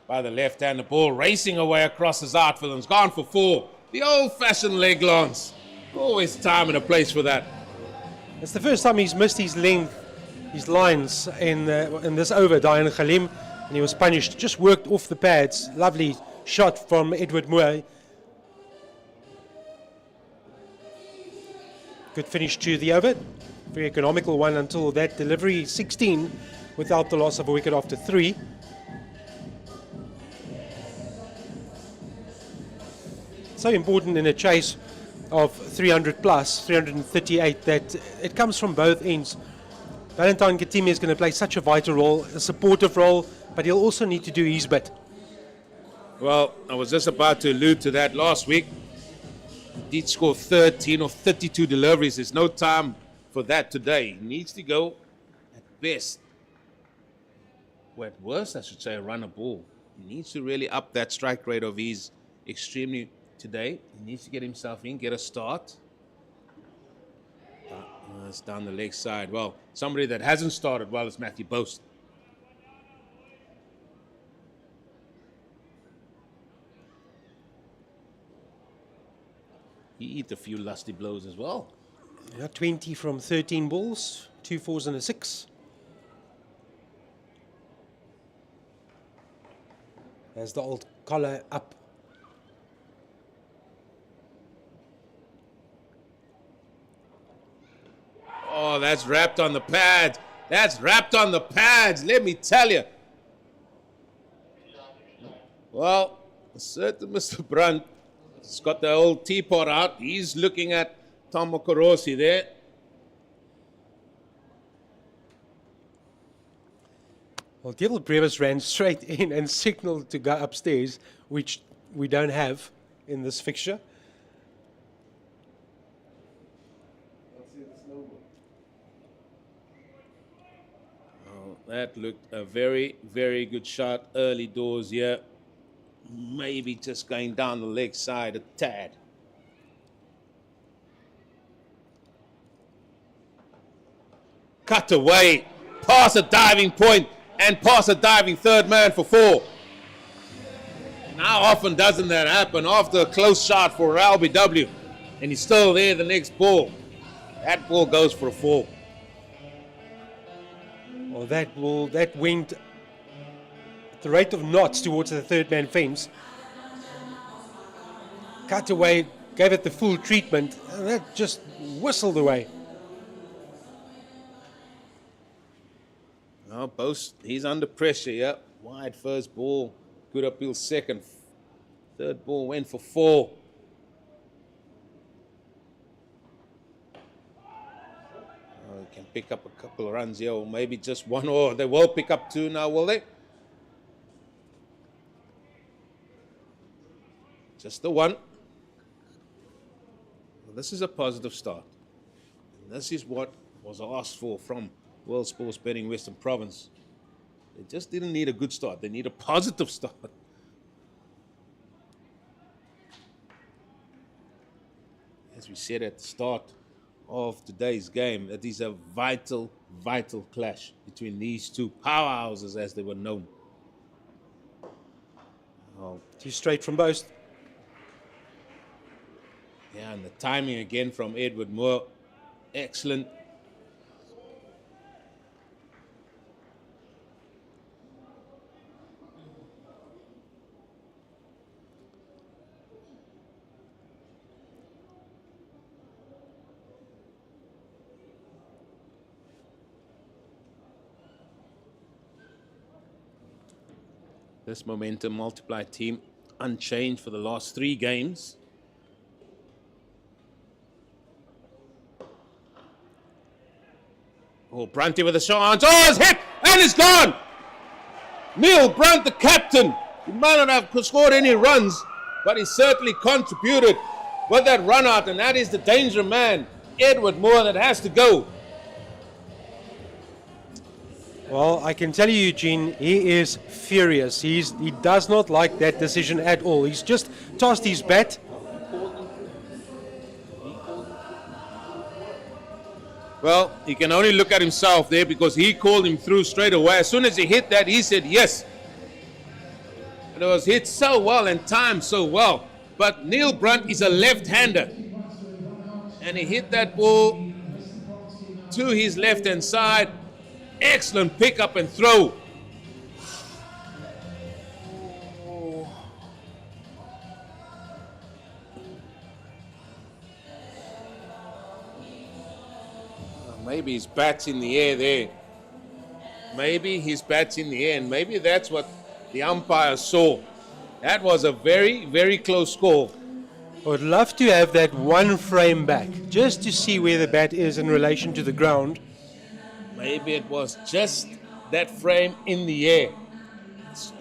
by the left-hander. Ball racing away across his outfield and it's gone for 4. The old-fashioned leg lance. Always time and a place for that. It's the first time he's missed his length, his lines in this over, Diane Khalim, and he was punished. Just worked off the pads. Lovely shot from Edward Moore. Good finish to the over. Very economical one until that delivery. 16 without the loss of a wicket after 3. So important in a chase of 300 plus, 338, that it comes from both ends. Valentine Katimi is going to play such a vital role, a supportive role, but he'll also need to do his bit. Well, I was just about to allude to that last week. He did score 13 of 32 deliveries. There's no time for that today. He needs to go at best, or at worst, I should say, run a ball. He needs to really up that strike rate of his extremely today. He needs to get himself in, get a start. It's down the leg side. Well, somebody that hasn't started well is Matthew Boast. He hit a few lusty blows as well. Yeah, 20 from 13 balls, 2 fours and a 6. There's the old collar up. Oh, that's wrapped on the pads. That's wrapped on the pads, let me tell you. Well, a certain Mr. Brunt has got the old teapot out. He's looking at Tom Okorosi there. Well, Devil Brevis ran straight in and signaled to go upstairs, which we don't have in this fixture. That looked a very, very good shot early doors here. Maybe just going down the leg side a tad. Cut away, past a diving point and past a diving third man for 4. How often doesn't that happen after a close shot for LBW and he's still there the next ball? That ball goes for a 4. Well, that went at the rate of knots towards the third man fence. Cut away, gave it the full treatment, and that just whistled away. Now Boast, he's under pressure, yeah. Wide first ball, good uphill second. Third ball went for 4. Can pick up a couple of runs here, or maybe just one, or they will pick up 2 now, will they? Just the one. Well, this is a positive start. And this is what was asked for from World Sports Betting Western Province. They just didn't need a good start. They need a positive start. As we said at the start of today's game, it is a vital, vital clash between these two powerhouses, as they were known. Oh, Too straight from both. yeah, and the timing again from Edward Moore, excellent. This momentum multiply team unchanged for the last 3 games. Oh, Brunty with a chance. Oh, it's hit and it's gone. Neil Brunt, the captain. He might not have scored any runs, but he certainly contributed with that run out, and that is the danger man, Edward Moore, that has to go. Well, I can tell you, Eugene, he is furious. He does not like that decision at all. He's just tossed his bat. Well, he can only look at himself there because he called him through straight away. As soon as he hit that, he said yes. And it was hit so well and timed so well. But Neil Brunt is a left-hander. And he hit that ball to his left-hand side. Excellent pick up and throw. Maybe his bat's in the air there. Maybe his bat's in the air, and maybe that's what the umpire saw. That was a very, very close score. I would love to have that one frame back, just to see where the bat is in relation to the ground. Maybe it was just that frame in the air.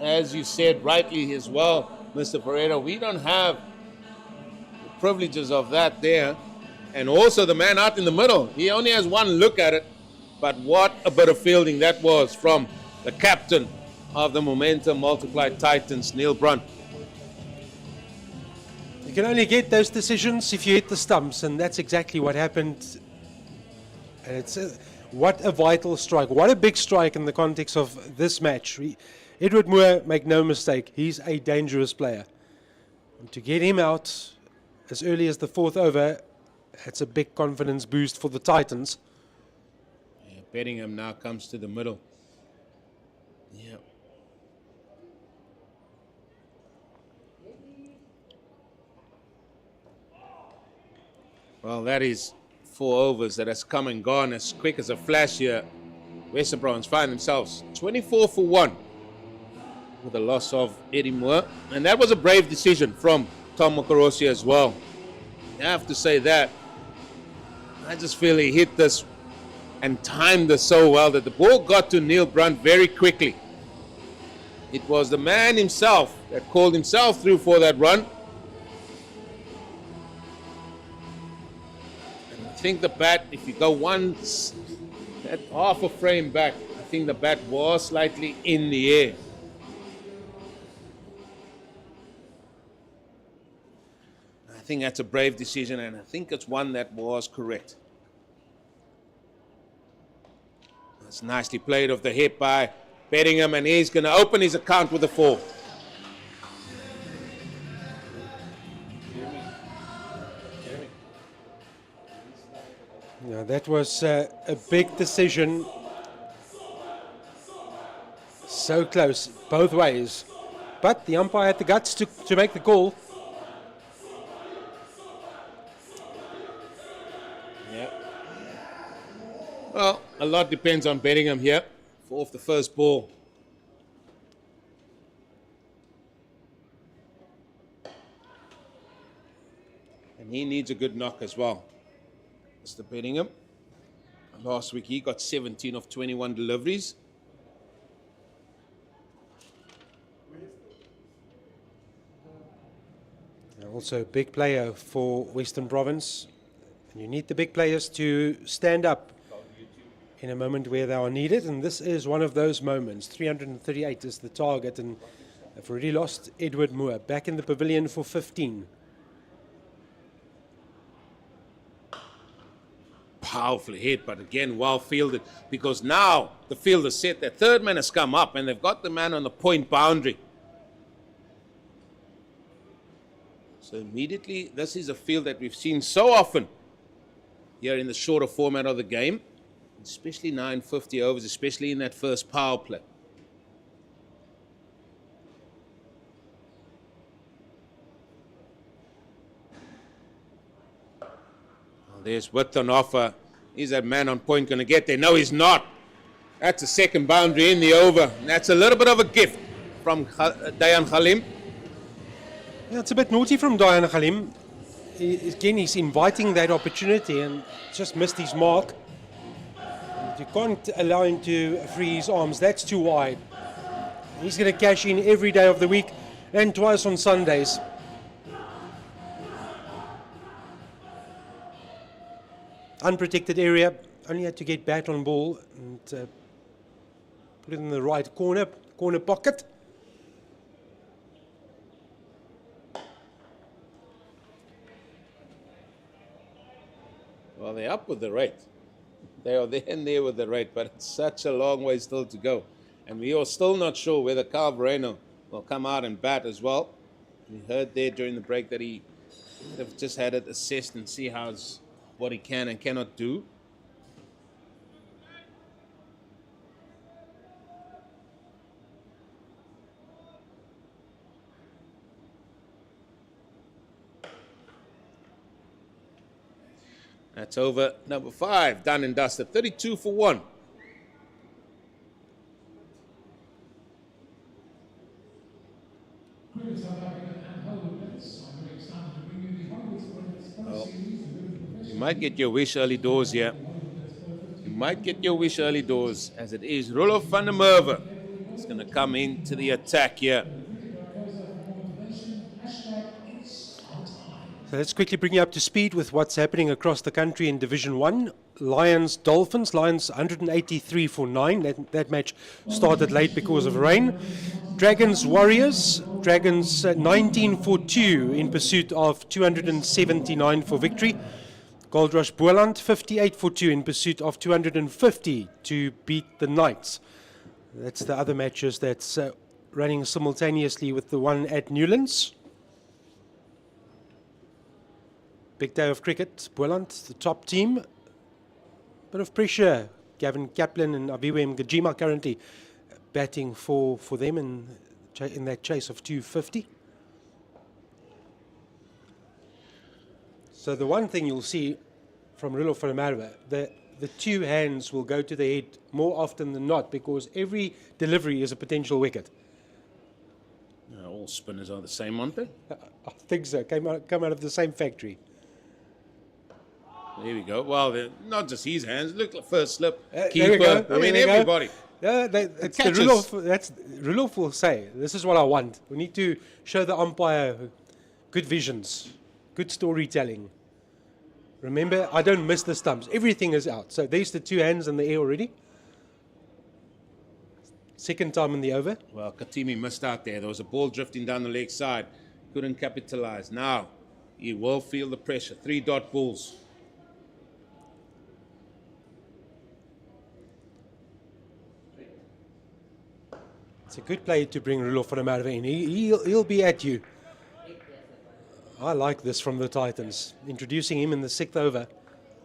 As you said rightly as well, Mr. Pereira, we don't have the privileges of that there. And also the man out in the middle, he only has one look at it. But what a bit of fielding that was from the captain of the Momentum Multiplied Titans, Neil Brunt. You can only get those decisions if you hit the stumps, and that's exactly what happened. And it's what a vital strike. What a big strike in the context of this match. Edward Moore, make no mistake, he's a dangerous player. And to get him out as early as the 4th over, that's a big confidence boost for the Titans. Yeah, Bettingham now comes to the middle. Yeah. Well, that is 4 overs that has come and gone as quick as a flash here. Western Province find themselves 24 for 1 with the loss of Eddie Moore. And that was a brave decision from Tom Mokorosi as well. I have to say that. I just feel he hit this and timed this so well that the ball got to Neil Brunt very quickly. It was the man himself that called himself through for that run. And I think the bat, if you go at half a frame back, I think the bat was slightly in the air. I think that's a brave decision, and I think it's one that was correct. That's nicely played off the hip by Bettingham, and he's going to open his account with a 4. Yeah, that was a big decision. So close, both ways. But the umpire had the guts to make the call. Well, a lot depends on Bettingham here for off the first ball. And he needs a good knock as well. Mr. Bettingham. Last week he got 17 of 21 deliveries. Also a big player for Western Province. And you need the big players to stand up in a moment where they are needed, and this is one of those moments. 338 is the target, and they've already lost Edward Moore. Back in the pavilion for 15. Powerfully hit, but again, well fielded, because now the field is set. The third man has come up, and they've got the man on the point boundary. So immediately, this is a field that we've seen so often here in the shorter format of the game, especially 950 overs, especially in that first power play. Well, there's width on offer. Is that man on point going to get there? No, he's not. That's a second boundary in the over. And that's a little bit of a gift from Dayan Khalim. Yeah, it's a bit naughty from Dayan Khalim. Again, he's inviting that opportunity and just missed his mark. You can't allow him to free his arms. That's too wide. He's going to cash in every day of the week and twice on Sundays. Unprotected area. Only had to get bat on ball and put it in the right corner pocket. Well, they're up with the rate. They are there and there with the rate, but it's such a long way still to go. And we are still not sure whether Carl Moreno will come out and bat as well. We heard there during the break that he would have just had it assessed and see what he can and cannot do. That's over number 5, done and dusted, 32 for 1. Well, you might get your wish early doors here. You might get your wish early doors, as it is Roloff van der Merwe. It's going to come into the attack here. So let's quickly bring you up to speed with what's happening across the country in Division 1. Lions, Dolphins. Lions 183 for 9. That match started late because of rain. Dragons, Warriors. Dragons 19 for 2 in pursuit of 279 for victory. Gold Rush, Boland 58 for 2 in pursuit of 250 to beat the Knights. That's the other matches that's running simultaneously with the one at Newlands. Big day of cricket. Boland, the top team. Bit of pressure. Gavin Kaplan and Abiwe Mgajima currently batting for them in that chase of 250. So the one thing you'll see from Roloff van der Merwe, the two hands will go to the head more often than not because every delivery is a potential wicket. All spinners are the same, aren't they? I think so. Come out of the same factory. There we go. Well, not just his hands. Look, like first slip, keeper. I mean, everybody. Yeah, it's the Roloff will say, this is what I want. We need to show the umpire good visions, good storytelling. Remember, I don't miss the stumps. Everything is out. So there's the two hands in the air already. Second time in the over. Well, Katimi missed out there. There was a ball drifting down the leg side. Couldn't capitalize. Now, he will feel the pressure. 3-dot balls. It's a good play to bring Roloff van der Merwe in. He'll be at you. I like this from the Titans, introducing him in the 6th over.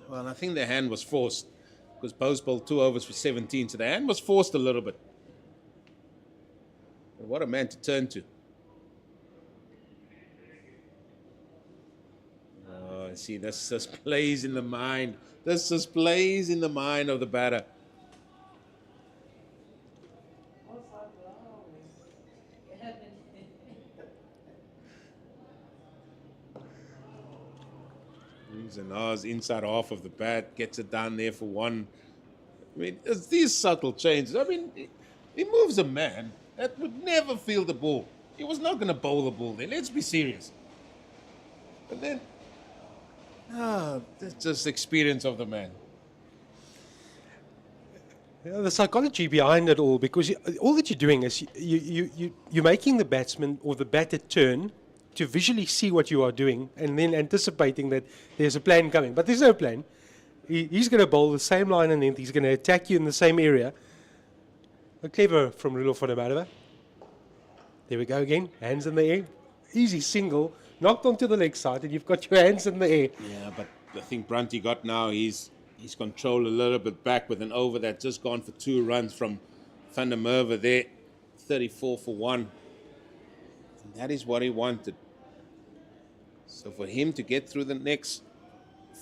Well, I think the hand was forced because Bose bowled 2 overs for 17, so the hand was forced a little bit. But what a man to turn to. Oh, see, this just plays in the mind. This just plays in the mind of the batter. And Oz inside half of the bat, gets it down there for 1. I mean, it's these subtle changes. I mean, he moves a man that would never field the ball. He was not going to bowl the ball there. Let's be serious. But then, that's just experience of the man. The psychology behind it all, because all that you're doing is you're making the batsman or the batter turn to visually see what you are doing and then anticipating that there's a plan coming. But there's no plan. He's going to bowl the same line and length. He's going to attack you in the same area. Clever from Rudolf van der Merwe. There we go again. Hands in the air. Easy single. Knocked onto the leg side and you've got your hands in the air. Yeah, but I think Brunty got now, he's controlled a little bit back with an over that's just gone for 2 runs from van der Merwe there. 34 for 1. And that is what he wanted. So for him to get through the next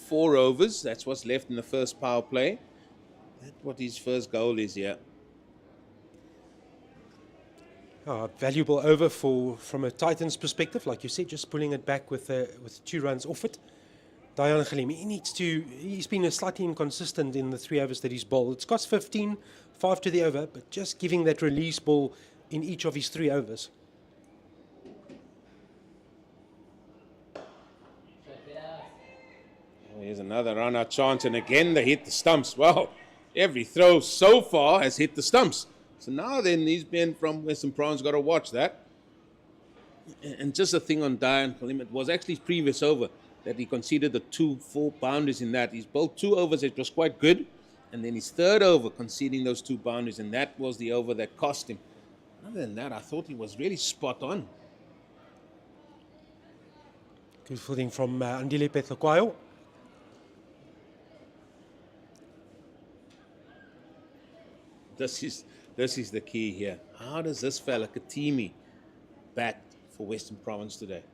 4 overs, that's what's left in the first power play. That's what his first goal is here. Valuable over from a Titans perspective, like you said, just pulling it back with 2 runs off it. Dayan Khalim, he's been slightly inconsistent in the 3 overs that he's bowled. It's cost 15, 5 to the over, but just giving that release ball in each of his 3 overs. Here's another run-out chance, and again they hit the stumps. Well, every throw so far has hit the stumps. So now then these men from Western Province got to watch that. And just a thing on Dayan Khalim, it was actually his previous over that he conceded the 2 full boundaries in that. He's bowled 2 overs, it was quite good. And then his 3rd over conceding those 2 boundaries, and that was the over that cost him. Other than that, I thought he was really spot on. Good footing from Andile Petlokwayo. This is the key here. How does this fella, Katimi, bat for Western Province today?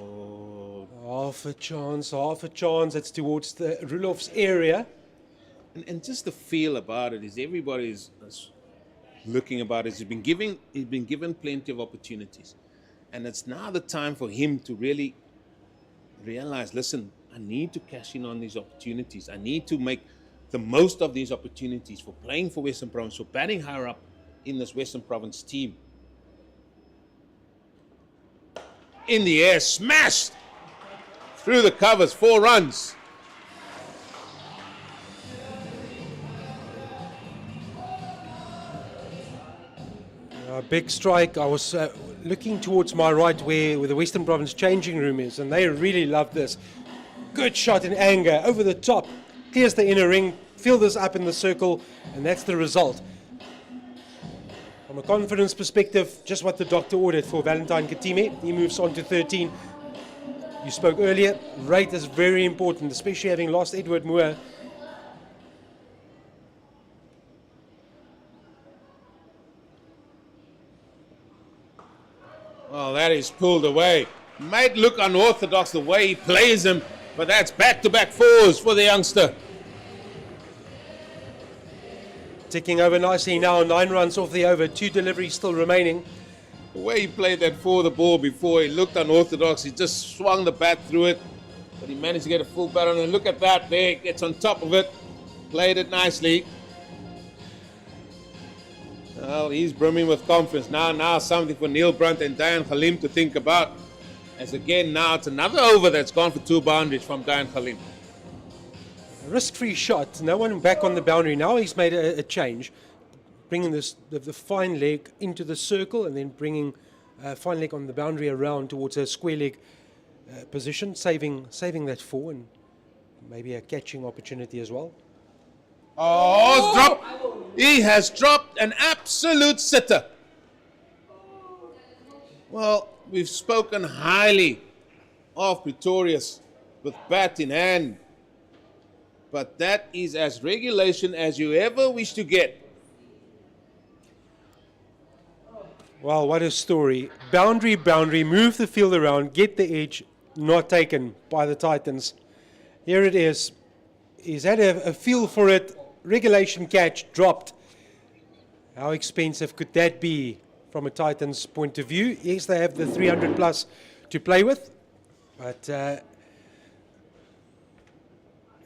Oh. Half a chance. It's towards the Rulof's area. And just the feel about it is everybody's looking about it. He's been given plenty of opportunities. And it's now the time for him to really realize, listen, I need to cash in on these opportunities. I need to make the most of these opportunities for playing for Western Province, for batting higher up in this Western Province team. In the air, smashed through the covers, 4 runs. A big strike. I was looking towards my right where the Western Province changing room is, and they really love this. Good shot in anger, over the top, clears the inner ring, fielders up in the circle, and that's the result. From a confidence perspective, just what the doctor ordered for Valentine Katime. He moves on to 13. You spoke earlier, rate is very important, especially having lost Edward Moore. Well, that is pulled away. Might look unorthodox the way he plays him, but that's back-to-back 4s for the youngster. Ticking over nicely now, 9 runs off the over, 2 deliveries still remaining. The way he played that for the ball before, he looked unorthodox. He just swung the bat through it, but he managed to get a full bat on it. Look at that there, gets on top of it, played it nicely. Well, he's brimming with confidence. Now something for Neil Brunt and Dayan Khalim to think about. As again, now it's another over that's gone for 2 boundaries from Dayan Khalim. Risk-free shot, no one back on the boundary. Now he's made a change, bringing the fine leg into the circle and then bringing fine leg on the boundary around towards a square leg position, saving that 4 and maybe a catching opportunity as well. Oh, it's dropped. He has dropped an absolute sitter. Well, we've spoken highly of Pretorius with bat in hand. But that is as regulation as you ever wish to get. Wow, what a story. Boundary, move the field around, get the edge, not taken by the Titans. Here it is. He's had a feel for it. Regulation catch, dropped. How expensive could that be from a Titans point of view? Yes, they have the 300 plus to play with. But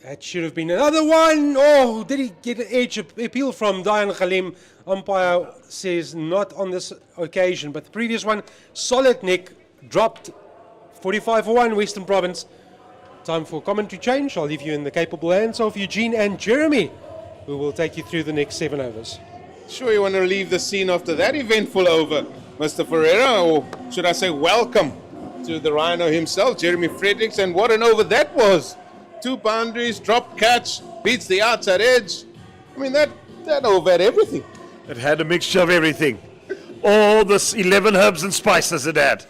That should have been another one. Oh, did he get an edge appeal from Diane Khalim? Umpire says not on this occasion, but the previous one, solid neck, dropped 45 for 1, Western Province. Time for commentary change. I'll leave you in the capable hands of Eugene and Jeremy, who will take you through the next 7 overs. Sure, you want to leave the scene after that eventful over, Mr. Ferreira, or should I say welcome to the Rhino himself, Jeremy Fredericks, and what an over that was. 2 boundaries, drop catch, beats the outside edge. I mean, that over had everything. It had a mixture of everything. All this 11 herbs and spices it had.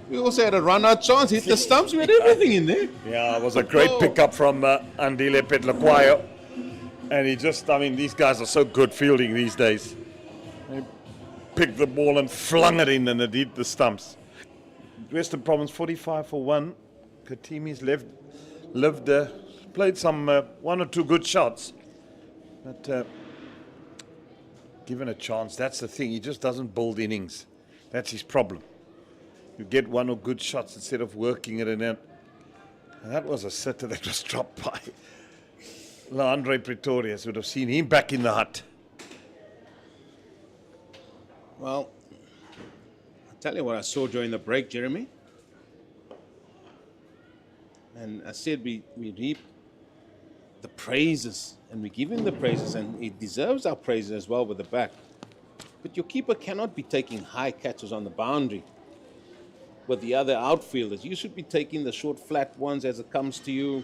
We also had a run-out chance, hit the stumps, we had everything in there. Yeah, it was a great pickup from Andile Petlakwayo. And he just, I mean, these guys are so good fielding these days. They picked the ball and flung it in and it hit the stumps. Western Province 45 for 1. Katimi's played some 1 or 2 good shots. But given a chance, that's the thing. He just doesn't build innings. That's his problem. You get 1 or good shots instead of working it in. And that was a sitter that was dropped by Andre Pretorius. Would have seen him back in the hut. Well, I'll tell you what I saw during the break, Jeremy. And I said we reap the praises, and we give him the praises, and he deserves our praises as well with the back. But your keeper cannot be taking high catches on the boundary with the other outfielders. You should be taking the short, flat ones as it comes to you.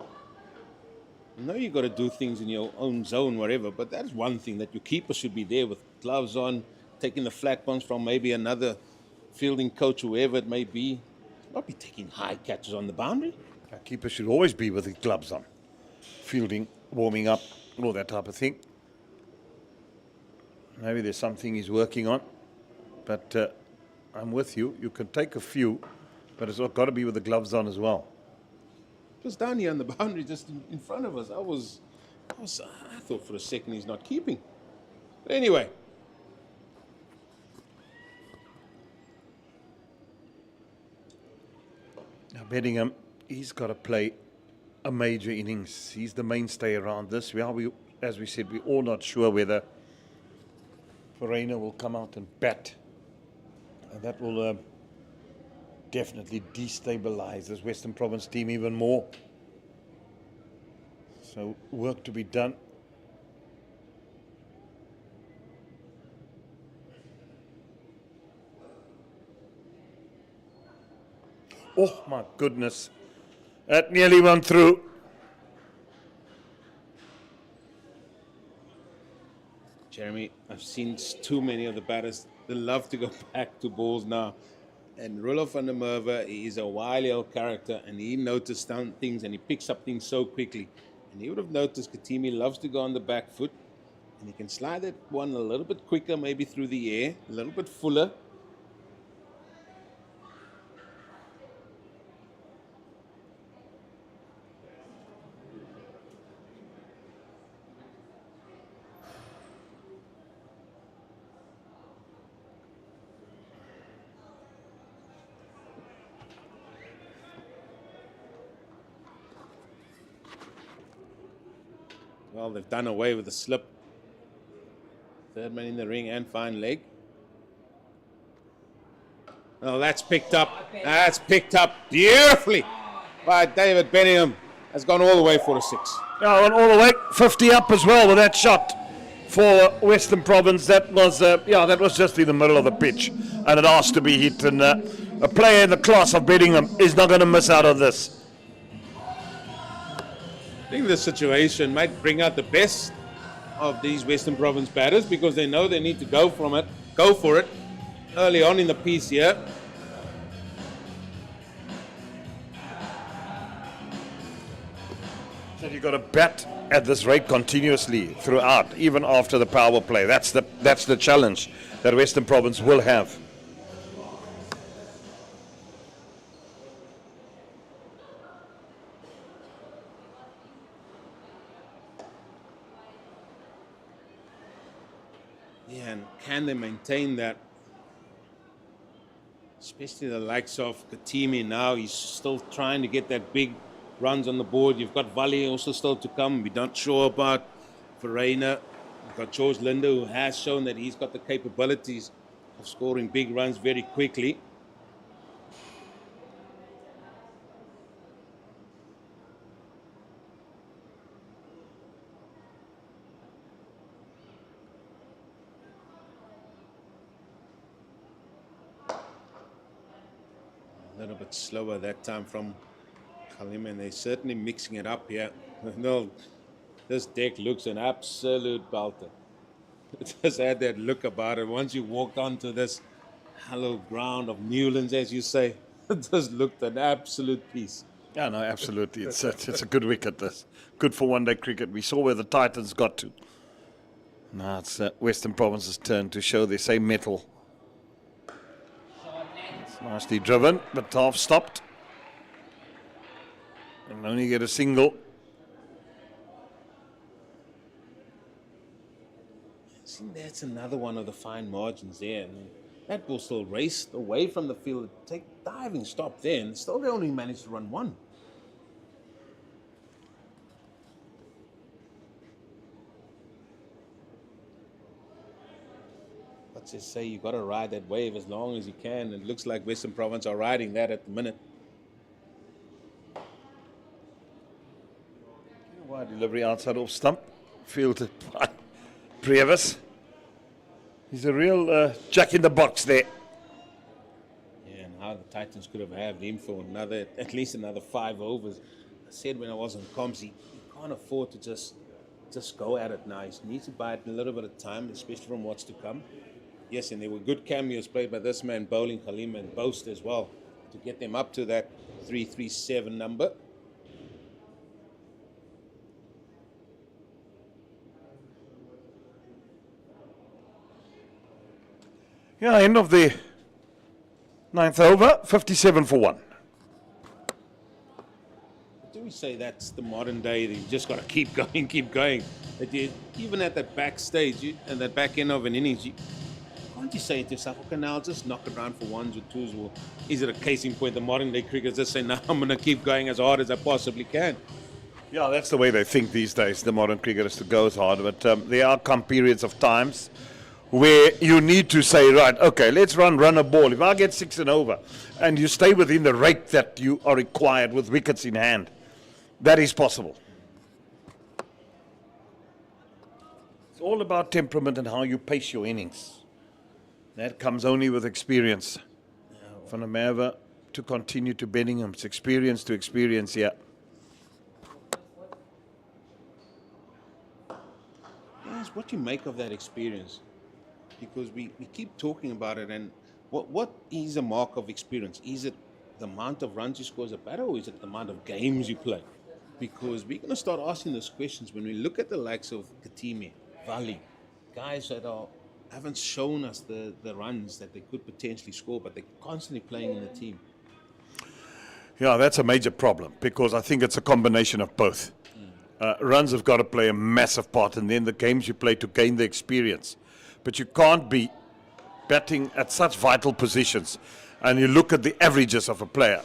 I know you've got to do things in your own zone, wherever, but that's one thing, that your keeper should be there with gloves on, taking the flat ones from maybe another fielding coach, whoever it may be. Not be taking high catches on the boundary. Our keeper should always be with his gloves on, fielding, warming up, all that type of thing. Maybe there's something he's working on, but I'm with you. You can take a few, but it's got to be with the gloves on as well. Just down here on the boundary, just in front of us. I thought for a second he's not keeping. But anyway. Now Bedingham, he's got to play a major innings. He's the mainstay around this. As we said, we're all not sure whether Ferreira will come out and bat. And that will definitely destabilize this Western Province team even more. So work to be done. Oh my goodness, that nearly went through. Jeremy, I've seen too many of the batters. They love to go back to balls now. And Rollo van der Merwe, he is a wily old character, and he noticed things, and he picks up things so quickly. And he would have noticed Katimi loves to go on the back foot, and he can slide that one a little bit quicker, maybe through the air, a little bit fuller. Well, they've done away with the slip. Third man in the ring and fine leg. Well, that's picked up. That's picked up beautifully by David Bedingham. Has gone all the way for a 6. Yeah, went all the way, 50 up as well with that shot for Western Province. That was just in the middle of the pitch, and it asked to be hit. And a player in the class of Bedingham is not going to miss out on this. I think this situation might bring out the best of these Western Province batters, because they know they need to go for it early on in the piece here. So you've got to bat at this rate continuously throughout, even after the power play. That's the challenge that Western Province will have. Yeah, and can they maintain that especially the likes of Katimi now. He's still trying to get that big runs on the board. You've got Vali also still to come. We're not sure about Verreina. You've got George Linder, who has shown that he's got the capabilities of scoring big runs very quickly. A little bit slower that time from Khalima, and they're certainly mixing it up here. No, this deck looks an absolute belter. It just had that look about it. Once you walk onto this hallowed ground of Newlands, as you say, it just looked an absolute piece. Yeah, no, absolutely. It's a good wicket, this. Good for one-day cricket. We saw where the Titans got to. Now it's Western Province's turn to show their same mettle. It's nicely driven, but half stopped. And only get a single. See, that's another one of the fine margins there. And that ball still raced away from the field. Take diving stop there, and still they only managed to run one. Let's just say you got to ride that wave as long as you can. It looks like Western Province are riding that at the minute. Wide delivery outside off stump. Fielded by Pretorius. He's a real jack in the box there. Yeah, and how the Titans could have had him for at least another 5 overs. I said when I was on comms, he can't afford to just go at it now. He needs to buy it in a little bit of time, especially from what's to come. Yes, and there were good cameos played by this man, Bowling, Khalima, and Boast as well, to get them up to that 337 number. Yeah, end of the 9th over, 57 for 1. Do we say that's the modern day that you just got to keep going? That even at that back stage and that back end of an innings, can't you say to yourself, okay, now I'll just knock it around for ones or twos? Or is it a case in point the modern day cricketers just say, no, I'm going to keep going as hard as I possibly can? Yeah, that's the way they think these days, the modern cricketers, to go as hard. But there are come periods of times where you need to say, right, okay, let's run a ball. If I get 6 and over, and you stay within the rate that you are required with wickets in hand, that is possible. It's all about temperament and how you pace your innings. That comes only with experience. Van der Merwe to continue to Benningham. It's experience to experience here. Yes, what do you make of that experience? Because we keep talking about it, and what is a mark of experience? Is it the amount of runs you score as a batter, or is it the amount of games you play? Because we're going to start asking those questions when we look at the likes of Katimi, Vali, guys that haven't shown us the runs that they could potentially score, but they're constantly playing in the team. Yeah, that's a major problem, because I think it's a combination of both. Runs have got to play a massive part, and then the games you play to gain the experience. But you can't be batting at such vital positions, and you look at the averages of a player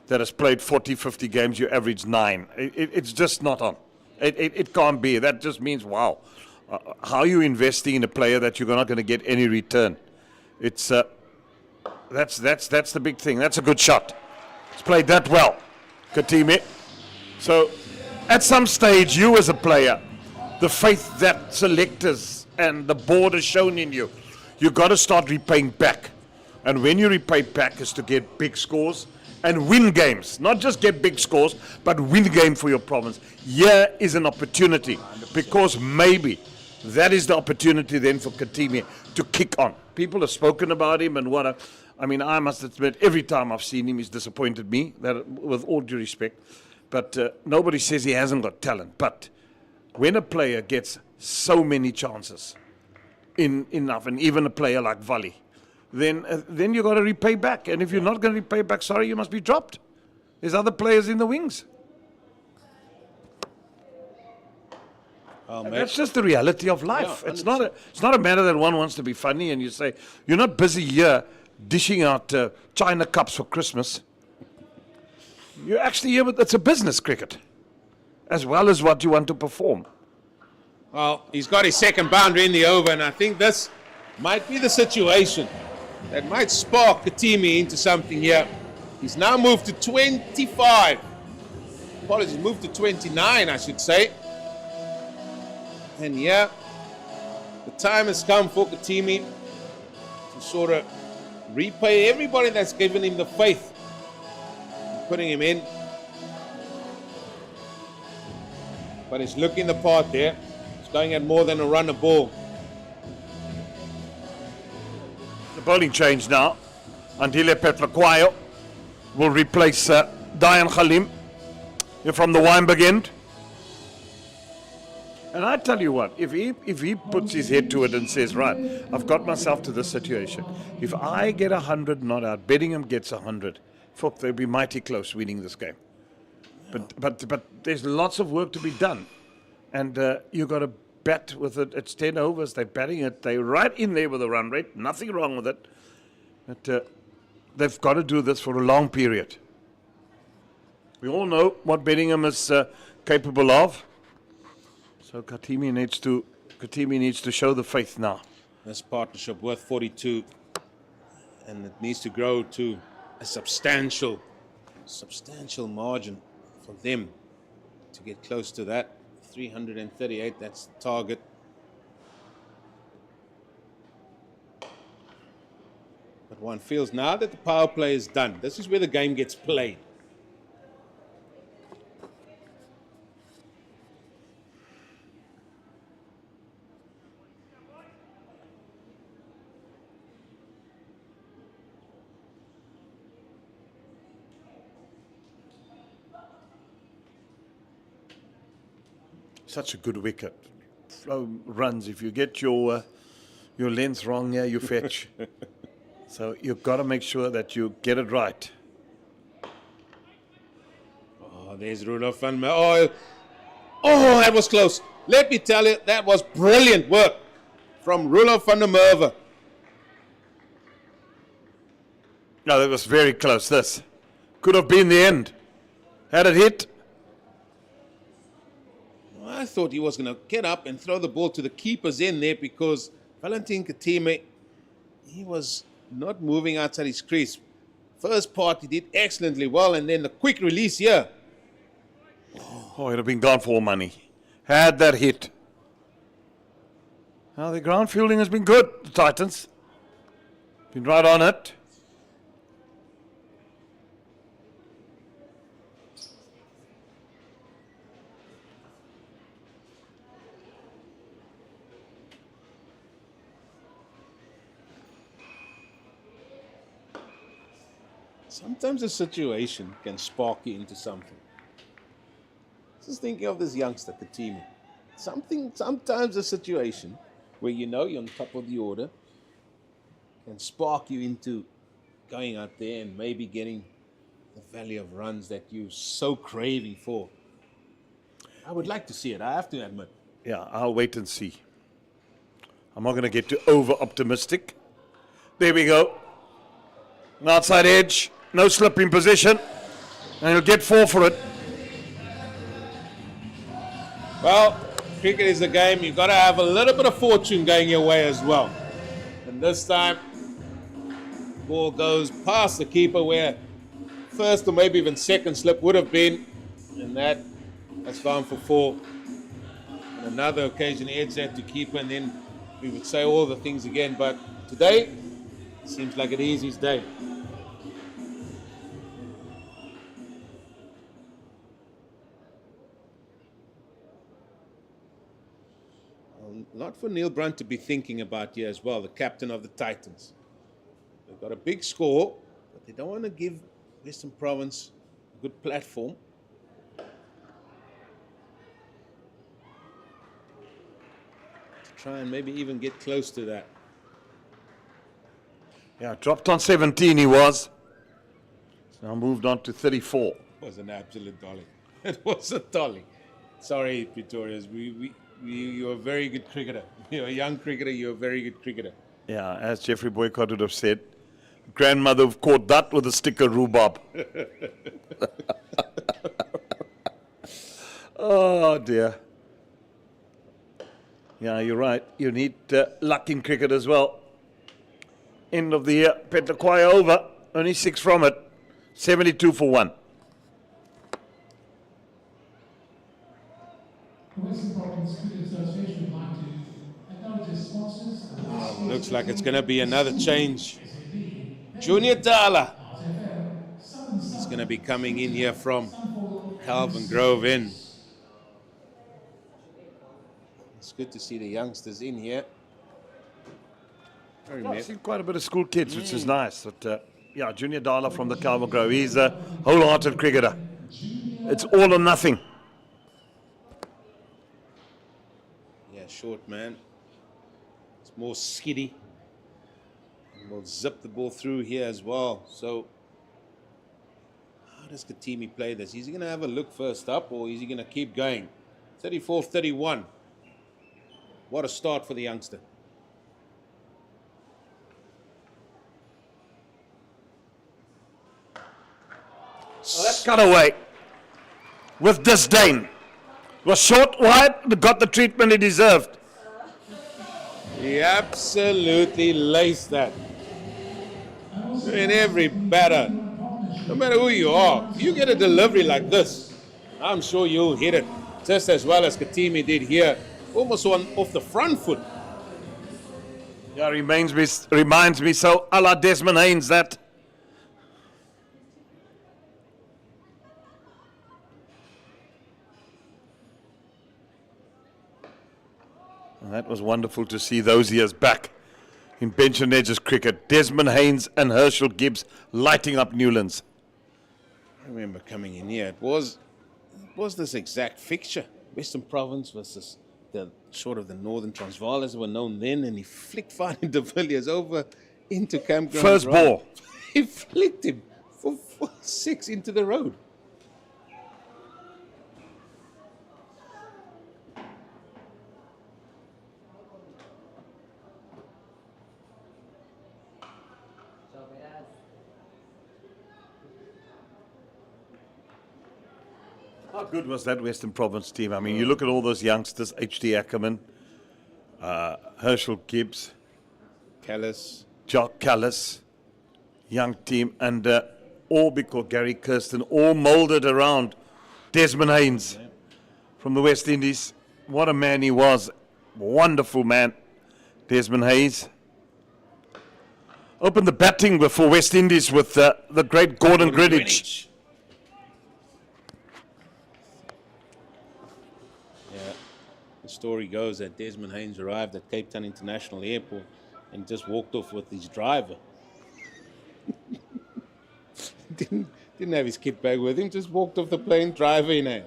that has played 40, 50 games, you average 9. It's just not on. It can't be. That just means, wow, how are you investing in a player that you're not going to get any return? It's that's the big thing. That's a good shot. It's played that well, Katimi. So at some stage, you as a player, the faith that selectors and the board has shown in you, you've got to start repaying back. And when you repay back is to get big scores and win games. Not just get big scores, but win game for your province. Here is an opportunity, because maybe that is the opportunity then for Katimi to kick on. People have spoken about him and I mean, I must admit, every time I've seen him, he's disappointed me, that, with all due respect. But nobody says he hasn't got talent. But when a player gets so many chances enough, and even a player like Vali, then you got to repay back. And if you're not going to repay back, sorry, you must be dropped. There's other players in the wings. And that's just the reality of life. Yeah, it's not a matter that one wants to be funny and you say, you're not busy here dishing out China cups for Christmas. You're actually here, but it's a business cricket, as well as what you want to perform. Well, he's got his second boundary in the over, and I think this might be the situation that might spark Katimi into something here. He's now moved to 25. Apologies, moved to 29, I should say. And yeah, the time has come for Katimi to sort of repay everybody that's given him the faith, putting him in. But he's looking the part there. He's going at more than a run a ball. The bowling change now. Andile Petlakwayo will replace Dayan Khalim here from the Weinberg end. And I tell you what, if he puts his head to it and says, right, I've got myself to this situation. If I get 100 not out, Bedingham gets 100, folk, they'll be mighty close winning this game. But there's lots of work to be done. And you've got to bat with it. It's 10 overs. They're batting it. They're right in there with the run rate. Nothing wrong with it. But they've got to do this for a long period. We all know what Bedingham is capable of. So Katimi needs to show the faith now. This partnership worth 42, and it needs to grow to a substantial margin for them to get close to that. 338, that's the target. But one feels now that the power play is done. This is where the game gets played. Such a good wicket. Flow runs. If you get your length wrong here, you fetch. So you've got to make sure that you get it right. Oh, there's Rudolph van Merwe. Oh, that was close. Let me tell you, that was brilliant work from Rudolph van der Merwe. No, that was very close. This could have been the end. Had it hit. I thought he was going to get up and throw the ball to the keepers in there because Valentin Katimi, he was not moving outside his crease. First part, he did excellently well, and then the quick release here. Oh, it'd have been gone for money. Had that hit. Now, the ground fielding has been good, the Titans. Been right on it. Sometimes a situation can spark you into something. Just thinking of this youngster, Katimi. Sometimes a situation where you know you're on top of the order can spark you into going out there and maybe getting the value of runs that you're so craving for. I would like to see it, I have to admit. Yeah, I'll wait and see. I'm not going to get too over-optimistic. There we go. An outside edge. No slip in position, and he'll get 4 for it. Well, cricket is a game. You've got to have a little bit of fortune going your way as well. And this time, ball goes past the keeper where first or maybe even second slip would have been, and that's gone for 4. On another occasion, he heads that to keeper, and then we would say all the things again. But today, seems like it is his day. A lot for Neil Brunt to be thinking about here as well, the captain of the Titans. They've got a big score, but they don't want to give Western Province a good platform. To try and maybe even get close to that. Yeah, dropped on 17 he was. Now moved on to 34. It was an absolute dolly. It was a dolly. Sorry, Pretorius. You're a very good cricketer. You're a young cricketer. You're a very good cricketer. Yeah, as Jeffrey Boycott would have said, grandmother who caught that with a stick of rhubarb. Oh dear. Yeah, you're right. You need luck in cricket as well. End of the year. Pretorius over. Only 6 from it. 72 for 1. Looks like it's going to be another change. Junior Dala is going to be coming in here from Calvin Grove in. It's good to see the youngsters in here. I've seen quite a bit of school kids, which is nice. But yeah, Junior Dala from the Calvin Grove. He's a wholehearted cricketer. It's all or nothing. Yeah, short man. It's more skiddy. And we'll zip the ball through here as well. So how does Katimi play this? Is he going to have a look first up, or is he going to keep going? 34-31. What a start for the youngster. Cut away with disdain. Was short, wide, but got the treatment he deserved. He absolutely laced that. In every batter, no matter who you are, if you get a delivery like this, I'm sure you'll hit it just as well as Katimi did here. Almost off the front foot. Yeah, reminds me so a la Desmond Haynes that. And that was wonderful to see those years back in Bench and Edges cricket. Desmond Haynes and Herschel Gibbs lighting up Newlands. I remember coming in here. It was this exact fixture. Western Province versus the sort of the Northern Transvaal as they were known then, and he flicked Fine de Villiers over into campground. First ball. He flicked him for 6 into the road. How good was that Western Province team? I mean, you look at all those youngsters, H.D. Ackerman, Herschel Gibbs, Jock Callis, young team, and all because Gary Kirsten, all molded around Desmond Haynes from the West Indies. What a man he was. Wonderful man, Desmond Haynes. Opened the batting for West Indies with the great Gordon Greenwich. The story goes that Desmond Haynes arrived at Cape Town International Airport and just walked off with his driver. didn't have his kit bag with him, just walked off the plane, driver in hand.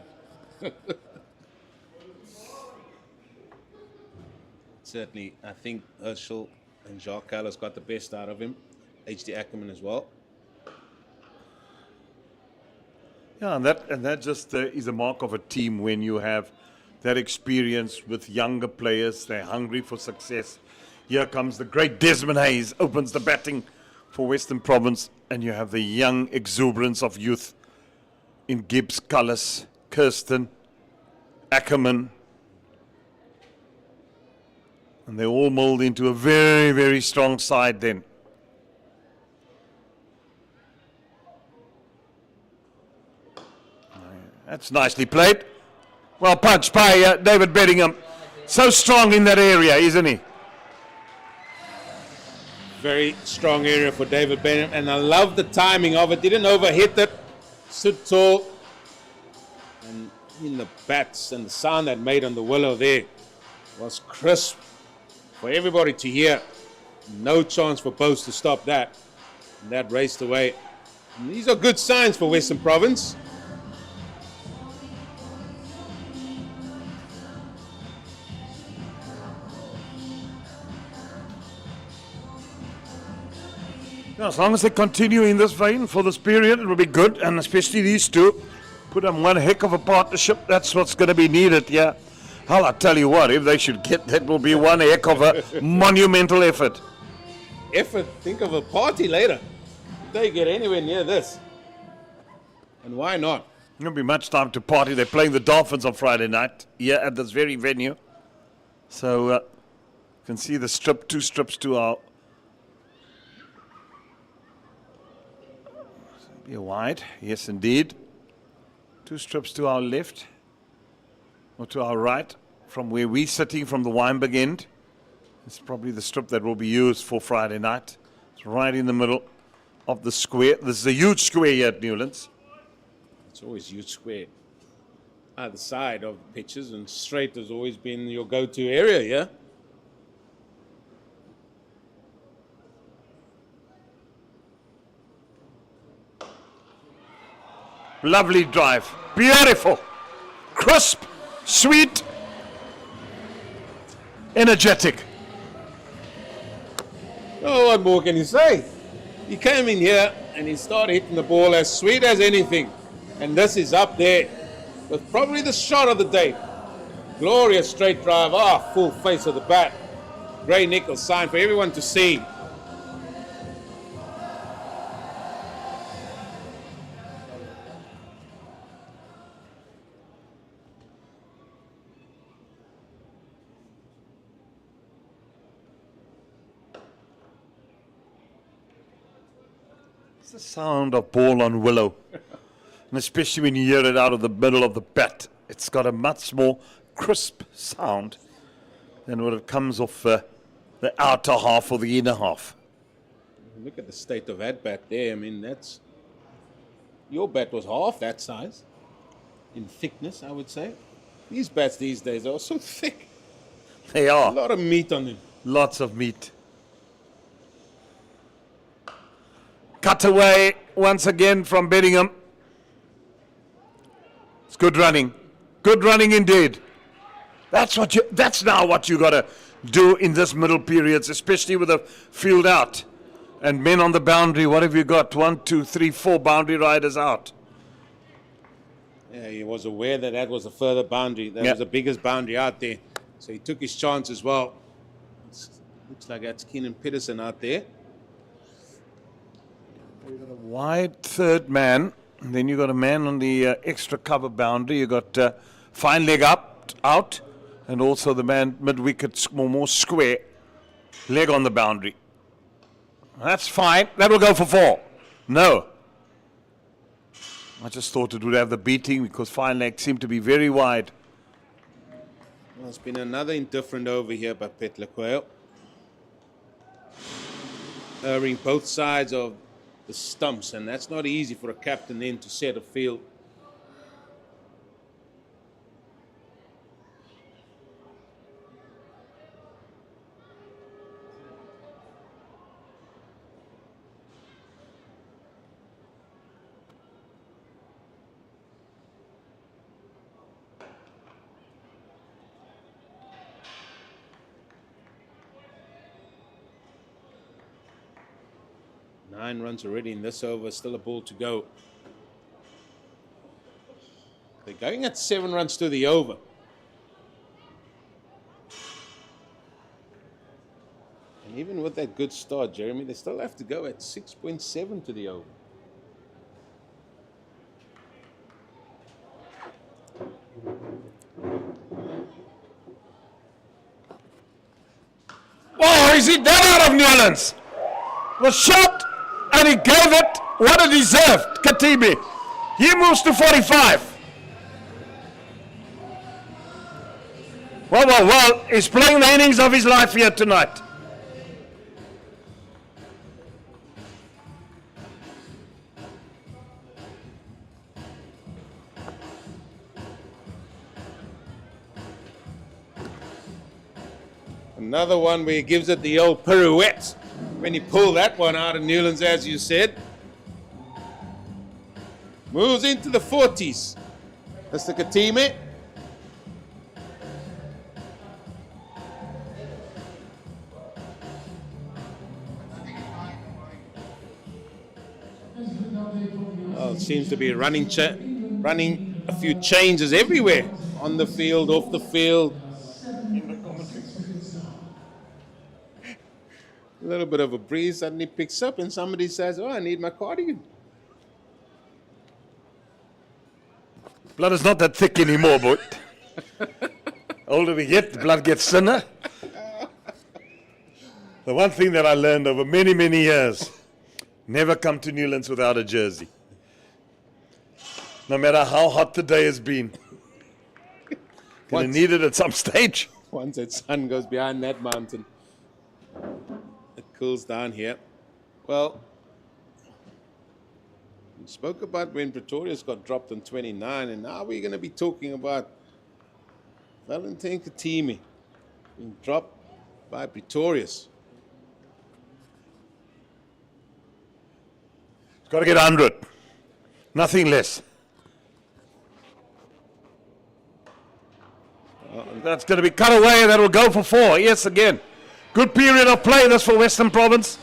Certainly, I think Herschel and Jacques Callis got the best out of him. H.D. Ackerman as well. Yeah, and that just is a mark of a team when you have that experience with younger players. They're hungry for success. Here comes the great Desmond Hayes, opens the batting for Western Province, and you have the young exuberance of youth in Gibbs, Cullis, Kirsten, Ackerman. And they all mold into a very, very strong side then. That's nicely played. Well punched by David Bedingham. So strong in that area, isn't he? Very strong area for David Bedingham, and I love the timing of it. Didn't overhit it. Stood tall. And in the bats and the sound that made on the willow there was crisp for everybody to hear. No chance for Bose to stop that. And that raced away. And these are good signs for Western Province. Yeah, as long as they continue in this vein for this period, it will be good, and especially these two. Put them one heck of a partnership. That's what's going to be needed, yeah. Hell, I tell you what, if they should get that, will be one heck of a monumental effort. effort. Think of a party later. If they get anywhere near this. And why not? There won't be much time to party. They're playing the Dolphins on Friday night here at this very venue. So you can see the strip, 2 strips to our... Be wide, yes indeed. 2 strips to our left, or to our right, from where we're sitting from the Weinberg end. It's probably the strip that will be used for Friday night. It's right in the middle of the square. This is a huge square here at Newlands. It's always huge square. Either side of the pitches, and straight has always been your go-to area, yeah? Lovely drive. Beautiful. Crisp. Sweet. Energetic. Oh, what more can you say? He came in here and he started hitting the ball as sweet as anything. And this is up there with probably the shot of the day. Glorious straight drive. Full face of the bat. Gray nickel sign for everyone to see. It's the sound of ball on willow. And especially when you hear it out of the middle of the bat. It's got a much more crisp sound than when it comes off the outer half or the inner half. Look at the state of that bat there. I mean, that's... Your bat was half that size. In thickness, I would say. These bats these days are so thick. They are. A lot of meat on them. Lots of meat. Cut away once again from Bedingham. It's good running. Good running indeed. That's now what you got to do in this middle periods, especially with a field out and men on the boundary. What have you got? 1, 2, 3, 4 boundary riders out. Yeah, he was aware that that was a further boundary. That was the biggest boundary out there. So he took his chance as well. Looks like that's Keenan Peterson out there. You've got a wide third man. And then you've got a man on the extra cover boundary. You've got fine leg out. And also the man mid-wicket, more square. Leg on the boundary. That's fine. That will go for 4. No. I just thought it would have the beating because fine leg seemed to be very wide. Well, it's been another indifferent over here by Pet Lequail. Erring both sides of the stumps, and that's not easy for a captain then to set a field. Nine runs already in this over, still a ball to go. They're going at 7 runs to the over. And even with that good start, Jeremy, they still have to go at 6.7 to the over. Oh, is he done out of Newlands? Was shot and he gave it what it deserved, Katibi. He moves to 45. Well, he's playing the innings of his life here tonight. Another one where he gives it the old pirouette when he pulled that one out of Newlands, as you said. Moves into the 40s. Mr. Katime. Well, it seems to be running a few changes everywhere. On the field, off the field. little bit of a breeze suddenly picks up and somebody says, oh, I need my cardigan. Blood is not that thick anymore, boy. Older we get, the blood gets thinner. The one thing that I learned over many, many years, never come to Newlands without a jersey. No matter how hot the day has been. Gonna need it at some stage. Once that sun goes behind that mountain, it cools down here. Well, we spoke about when Pretorius got dropped on 29, and now we're going to be talking about Valentin Katimi being dropped by Pretorius. He's got to get 100. Nothing less. That's going to be cut away, and that will go for 4. Yes, again. Good period of play, this for Western Province.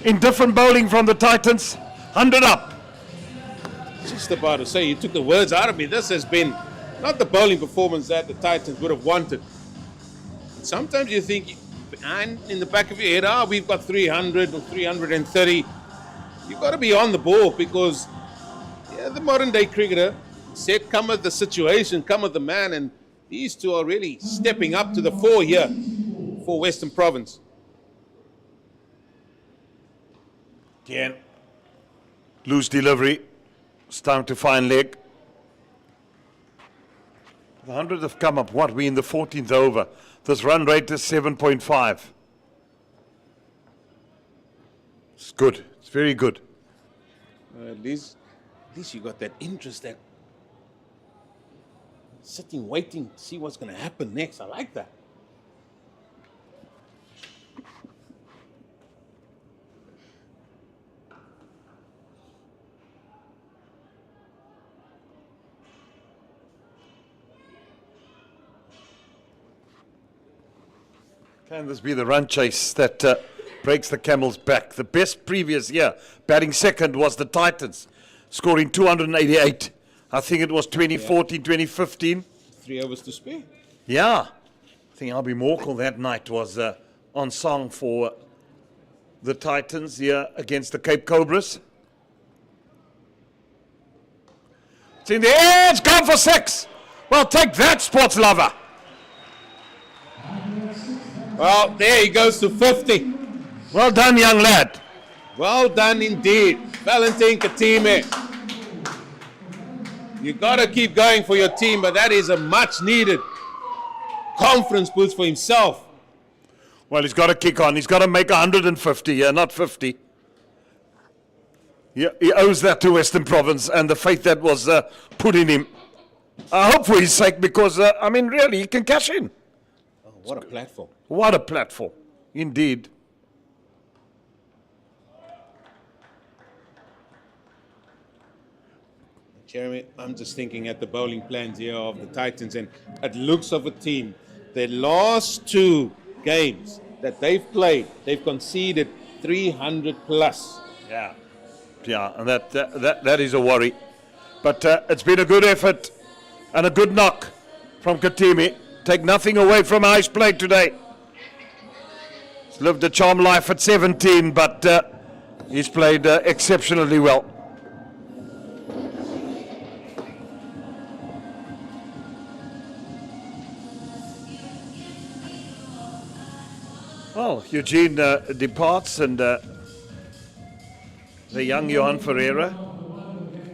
Indifferent bowling from the Titans. 100 up. Just about to say, you took the words out of me. This has been not the bowling performance that the Titans would have wanted. Sometimes you think, and in the back of your head, we've got 300 or 330. You've got to be on the ball because the modern day cricketer said, cometh the situation, cometh the man, and these two are really stepping up to the fore here for Western Province. Again, loose delivery. It's time to find leg. The 100 have come up. What? We're in the 14th over. This run rate is 7.5. It's good. It's very good. At least you got that interest, that sitting, waiting to see what's going to happen next. I like that. Can this be the run chase that breaks the camel's back? The best previous year, batting second, was the Titans, scoring 288. I think it was 2014, 2015. 3 overs to spare. Yeah. I think Albie Morkel that night was on song for the Titans here against the Cape Cobras. It's in the air, it's gone for 6. Well, take that, sports lover. Well, there he goes to 50. Well done, young lad. Well done indeed. Valentin Katimi. You got to keep going for your team, but that is a much needed confidence boost for himself. Well, he's got to kick on. He's got to make 150 here, not 50. He owes that to Western Province and the faith that was put in him. I hope for his sake because, really, he can cash in. Oh, what a platform. What a platform, indeed. Jeremy, I'm just thinking at the bowling plans here of the Titans, and it looks of a team. Their last 2 games that they've played, they've conceded 300 plus. Yeah, and that is a worry. But it's been a good effort and a good knock from Katimi. Take nothing away from how he's played today. He's lived a charmed life at 17, but he's played exceptionally well. Well, Eugene departs and the young Johan Ferreira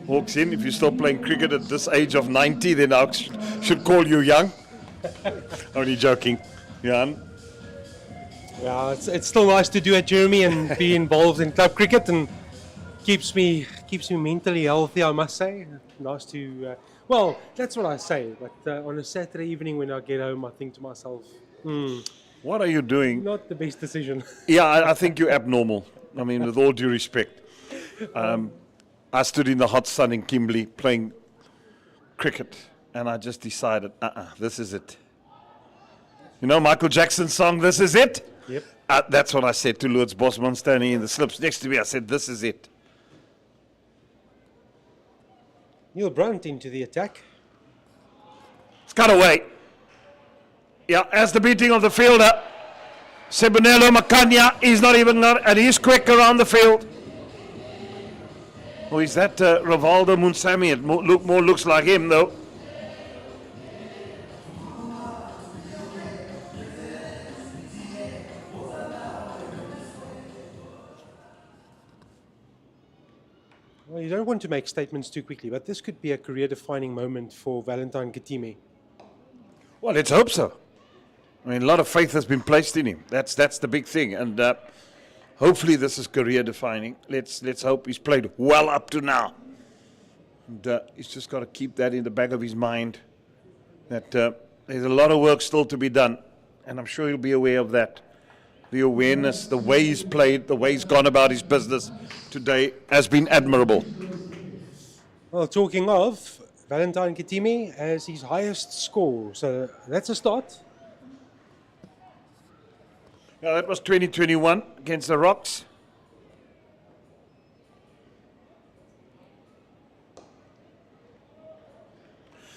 walks in. If you're still playing cricket at this age of 90, then I should call you young. Only joking, Johan. Yeah, it's still nice to do it, Jeremy, and be involved in club cricket, and keeps me mentally healthy, I must say. Nice to, well, that's what I say. But on a Saturday evening when I get home, I think to myself, what are you doing? not the best decision. Yeah, I think you're abnormal. I mean, with all due respect. I stood in the hot sun in Kimberley playing cricket, and I just decided, this is it. You know Michael Jackson's song, This Is It? Yep. That's what I said to Lourdes Bosman standing in the slips next to me. I said, this is it. Neil Brunt into the attack. It's cut away. Yeah, as the beating of the fielder. Sebonelo Makanya is not even not, and he's quick around the field. Or is that Rivaldo Munsami? It more looks like him though. Well, you don't want to make statements too quickly, but this could be a career-defining moment for Valentine Kitime. Well, let's hope so. I mean, a lot of faith has been placed in him. That's the big thing, and hopefully this is career-defining. Let's hope he's played well up to now, and he's just got to keep that in the back of his mind. That there's a lot of work still to be done, and I'm sure he'll be aware of that. The awareness, the way he's played, the way he's gone about his business today has been admirable. Well, talking of, Valentine Kitime has his highest score, so that's a start. Yeah, that was 2021 against the Rocks.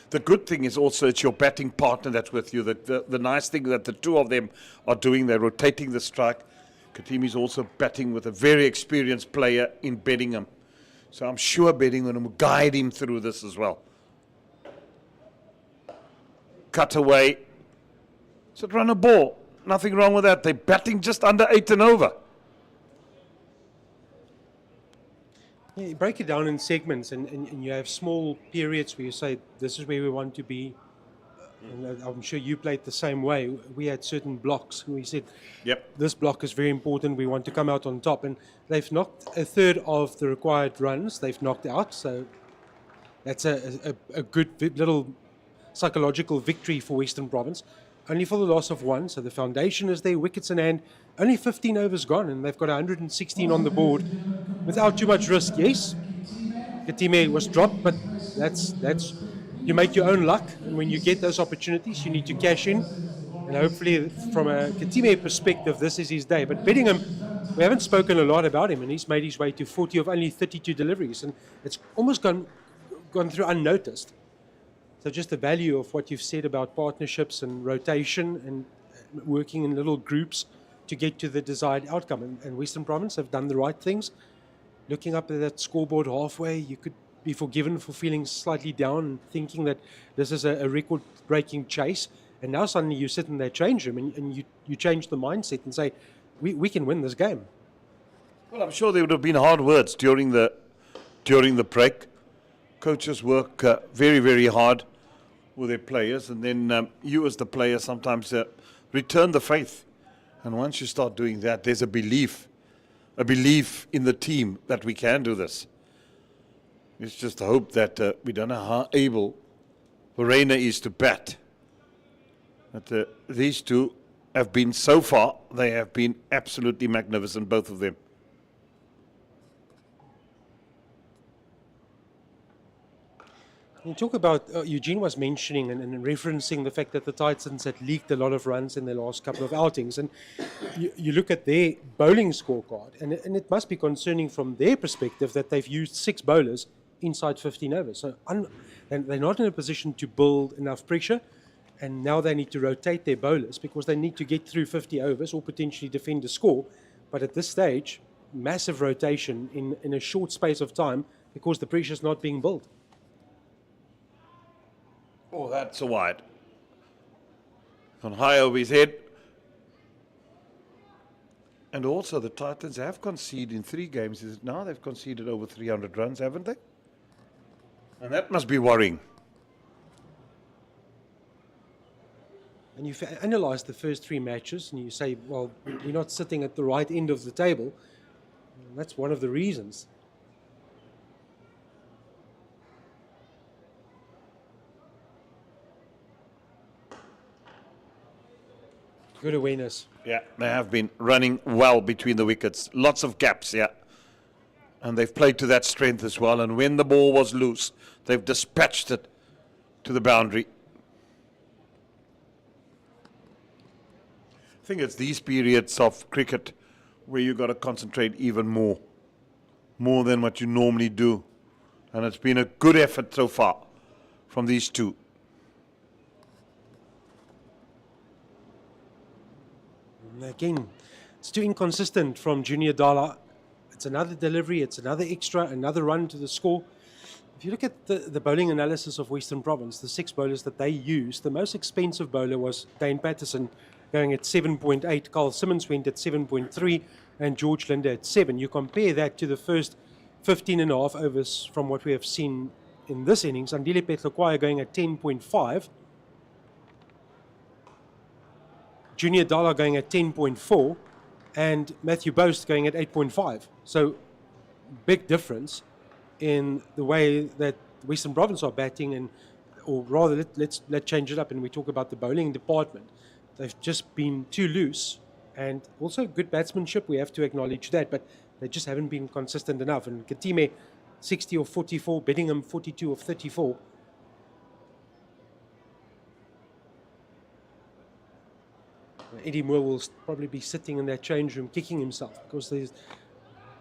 The good thing is also it's your batting partner that's with you. The nice thing that the two of them are doing, they're rotating the strike. Kitime is also batting with a very experienced player in Bedingham. So I'm sure Bedingham will guide him through this as well. Cut away. So run a ball. Nothing wrong with that. They're batting just under 8 and over. Yeah, you break it down in segments, and you have small periods where you say, this is where we want to be. And I'm sure you played the same way. We had certain blocks. We said, Yep. this block is very important. We want to come out on top. And they've knocked a third of the required runs. They've knocked out. So that's a good little psychological victory for Western Province. Only for the loss of one. So the foundation is there, wickets in hand. Only 15 overs gone, and they've got 116 on the board without too much risk. Yes, Kitime was dropped, but that's you make your own luck, and when you get those opportunities, you need to cash in. And hopefully, from a Kitime perspective, this is his day. But Bedingham, we haven't spoken a lot about him, and he's made his way to 40 of only 32 deliveries, and it's almost gone through unnoticed. So just the value of what you've said about partnerships and rotation and working in little groups to get to the desired outcome. And Western Province have done the right things. Looking up at that scoreboard halfway, you could be forgiven for feeling slightly down and thinking that this is a record-breaking chase. And now suddenly you sit in that change room and you change the mindset and say, we can win this game. Well, I'm sure there would have been hard words during the break. Coaches work very, very hard with their players, and then you as the player sometimes return the faith. And once you start doing that, there's a belief in the team that we can do this. It's just a hope that we don't know how able Verena is to bat. But these two have been, so far, they have been absolutely magnificent, both of them. You talk about, Eugene was mentioning and referencing the fact that the Titans had leaked a lot of runs in their last couple of outings. And you look at their bowling scorecard, and it must be concerning from their perspective that they've used 6 bowlers inside 15 overs. So they're not in a position to build enough pressure, and now they need to rotate their bowlers because they need to get through 50 overs or potentially defend a score. But at this stage, massive rotation in a short space of time because the pressure is not being built. Oh, that's a wide. On high over his head. And also the Titans have conceded in 3 games. Now they've conceded over 300 runs, haven't they? And that must be worrying. And you've analysed the first 3 matches and you say, well, you're not sitting at the right end of the table. And that's one of the reasons. Good awareness. Yeah, they have been running well between the wickets. Lots of gaps, yeah. And they've played to that strength as well. And when the ball was loose, they've dispatched it to the boundary. I think it's these periods of cricket where you've got to concentrate even more than what you normally do. And it's been a good effort so far from these two. again, it's too inconsistent from Junior Dala. It's another delivery, it's another extra, another run to the score. If you look at the bowling analysis of Western Province, the 6 bowlers that they used, the most expensive bowler was Dane Patterson, going at 7.8. Carl Simmons went at 7.3, and George Linde at 7. You compare that to the first 15.5 overs from what we have seen in this innings. Andile Petlokwaya going at 10.5. Junior Dala going at 10.4. And Matthew Boast going at 8.5. So, big difference in the way that Western Province are batting, and or rather, let's change it up and we talk about the bowling department. They've just been too loose, and also good batsmanship, we have to acknowledge that, but they just haven't been consistent enough. And Katime, 60 of 44, Bedingham, 42 of 34. Eddie Moore will probably be sitting in that change room kicking himself, because there's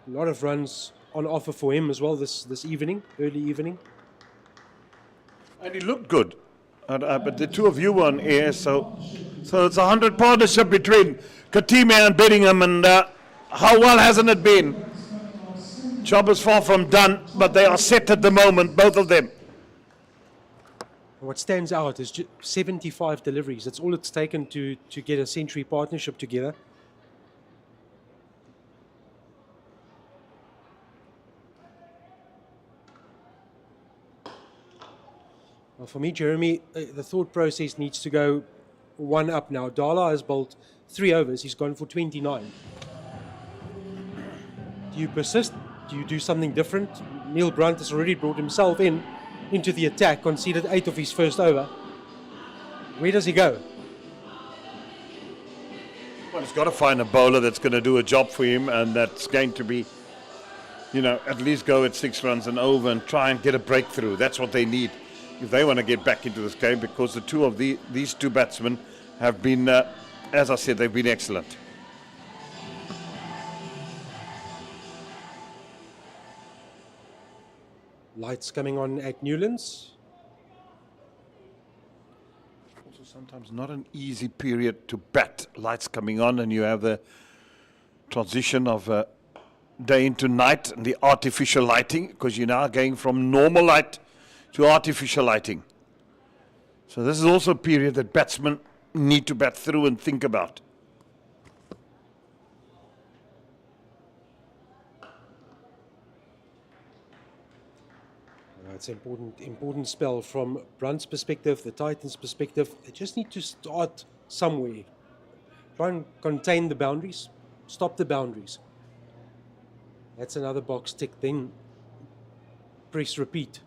a lot of runs on offer for him as well this evening, early evening. And he looked good. But the two of you were on air, so it's a 100 partnership between Katime and Bedingham, and how well hasn't it been? Job is far from done, but they are set at the moment, both of them. What stands out is 75 deliveries. That's all it's taken to get a century partnership together. Well, for me, Jeremy, the thought process needs to go one up now. Dala has bowled 3 overs. He's gone for 29. Do you persist? Do you do something different? Neil Brunt has already brought himself into the attack, conceded 8 of his first over. Where does he go? Well, he's got to find a bowler that's going to do a job for him, and that's going to be, at least go at 6 runs and over and try and get a breakthrough. That's what they need if they want to get back into this game, because the two of these two batsmen have been, as I said, they've been excellent. Lights coming on at Newlands. Also sometimes not an easy period to bat. Lights coming on, and you have the transition of day into night and the artificial lighting, because you're now going from normal light to artificial lighting. So this is also a period that batsmen need to bat through and think about. It's an important spell from Brunt's perspective, the Titans' perspective. They just need to start somewhere. Try and contain the boundaries, stop the boundaries. That's another box tick, then press repeat.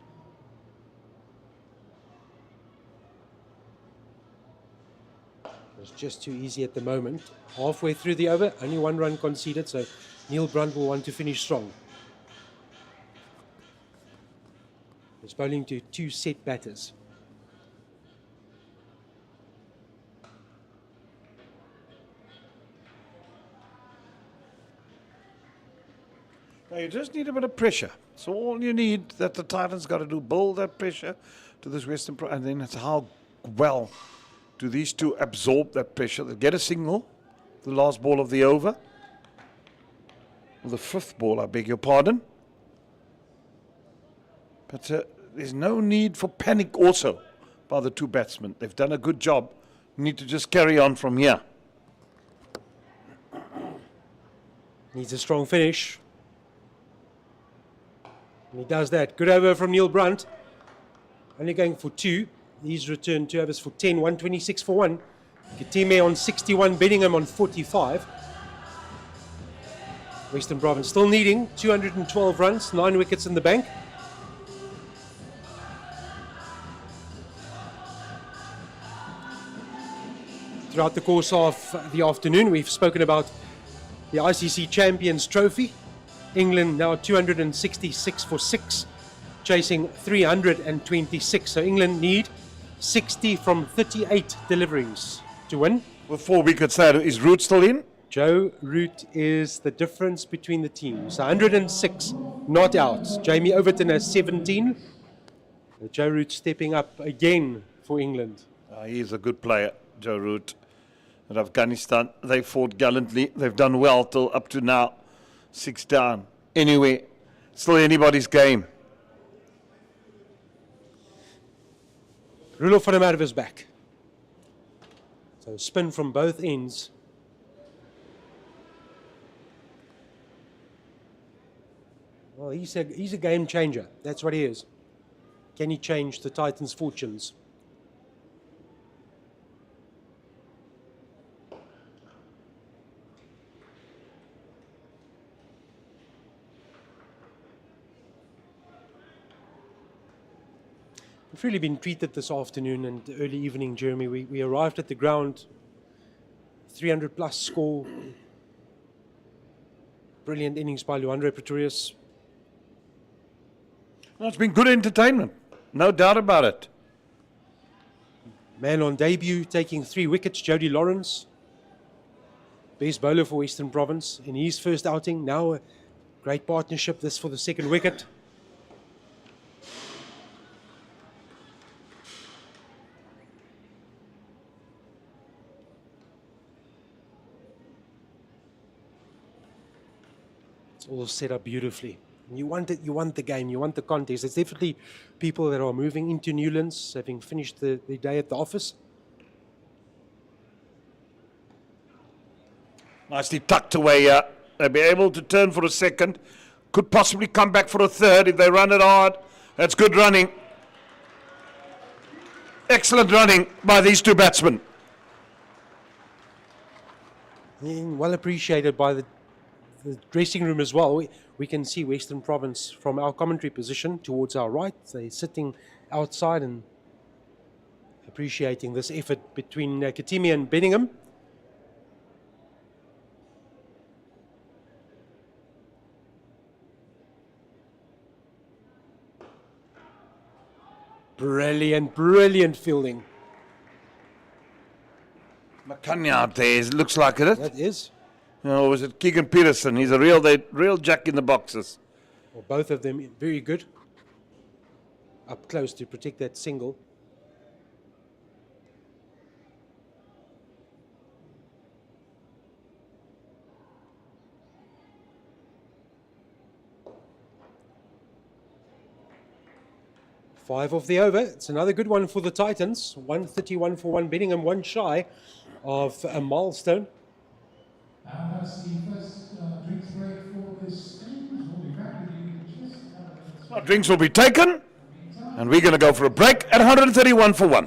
It's just too easy at the moment. Halfway through the over, only 1 run conceded, so Neil Brunt will want to finish strong. He's bowling to 2 set batters. Now you just need a bit of pressure. So all you need that the Titans got to do, build that pressure to this Western Pro, and then it's how well do these two absorb that pressure. They get a single, the last ball of the over, or the 5th ball, I beg your pardon. But there's no need for panic also by the two batsmen. They've done a good job. You need to just carry on from here. Needs a strong finish. And he does that. Good over from Neil Brunt. Only going for 2. He's returned 2 overs for 10, 126 for 1. Katime on 61, Bedingham on 45. Western Province still needing 212 runs, 9 wickets in the bank. Throughout the course of the afternoon, we've spoken about the ICC Champions Trophy. England now 266 for 6, chasing 326. So England need 60 from 38 deliveries to win. With 4 wickets there, is Root still in? Joe Root is the difference between the teams. 106 not out. Jamie Overton has 17. Joe Root stepping up again for England. He is a good player, Joe Root. at Afghanistan. They fought gallantly. They've done well till up to now. 6 down. Anyway, still anybody's game. Rudolf van der Merwe is back. So spin from both ends. Well, he's a game changer. That's what he is. Can he change the Titans' fortunes? We've really been treated this afternoon and early evening, Jeremy. We arrived at the ground, 300 plus score. Brilliant innings by Pretorius. Well, it's been good entertainment. No doubt about it. Man on debut, taking 3 wickets, Jody Lawrence. Best bowler for Western Province in his first outing. Now a great partnership, this for the second wicket. It's all set up beautifully. You want it, you want the game, you want the contest. There's definitely people that are moving into Newlands, having finished the day at the office. Nicely tucked away here. They'll be able to turn for a second. Could possibly come back for a third if they run it hard. That's good running. Excellent running by these 2 batsmen. And well appreciated by the dressing room as well. We can see Western Province from our commentary position towards our right. They're sitting outside and appreciating this effort between Katimi and Benningham. Brilliant, brilliant fielding. McCann out there, looks like it. That is. Or was it Keegan Peterson? He's a real jack in the boxes. Well, both of them very good. Up close to protect that single. Five of the over. It's another good one for the Titans. 131 for 1. Benningham 1 shy of a milestone. And that's the first drinks break for this innings. We'll be back with you in just a minute. Drinks will be taken, and we're going to go for a break at 131 for 1.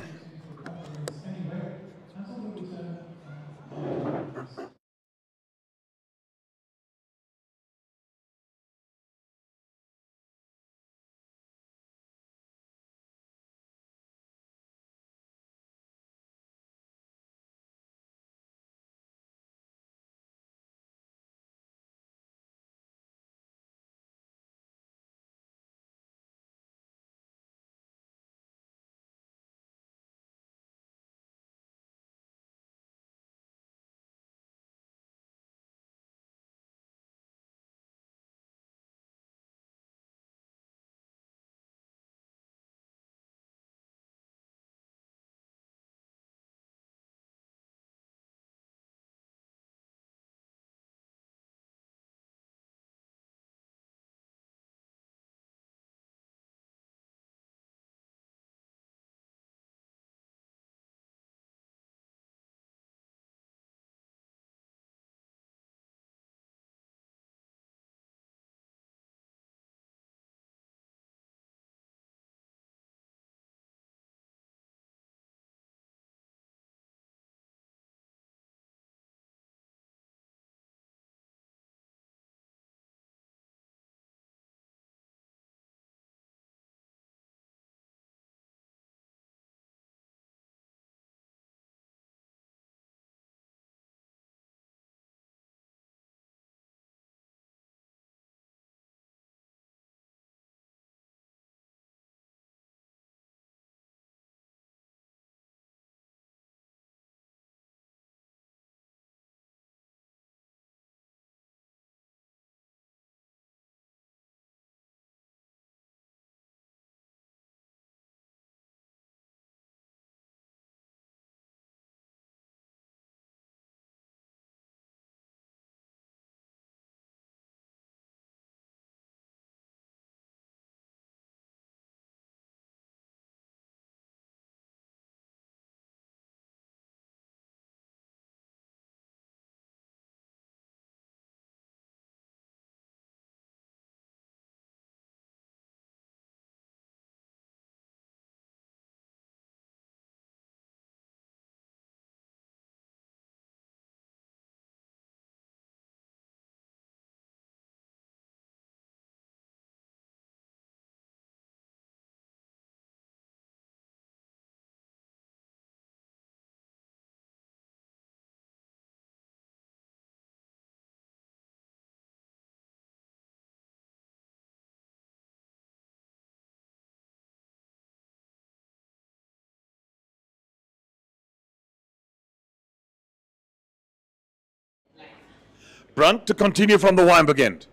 Brunt to continue from the Weinberg end.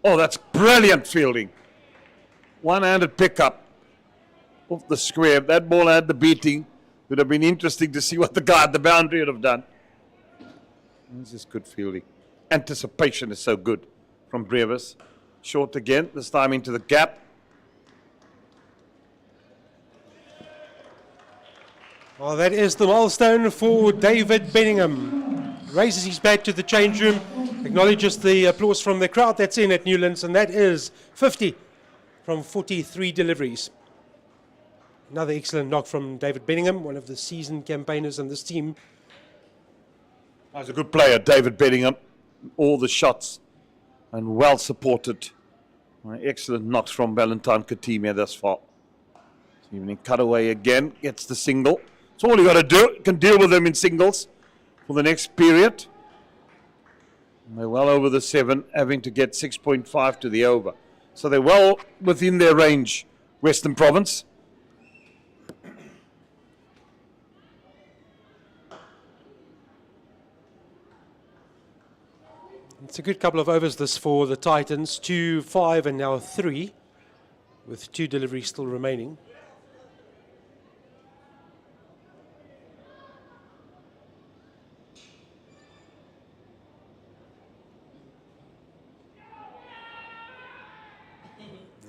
Oh, that's brilliant fielding. One-handed pickup off the square. That ball had the beating. Would have been interesting to see what the guy at the boundary would have done. This is good fielding. Anticipation is so good from Brevis. Short again, this time into the gap. Well, that is the milestone for David Benningham. Raises his bat to the change room, acknowledges the applause from the crowd that's in at Newlands, and that is 50 from 43 deliveries. Another excellent knock from David Benningham, one of the seasoned campaigners on this team. He's a good player, David Benningham. All the shots and well supported. Excellent knocks from Valentine Katime thus far. Evening cutaway again, gets the single. That's all you got to do. You can deal with them in singles for the next period. And they're well over the 7, having to get 6.5 to the over. So they're well within their range, Western Province. It's a good couple of overs this for the Titans. 2, 5 and now 3, with 2 deliveries still remaining.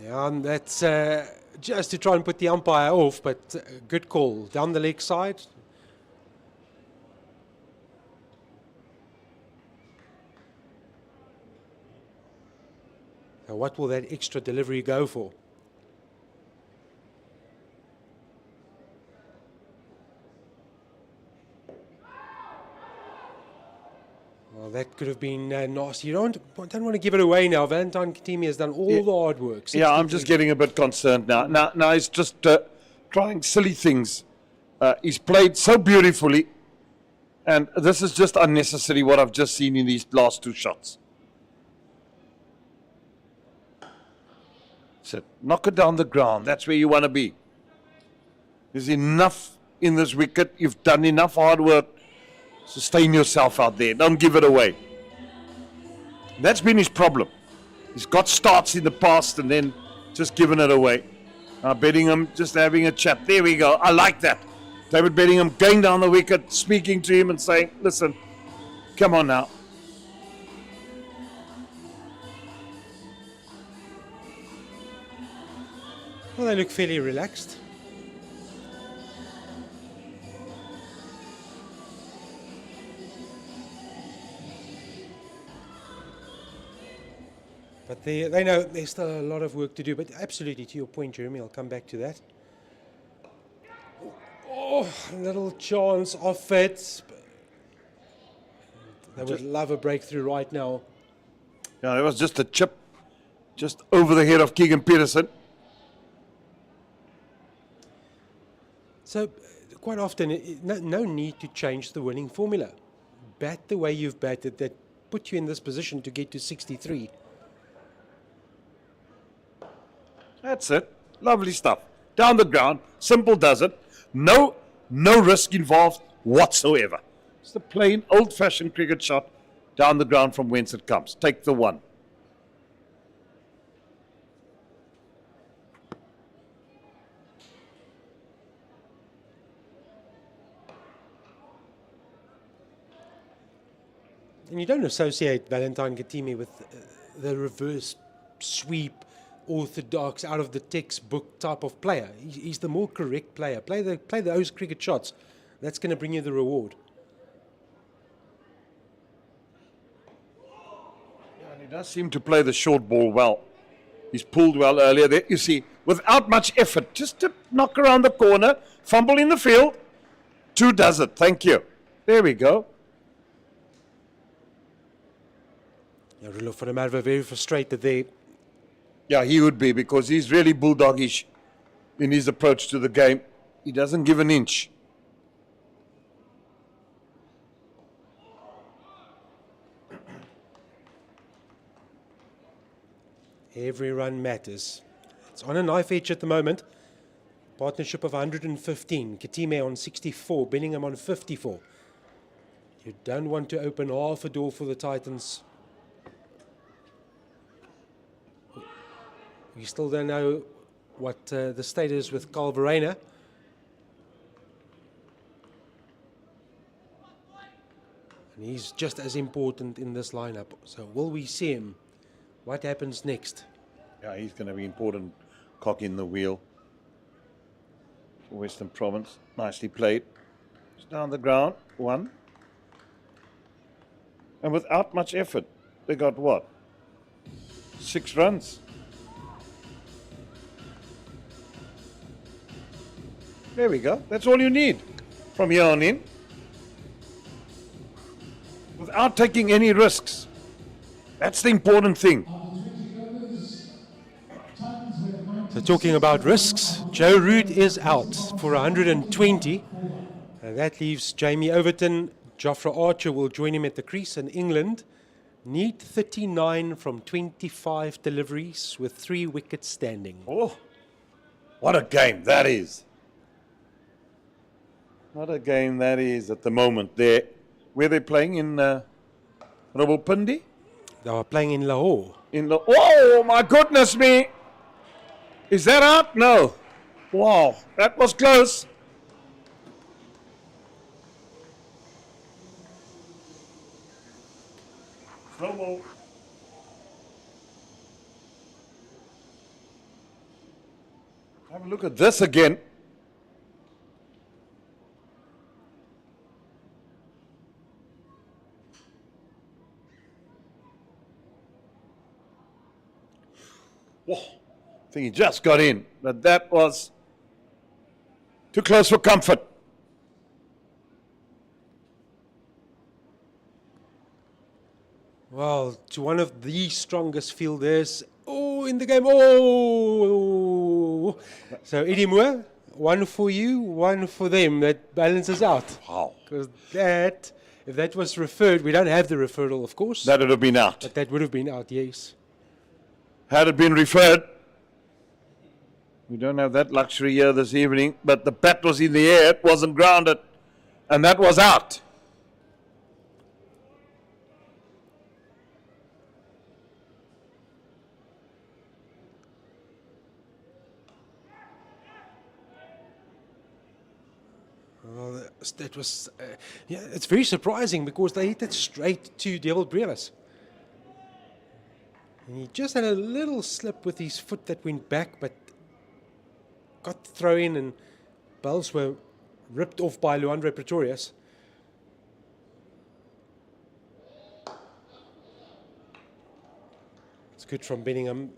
Yeah, and that's just to try and put the umpire off, but good call. Down the leg side. Now what will that extra delivery go for? Well, that could have been nasty. You don't want to give it away now. Valentine Katime has done all the hard work. Yeah, I'm just getting a bit concerned now. Now he's just trying silly things. He's played so beautifully, and this is just unnecessary what I've just seen in these last 2 shots. So knock it down the ground. That's where you want to be. There's enough in this wicket. You've done enough hard work. Sustain yourself out there. Don't give it away. That's been his problem. He's got starts in the past and then just given it away. Benningham just having a chat. There we go. I like that. David Benningham going down the wicket, speaking to him and saying, listen, come on now. Well, they look fairly relaxed. But they know there's still a lot of work to do. But absolutely, to your point, Jeremy, I'll come back to that. Oh, little chance off it. They would love a breakthrough right now. Yeah, it was just a chip, just over the head of Keegan Peterson. So, quite often, no need to change the winning formula. Bat the way you've batted, that put you in this position to get to 63. That's it. Lovely stuff. Down the ground. Simple does it. No risk involved whatsoever. It's the plain old-fashioned cricket shot down the ground from whence it comes. Take the 1. And you don't associate Valentine Katime with the reverse sweep, orthodox, out of the textbook type of player. He's the more correct player. Play those cricket shots. That's going to bring you the reward. Yeah, and he does seem to play the short ball well. He's pulled well earlier. There, you see, without much effort, just to knock around the corner, fumble in the field. 2 does it. Thank you. There we go. Yeah, Rulo van der Merwe very frustrated there. Yeah, he would be, because he's really bulldogish in his approach to the game. He doesn't give an inch. Every run matters. It's on a knife edge at the moment. Partnership of 115. Katime on 64. Benningham on 54. You don't want to open half a door for the Titans. We still don't know what the state is with Carl Verena. And he's just as important in this lineup. So will we see him? What happens next? Yeah, he's going to be important. Cock in the wheel for Western Province. Nicely played. It's down the ground. 1. And without much effort, they got what? 6 runs. There we go. That's all you need from here on in. Without taking any risks. That's the important thing. So talking about risks, Joe Root is out for 120. And that leaves Jamie Overton. Jofra Archer will join him at the crease, and England need 39 from 25 deliveries with 3 wickets standing. Oh, what a game that is. What a game that is at the moment there. Where they're playing in Rawalpindi? They are playing in Lahore. Oh, my goodness me. Is that out? No. Wow, that was close. Slow ball. Have a look at this again. Whoa. I think he just got in, but that was too close for comfort. Well, to one of the strongest fielders in the game. Oh! So Eddie Moore, 1 for you, 1 for them. That balances out. Wow. Because that, if that was referred, we don't have the referral, of course. That would have been out. But that would have been out, yes. Had it been referred, we don't have that luxury here this evening, but the bat was in the air, it wasn't grounded, and that was out. Well, that was, yeah, it's very surprising because they hit it straight to Devil Brevis. And he just had a little slip with his foot that went back, but got the throw in, and balls were ripped off by Luandre Pretorius. It's good from Benningham.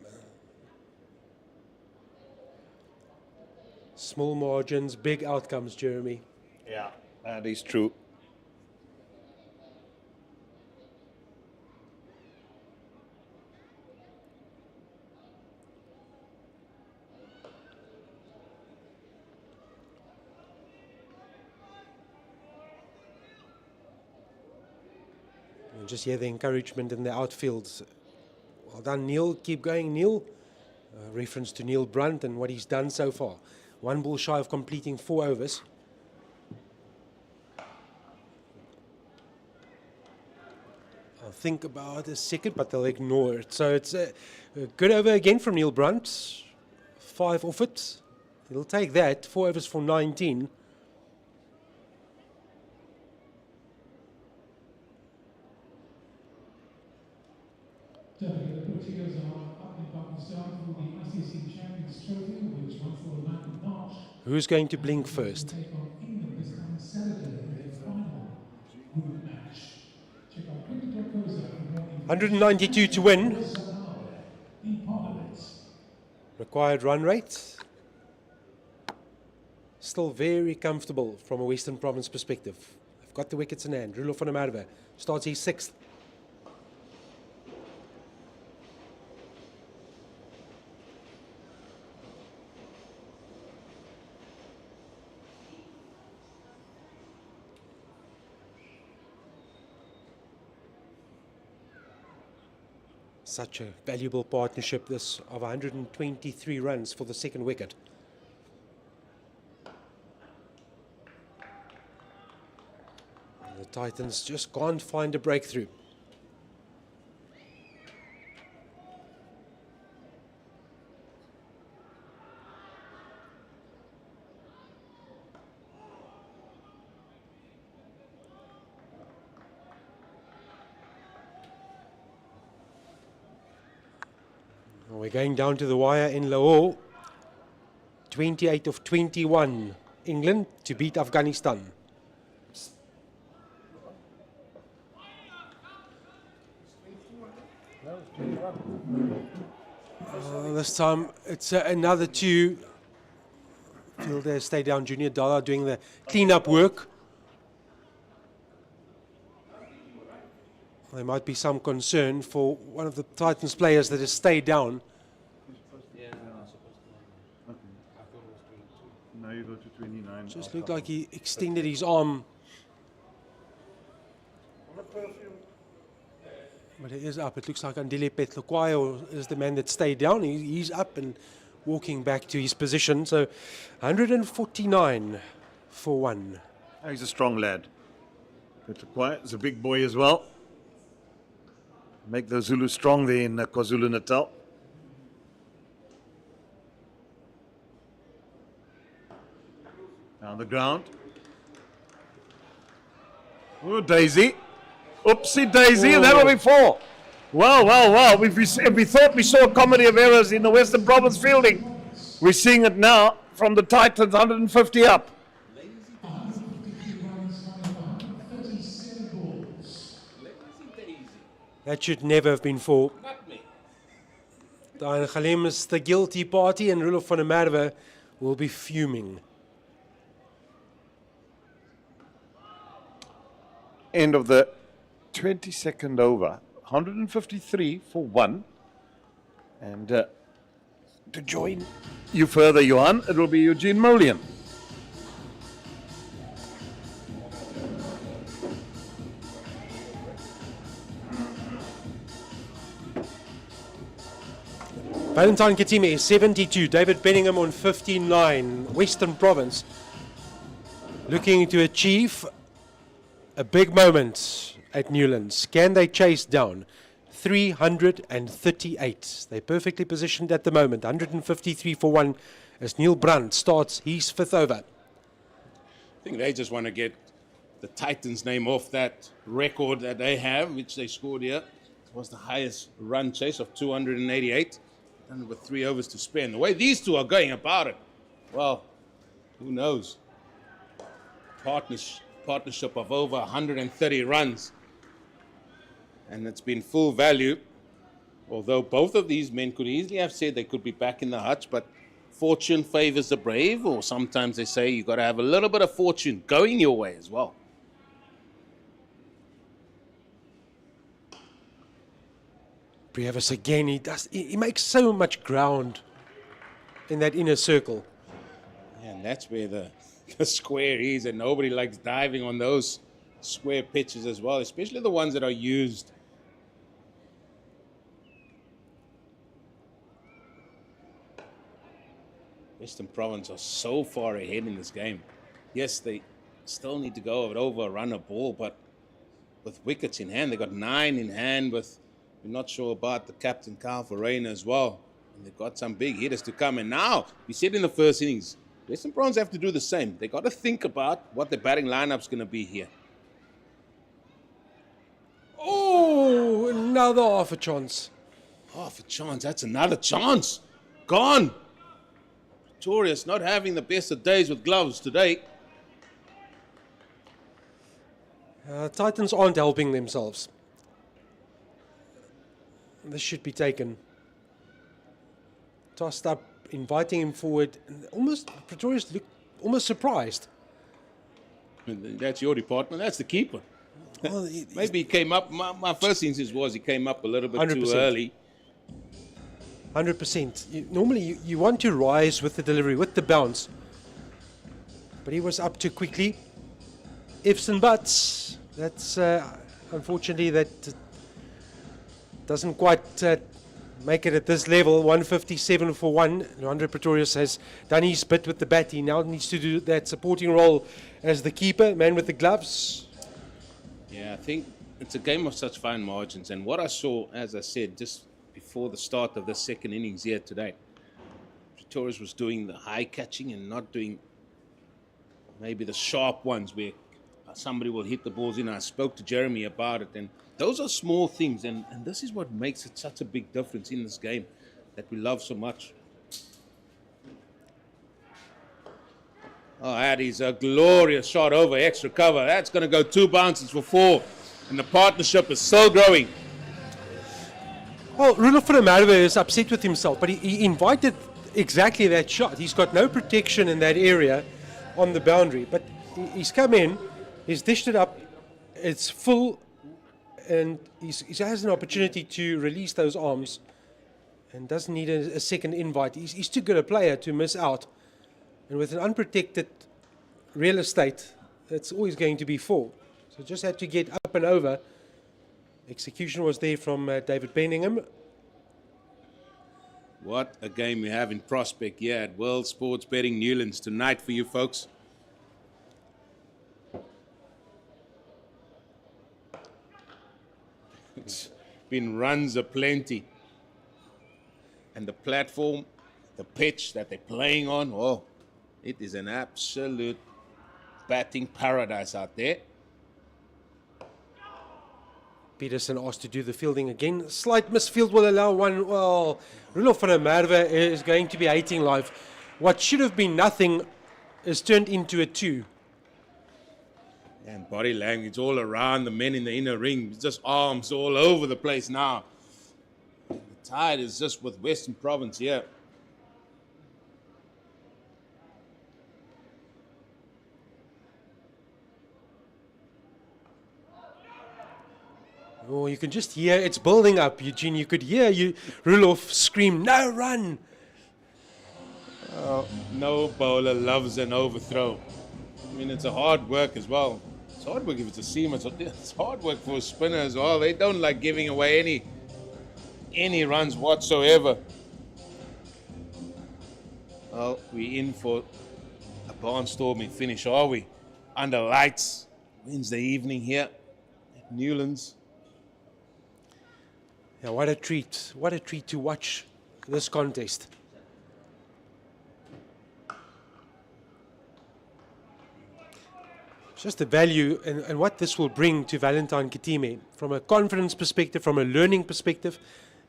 Small margins, big outcomes, Jeremy. Yeah, that is true. And just hear the encouragement in the outfields. Well done, Neil. Keep going, Neil. Reference to Neil Brunt and what he's done so far. 1 ball shy of completing 4 overs. I'll think about a second, but they'll ignore it. So it's a good over again from Neil Brunt. 5 off it. He'll take that. 4 overs for 19. Don't forget the Pretorius are up in Pakistan for the ICC Champions Trophy, which runs for the month of March. Who's going to blink first? Take on England this coming Saturday in the final group match. Check out cricket.co.za for more information. 192 to win. In Parliament. Required run rate. Still very comfortable from a Western Province perspective. They've got the wickets in hand. Rulo van der Merwe starts his 6th. Such a valuable partnership, this, of 123 runs for the 2nd wicket. The Titans just can't find a breakthrough. We're going down to the wire in Lahore. 28 of 21, England to beat Afghanistan. This time it's another two. Fielder, stay down, Junior Dollar doing the clean-up work. There might be some concern for one of the Titans players that has stayed down. Now you go to 29. Just looked like he extended his arm. But it is up. It looks like Andile Petlokwayo is the man that stayed down. He's up and walking back to his position. So 149 for one. He's a strong lad. Pretorius is a big boy as well. Make the Zulu strong there in KwaZulu-Natal. Down the ground. Oh, Daisy. Oopsie Daisy, and that will be four. Well. We thought we saw a comedy of errors in the Western Province fielding. We're seeing it now from the Titans, 150 up. That should never have been four. Diane Khalem is the guilty party, and Rudolf van der Merwe will be fuming. End of the 22nd over, 153 for one. And to join you further, Johan, it will be Eugene Mullion. Valentine Katime is 72, David Benningham on 59, Western Province looking to achieve a big moment at Newlands. Can they chase down 338? They're perfectly positioned at the moment, 153 for one as Neil Brandt starts his fifth over. I think they just want to get the Titans' name off that record that they have, which they scored here. It was the highest run chase of 288. And with 3 overs to spend. The way these two are going about it, well, who knows? Partnership of over 130 runs. And it's been full value. Although both of these men could easily have said they could be back in the hutch, but fortune favors the brave, or sometimes they say you got to have a little bit of fortune going your way as well. Pretorius again, he makes so much ground in that inner circle. Yeah, and that's where the square is, and nobody likes diving on those square pitches as well, especially the ones that are used. Western Province are so far ahead in this game. Yes, they still need to go over a run a ball, but with wickets in hand, they got 9 in hand with... We're not sure about the captain, Carl Verreina, as well. And they've got some big hitters to come. And now, we said in the first innings, Western Province have to do the same. They got to think about what the batting lineup's going to be here. Oh, another half a chance. Half a chance. That's another chance. Gone. Pretorius not having the best of days with gloves today. Titans aren't helping themselves. This should be taken. Tossed up, inviting him forward. And Pretorius looked almost surprised. That's your department. That's the keeper. Well, Maybe he came up. My first instinct was he came up a little bit 100%. too early. 100%. Normally you want to rise with the delivery, with the bounce. But he was up too quickly. Ifs and buts. That's unfortunately that doesn't quite make it at this level. 157 for one. Leandro Pretorius has done his bit with the bat. He now needs to do that supporting role as the keeper, man with the gloves. Yeah, I think it's a game of such fine margins. And what I saw, as I said, just before the start of the second innings here today, Pretorius was doing the high catching and not doing maybe the sharp ones where somebody will hit the balls in. I spoke to Jeremy about it, and those are small things, and this is what makes it such a big difference in this game that we love so much. Oh, that is a glorious shot over extra cover. That's going to go 2 bounces for 4, and the partnership is still growing. Well, Rudolf van der Merwe is upset with himself, but he invited exactly that shot. He's got no protection in that area on the boundary, but he's come in, he's dished it up, it's full, and he has an opportunity to release those arms and doesn't need a second invite. He's too good a player to miss out. And with an unprotected real estate, it's always going to be 4. So just had to get up and over. Execution was there from David Benningham. What a game we have in prospect here at World Sports Betting Newlands tonight for you folks. It's been runs aplenty. And the platform, the pitch that they're playing on, oh, it is an absolute batting paradise out there. Peterson asked to do the fielding again. Slight misfield will allow one. Well, Rudolf van der Merwe is going to be hating life. What should have been nothing is turned into a 2. And body language all around the men in the inner ring. Just arms all over the place now. The tide is just with Western Province here. Oh, you can just hear it's building up, Eugene. You could hear Rudolf scream, "No run!" No bowler loves an overthrow. I mean, it's a hard work as well. It's hard work if it's a seamer. It's hard work for a spinner as well. They don't like giving away any runs whatsoever. Well, we're in for a barnstorming finish, are we? Under lights, Wednesday evening here at Newlands. Yeah, what a treat. What a treat to watch this contest. Just the value and what this will bring to Valentine Kitime from a confidence perspective, from a learning perspective,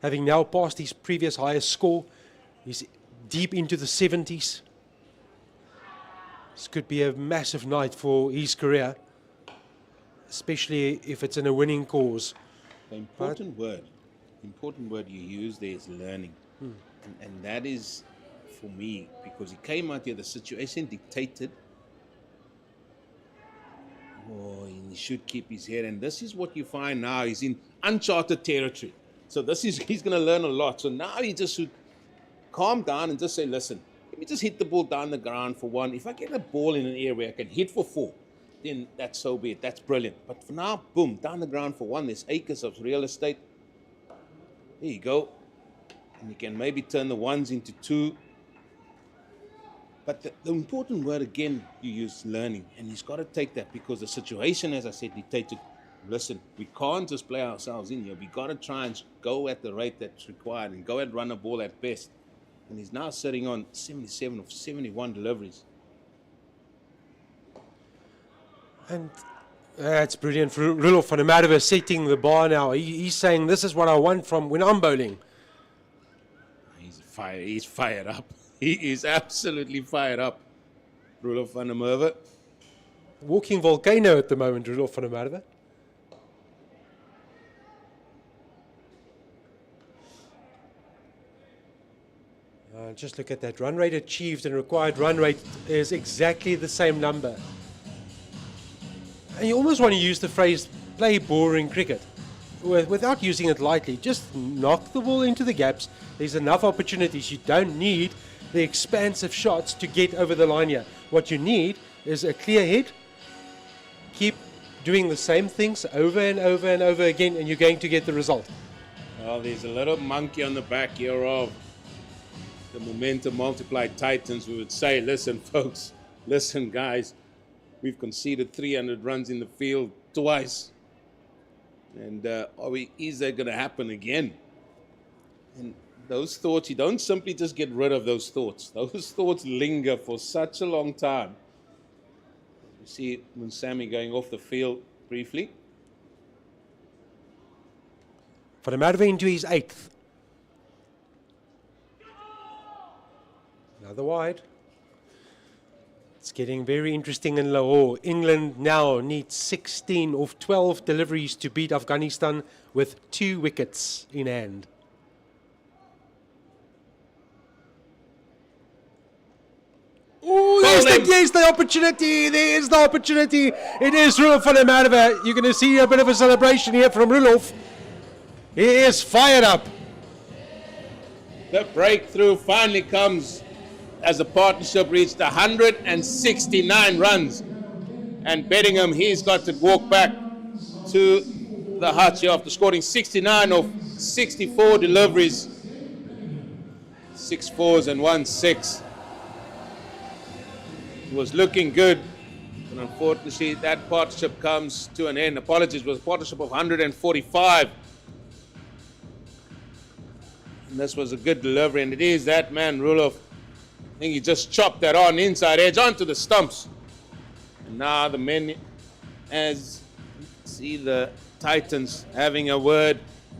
having now passed his previous highest score. He's deep into the 70s. This could be a massive night for his career, especially if it's in a winning cause. The important word you use there is learning. And that is for me, because he came out here, the situation dictated, he should keep his head. And this is what you find now. He's in uncharted territory. So he's going to learn a lot. So now he just should calm down and just say, listen, let me just hit the ball down the ground for 1. If I get a ball in an area where I can hit for 4, then that's so be it. That's brilliant. But for now, boom, down the ground for 1. There's acres of real estate. There you go. And you can maybe turn the 1s into 2. But the important word, again, you use learning. And he's got to take that because the situation, as I said, dictated. Listen, we can't just play ourselves in here. We got to try and go at the rate that's required and go and run a ball at best. And he's now sitting on 77 of 71 deliveries. And that's brilliant for Rudolf van der Merwe setting the bar now. He's saying, this is what I want from when I'm bowling. He's fired up. He is absolutely fired up, Rudolf van der Merwe. Walking volcano at the moment, Rudolf van der Merwe. Just look at that. Run rate achieved and required run rate is exactly the same number. And you almost want to use the phrase, play boring cricket, without using it lightly. Just knock the ball into the gaps. There's enough opportunities. You don't need the expansive shots to get over the line here. What you need is a clear head. Keep doing the same things over and over and over again, and you're going to get the result. Well, there's a little monkey on the back here of the momentum multiplied Titans. We would say, listen, folks, listen, guys, we've conceded 300 runs in the field twice. And is that going to happen again? And those thoughts, you don't simply just get rid of those thoughts. Those thoughts linger for such a long time. You see Munsami going off the field briefly. Van der Merwe into his 8th. Another wide. It's getting very interesting in Lahore. England now needs 16 of 12 deliveries to beat Afghanistan with 2 wickets in hand. Oh, there's the opportunity. There is the opportunity. It is Roelof van der Merwe. You're going to see a bit of a celebration here from Roelof. He is fired up. The breakthrough finally comes as the partnership reached 169 runs. And Bedingham, he's got to walk back to the hutch here after scoring 69 of 64 deliveries. 6 4s and 1 6. It was looking good, but unfortunately that partnership comes to an end. Apologies, it was a partnership of 145. And this was a good delivery, and it is that man, Roelof. I think he just chopped that on inside edge onto the stumps. And now the men, as you can see the Titans having a word,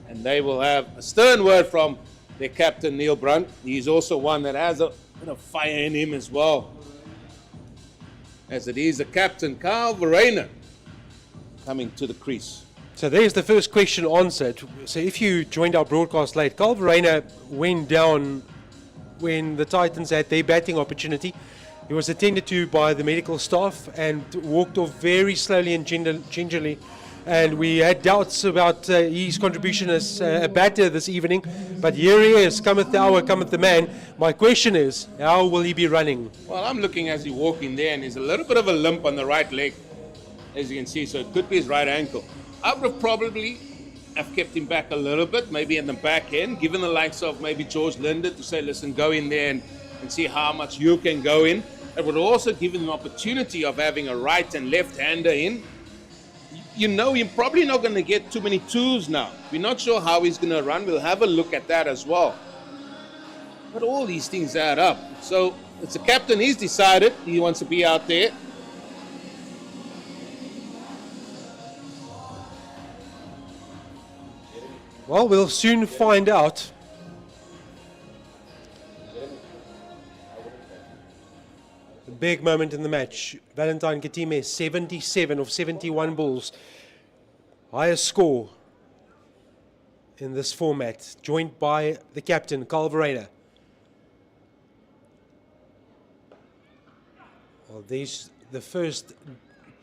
and they will have a stern word from their captain, Neil Brunt. He's also one that has a bit of fire in him as well, as it is the captain, Carl Verreynne, coming to the crease. So there's the first question answered. So if you joined our broadcast late, Carl Verreynne went down when the Titans had their batting opportunity. He was attended to by the medical staff and walked off very slowly and gingerly. And we had doubts about his contribution as a batter this evening. But here he is, cometh the hour, cometh the man. My question is, how will he be running? Well, I'm looking as he walks in there, and there's a little bit of a limp on the right leg, as you can see, so it could be his right ankle. I would have probably kept him back a little bit, maybe in the back end, given the likes of maybe George Linder to say, listen, go in there and see how much you can go in. It would also give him an opportunity of having a right and left-hander in. You know, you're probably not going to get too many twos now. We're not sure how he's going to run. We'll have a look at that as well. But all these things add up. So it's the captain. He's decided he wants to be out there. Well, we'll soon find out. A big moment in the match. Valentine Katime, 77 of 71 balls. Highest score in this format, joined by the captain, Carl Verreynne. Well, there's the first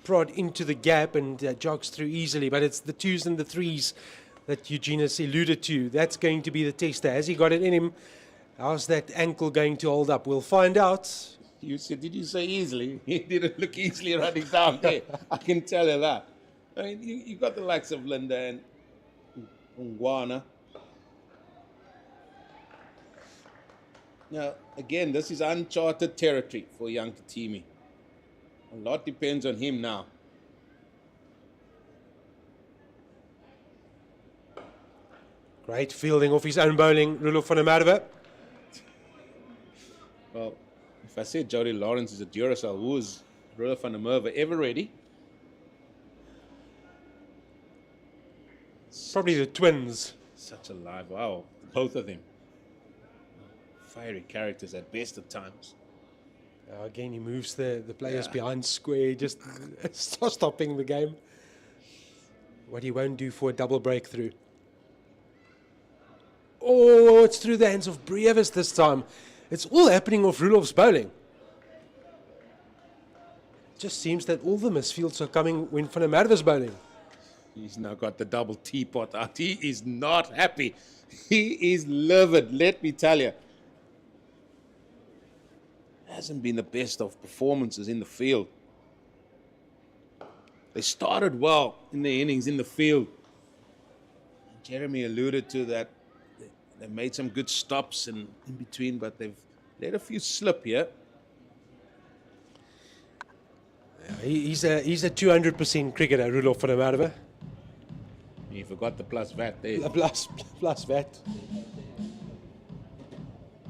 prod into the gap and jogs through easily, but it's the 2s and the 3s that Eugene has alluded to. That's going to be the tester. Has he got it in him? How's that ankle going to hold up? We'll find out. You said, did you say easily? He didn't look easily running down there. I can tell you that. I mean, you got the likes of Linda and Ngwana. Now, again, this is uncharted territory for young Katime. A lot depends on him now. Great fielding off his own bowling, Roelof van der Merwe. Well, if I said Jody Lawrence is a Duracell, who is Roelof van der Merwe ever ready? Probably the twins. Such a live, wow, both of them. Fiery characters at best of times. Again, he moves the players behind square, just stopping the game. What he won't do for a double breakthrough. Oh, it's through the hands of Brevis this time. It's all happening off Roelof's bowling. It just seems that all the misfields are coming when Van der Merwe's bowling. He's now got the double teapot out. He is not happy. He is livid, let me tell you. Hasn't been the best of performances in the field. They started well in the innings in the field. Jeremy alluded to that. They made some good stops and in between, but they've let a few slip here. Yeah, he's a 200% cricketer, Roelof van der Merwe. If forgot the plus VAT there. Plus VAT.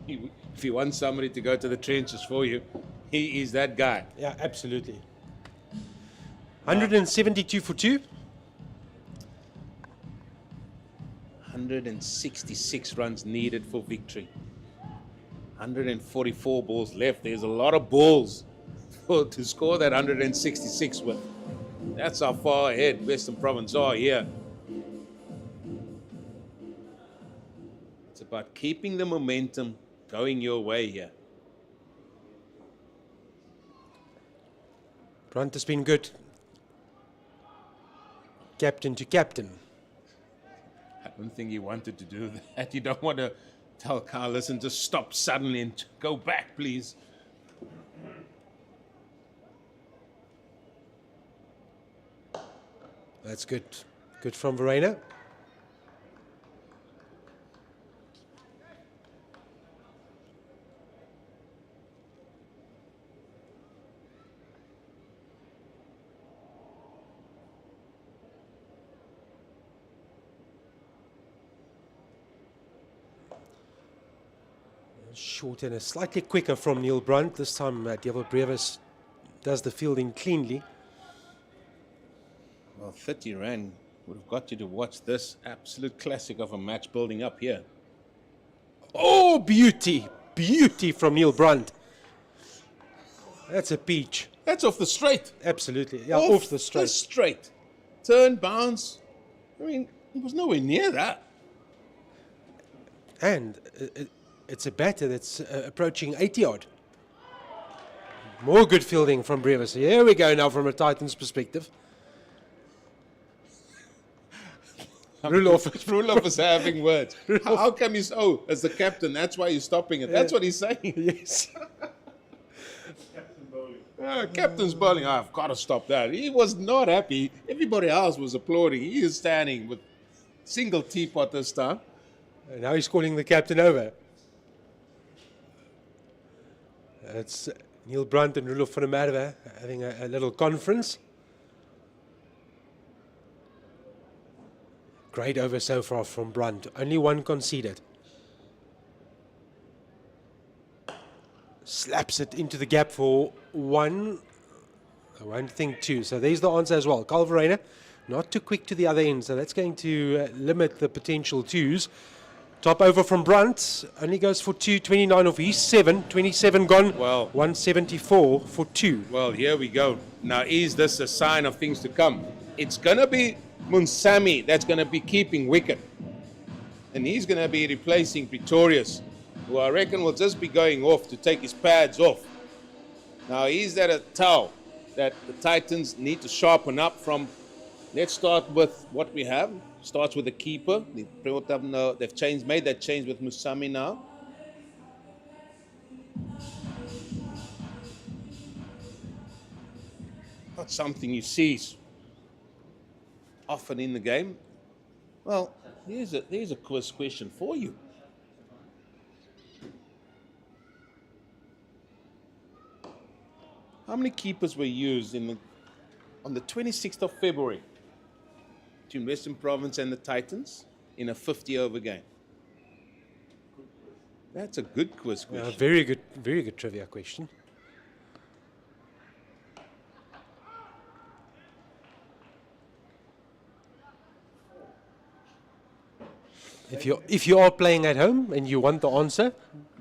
If you want somebody to go to the trenches for you, he is that guy. Yeah, absolutely. 172 for 2. 166 runs needed for victory. 144 balls left. There's a lot of balls to score that 166 with. That's how far ahead Western Province are here. It's about keeping the momentum going your way here. Brunt has been good. Captain to captain. I don't think he wanted to do that. You don't want to tell Carl, listen, just stop suddenly and go back, please. That's good. Good from Verena. Short and slightly quicker from Neil Brunt. This time Devil Brevis does the fielding cleanly. Well, 30 Rand would have got you to watch this absolute classic of a match building up here. Oh, beauty. Beauty from Neil Brunt. That's a peach. That's off the straight. Absolutely. Yeah, off the straight. Straight. Turn, bounce. I mean, he was nowhere near that. And it's a batter that's approaching 80 odd. More good fielding from Brevis. Here we go now from a Titans perspective. Ruloff is having words. How come he's, as the captain, that's why you're stopping it. That's what he's saying. Yes. Captain's bowling. I've got to stop that. He was not happy. Everybody else was applauding. He is standing with single teapot this time. And now he's calling the captain over. It's Neil Brunt and Rulof van der Merwe having a little conference. Great over so far from Brunt. Only one conceded. Slaps it into the gap for one. I won't think two. So there's the answer as well. Carl Verena, not too quick to the other end. So that's going to limit the potential twos. Top over from Brunt. Only goes for 229 of his 7. 27 gone. Well, 174 for 2. Well, here we go. Now, is this a sign of things to come? It's going to be Munsami that's going to be keeping wicket. And he's going to be replacing Pretorius, who I reckon will just be going off to take his pads off. Now, is that a towel that the Titans need to sharpen up from? Let's start with what we have. Starts with the keeper. They've changed, made that change with Musami now. Not something you see often in the game. Well, there's a quiz question for you. How many keepers were used on the 26th of February between Western Province and the Titans in a 50-over game? That's a good quiz question. Very good trivia question. If you are playing at home and you want the answer,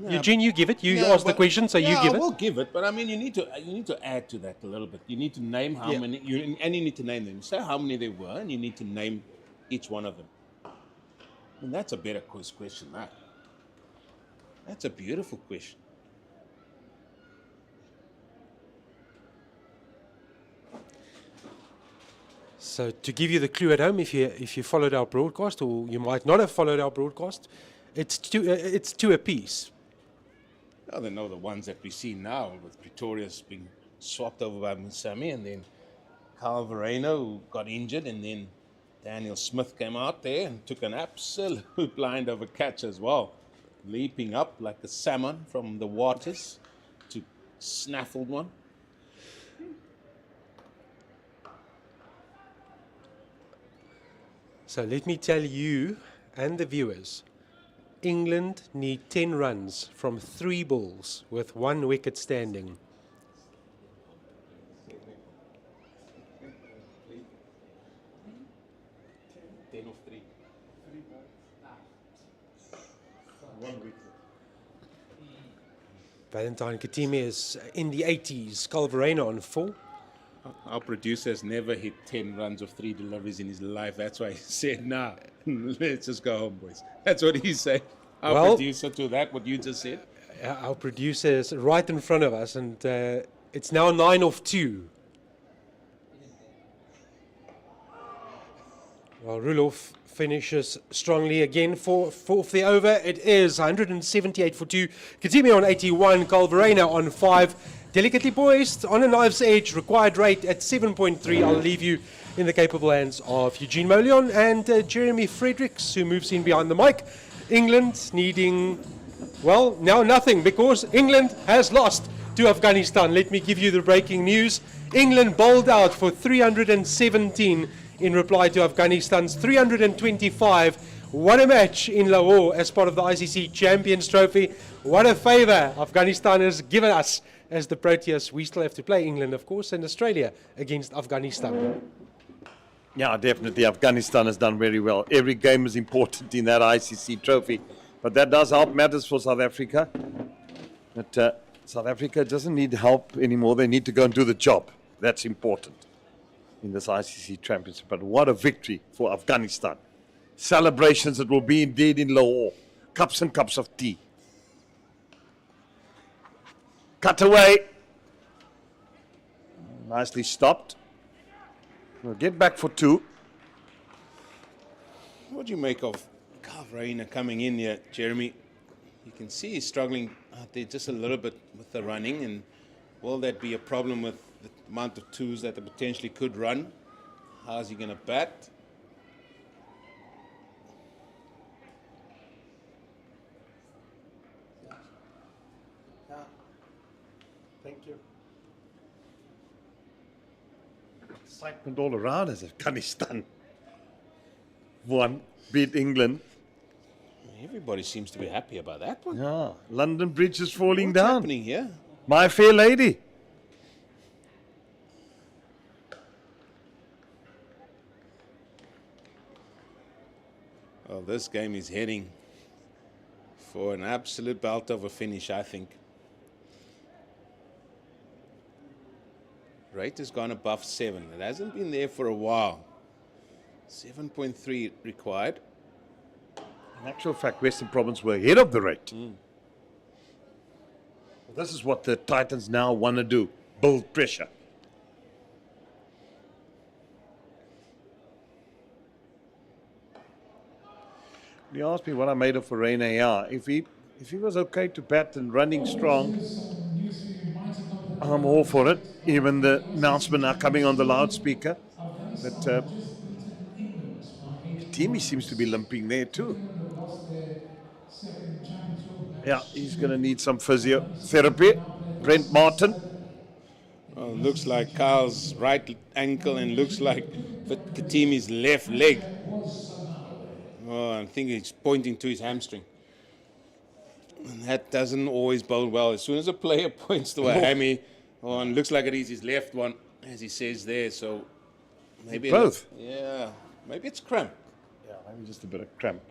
Eugene, you give it. You ask the question, so you give it. I will give it, but I mean, you need to add to that a little bit. You need to name how many, and you need to name them. Say how many there were, and you need to name each one of them. And that's a better quiz question. That's a beautiful question. So to give you the clue at home, if you followed our broadcast, or you might not have followed our broadcast, it's two apiece. Well, they know the ones that we see now, with Pretorius being swapped over by Musami, and then Carl Verena, who got injured, and then Daniel Smith came out there and took an absolute blind over catch as well, leaping up like a salmon from the waters to snaffled one. So let me tell you and the viewers, England need 10 runs from 3 balls with 1 wicket standing. Valentine Katimi is in the 80s, Calvarena on 4. Our producer has never hit 10 runs of 3 deliveries in his life. That's why he said, nah, let's just go home, boys. That's what he said. Our producer to that, what you just said. Our producer is right in front of us, and it's now 9 off 2. Well, Rulof finishes strongly again for the over. It is 178 for 2. Katimi on 81, Calvarena on 5. Delicately poised on a knife's edge, required rate at 7.3. I'll leave you in the capable hands of Eugene Molion and Jeremy Fredericks, who moves in behind the mic. England needing, well, now nothing, because England has lost to Afghanistan. Let me give you the breaking news. England bowled out for 317 in reply to Afghanistan's 325. What a match in Lahore as part of the ICC Champions Trophy. What a favour Afghanistan has given us as the Proteas. We still have to play England, of course, and Australia against Afghanistan. Yeah, definitely. Afghanistan has done very well. Every game is important in that ICC trophy. But that does help matters for South Africa. But South Africa doesn't need help anymore. They need to go and do the job. That's important in this ICC championship. But what a victory for Afghanistan. Celebrations it will be indeed in Lahore. Cups and cups of tea. Cut away. Nicely stopped. We'll get back for 2. What do you make of Calvarena coming in here, Jeremy? You can see he's struggling out there just a little bit with the running, and will that be a problem with the amount of 2s that they potentially could run? How's he going to bat? Thank you. Excitement all around as Afghanistan won, beat England. Everybody seems to be happy about that one. Yeah, London Bridge is falling What's down. happening here? My fair lady. Well, this game is heading for an absolute belt of a finish, I think. Rate has gone above 7. It hasn't been there for a while. 7.3 required. In actual fact, Western Province were ahead of the rate. Well, this is what the Titans now want to do, build pressure. You asked me what I made of Verreynne. Yeah, if he was okay to bat and running strong, I'm all for it. Even the announcement now coming on the loudspeaker. But Timmy seems to be limping there too. Yeah, he's going to need some physiotherapy. Brent Martin. Well, looks like Kyle's right ankle and looks like Katimi's left leg. Oh, I think he's pointing to his hamstring. And that doesn't always bode well. As soon as a player points to a hammy, and looks like it is his left one, as he says there. So maybe both. Yeah, maybe it's cramp. Yeah, maybe just a bit of cramp.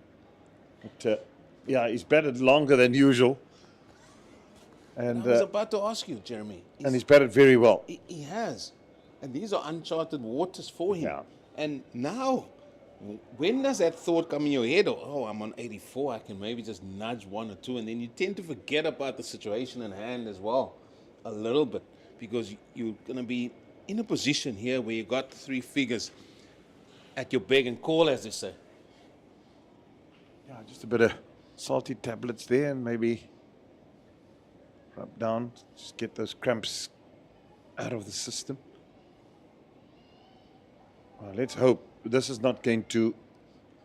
But yeah, he's batted longer than usual. And I was about to ask you, Jeremy. And he's batted very well. He has. And these are uncharted waters for him. Yeah. And now, when does that thought come in your head? Oh, I'm on 84, I can maybe just nudge 1 or 2. And then you tend to forget about the situation in hand as well, a little bit. Because you're going to be in a position here where you've got 3 figures at your beck and call, as they say. Yeah, just a bit of salty tablets there and maybe rub down, just get those cramps out of the system. Well, let's hope this is not going to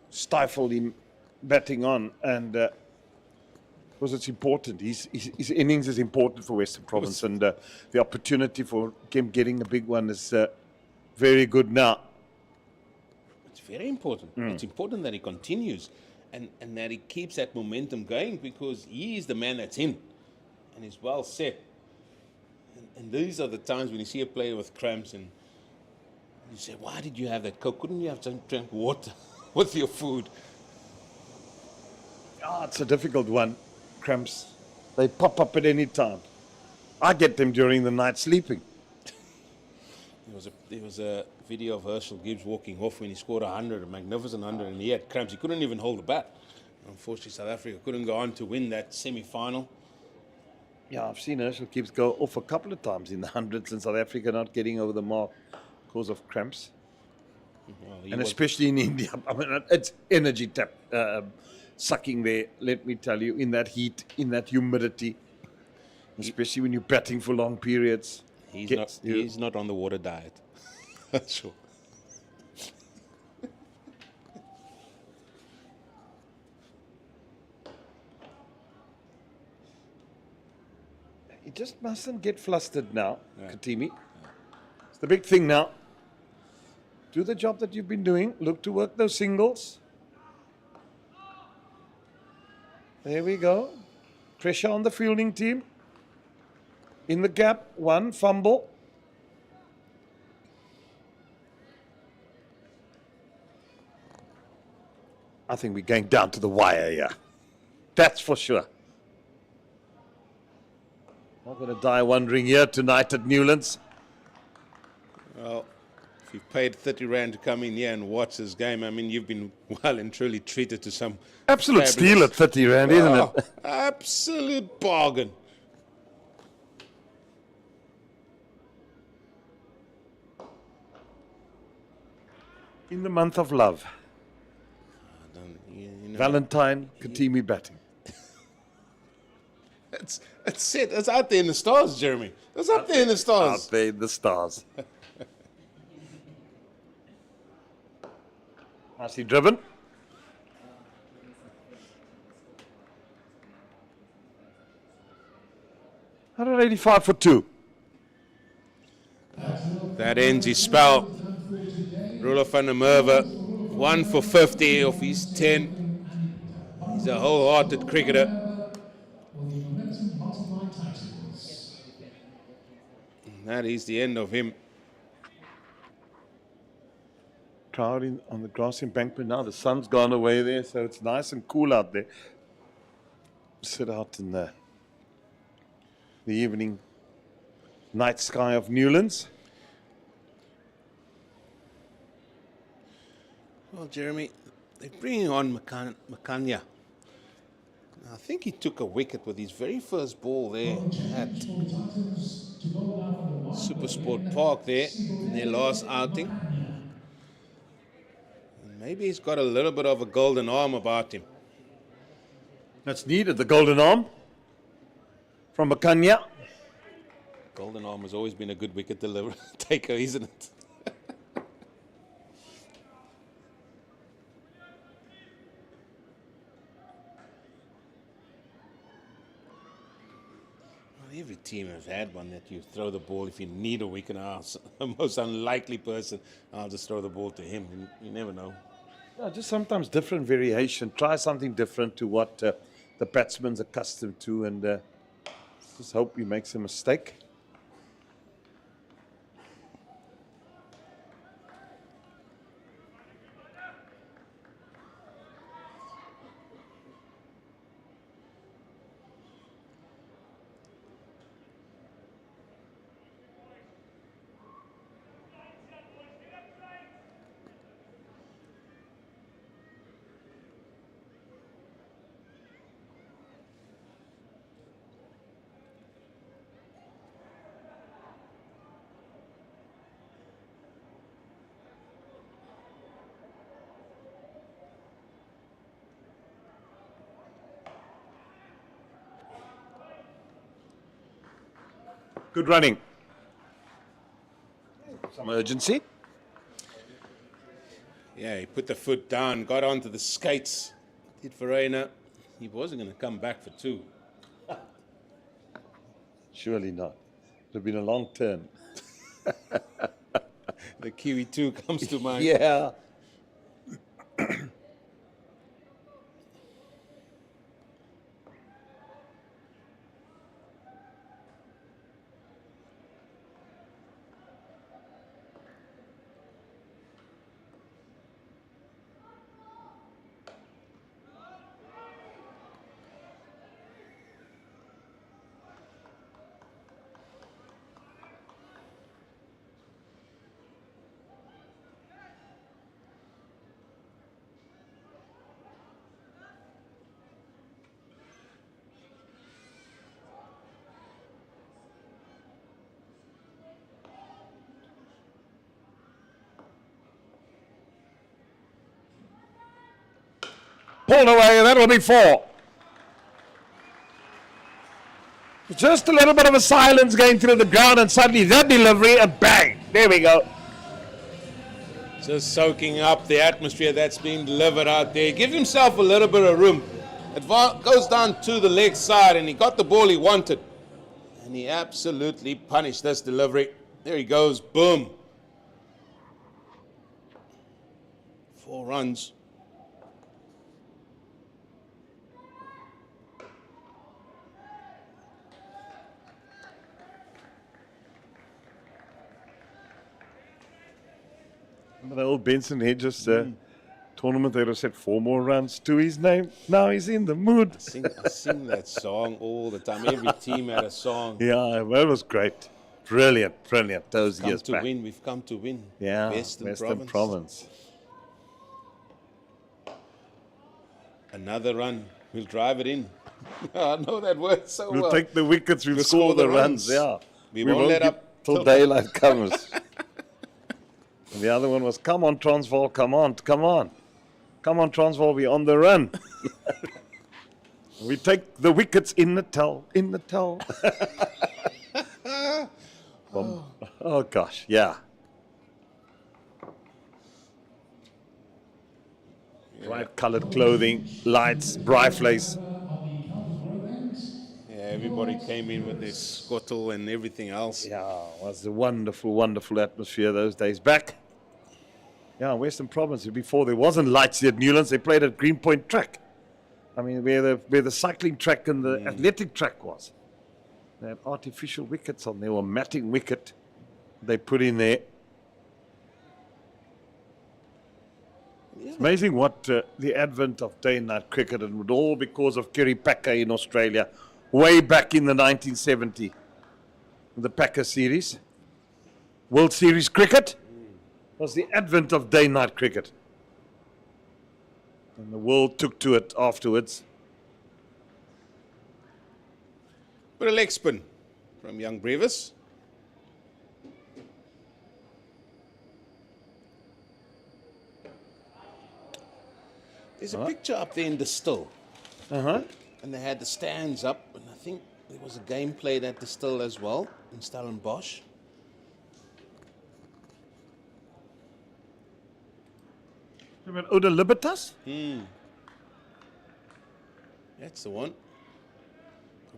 stifle him batting on, and because it's important. His innings is important for Western Province, and the opportunity for him getting a big one is very good now. It's very important. It's important that he continues and that he keeps that momentum going, because he is the man that's in and is well set. And these are the times when you see a player with cramps and you say, why did you have that Coke? Couldn't you have drank water with your food? It's a difficult one. Cramps, they pop up at any time. I get them during the night sleeping. There was a video of Herschel Gibbs walking off when he scored 100, a magnificent 100, and he had cramps. He couldn't even hold the bat. Unfortunately, South Africa couldn't go on to win that semi-final. Yeah, I've seen Herschel Gibbs go off a couple of times in the hundreds in South Africa, not getting over the mark because of cramps. Well, And especially in India. I mean, it's energy sucking there, let me tell you, in that heat, in that humidity, especially when you're batting for long periods. He's not on the water diet. That's sure. He just mustn't get flustered now, Katimi. It's the big thing now. Do the job that you've been doing. Look to work those singles. There we go. Pressure on the fielding team. In the gap, one fumble. I think we're going down to the wire here. That's for sure. Not going to die wondering here tonight at Newlands. Well, if you've paid 30 Rand to come in here and watch this game, I mean, you've been well and truly treated to some absolute steal at 30 Rand, isn't it? Absolute bargain. In the month of love. Valentine, Katimi batting. It's it. It's out there in the stars, Jeremy. It's up there in the stars. Out there in the stars. Nicely driven. $185 for 2. That ends his spell. Ruler van der Merwe, 1 for 50 of his 10. He's a wholehearted cricketer. And that is the end of him. Crowd on the grass embankment now. The sun's gone away there, so it's nice and cool out there. Sit out in the evening night sky of Newlands. Well, Jeremy, they're bringing on Makanya. I think he took a wicket with his very first ball there at Supersport Park there in their last outing. And maybe he's got a little bit of a golden arm about him. That's needed, the golden arm from Makanya. Golden arm has always been a good wicket taker, isn't it? Every team has had one that you throw the ball if you need a wicket. The most unlikely person, I'll just throw the ball to him. You never know. Yeah, just sometimes different variation. Try something different to what the batsman's accustomed to, and just hope he makes a mistake. Good running. Some urgency. Yeah, he put the foot down, got onto the skates. Did Verena. He wasn't going to come back for 2. Surely not. It would have been a long turn. The Kiwi 2 comes to mind. Yeah. pulled away, and that will be 4. Just a little bit of a silence going through the ground, and suddenly that delivery, and bang, there we go. Just soaking up the atmosphere that's being delivered out there. Give himself a little bit of room. It goes down to the leg side, and he got the ball he wanted. And he absolutely punished this delivery. There he goes, boom. 4 runs. Remember the old Benson Hedges tournament, they set 4 more runs to his name. Now he's in the mood. I sing that song all the time. Every team had a song. Yeah, that was great. Brilliant. Those years back. We've come to win. Yeah, Western Province. Another run. We'll drive it in. I know that word so well. We'll take the wickets, we'll score the runs. Yeah. We won't let up till daylight comes. And the other one was, come on, Transvaal, come on. Come on, Transvaal, we're on the run. We take the wickets in the towel. Oh, gosh, yeah. Bright colored clothing, lights, bright flace. Yeah, everybody came in with their skottel and everything else. Yeah, it was a wonderful atmosphere those days back. Yeah, Western Province, before there wasn't lights here at Newlands, they played at Greenpoint Track. I mean, where the cycling track and the athletic track was. They had artificial wickets on there, or matting wicket they put in there. It's amazing what the advent of day and night cricket, and would all because of Kerry Packer in Australia, way back in the 1970, the Packer series, World Series cricket, was the advent of day and night cricket. And the world took to it afterwards. But a leg spin from young Brevis. There's a picture up there in the still. And they had the stands up, and I think there was a game played at the still as well, in Stellenbosch. Remember Oda Libertas? That's the one.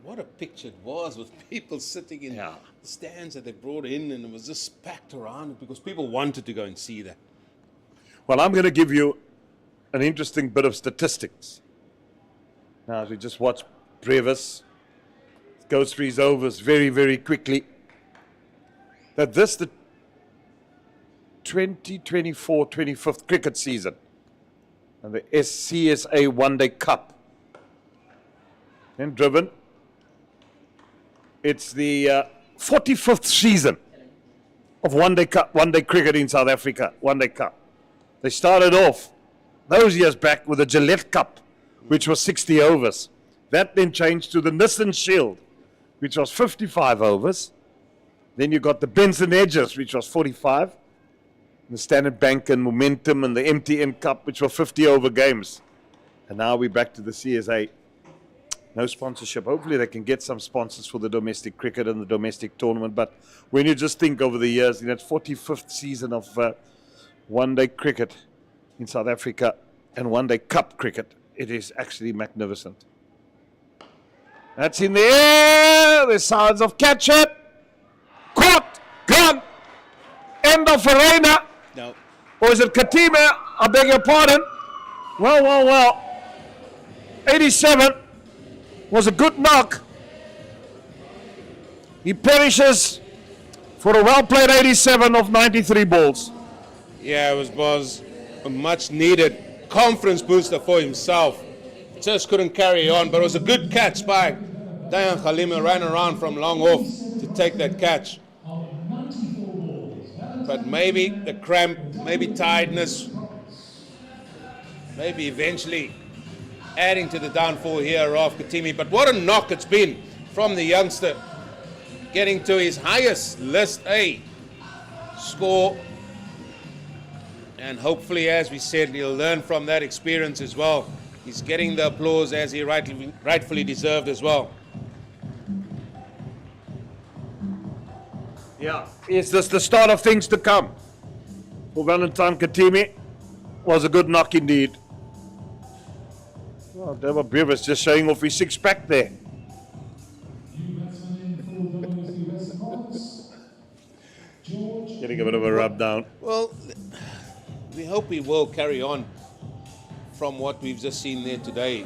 What a picture it was, with people sitting in the stands that they brought in, and it was just packed around it because people wanted to go and see that. Well, I'm going to give you an interesting bit of statistics. Now, as we just watch Brevis goes through his overs very, very quickly, that this, the 2024-25th cricket season, and the CSA One Day Cup, and driven, it's the 45th season of One Day cricket in South Africa, One Day Cup. They started off those years back with the Gillette Cup, which was 60 overs. That then changed to the Nissan Shield, which was 55 overs. Then you got the Benson Hedges, which was 45. The Standard Bank and Momentum and the MTN Cup, which were 50 over games. And now we're back to the CSA. No sponsorship. Hopefully they can get some sponsors for the domestic cricket and the domestic tournament. But when you just think over the years, in that 45th season of One Day cricket in South Africa and One Day Cup cricket, it is actually magnificent. That's in the air. The sounds of catch it. Caught. Gone. End of arena. No. Or is it Katime? I beg your pardon. Well. 87 was a good knock. He perishes for a well-played 87 of 93 balls. Yeah, it was a much-needed confidence booster for himself. Just couldn't carry on, but it was a good catch by Dayan Khalima, ran around from long off to take that catch. But maybe the cramp, maybe tiredness, maybe eventually adding to the downfall here of Katimi. But what a knock it's been from the youngster, getting to his highest list A score. And hopefully, as we said, he'll learn from that experience as well. he's getting the applause as he rightfully deserved as well. Yeah, is this the start of things to come? For Valentine Katimi, was a good knock indeed. Well, Pretorius just showing off his six-pack there. New batsman in for WSB Western Province, George. Getting a bit of a rub down. Well, we hope he will carry on from what we've just seen there today,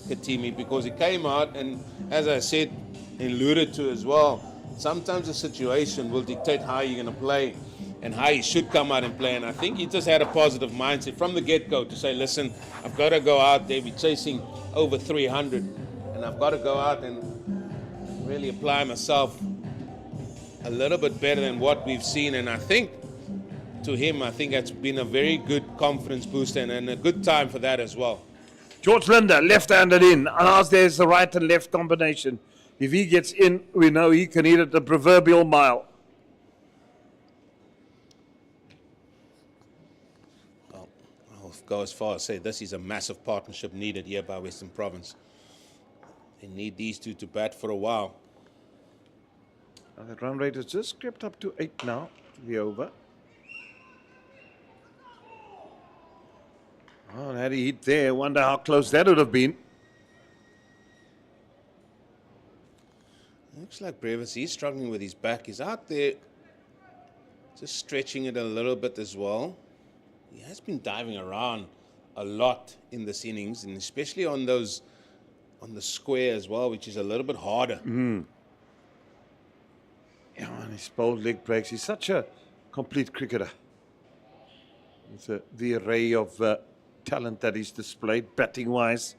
Katimi, because he came out and, as I said, alluded to as well, sometimes the situation will dictate how you're going to play and how you should come out and play. And I think he just had a positive mindset from the get-go to say, listen, I've got to go out there, be chasing over 300, and I've got to go out and really apply myself a little bit better than what we've seen. And I think, to him, I think that's been a very good confidence booster and a good time for that as well. George Linder, left-handed in. And as there's the right and left combination. If he gets in, we know he can hit it the proverbial mile. Well, I'll go as far as say this is a massive partnership needed here by Western Province. They need these two to bat for a while. Now that run rate has just crept up to 8 now, the over. Oh, and had he hit there, wonder how close that would have been. Looks like Pretorius, he's struggling with his back. He's out there just stretching it a little bit as well. He has been diving around a lot in this innings, and especially on the square as well, which is a little bit harder. Yeah, and his bowled leg breaks. He's such a complete cricketer. With the array of talent that he's displayed, batting-wise.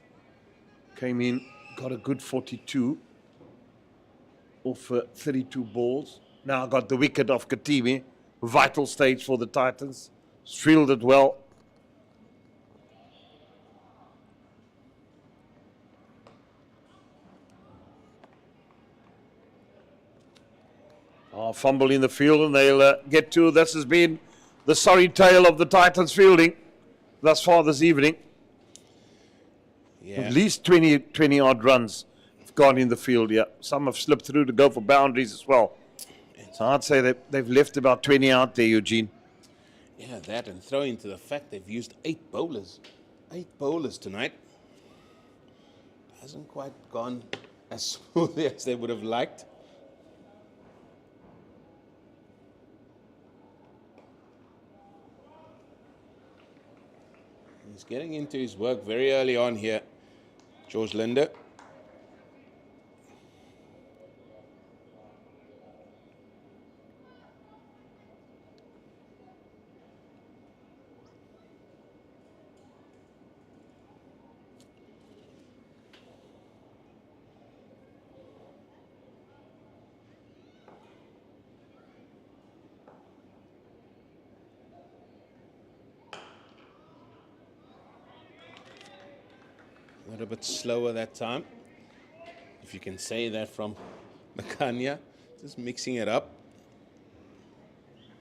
Came in, got a good 42 off 32 balls. Now got the wicket off Katimi. Vital stage for the Titans. Fielded well. Oh, fumble in the field, and they'll get to. This has been the sorry tale of the Titans fielding thus far this evening. Yeah. At least 20 odd runs have gone in the field here. Some have slipped through to go for boundaries as well. So I'd say they've left about 20 out there, Eugene. Yeah, that, and throw into the fact they've used 8 bowlers. 8 bowlers tonight. Hasn't quite gone as smoothly as they would have liked. He's getting into his work very early on here, George Linder. A little bit slower that time, if you can say that from Makanya, just mixing it up.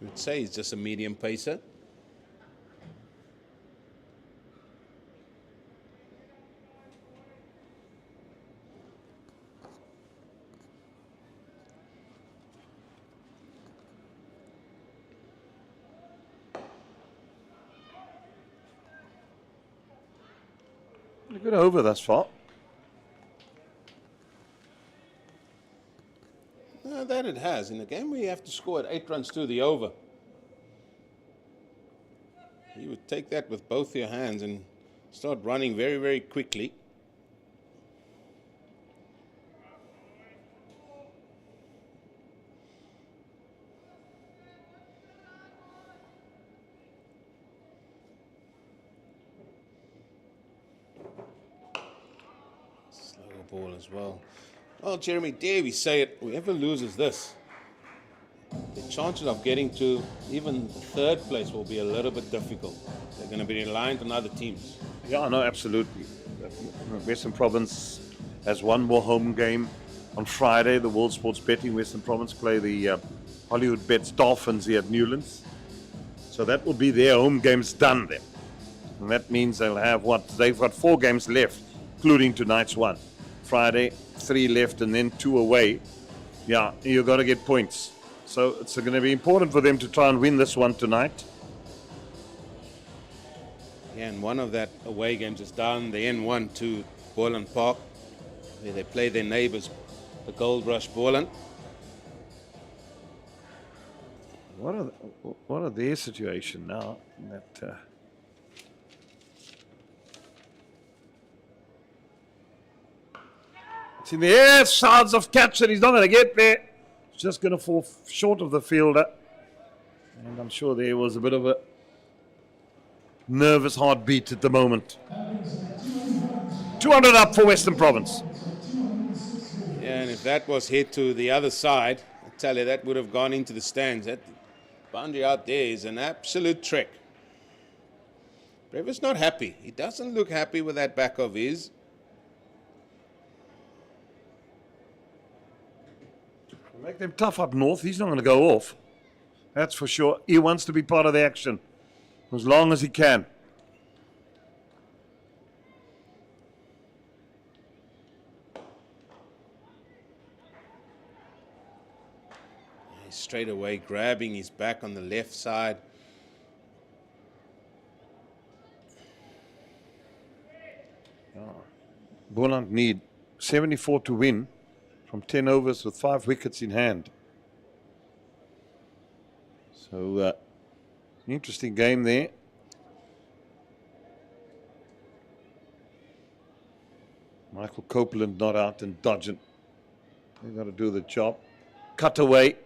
I would say he's just a medium pacer. A good over thus far. That it has. In a game where you have to score at 8 runs to the over, you would take that with both your hands and start running very, very quickly. Ball as well. Well, Jeremy, dare we say it, whoever loses this, the chances of getting to even third place will be a little bit difficult. They're going to be reliant on other teams. Yeah, no, absolutely. Western Province has one more home game on Friday. The World Sports Betting Western Province play the Hollywood Bets Dolphins here at Newlands. So that will be their home games done then. And that means they'll have what? They've got 4 games left, including tonight's one. Friday, 3 left, and then 2 away. Yeah, you've got to get points. So it's going to be important for them to try and win this one tonight. Yeah, and one of that away games is down the N1 to Borland Park, where they play their neighbours, the Gold Rush Borland. What are their situation now? That it's in the air, sounds of catch, and he's not going to get there. He's just going to fall short of the fielder. And I'm sure there was a bit of a nervous heartbeat at the moment. 200 up for Western Province. Yeah, and if that was hit to the other side, I tell you, that would have gone into the stands. That boundary out there is an absolute trick. Brever's not happy. He doesn't look happy with that back of his. Make them tough up north. He's not going to go off. That's for sure. He wants to be part of the action as long as he can. He's straight away grabbing his back on the left side. Boland need 74 to win from 10 overs with 5 wickets in hand. So, interesting game there. Michael Copeland not out and dodging. They've got to do the job. Cut away.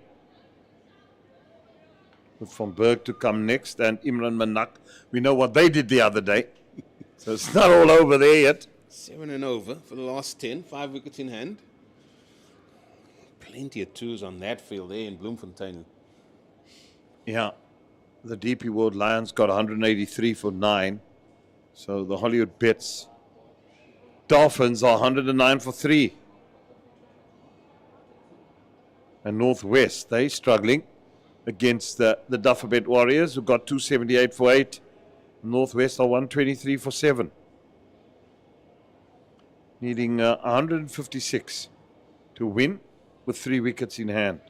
With Van Berg to come next and Imran Manak. We know what they did the other day. So it's not all over there yet. 7 and over for the last 10, 5 wickets in hand. Plenty of 2s on that field there in Bloemfontein. Yeah, the DP World Lions got 183 for 9. So the Hollywood Bets Dolphins are 109 for 3. And Northwest, they struggling against the Dufferbet Warriors, who got 278 for 8. Northwest are 123 for 7. Needing 156 to win with 3 wickets in hand.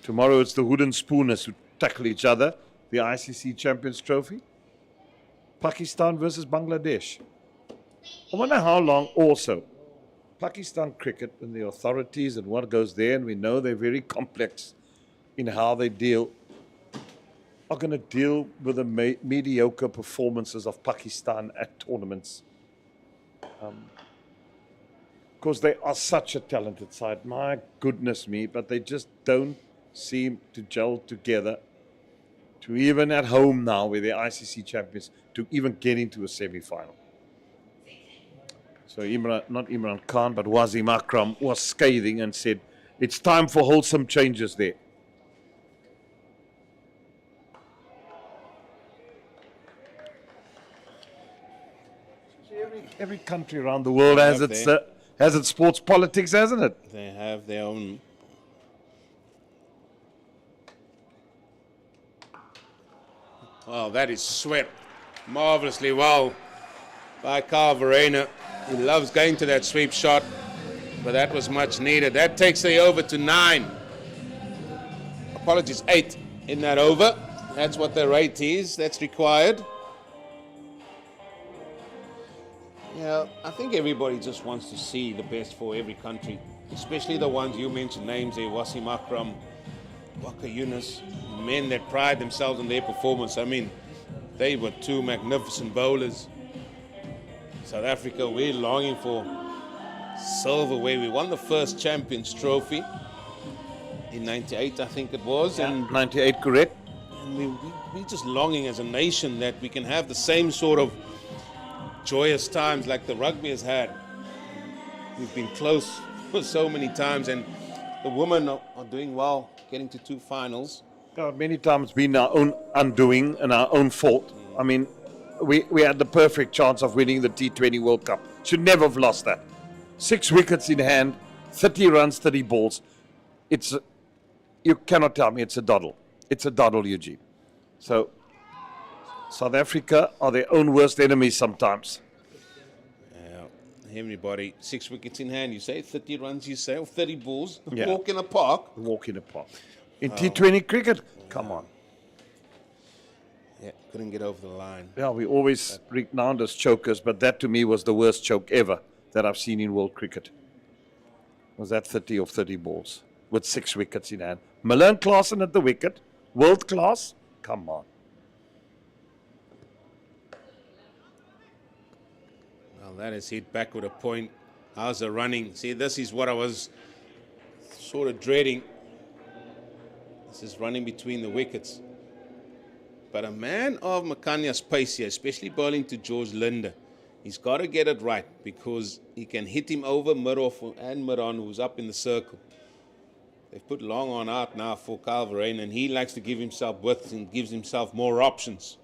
Tomorrow it's the Wooden Spooners who tackle each other, the ICC Champions Trophy. Pakistan versus Bangladesh. I wonder how long also. Pakistan cricket and the authorities and what goes there, and we know they're very complex in how they deal, are going to deal with the mediocre performances of Pakistan at tournaments. Because they are such a talented side, my goodness me, but they just don't seem to gel together to even at home now with the ICC champions to even get into a semi-final. So not Imran Khan, but Wasim Akram was scathing and said, it's time for wholesome changes there. Every country around the world has its sports politics, hasn't it? They have their own. Well, that is swept marvelously well by Carl Verena. He loves going to that sweep shot, but that was much needed. That takes the over to 9. Apologies, 8 in that over. That's what the rate is. That's required. Yeah, I think everybody just wants to see the best for every country, especially the ones you mentioned names there, Wasim Akram, Waka Yunus, men that pride themselves on their performance. I mean, they were 2 magnificent bowlers. South Africa, we're longing for silverware. We won the first Champions Trophy in 98, I think it was. Yeah, and 98, correct. And we're just longing as a nation that we can have the same sort of joyous times like the rugby has had. We've been close for so many times, and the women are doing well, getting to 2 finals. Many times been our own undoing and our own fault. I mean, we had the perfect chance of winning the T20 World Cup. Should never have lost that. 6 wickets in hand, 30 runs, 30 balls. You cannot tell me it's a doddle. It's a doddle, Eugene. So South Africa are their own worst enemies sometimes. Everybody, 6 wickets in hand, you say, 30 runs, you say, or 30 balls, Yeah. walk in the park. Walk in the park. In T20 cricket, come on. Yeah, couldn't get over the line. Yeah, we always renowned as chokers, but that to me was the worst choke ever that I've seen in world cricket. Was that 30 of 30 balls with 6 wickets in hand. Malone Klaasen at the wicket, world class, come on. Well, that is hit back with a point. How's the running? See, this is what I was sort of dreading. This is running between the wickets. But a man of Makanya's pace here, especially bowling to George Linder, he's got to get it right because he can hit him over mid-off and mid-on, who's up in the circle. They've put long on out now for Calverain, and he likes to give himself width and gives himself more options.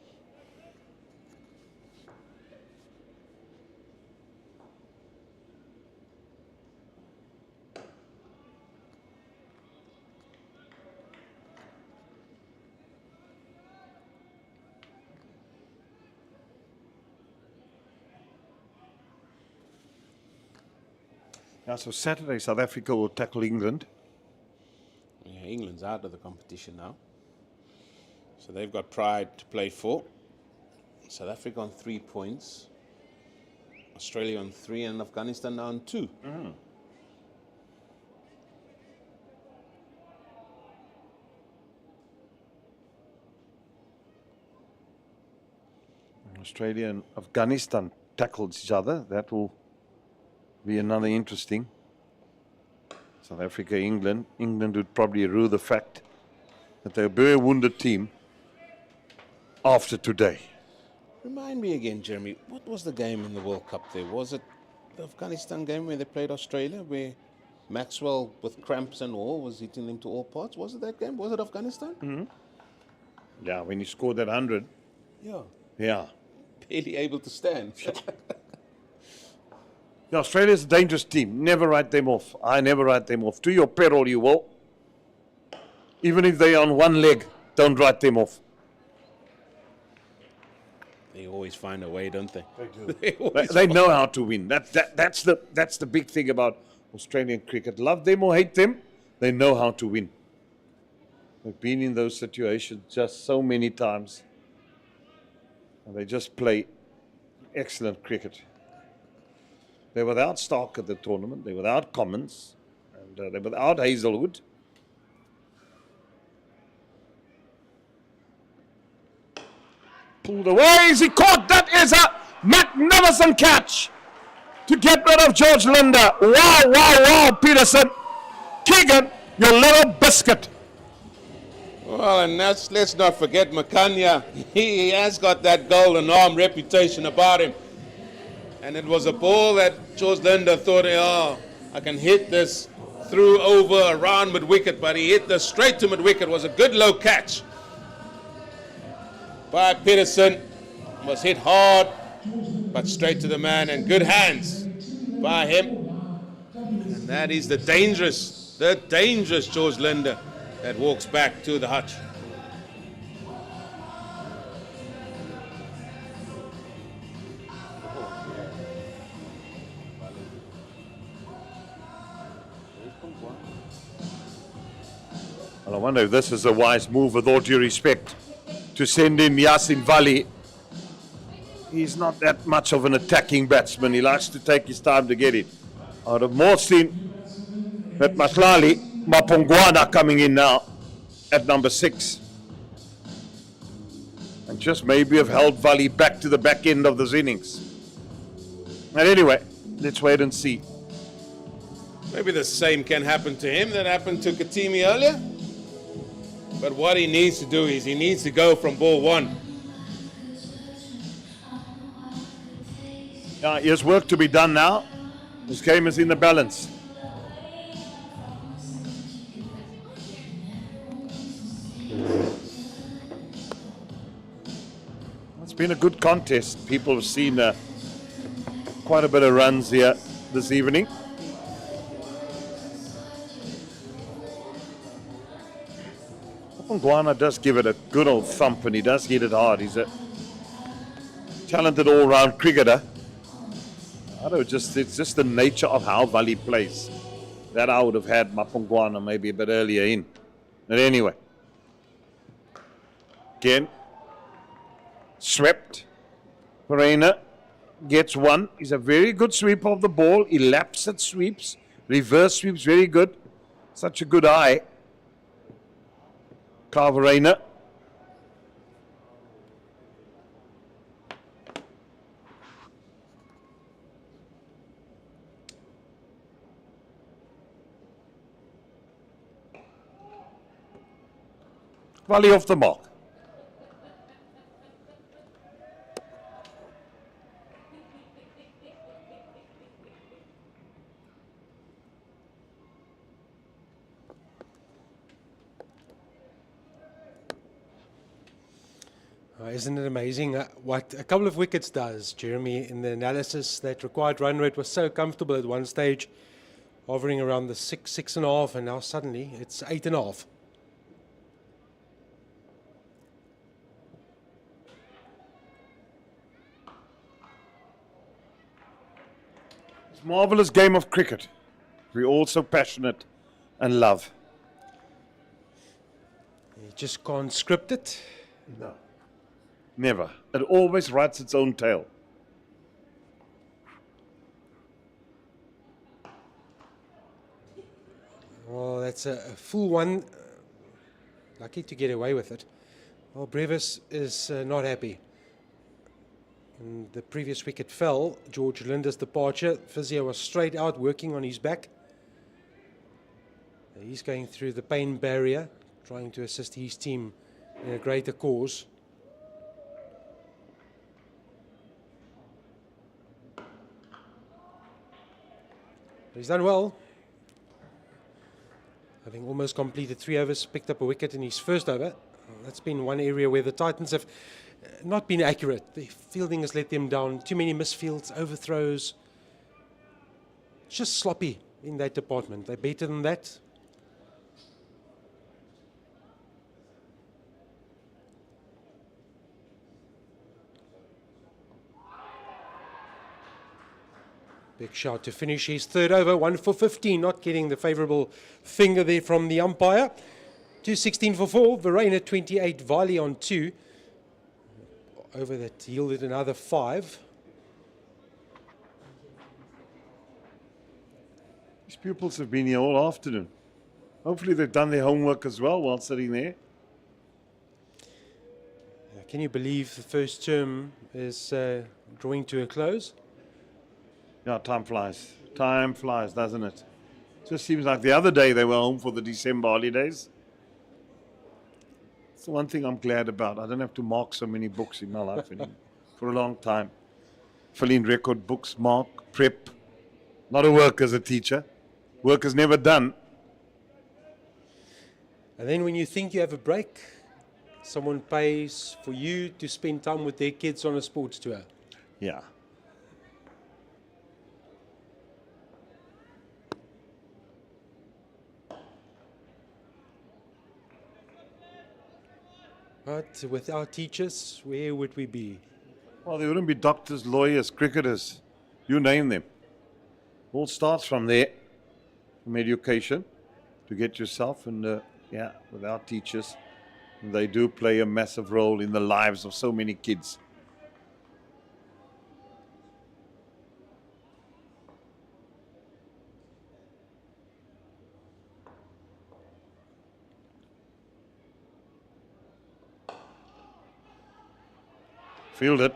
Yeah, so Saturday, South Africa will tackle England. Yeah, England's out of the competition now. So they've got pride to play for. South Africa on 3 points. Australia on 3 and Afghanistan now on 2. Australia and Afghanistan tackled each other. That will be another interesting. South Africa, England. England would probably rue the fact that they're a very wounded team after today. Remind me again, Jeremy, what was the game in the World Cup there? Was it the Afghanistan game where they played Australia, where Maxwell, with cramps and all, was hitting them to all parts? Was it that game? Was it Afghanistan? Yeah, when he scored that 100. Yeah. Yeah. Barely able to stand. Yeah, Australia's a dangerous team. Never write them off. I never write them off. To your peril, you will. Even if they're on one leg, don't write them off. They always find a way, don't they? They do. They know how to win. That's the big thing about Australian cricket. Love them or hate them, they know how to win. They've been in those situations just so many times. And they just play excellent cricket. They're without Stark at the tournament. They're without Commons. And they're without Hazelwood. Pulled away. Is he caught? That is a magnificent catch to get rid of George Linder. Wow, wow, wow, Peterson. Keegan, your little biscuit. Well, and let's not forget Makanya. He has got that golden arm reputation about him. And it was a ball that George Linder thought, oh, I can hit this through, over, around mid-wicket, but he hit this straight to mid-wicket. It was a good low catch by Peterson. Was hit hard, but straight to the man, and good hands by him. And that is the dangerous George Linder that walks back to the hutch. Well, I wonder if this is a wise move, with all due respect, to send in Yasin Vali. He's not that much of an attacking batsman. He likes to take his time to get it. I would have more seen that Matlali Mapongwana coming in now at number 6. And just maybe have held Vali back to the back end of this innings. And anyway, let's wait and see. Maybe the same can happen to him that happened to Katimi earlier. But what he needs to do is he needs to go from ball 1. Here's work to be done now. This game is in the balance. It's been a good contest. People have seen quite a bit of runs here this evening. Guana does give it a good old thump, and he does hit it hard. He's a talented all-round cricketer. I don't know, it's just the nature of how Valley plays. That I would have had Mapungwana maybe a bit earlier in. But anyway. Again. Swept. Pereira gets one. He's a very good sweeper of the ball. Elapsed sweeps. Reverse sweeps, very good. Such a good eye. Carverena. Volley off the mark. Isn't it amazing what a couple of wickets does, Jeremy? In the analysis, that required run rate was so comfortable at one stage, hovering around the 6.5, and now suddenly it's 8.5. It's a marvelous game of cricket. We're all so passionate and love. You just can't script it. No. Never. It always writes its own tale. Well, that's a full one. Lucky to get away with it. Well, Brevis is not happy. And the previous wicket fell. George Linda's departure. Physio was straight out working on his back. He's going through the pain barrier, trying to assist his team in a greater cause. He's done well. Having almost completed 3 overs, picked up a wicket in his first over. That's been one area where the Titans have not been accurate. The fielding has let them down. Too many misfields, overthrows. It's just sloppy in that department. They're better than that. Big shot to finish his third over, 1 for 15, not getting the favourable finger there from the umpire. 216 for 4, Verena 28, Vali on 2. Over that yielded another 5. These pupils have been here all afternoon. Hopefully they've done their homework as well while sitting there. Can you believe the first term is drawing to a close? Yeah, time flies. Time flies, doesn't it? Just seems like the other day they were home for the December holidays. It's the one thing I'm glad about. I don't have to mark so many books in my life anymore. For a long time. Fill in record books, mark, prep. Not a work as a teacher. Work is never done. And then when you think you have a break, someone pays for you to spend time with their kids on a sports tour. Yeah. But without teachers, where would we be? Well, there wouldn't be doctors, lawyers, cricketers, you name them. All starts from there, from education, to get yourself, and without teachers, they do play a massive role in the lives of so many kids. Fielded.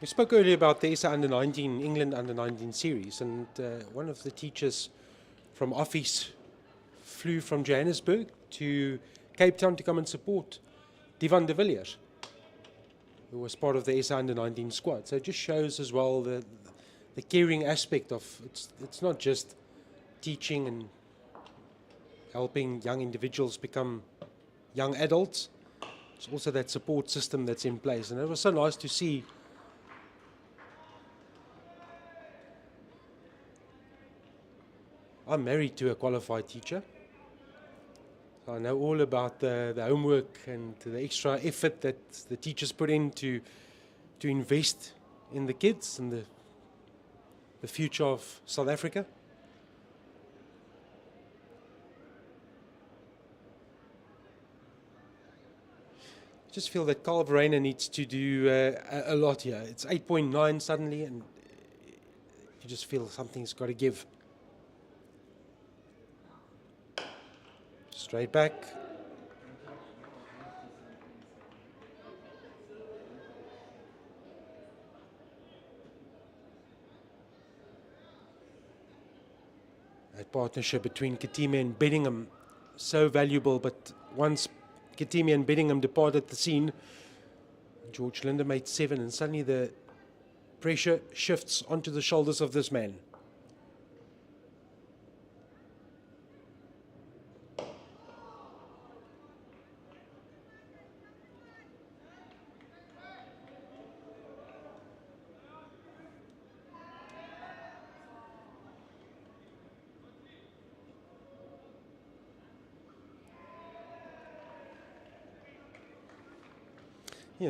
We spoke earlier about the SA Under-19, England Under-19 series, and one of the teachers from office flew from Johannesburg to Cape Town to come and support Divan de Villiers, who was part of the SA Under-19 squad. So it just shows as well the caring aspect of it's not just teaching and helping young individuals become young adults. It's also that support system that's in place. And it was so nice to see I'm married to a qualified teacher. So I know all about the homework and the extra effort that the teachers put in to invest in the kids and the future of South Africa. I just feel that Carl Verreynne needs to do a lot here. It's 8.9 suddenly, and you just feel something's got to give. Straight back. That partnership between Katimi and Bedingham, so valuable, but once Katimi and Bedingham departed the scene, George Linder made 7, and suddenly the pressure shifts onto the shoulders of this man.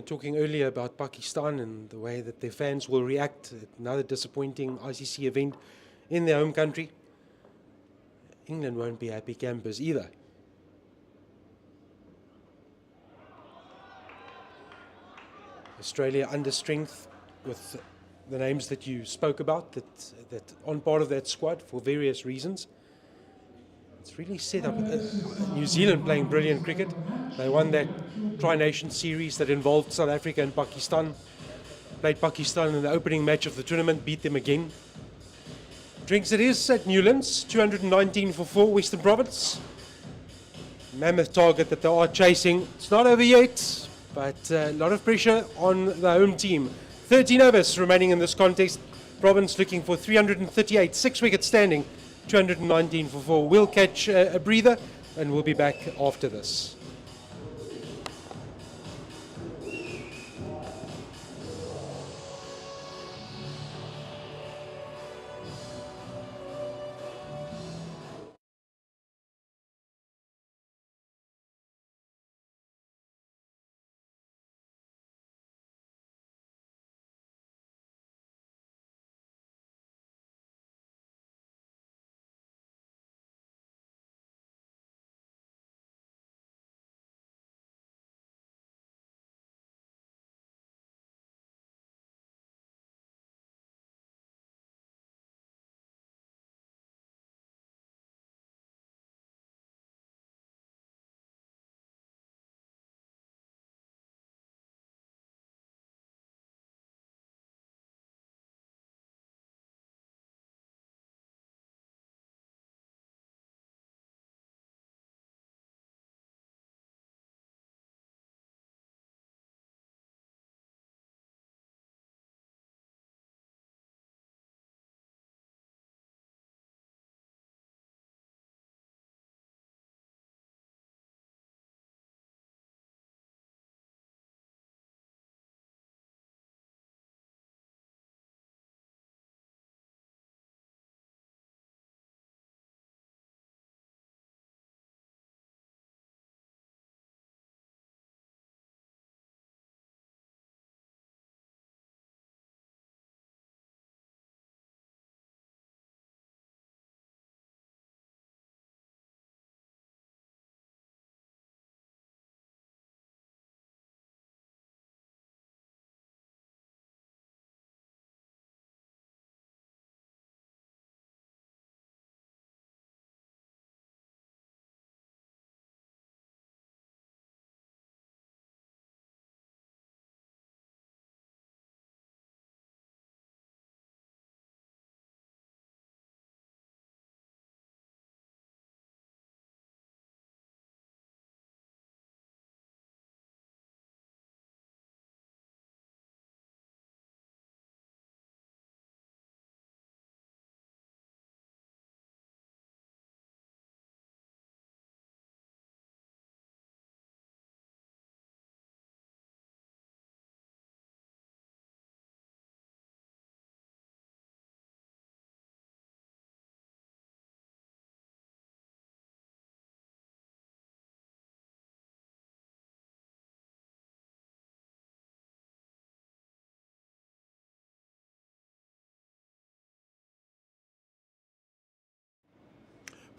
Talking earlier about Pakistan and the way that their fans will react at another disappointing ICC event in their home country. England won't be happy campers either. Australia under strength with the names that you spoke about that aren't part of that squad for various reasons. It's really set up. New Zealand playing brilliant cricket. They won that Tri-Nation series that involved South Africa and Pakistan. Played Pakistan in the opening match of the tournament, beat them again. Drinks it is at Newlands, 219 for 4, Western Province. Mammoth target that they are chasing. It's not over yet, but a lot of pressure on the home team. 13 overs remaining in this contest. Province looking for 338, 6 wickets standing, 219 for 4. We'll catch a breather and we'll be back after this.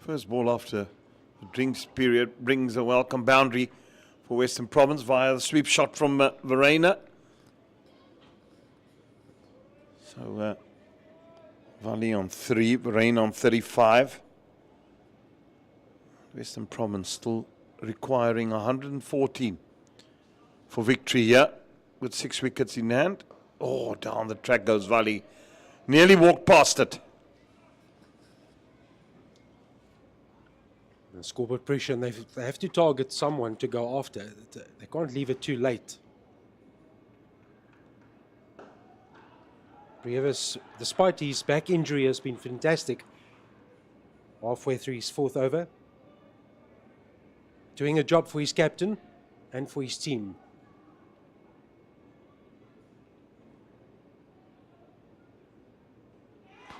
First ball after the drinks period brings a welcome boundary for Western Province via the sweep shot from Verena. So Valley on 3, Verena on 35. Western Province still requiring 114 for victory here with 6 wickets in hand. Oh, down the track goes Valley. Nearly walked past it. The scoreboard pressure, and they have to target someone to go after. They can't leave it too late. Pretorius, despite his back injury, has been fantastic. Halfway through his 4th over. Doing a job for his captain and for his team.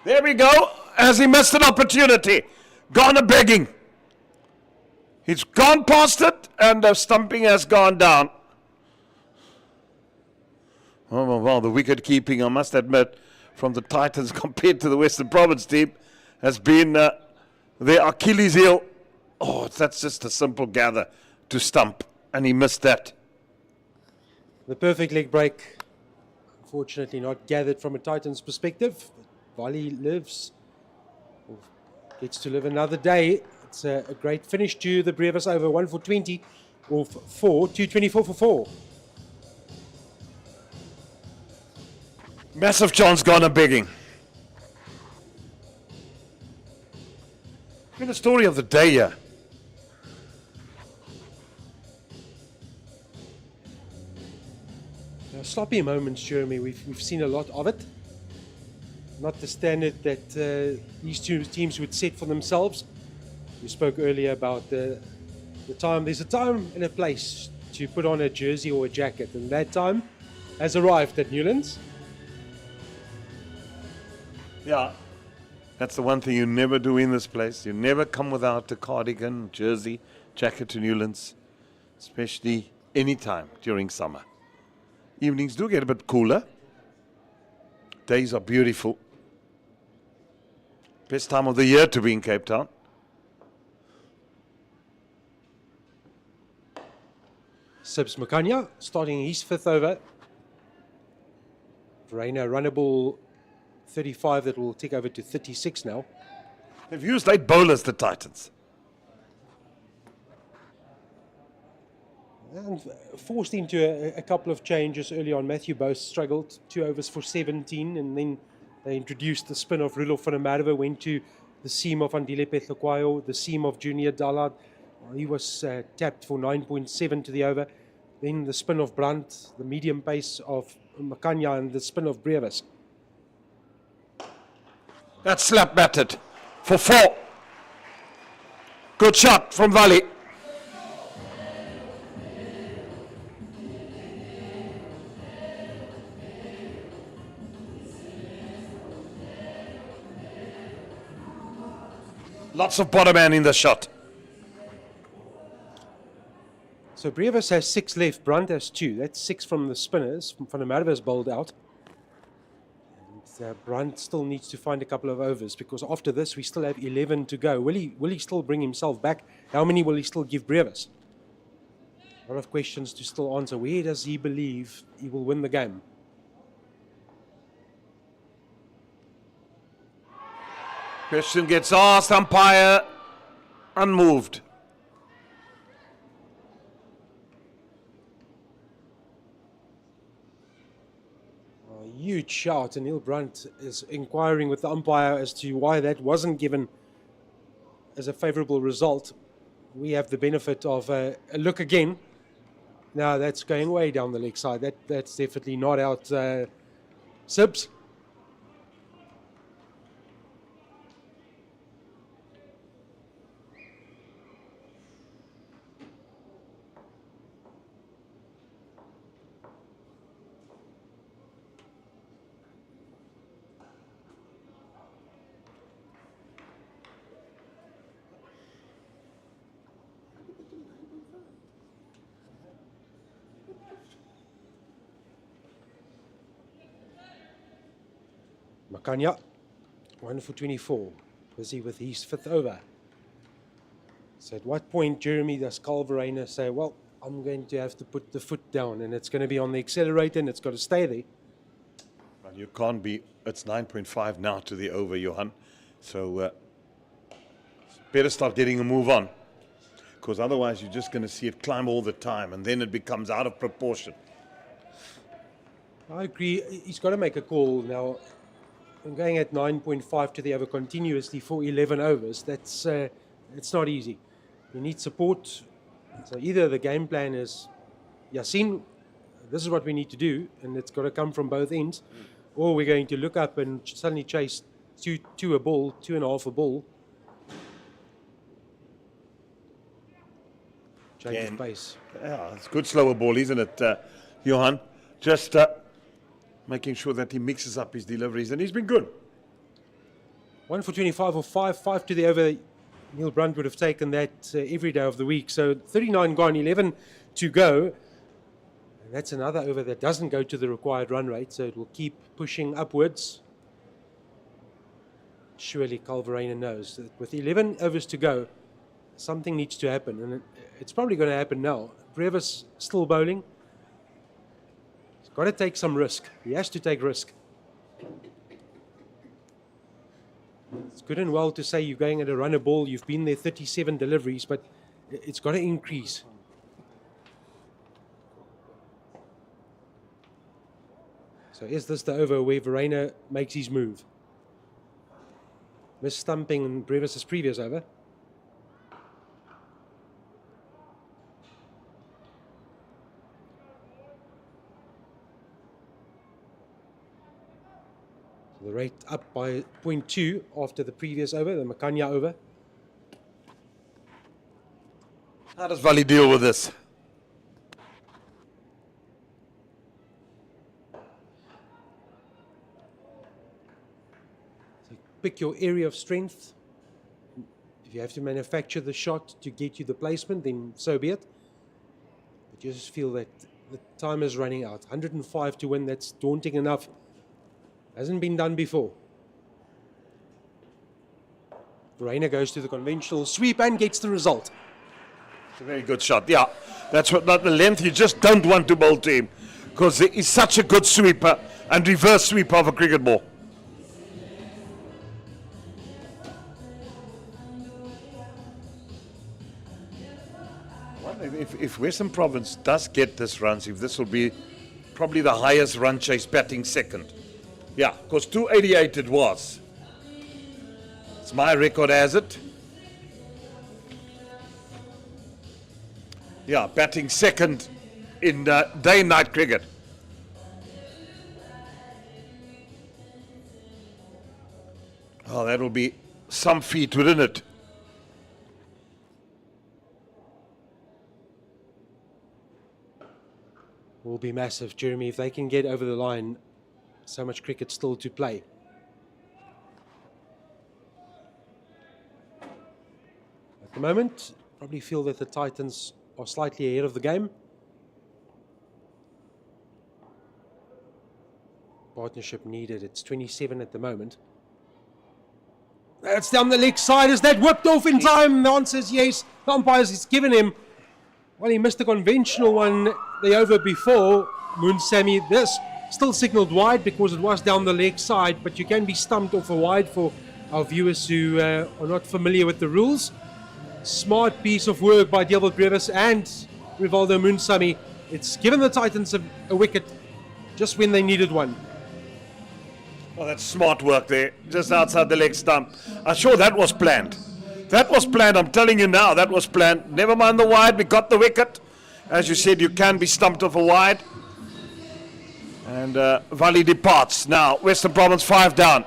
There we go. Has he missed an opportunity? Gone a begging. He's gone past it, and the stumping has gone down. Well, the wicket keeping, I must admit, from the Titans compared to the Western Province team has been their Achilles heel. Oh, that's just a simple gather to stump, and he missed that. The perfect leg break, unfortunately not gathered from a Titans perspective. Valley lives, or gets to live another day. It's a great finish to the Pretorius over 1 for 20, or 4, 224 for 4. Massive chance gone a begging. I mean, the story of the day here. Sloppy moments, Jeremy. We've seen a lot of it. Not the standard that these two teams would set for themselves. We spoke earlier about the time. There's a time and a place to put on a jersey or a jacket, and that time has arrived at Newlands. Yeah, that's the one thing you never do in this place. You never come without a cardigan, jersey, jacket to Newlands, especially any time during summer. Evenings do get a bit cooler. Days are beautiful. Best time of the year to be in Cape Town. Sibs Makanya starting his 5th over. Verena runnable 35 that will take over to 36 now. They've used 8 bowlers, the Titans. And forced into a couple of changes early on. Matthew Bose struggled, 2 overs for 17, and then they introduced the spin of Rudolf van der Merwe, went to the seam of Andile Petlokwayo, the seam of Junior Dallard. He was tapped for 9.7 to the over. Then the spin of Brandt, the medium pace of Makanya, and the spin of Pretorius. That's slap batted for 4. Good shot from Valley. Lots of bottom man in the shot. So Pretorius has 6 left, Brandt has 2. That's 6 from the spinners. Van der Merwe is bowled out. And Brandt still needs to find a couple of overs, because after this we still have 11 to go. Will he still bring himself back? How many will he still give Pretorius? A lot of questions to still answer. Where does he believe he will win the game? Question gets asked, umpire unmoved. A huge shout, and Neil Brandt is inquiring with the umpire as to why that wasn't given as a favourable result. We have the benefit of a look again. Now that's going way down the leg side. That's definitely not out Sibs. Makanya, 1 for 24, busy with his 5th over. So at what point, Jeremy, does Calverainer say, well, I'm going to have to put the foot down and it's going to be on the accelerator and it's got to stay there? Well, you can't be, it's 9.5 now to the over, Johan. So better start getting a move on, because otherwise you're just going to see it climb all the time and then it becomes out of proportion. I agree. He's got to make a call now. I'm going at 9.5 to the over continuously for 11 overs. That's it's not easy. You need support. So either the game plan is, Yasin, this is what we need to do, and it's got to come from both ends, or we're going to look up and suddenly chase two a ball, 2.5 a ball. Change of pace. Yeah, it's good slower ball, isn't it, Johan? Just making sure that he mixes up his deliveries, and he's been good. 1 for 25 or 5 to the over. Neil Brunt would have taken that every day of the week. So 39 gone, 11 to go. And that's another over that doesn't go to the required run rate, so it will keep pushing upwards. Surely Calverainer knows that with 11 overs to go, something needs to happen, and it's probably going to happen now. Pretorius still bowling. He's got to take some risk. He has to take risk. It's good and well to say you're going at a runner ball. You've been there 37 deliveries, but it's got to increase. So is this the over where Verreynne makes his move? Miss stumping in Pretorius' previous over. The rate up by 0.2 after the previous over, the Makanya over. How does Vali deal with this? So pick your area of strength. If you have to manufacture the shot to get you the placement, then so be it. But you just feel that the time is running out. 105 to win, that's daunting enough. Hasn't been done before. Verreynne goes to the conventional sweep and gets the result. It's a very good shot. Yeah, that's what, not the length you just don't want to bowl to him, because he's such a good sweeper and reverse sweeper of a cricket ball. I wonder if Western Province does get this runs, if this will be probably the highest run chase batting second. Yeah, because 288 it was. It's my record as it. Yeah, batting second in day and night cricket. Oh, that'll be some feat, wouldn't it? Will be massive, Jeremy, if they can get over the line. So much cricket still to play. At the moment, probably feel that the Titans are slightly ahead of the game. Partnership needed. It's 27 at the moment. That's down the leg side. Is that whipped off in time? The answer is yes. The umpires has given him. Well, he missed the conventional one the over before. Moonsamy, this still signalled wide because it was down the leg side, but you can be stumped off a wide for our viewers who are not familiar with the rules. Smart piece of work by Dilbert Pretorius and Rivaldo Moonsamy. It's given the Titans a wicket just when they needed one. Oh, that's smart work there, just outside the leg stump. I'm sure that was planned. That was planned, I'm telling you now, that was planned. Never mind the wide, we got the wicket. As you said, you can be stumped off a wide. And Vali departs. Now, Western Province 5 down.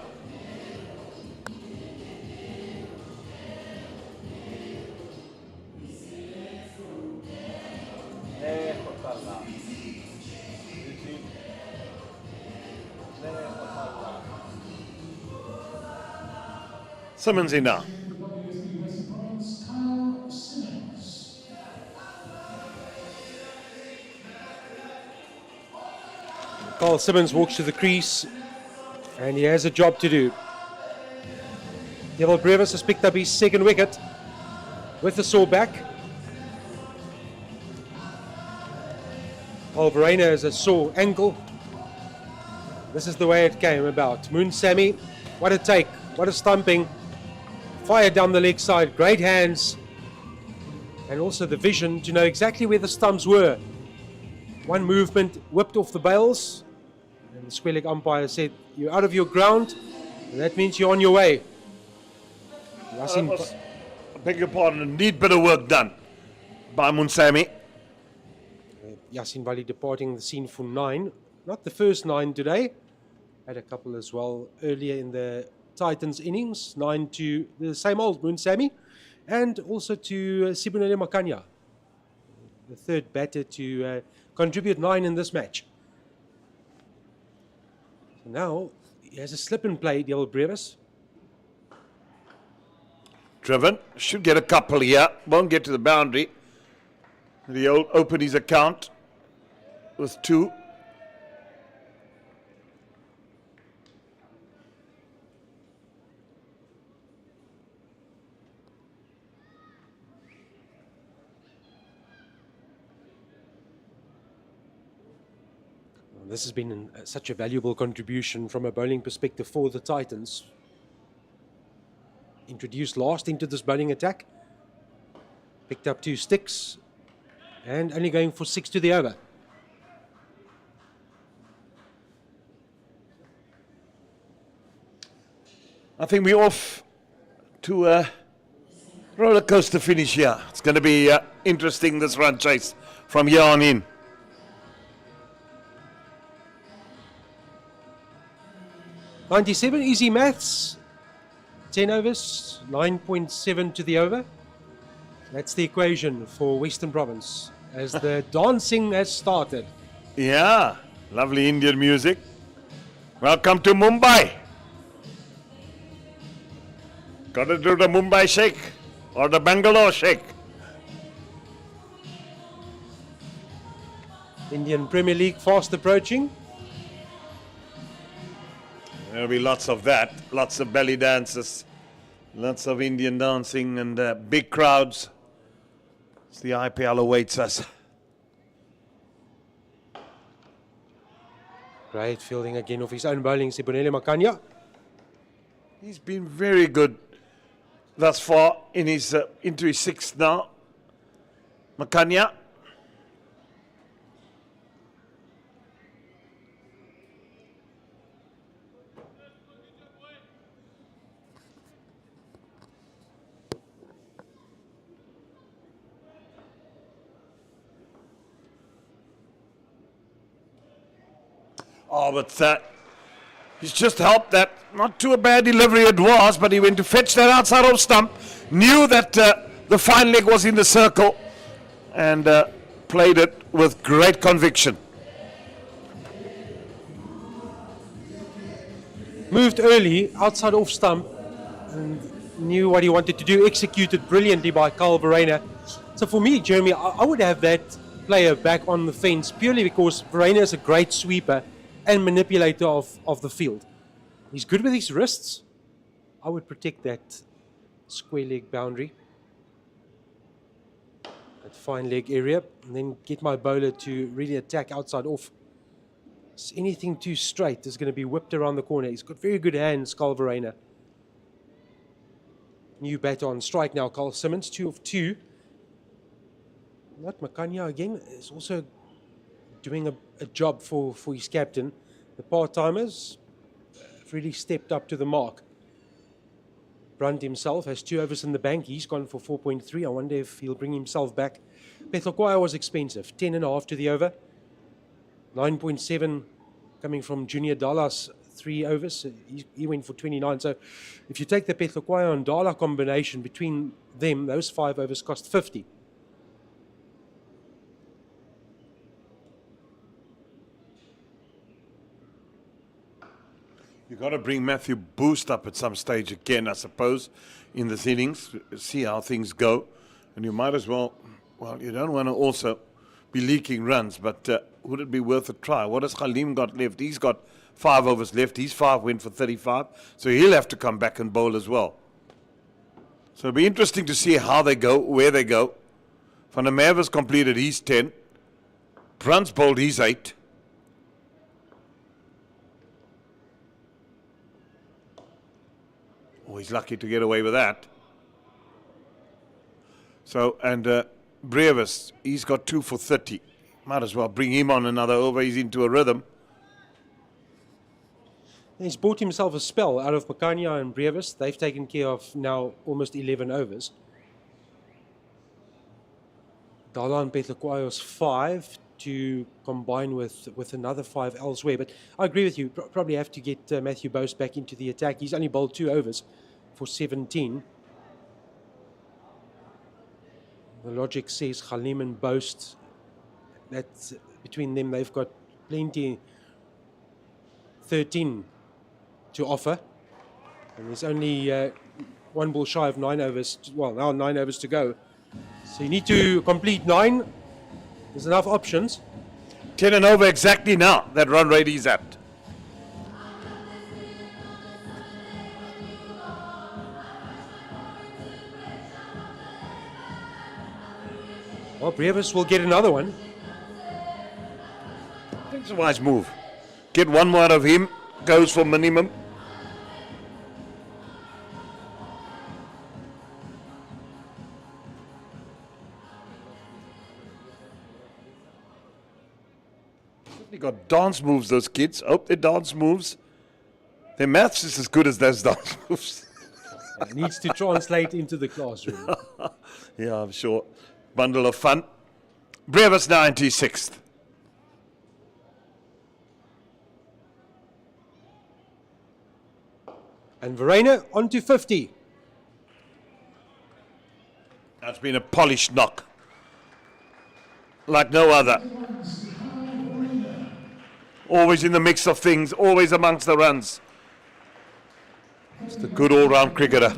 Simmons in now. WSB Western Province, Kyle Simmons. Carl Simmons walks to the crease and he has a job to do. Dilbert Pretorius has picked up his second wicket. with the saw back. Verena has a sore ankle. This is the way it came about. Moon Sammy, what a take, what a stumping. Fire down the leg side, great hands. And also the vision to know exactly where the stumps were. One movement, whipped off the bails. And the square leg umpire said, you're out of your ground, and that means you're on your way. I beg your pardon, a neat bit of work done by Munsami. Yasin Bali departing the scene for 9. Not the first 9 today. Had a couple as well earlier in the Titans innings. 9 to the same old Munsami. And also to Sibunele Makanya, the third batter to contribute 9 in this match. So now he has a slip and play, Del Brevis. Driven, should get a couple here, won't get to the boundary. He'll open his account with 2. This has been such a valuable contribution from a bowling perspective for the Titans. Introduced last into this bowling attack. Picked up 2 sticks and only going for 6 to the over. I think we're off to a roller coaster finish here. It's going to be interesting, this run chase from here on in. .97 easy maths. 10 overs, 9.7 to the over. That's the equation for Western Province as the dancing has started. Yeah, lovely Indian music. Welcome to Mumbai. Got to do the Mumbai shake or the Bangalore shake. Indian Premier League fast approaching. There'll be lots of that, lots of belly dances, lots of Indian dancing and big crowds. As the IPL awaits us. Great fielding again of his own bowling, Sibunele Makanya. He's been very good thus far in his into his 6th now. Makanya. Oh, but he's just helped that. Not too a bad delivery it was, but he went to fetch that outside off stump. Knew that the fine leg was in the circle and played it with great conviction. Moved early, outside off stump, and knew what he wanted to do. Executed brilliantly by Carl Verena. So for me, Jeremy, I would have that player back on the fence purely because Verena is a great sweeper and manipulator of the field. He's good with his wrists. I would protect that square leg boundary, that fine leg area, and then get my bowler to really attack outside off. So anything too straight is going to be whipped around the corner. He's got very good hands, Carl Verena. New batter on strike now, Carl Simmons, 2 of 2. Not Makanya again is also doing a job for his captain. The part-timers have really stepped up to the mark. Brunt himself has 2 overs in the bank. He's gone for 4.3. I wonder if he'll bring himself back. Petlokwaya was expensive. 10.5 to the over. 9.7 coming from Junior Dallas. 3 overs. He went for 29. So if you take the Petlokwaya and Dala combination between them, those 5 overs cost 50. You've got to bring Matthew Boost up at some stage again, I suppose, in this innings, see how things go. And you might as well, you don't want to also be leaking runs, but would it be worth a try? What has Khalim got left? He's got 5 overs left. His 5 went for 35, so he'll have to come back and bowl as well. So it'll be interesting to see how they go, where they go. Van der Merwe has completed his 10. Bruns bowled his 8. Oh, he's lucky to get away with that. So, and Pretorius, he's got 2 for 30. Might as well bring him on another over. He's into a rhythm. He's bought himself a spell out of Makania and Pretorius. They've taken care of now almost 11 overs. Dalan Pretorius 5 to combine with another 5 elsewhere. But I agree with you. Probably have to get Matthew Bose back into the attack. He's only bowled 2 overs for 17. The logic says Khalim and Bose, that's between them, they've got plenty. 13 to offer. And there's only 1 ball shy of 9 overs. Well, now 9 overs to go. So you need to complete 9. There's enough options. 10 and over exactly now, that run rate is at. Well, Pretorius will get another one. I think it's a wise move. Get one more out of him, goes for minimum. They got dance moves, those kids. Oh, their dance moves. Their maths is as good as those dance moves. It needs to translate into the classroom. Yeah, I'm sure. Bundle of fun. Pretorius 96th. And Verena on to 50. That's been a polished knock. Like no other. Always in the mix of things, always amongst the runs. Just a good all-round cricketer.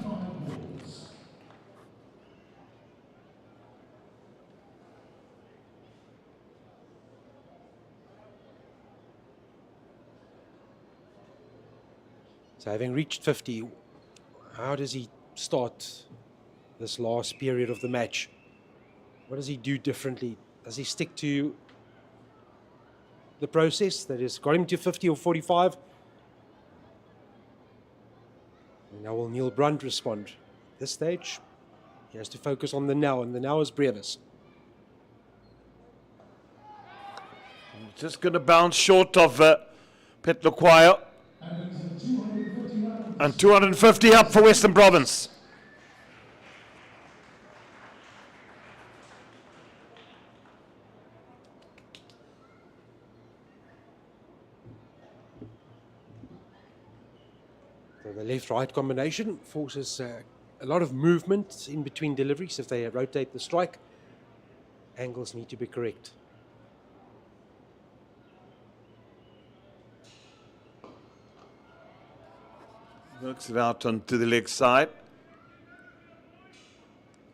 So having reached 50, how does he start this last period of the match? What does he do differently? Does he stick to the process that has got him to 50 or 45? And now will Neil Brunt respond? At this stage, he has to focus on the now, and the now is Pretorius. Just going to bounce short of Petloquire. And 250 up for Western Province. So the left-right combination forces a lot of movement in between deliveries. If they rotate the strike, angles need to be correct. Works it out onto the leg side.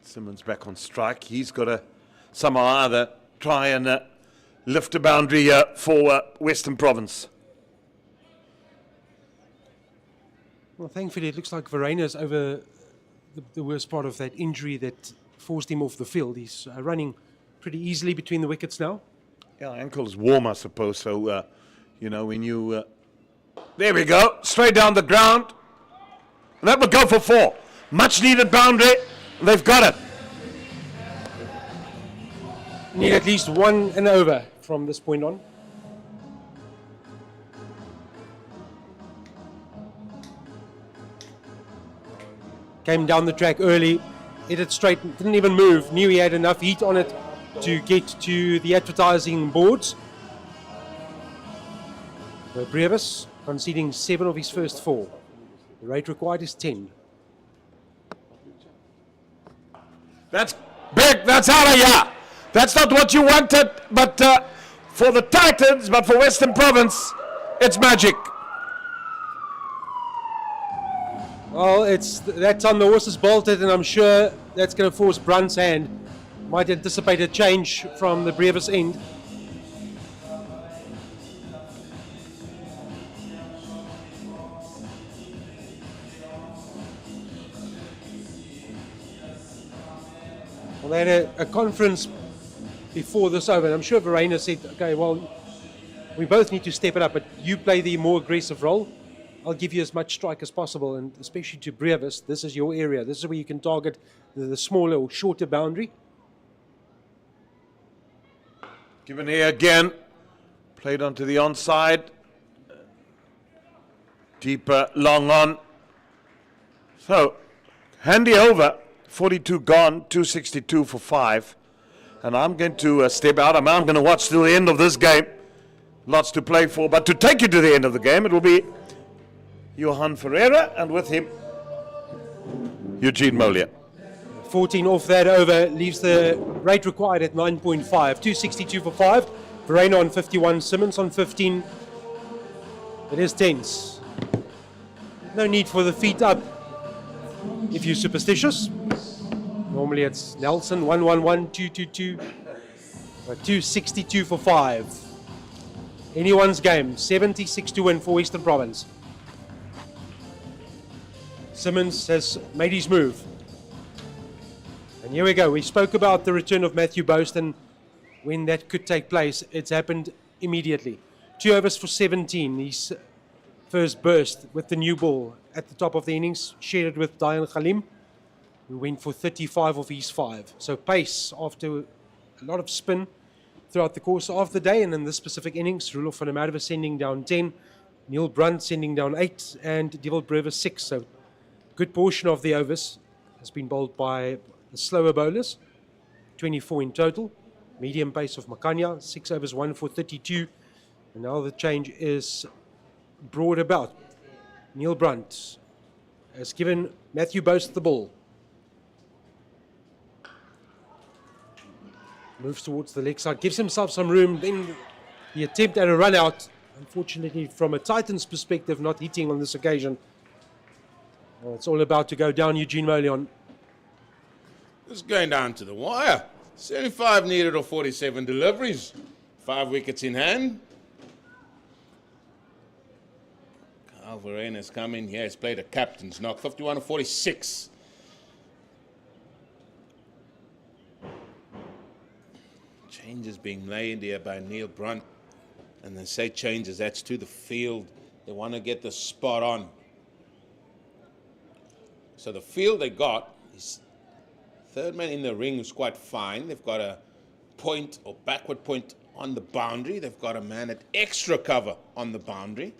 Simmons back on strike. He's got to somehow or other try and lift a boundary for Western Province. Well, thankfully, it looks like Verena's over the worst part of that injury that forced him off the field. He's running pretty easily between the wickets now. Yeah, ankle is warm, I suppose. So, you know, when you... there we go. Straight down the ground. And that will go for 4. Much needed boundary. They've got it. Need at least 1 and over from this point on. Came down the track early, hit it straight, didn't even move, knew he had enough heat on it to get to the advertising boards. Pretorius conceding 7 of his first 4. The rate required is 10. That's big. That's out of here. That's not what you wanted, but for the Titans, but for Western Province, it's magic. Well, that time the horse is bolted, and I'm sure that's going to force Brunt's hand. Might anticipate a change from the Pretorius end. They had a conference before this over, and I'm sure Verena said, okay, well, we both need to step it up, but you play the more aggressive role. I'll give you as much strike as possible, and especially to Brevis, this is your area. This is where you can target the smaller or shorter boundary. Given here again, played onto the onside. Deeper, long on. So, handy over, 42 gone, 262 for 5. And I'm going to step out. I'm going to watch till the end of this game. Lots to play for, but to take you to the end of the game, it will be Johan Ferreira, and with him, Eugene Molier. 14 off that over leaves the rate required at 9.5. 262 for 5. Verena on 51. Simmons on 15. It is tense. No need for the feet up if you're superstitious. Normally it's Nelson 111, 222. But 262 for 5. Anyone's game. 76 to win for Western Province. Simmons has made his move. And here we go. We spoke about the return of Matthew Boast and when that could take place. It's happened immediately. 2 overs for 17. His first burst with the new ball at the top of the innings. Shared it with Diane Khalim, who went for 35 of his 5. So pace after a lot of spin throughout the course of the day. And in this specific innings, Roelof van der Merwe sending down 10. Neil Brunt sending down 8. And Devil Brewer 6. So good portion of the overs has been bowled by the slower bowlers, 24 in total. Medium pace of Makanya, 6 overs, 1 for 32. And now the change is brought about. Neil Brunt has given Matthew Boast the ball. Moves towards the leg side, gives himself some room. Then the attempt at a run out. Unfortunately, from a Titans perspective, not hitting on this occasion. Well, it's all about to go down. Eugene Molion. It's going down to the wire. 75 needed or 47 deliveries. 5 wickets in hand. Carl Verena's come in here. He's played a captain's knock. 51 or 46. Changes being made here by Neil Brunt. And they say changes, that's to the field. They want to get the spot on. So the field they got is third man in the ring is quite fine. They've got a point or backward point on the boundary. They've got a man at extra cover on the boundary.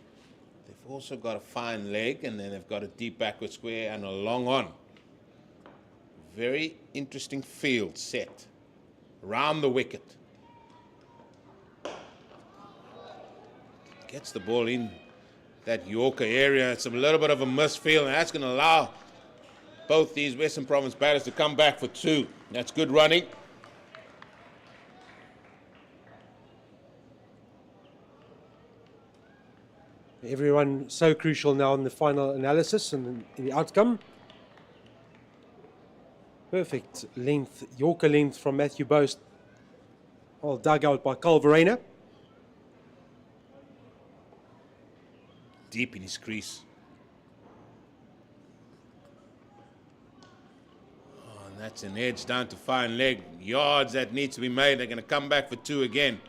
They've also got a fine leg, and then they've got a deep backward square and a long on. Very interesting field set around the wicket. Gets the ball in that Yorker area. It's a little bit of a misfield, and that's going to allow both these Western Province batters to come back for 2. That's good running. Everyone so crucial now in the final analysis and in the outcome. Perfect length, Yorker length from Matthew Boast. All dug out by Carl Verena. Deep in his crease. That's an edge down to fine leg. Yards that need to be made. They're going to come back for 2 again.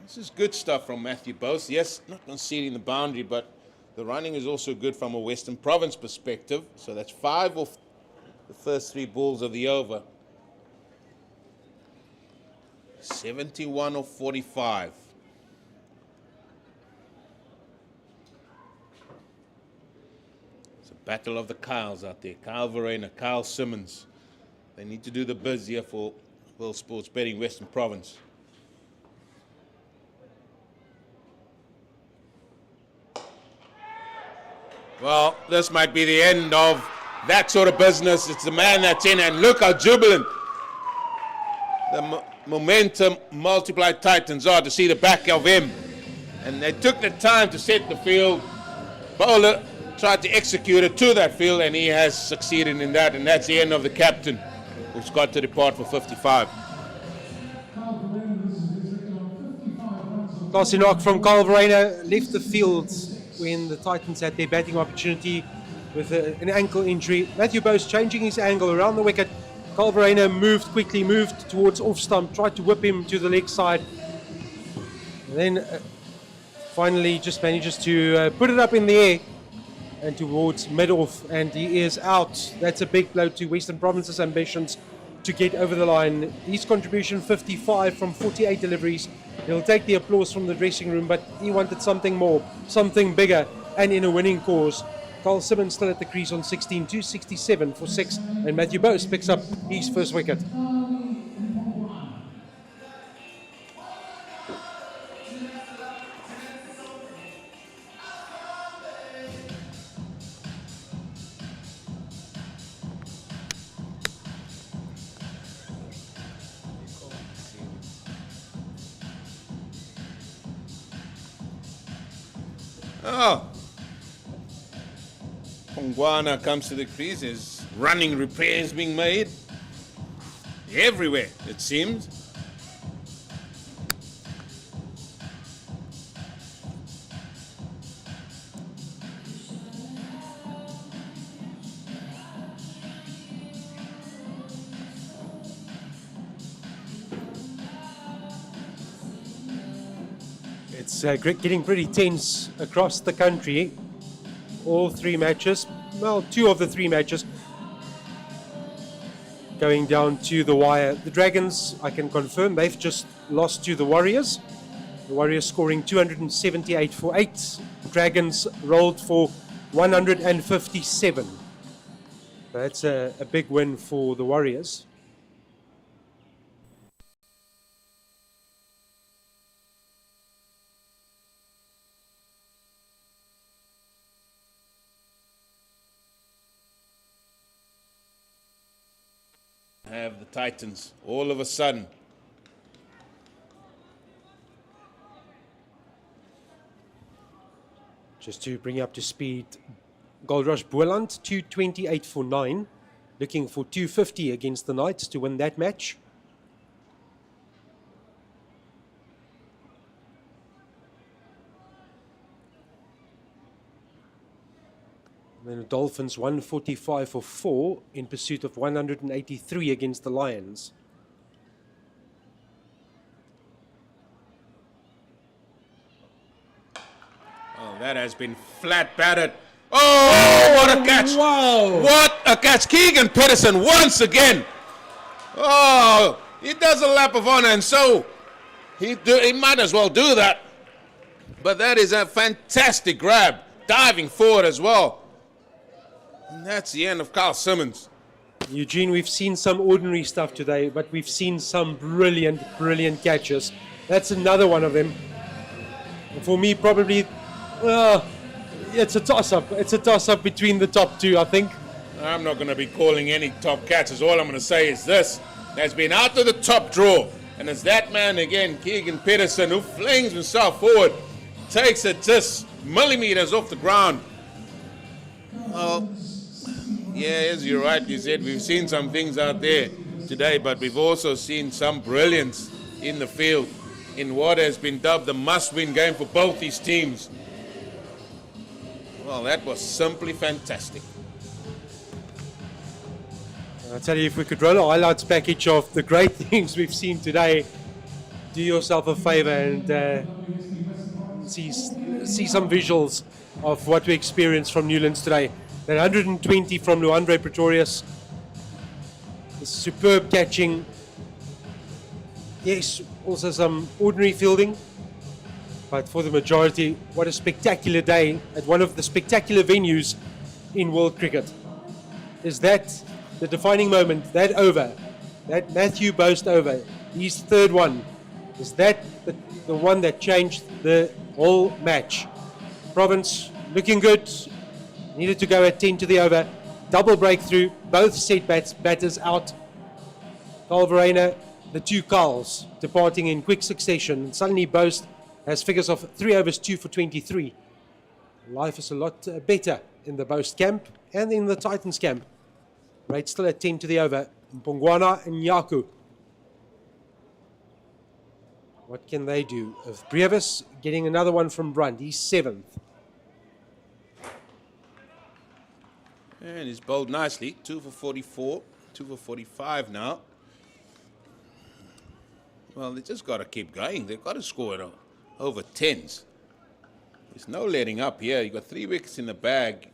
This is good stuff from Matthew Boast. Yes, not conceding the boundary, but the running is also good from a Western Province perspective. So that's 5 off the first 3 balls of the over. 71 or 45. Battle of the Kyles out there. Kyle Verena, Kyle Simmons. They need to do the biz here for World Sports Betting Western Province. Well, this might be the end of that sort of business. It's the man that's in, and look how jubilant the momentum multiplied Titans are to see the back of him. And they took the time to set the field. Bowler tried to execute it to that field, and he has succeeded in that, and that's the end of the captain, who's got to depart for 55. Classy knock from Carl Verena, left the field when the Titans had their batting opportunity with an ankle injury. Matthew Boast changing his angle around the wicket, Calverena moved quickly, moved towards off stump, tried to whip him to the leg side. And then finally just manages to put it up in the air and towards mid-off, and he is out. That's a big blow to Western Province's ambitions to get over the line. His contribution 55 from 48 deliveries. He'll take the applause from the dressing room, but he wanted something more, something bigger, and in a winning cause. Carl Simmons still at the crease on 16, 267 for 6, and Matthew Bose picks up his first wicket. Oh, Pongwana comes to the crease. There's running repairs being made everywhere, it seems. It's getting pretty tense across the country. All 3 matches, well, 2 of the 3 matches going down to the wire. The Dragons, I can confirm, they've just lost to the Warriors. The Warriors scoring 278 for 8. Dragons rolled for 157. That's a big win for the Warriors. Have the Titans all of a sudden. Just to bring you up to speed, Gold Rush Boland 228 for 9, looking for 250 against the Knights to win that match. Then the Dolphins 145 for 4 in pursuit of 183 against the Lions. Oh, that has been flat batted. Oh, what a catch! Wow! What a catch! Keegan Peterson once again. Oh, he does a lap of honor, and so he might as well do that. But that is a fantastic grab, diving forward as well. And that's the end of Carl Simmons. Eugene, we've seen some ordinary stuff today, but we've seen some brilliant, brilliant catches. That's another one of them. For me, probably, it's a toss-up. It's a toss-up between the top 2, I think. I'm not going to be calling any top catches. All I'm going to say is this. That's been out of the top draw. And it's that man again, Keegan Peterson, who flings himself forward, takes it just millimeters off the ground. Oh, yeah, as you're right, you said, we've seen some things out there today, but we've also seen some brilliance in the field in what has been dubbed the must-win game for both these teams. Well, that was simply fantastic. I'll tell you, if we could roll a highlights package of the great things we've seen today, do yourself a favor and see some visuals of what we experienced from Newlands today. That 120 from Luandre Pretorius. The superb catching. Yes, also some ordinary fielding. But for the majority, what a spectacular day at one of the spectacular venues in world cricket. Is that the defining moment, that over, that Matthew Bose over, his third one, is that the one that changed the whole match? Province looking good, needed to go at 10 to the over, double breakthrough, both set batters out. Calverena, the 2 Carls departing in quick succession, and suddenly Bose has figures of 3 overs, 2 for 23. Life is a lot better in the Bose camp and in the Titans camp. Rate still at 10 to the over. Pongwana and Yaku. What can they do? Of Brevis getting another one from Brunt. He's 7th. And he's bowled nicely, 2 for 44. 2 for 45 now. Well, they just got to keep going. They've got to score it over 10s. There's no letting up here. You've got 3 wickets in the bag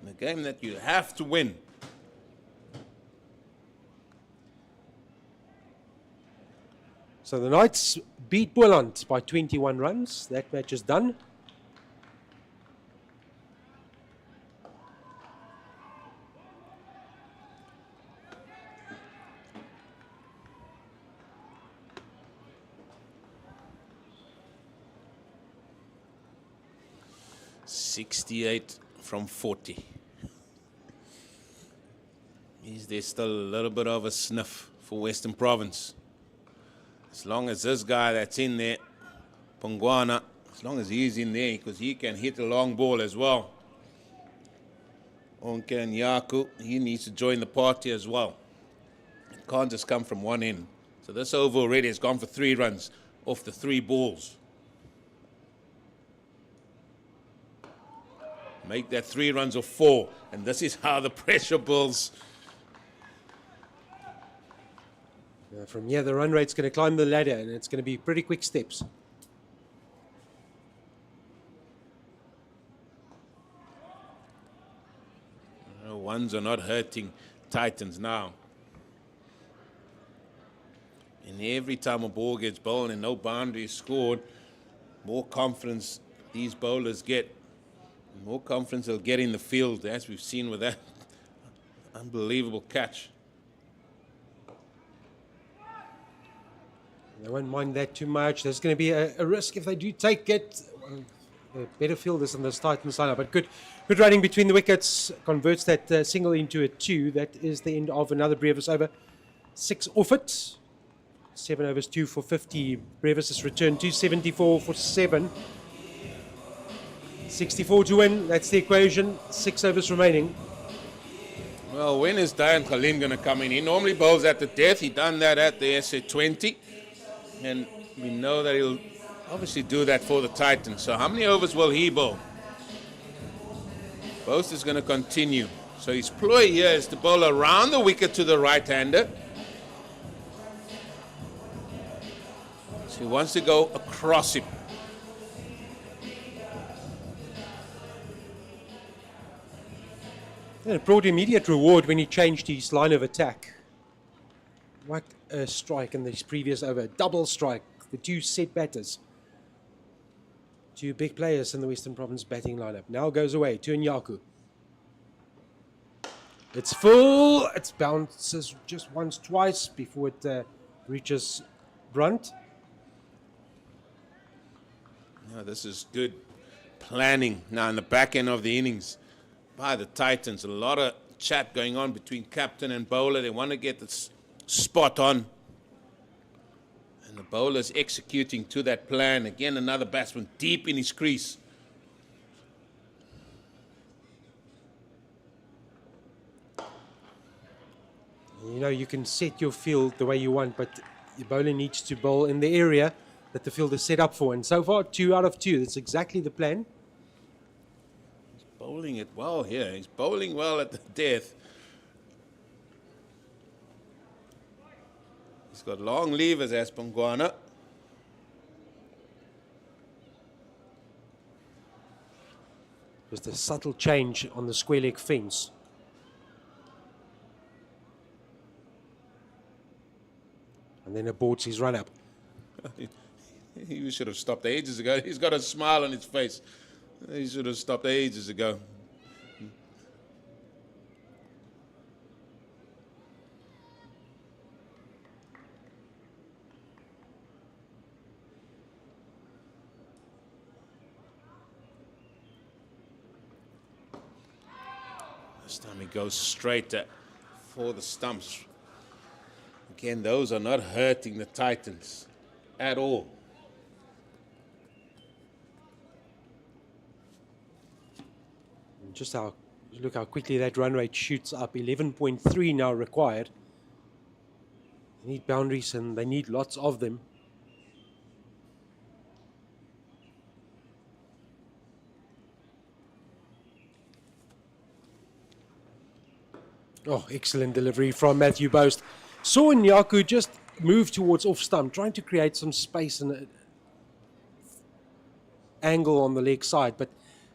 in a game that you have to win. So the Knights beat Boland by 21 runs. That match is done. .68 from 40. Is there still a little bit of a sniff for Western Province? As long as this guy that's in there, Pongwana, as long as he's in there, because he can hit a long ball as well. Onke and Yaku, he needs to join the party as well. It can't just come from one end. So this over already has gone for 3 runs off the 3 balls. Make that 3 runs or 4, and this is how the pressure builds. From here, the run rate's going to climb the ladder, and it's going to be pretty quick steps. Ones are not hurting Titans now. And every time a ball gets bowled and no boundary is scored, more confidence these bowlers get. More confidence they'll get in the field, as we've seen with that unbelievable catch. They won't mind that too much. There's going to be a risk if they do get better fielders than this Titans lineup. But good running between the wickets converts that single into a 2. That is the end of another Brevis over. 6 off it. 7 overs, 2 for 50. Brevis has returned 274 for 7. 64 to win. That's the equation. 6 overs remaining. Well, when is Dayan Khalim going to come in? He normally bowls at the death. He done that at the SA 20. And we know that he'll obviously do that for the Titans. So how many overs will he bowl? Boast is going to continue. So his ploy here is to bowl around the wicket to the right-hander. So he wants to go across him. And it brought immediate reward when he changed his line of attack. What a strike in this previous over. Double strike. The 2 set batters. 2 big players in the Western Province batting lineup. Now goes away to Nyaku. It's full. It bounces just once, twice before it reaches Brunt. Now this is good planning now in the back end of the innings by the Titans. A lot of chat going on between captain and bowler. They want to get this spot on. And the bowler's executing to that plan. Again, another batsman deep in his crease. You know, you can set your field the way you want, but the bowler needs to bowl in the area that the field is set up for. And so far, 2 out of 2. That's exactly the plan. He's bowling it well here. He's bowling well at the death. He's got long levers as Pongwana. Just a subtle change on the square leg fence. And then aborts his run up. He should have stopped ages ago. He's got a smile on his face. He should have stopped ages ago. This time he goes straight for the stumps. Again, those are not hurting the Titans at all. Just look how quickly that run rate shoots up. 11.3 now required. They need boundaries and they need lots of them. Oh, excellent delivery from Matthew Boast. Saw Nyaku just move towards off stump, trying to create some space and an angle on the leg side, but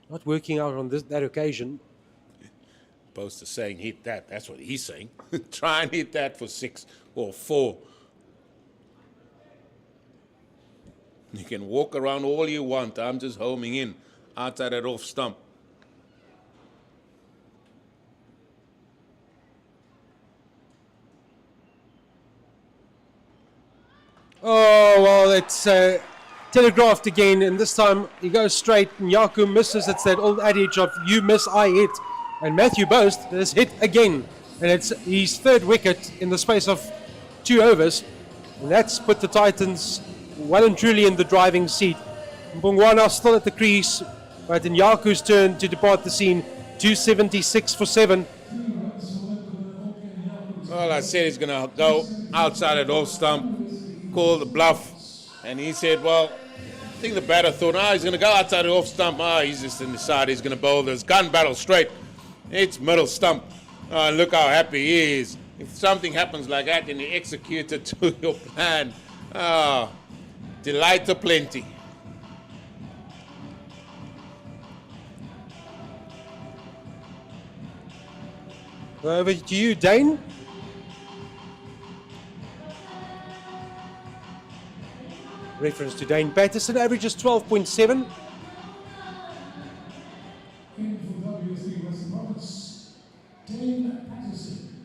not working out on that occasion. Boast is saying hit that. That's what he's saying. Try and hit that for 6 or 4. You can walk around all you want. I'm just homing in outside that off stump. Oh, well, it's telegraphed again, and this time he goes straight, and Nyaku misses. It's that old adage of you miss, I hit. And Matthew Boast has hit again, and it's his 3rd wicket in the space of 2 overs. And that's put the Titans well and truly in the driving seat. Mbongwana still at the crease, but in Nyaku's turn to depart the scene. 276 for 7. Well, I said he's going to go outside that off stump, call the bluff, and he said, well, I think the batter thought, he's going to go outside the off stump. He's just in the side, he's going to bowl this gun battle straight. It's middle stump. Look how happy he is. If something happens like that and you execute it to your plan, delight aplenty. Over to you, Dane. Reference to Dane Patterson, averages 12.7. In for WSB Western Province, Dane Patterson.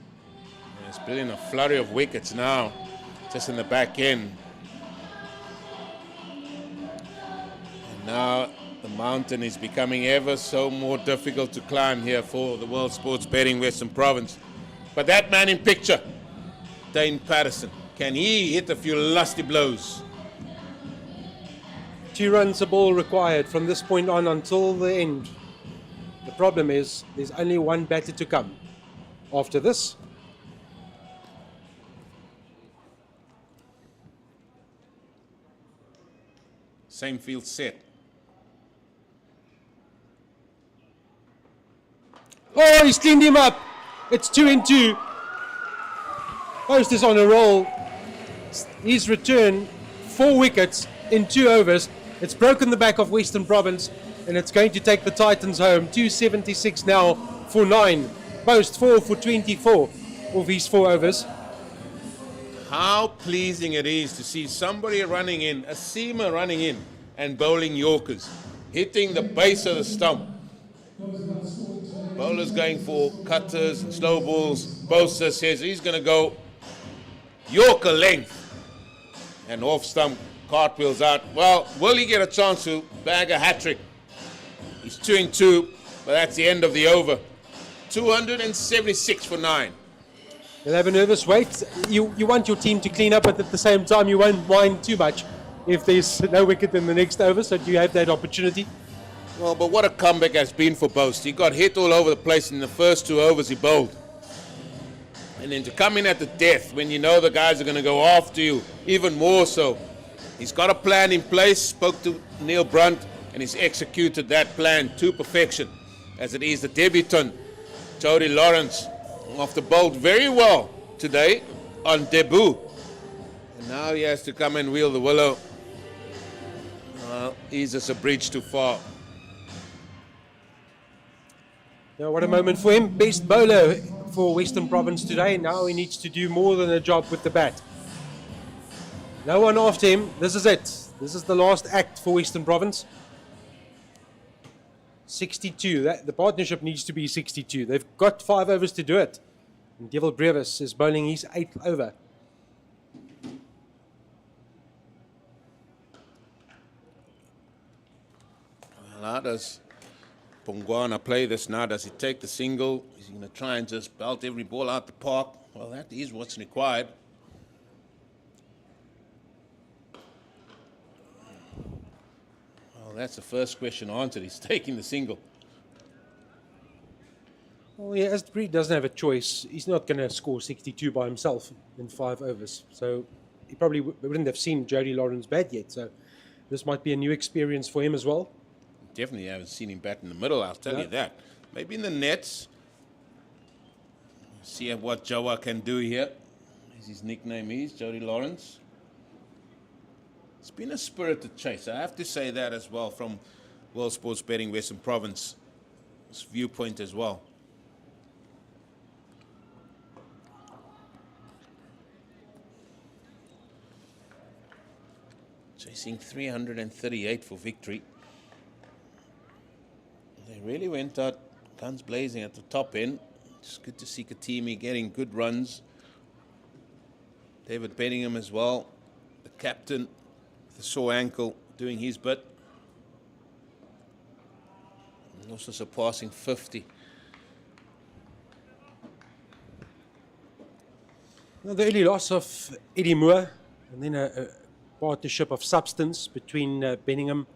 It's building a flurry of wickets now, just in the back end. And now the mountain is becoming ever so more difficult to climb here for the World Sports Betting Western Province. But that man in picture, Dane Patterson, can he hit a few lusty blows? 2 runs a ball required from this point on until the end. The problem is there's only one batter to come. After this, Same field set. oh, he's cleaned him up. It's 2 and 2. Post is on a roll. His return, 4 wickets in 2 overs. It's broken the back of Western Province, and it's going to take the Titans home. 276 now for 9. Post 4 for 24 of his 4 overs. How pleasing it is to see somebody running in, a seamer running in and bowling Yorkers, hitting the base of the stump. Bowlers going for cutters and slow balls. Bosa says he's going to go Yorker length and off stump, cartwheels out. Well, will he get a chance to bag a hat-trick? He's 2 and 2, but that's the end of the over. 276 for 9. You'll have a nervous wait. You want your team to clean up, but at the same time you won't mind too much if there's no wicket in the next over, so you have that opportunity. Well, but what a comeback has been for Boast. He got hit all over the place in the first 2 overs he bowled. And then to come in at the death when you know the guys are going to go after you, even more so. He's got a plan in place, spoke to Neil Brunt, and he's executed that plan to perfection. As it is the debutant, Jody Lawrence, after bowled very well today on debut. And now he has to come and wheel the willow. He's just a bridge too far. Now, what a moment for him. Best bowler for Western Province today. Now he needs to do more than a job with the bat. No one after him. This is it. This is the last act for Western Province. 62. The partnership needs to be 62. They've got 5 overs to do it. And Devil Brevis is bowling his 8th over. Well, how does Mbongwana play this now? Does he take the single? Is he going to try and just belt every ball out the park? Well, that is what's required. Well, that's the first question answered. He's taking the single. Well, yeah, as Breed doesn't have a choice. He's not going to score 62 by himself in 5 overs. So he probably wouldn't have seen Jody Lawrence bat yet. So this might be a new experience for him as well. Definitely haven't seen him bat in the middle, I'll tell you that. Maybe in the nets. See what Jawa can do here. As his nickname is, Jody Lawrence. It's been a spirited chase. I have to say that as well from World Sports Betting Western Province viewpoint as well. Chasing 338 for victory. They really went out guns blazing at the top end. It's good to see Katimi getting good runs. David Benningham as well, the captain with the sore ankle, doing his bit. And also surpassing 50. Now, the early loss of Eddie Moore, and then a partnership of substance between Benningham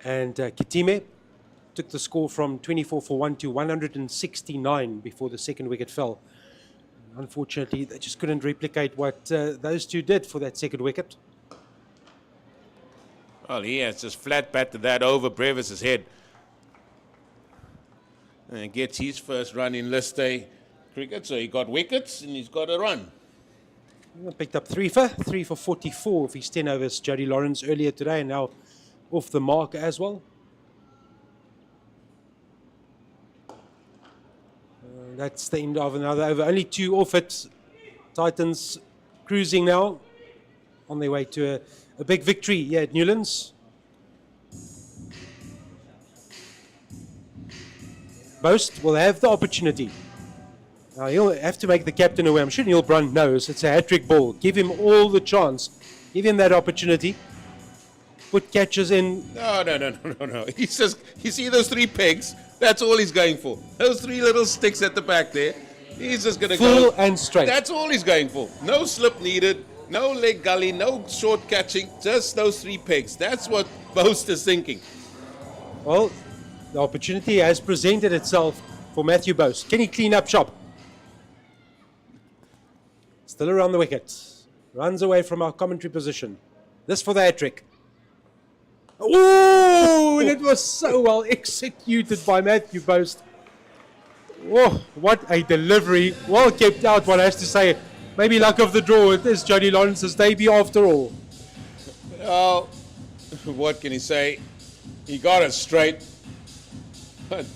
and Kitime. Took the score from 24 for 1 to 169 before the second wicket fell. Unfortunately, they just couldn't replicate what those two did for that second wicket. Well, he has just flat batted that over Brevis's head. And gets his first run in list day cricket, so he got wickets and he's got a run. Picked up 3 for 44 of his 10 overs. Jody Lawrence earlier today, and now off the mark as well. That's the end of another over. Only 2 off it. Titans cruising now on their way to a big victory here at Newlands. Boast will have the opportunity. Now he'll have to make the captain aware. I'm sure Neil Brunt knows it's a hat-trick ball. Give him all the chance. Give him that opportunity. Put catches in. No. He's just, you see those 3 pegs? That's all he's going for. Those 3 little sticks at the back there. He's just going to go. Full and straight. That's all he's going for. No slip needed. No leg gully. No short catching. Just those 3 pegs. That's what Boast is thinking. Well, the opportunity has presented itself for Matthew Boast. Can he clean up shop? Still around the wicket. Runs away from our commentary position. This for the hat-trick. Oh, and it was so well executed by Matthew Boast. Oh, what a delivery. Well kept out, one has to say. Maybe luck of the draw. It is Jody Lawrence's debut after all. Well, what can he say? He got it straight. But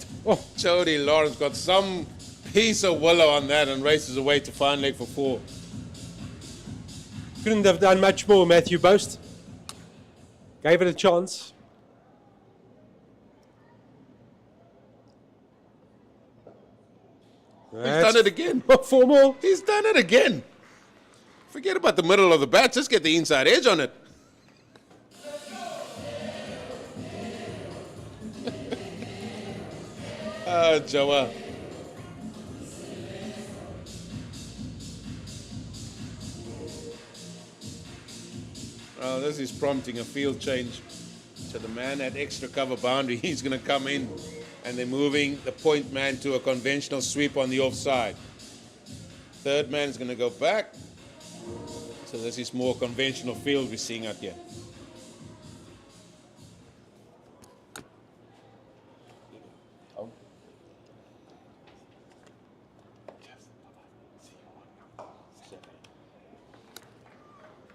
Jody Lawrence got some piece of willow on that and races away to fine leg for 4. Couldn't have done much more, Matthew Boast. Gave it a chance. He's done it again. 4 more. He's done it again. Forget about the middle of the bat. Just get the inside edge on it. Jawa. Well, this is prompting a field change. So the man at extra cover boundary, he's going to come in, and they're moving the point man to a conventional sweep on the offside. Third man is going to go back. So this is more conventional field we're seeing out here.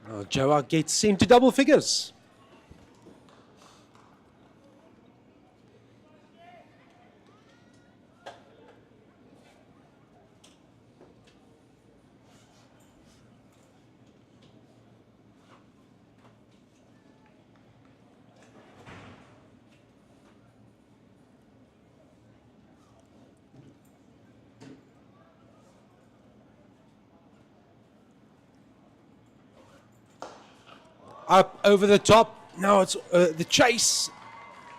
Oh, Joa gets into double figures. Up over the top. Now it's the chase.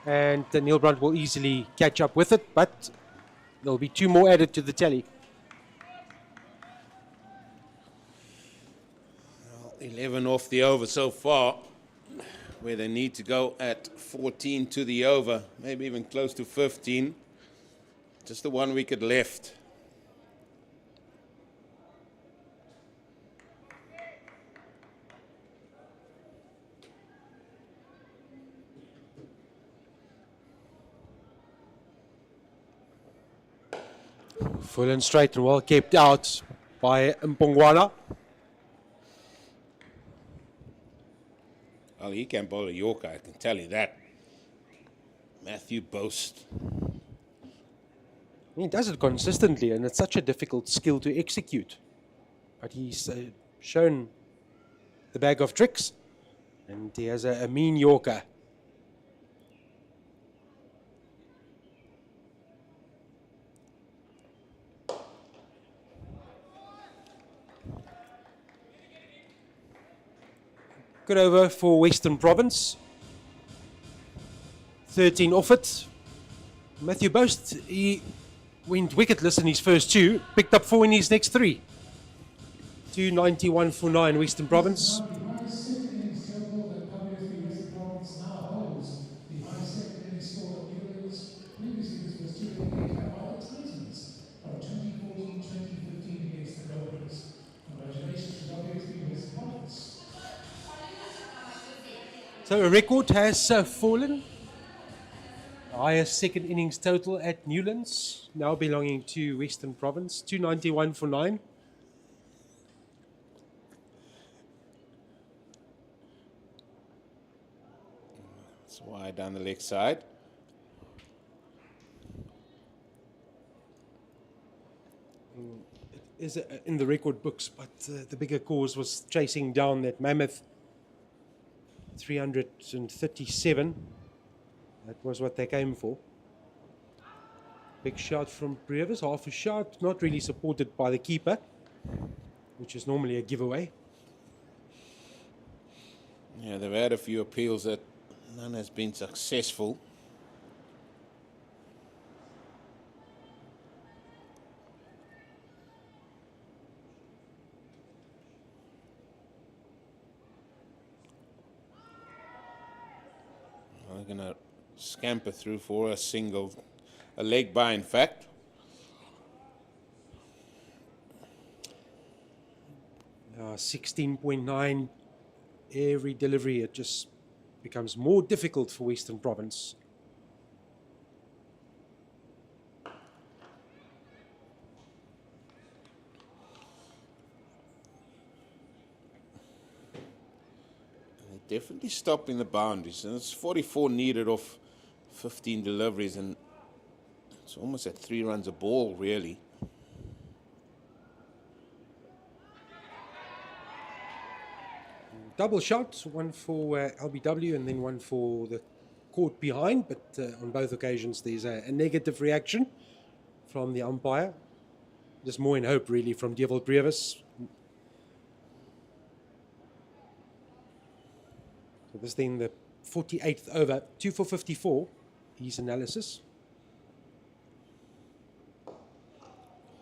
And Neil Brunt will easily catch up with it, but there'll be 2 more added to the tally. Well, 11 off the over so far, where they need to go at 14 to the over, maybe even close to 15. Just the 1 wicket left. Full and straight and well kept out by Mpongwana. Well, he can bowl a Yorker, I can tell you that. Matthew Boast. He does it consistently, and it's such a difficult skill to execute. But he's shown the bag of tricks, and he has a mean Yorker. Good over for Western Province. 13 off it. Matthew Boast, he went wicketless in his first two, picked up 4 in his next 3. 291 for 9, Western Province. The highest second innings total that WSB Western Province now holds. The highest second innings score at Newlands. Previously this was 288 by the Titans from 2014-2015 against the Golders. Congratulations to WSB Western Province. So a record has fallen. The highest second innings total at Newlands, now belonging to Western Province. 291 for 9. It's wide down the leg side. It is in the record books, but the bigger cause was chasing down that mammoth 337. That was what they came for. Big shot from Pretorius, half a shot, not really supported by the keeper, which is normally a giveaway. Yeah, they've had a few appeals that none has been successful. We're going to scamper through for a single, a leg by in fact. 16.9 every delivery. It just becomes more difficult for Western Province. Definitely stopping the boundaries, and it's 44 needed off 15 deliveries, and it's almost at 3 runs a ball, really. Double shots, one for LBW and then one for the court behind, but on both occasions there's a negative reaction from the umpire. Just more in hope, really, from Pretorius. So this then the 48th over, 2 for 54, his analysis.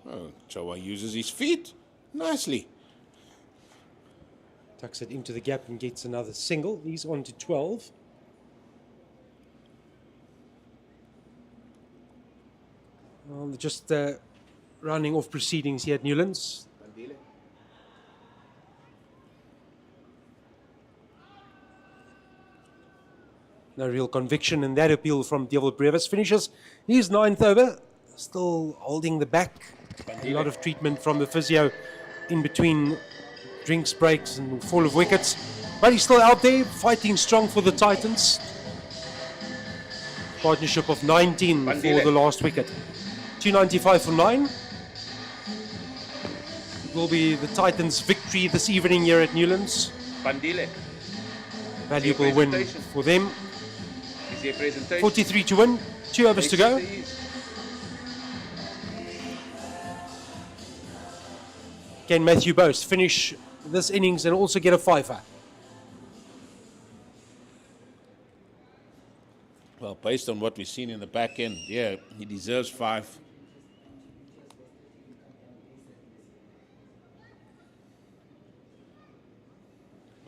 Oh, Chawa uses his feet nicely. Tucks it into the gap and gets another single. He's on to 12. Well, just rounding off proceedings here at Newlands. No real conviction in that appeal from Pretorius. Finishes his 9th over, still holding the back. A lot of treatment from the physio in between drinks breaks and fall of wickets. But he's still out there, fighting strong for the Titans. Partnership of 19 for the last wicket. 295 for 9. It will be the Titans' victory this evening here at Newlands. Valuable win for them. 43 to win, 2 overs to go. Can Matthew Boast finish this innings and also get a fiver? Well, based on what we've seen in the back end, yeah, he deserves 5.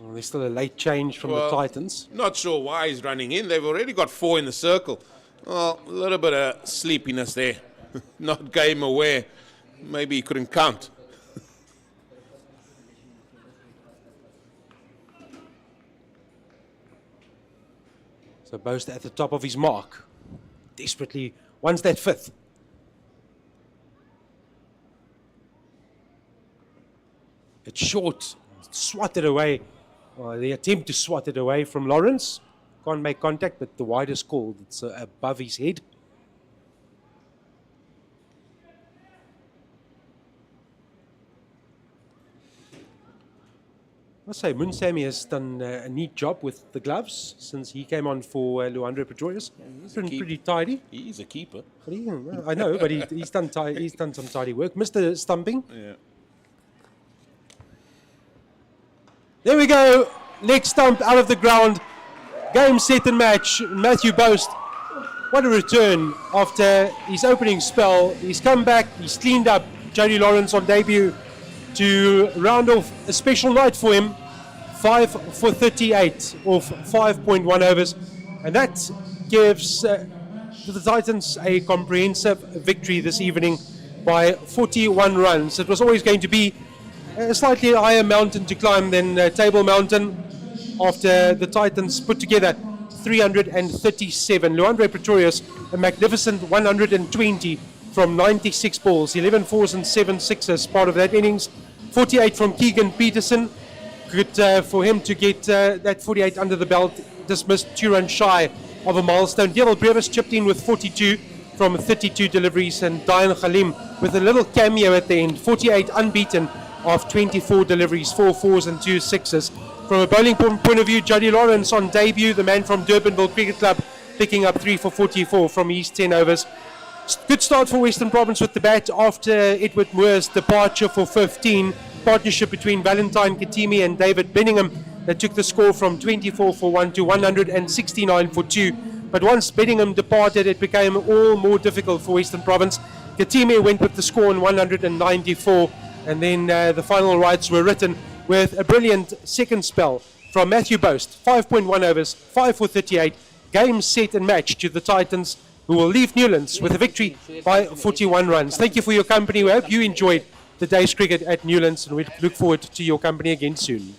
Well, there's still a late change from the Titans. Not sure why he's running in. They've already got 4 in the circle. Well, a little bit of sleepiness there. Not game aware. Maybe he couldn't count. So Boast at the top of his mark. Desperately wants that 5th. short, swatted away. The attempt to swat it away from Lawrence. Can't make contact, but the wide is called. It's above his head. I must say, Munsamy has done a neat job with the gloves since he came on for Luandro Pretorius. He's been pretty tidy. He's a keeper. I know, but he's done some tidy work. Mr. Stumping. Yeah. There we go. Leg stump out of the ground. Game, set and match. Matthew Boast. What a return after his opening spell. He's come back. He's cleaned up Jody Lawrence on debut to round off a special night for him. 5 for 38 off 5.1 overs. And that gives the Titans a comprehensive victory this evening by 41 runs. It was always going to be a slightly higher mountain to climb than Table Mountain after the Titans put together 337. Luandro Pretorius, a magnificent 120 from 96 balls, 11 fours and 7 sixes, part of that innings. 48 from Keegan Peterson. Good for him to get that 48 under the belt. Dismissed 2 runs shy of a milestone. Dewald Brevis chipped in with 42 from 32 deliveries, and Diane Khalim with a little cameo at the end. 48 unbeaten of 24 deliveries, 4 fours and 2 sixes. From a bowling point of view, Jody Lawrence on debut, the man from Durbanville Cricket Club, picking up 3 for 44 from his 10 overs. Good start for Western Province with the bat after Edward Moore's departure for 15. Partnership between Valentine Katimi and David Benningham that took the score from 24 for 1 to 169 for 2. But once Benningham departed, it became all more difficult for Western Province. Katimi went with the score on 194, and then the final rights were written with a brilliant second spell from Matthew Boast. 5.1 overs, 5 for 38, game, set and match to the Titans, who will leave Newlands with a victory by 41 runs. Thank you for your company. We hope you enjoyed the day's cricket at Newlands, and we look forward to your company again soon.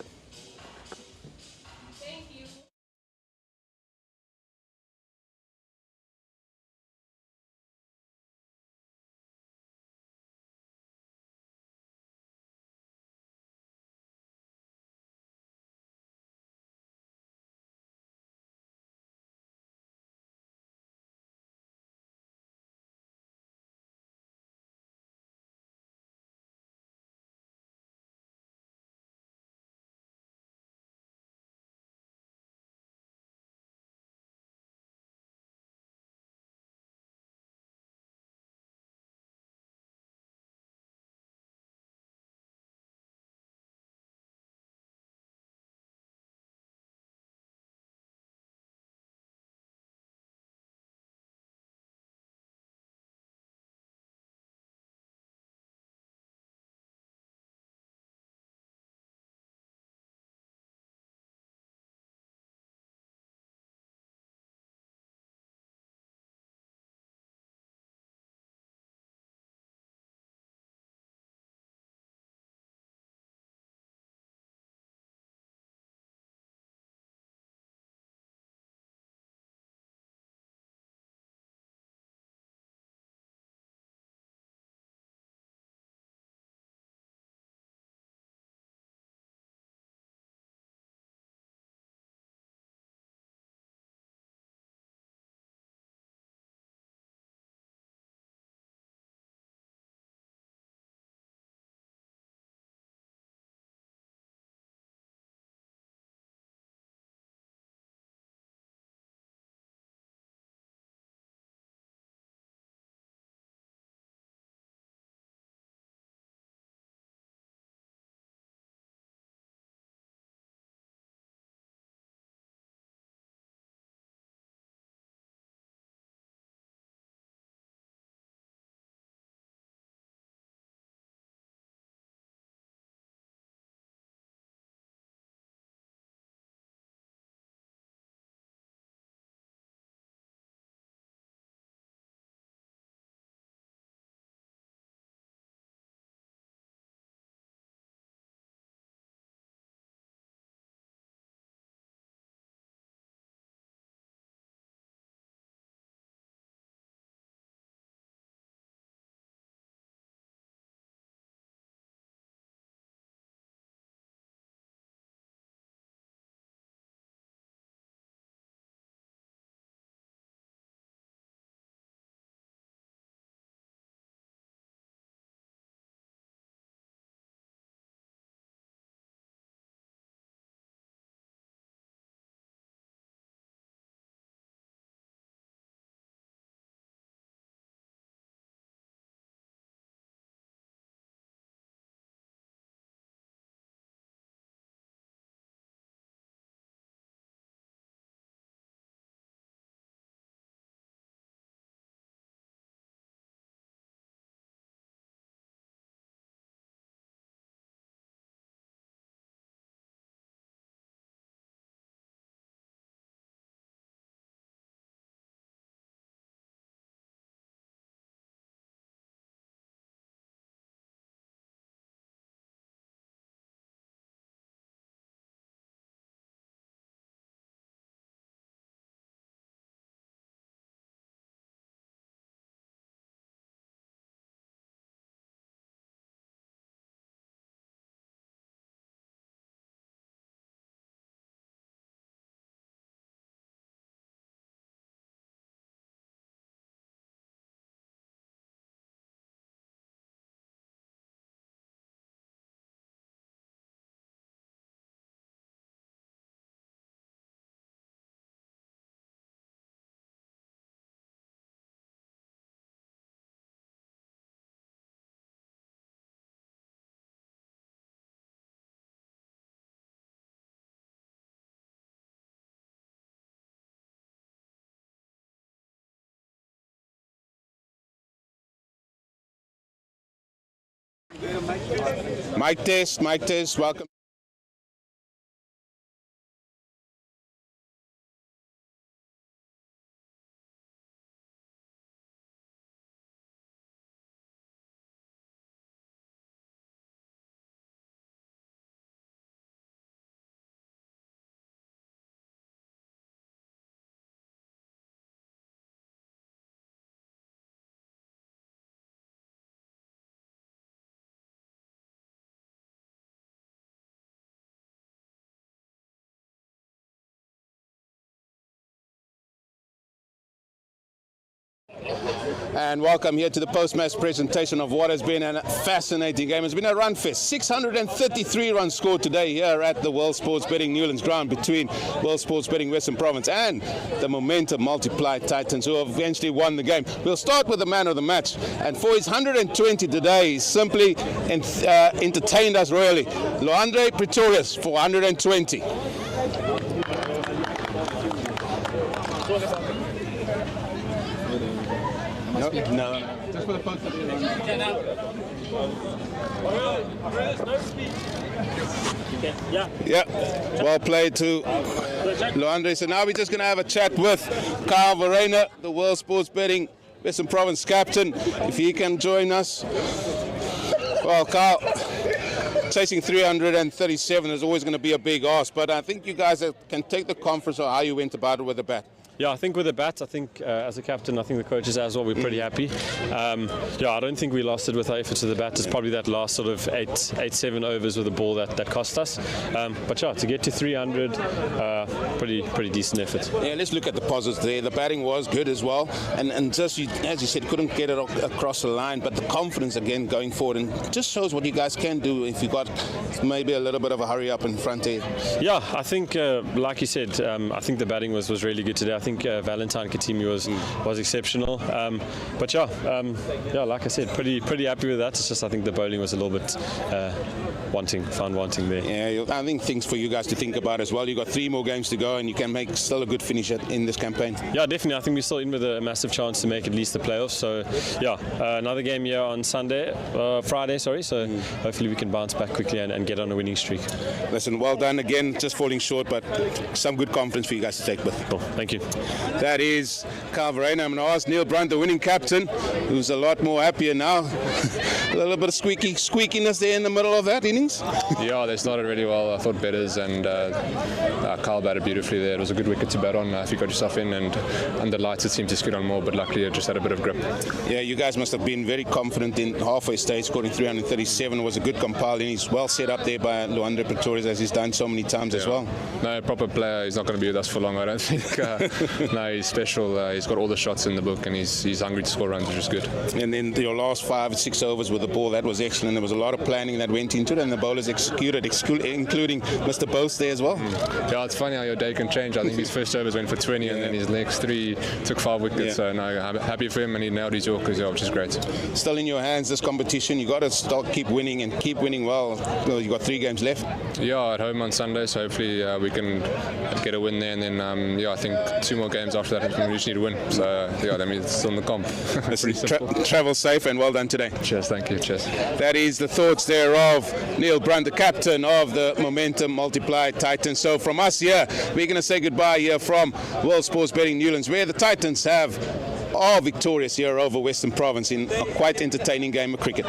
Mic test, welcome. And welcome here to the post-match presentation of what has been a fascinating game. It's been a run fest. 633 runs scored today here at the World Sports Betting Newlands ground between World Sports Betting Western Province and the Momentum Multiplied Titans, who have eventually won the game. We'll start with the man of the match, and for his 120 today, he simply entertained us royally. Loandre Pretorius for 120. No. Just for the post. Yeah. Well played to Loandre. So now we're just going to have a chat with Carl Verena, the World Sports Betting Western Province captain, if he can join us. Well, Carl, chasing 337 is always going to be a big ask, but I think you guys can take the conference on how you went about it with the bat. Yeah, I think with the bat, as a captain, I think the coaches as well, we're pretty happy. I don't think we lost it with our efforts with the bat. It's probably that last sort of 8-7 overs with the ball that cost us. But yeah, to get to 300, pretty decent effort. Yeah, let's look at the positives there. The batting was good as well, and just as you said, couldn't get it across the line. But the confidence again going forward, and just shows what you guys can do if you got maybe a little bit of a hurry up in front here. Yeah, I think like you said, I think the batting was really good today. I think Valentine Katimi was exceptional, but like I said, pretty happy with that. It's just I think the bowling was a little bit wanting there. Yeah, I think things for you guys to think about as well. You got 3 more games to go, and you can make still a good finish in this campaign. Yeah, definitely. I think we're still in with a massive chance to make at least the playoffs. So another game here on Friday. So hopefully we can bounce back quickly and get on a winning streak. Listen, well done again. Just falling short, but some good confidence for you guys to take with. Cool. Thank you. That is Carl Verena. I'm going to ask Neil Brunt, the winning captain, who's a lot more happier now. A little bit of squeakiness there in the middle of that innings. Yeah, they started really well. I thought Betters and Carl batted beautifully there. It was a good wicket to bat on if you got yourself in, and under lights it seemed to scoot on more, but luckily it just had a bit of grip. Yeah, you guys must have been very confident in halfway stage, scoring 337. It was a good compiled innings, well set up there by Loandre Pretorius, as he's done so many times as well. No, proper player. He's not going to be with us for long, I don't think. No, he's special. He's got all the shots in the book, and he's hungry to score runs, which is good. And then your last 5-6 overs with the ball, that was excellent. There was a lot of planning that went into it, and the bowlers executed, including Mr. Bose there as well. Yeah, it's funny how your day can change. I think his first overs went for 20, and then his next 3 took 5 wickets. Yeah. So no, I'm happy for him, and he nailed his Yorkers, which is great. Still in your hands, this competition. You got to keep winning and keep winning well. You got 3 games left. Yeah, at home on Sunday, so hopefully we can get a win there, and then I think 2 more games after that we just need to win. So that means it's still in the comp. Travel safe and well done today. Cheers, thank you. Cheers. That is the thoughts there of Neil Brunt, the captain of the Momentum Multiplied Titans. So from us here, we're going to say goodbye here from World Sports Betting Newlands, where the Titans are victorious here over Western Province in a quite entertaining game of cricket.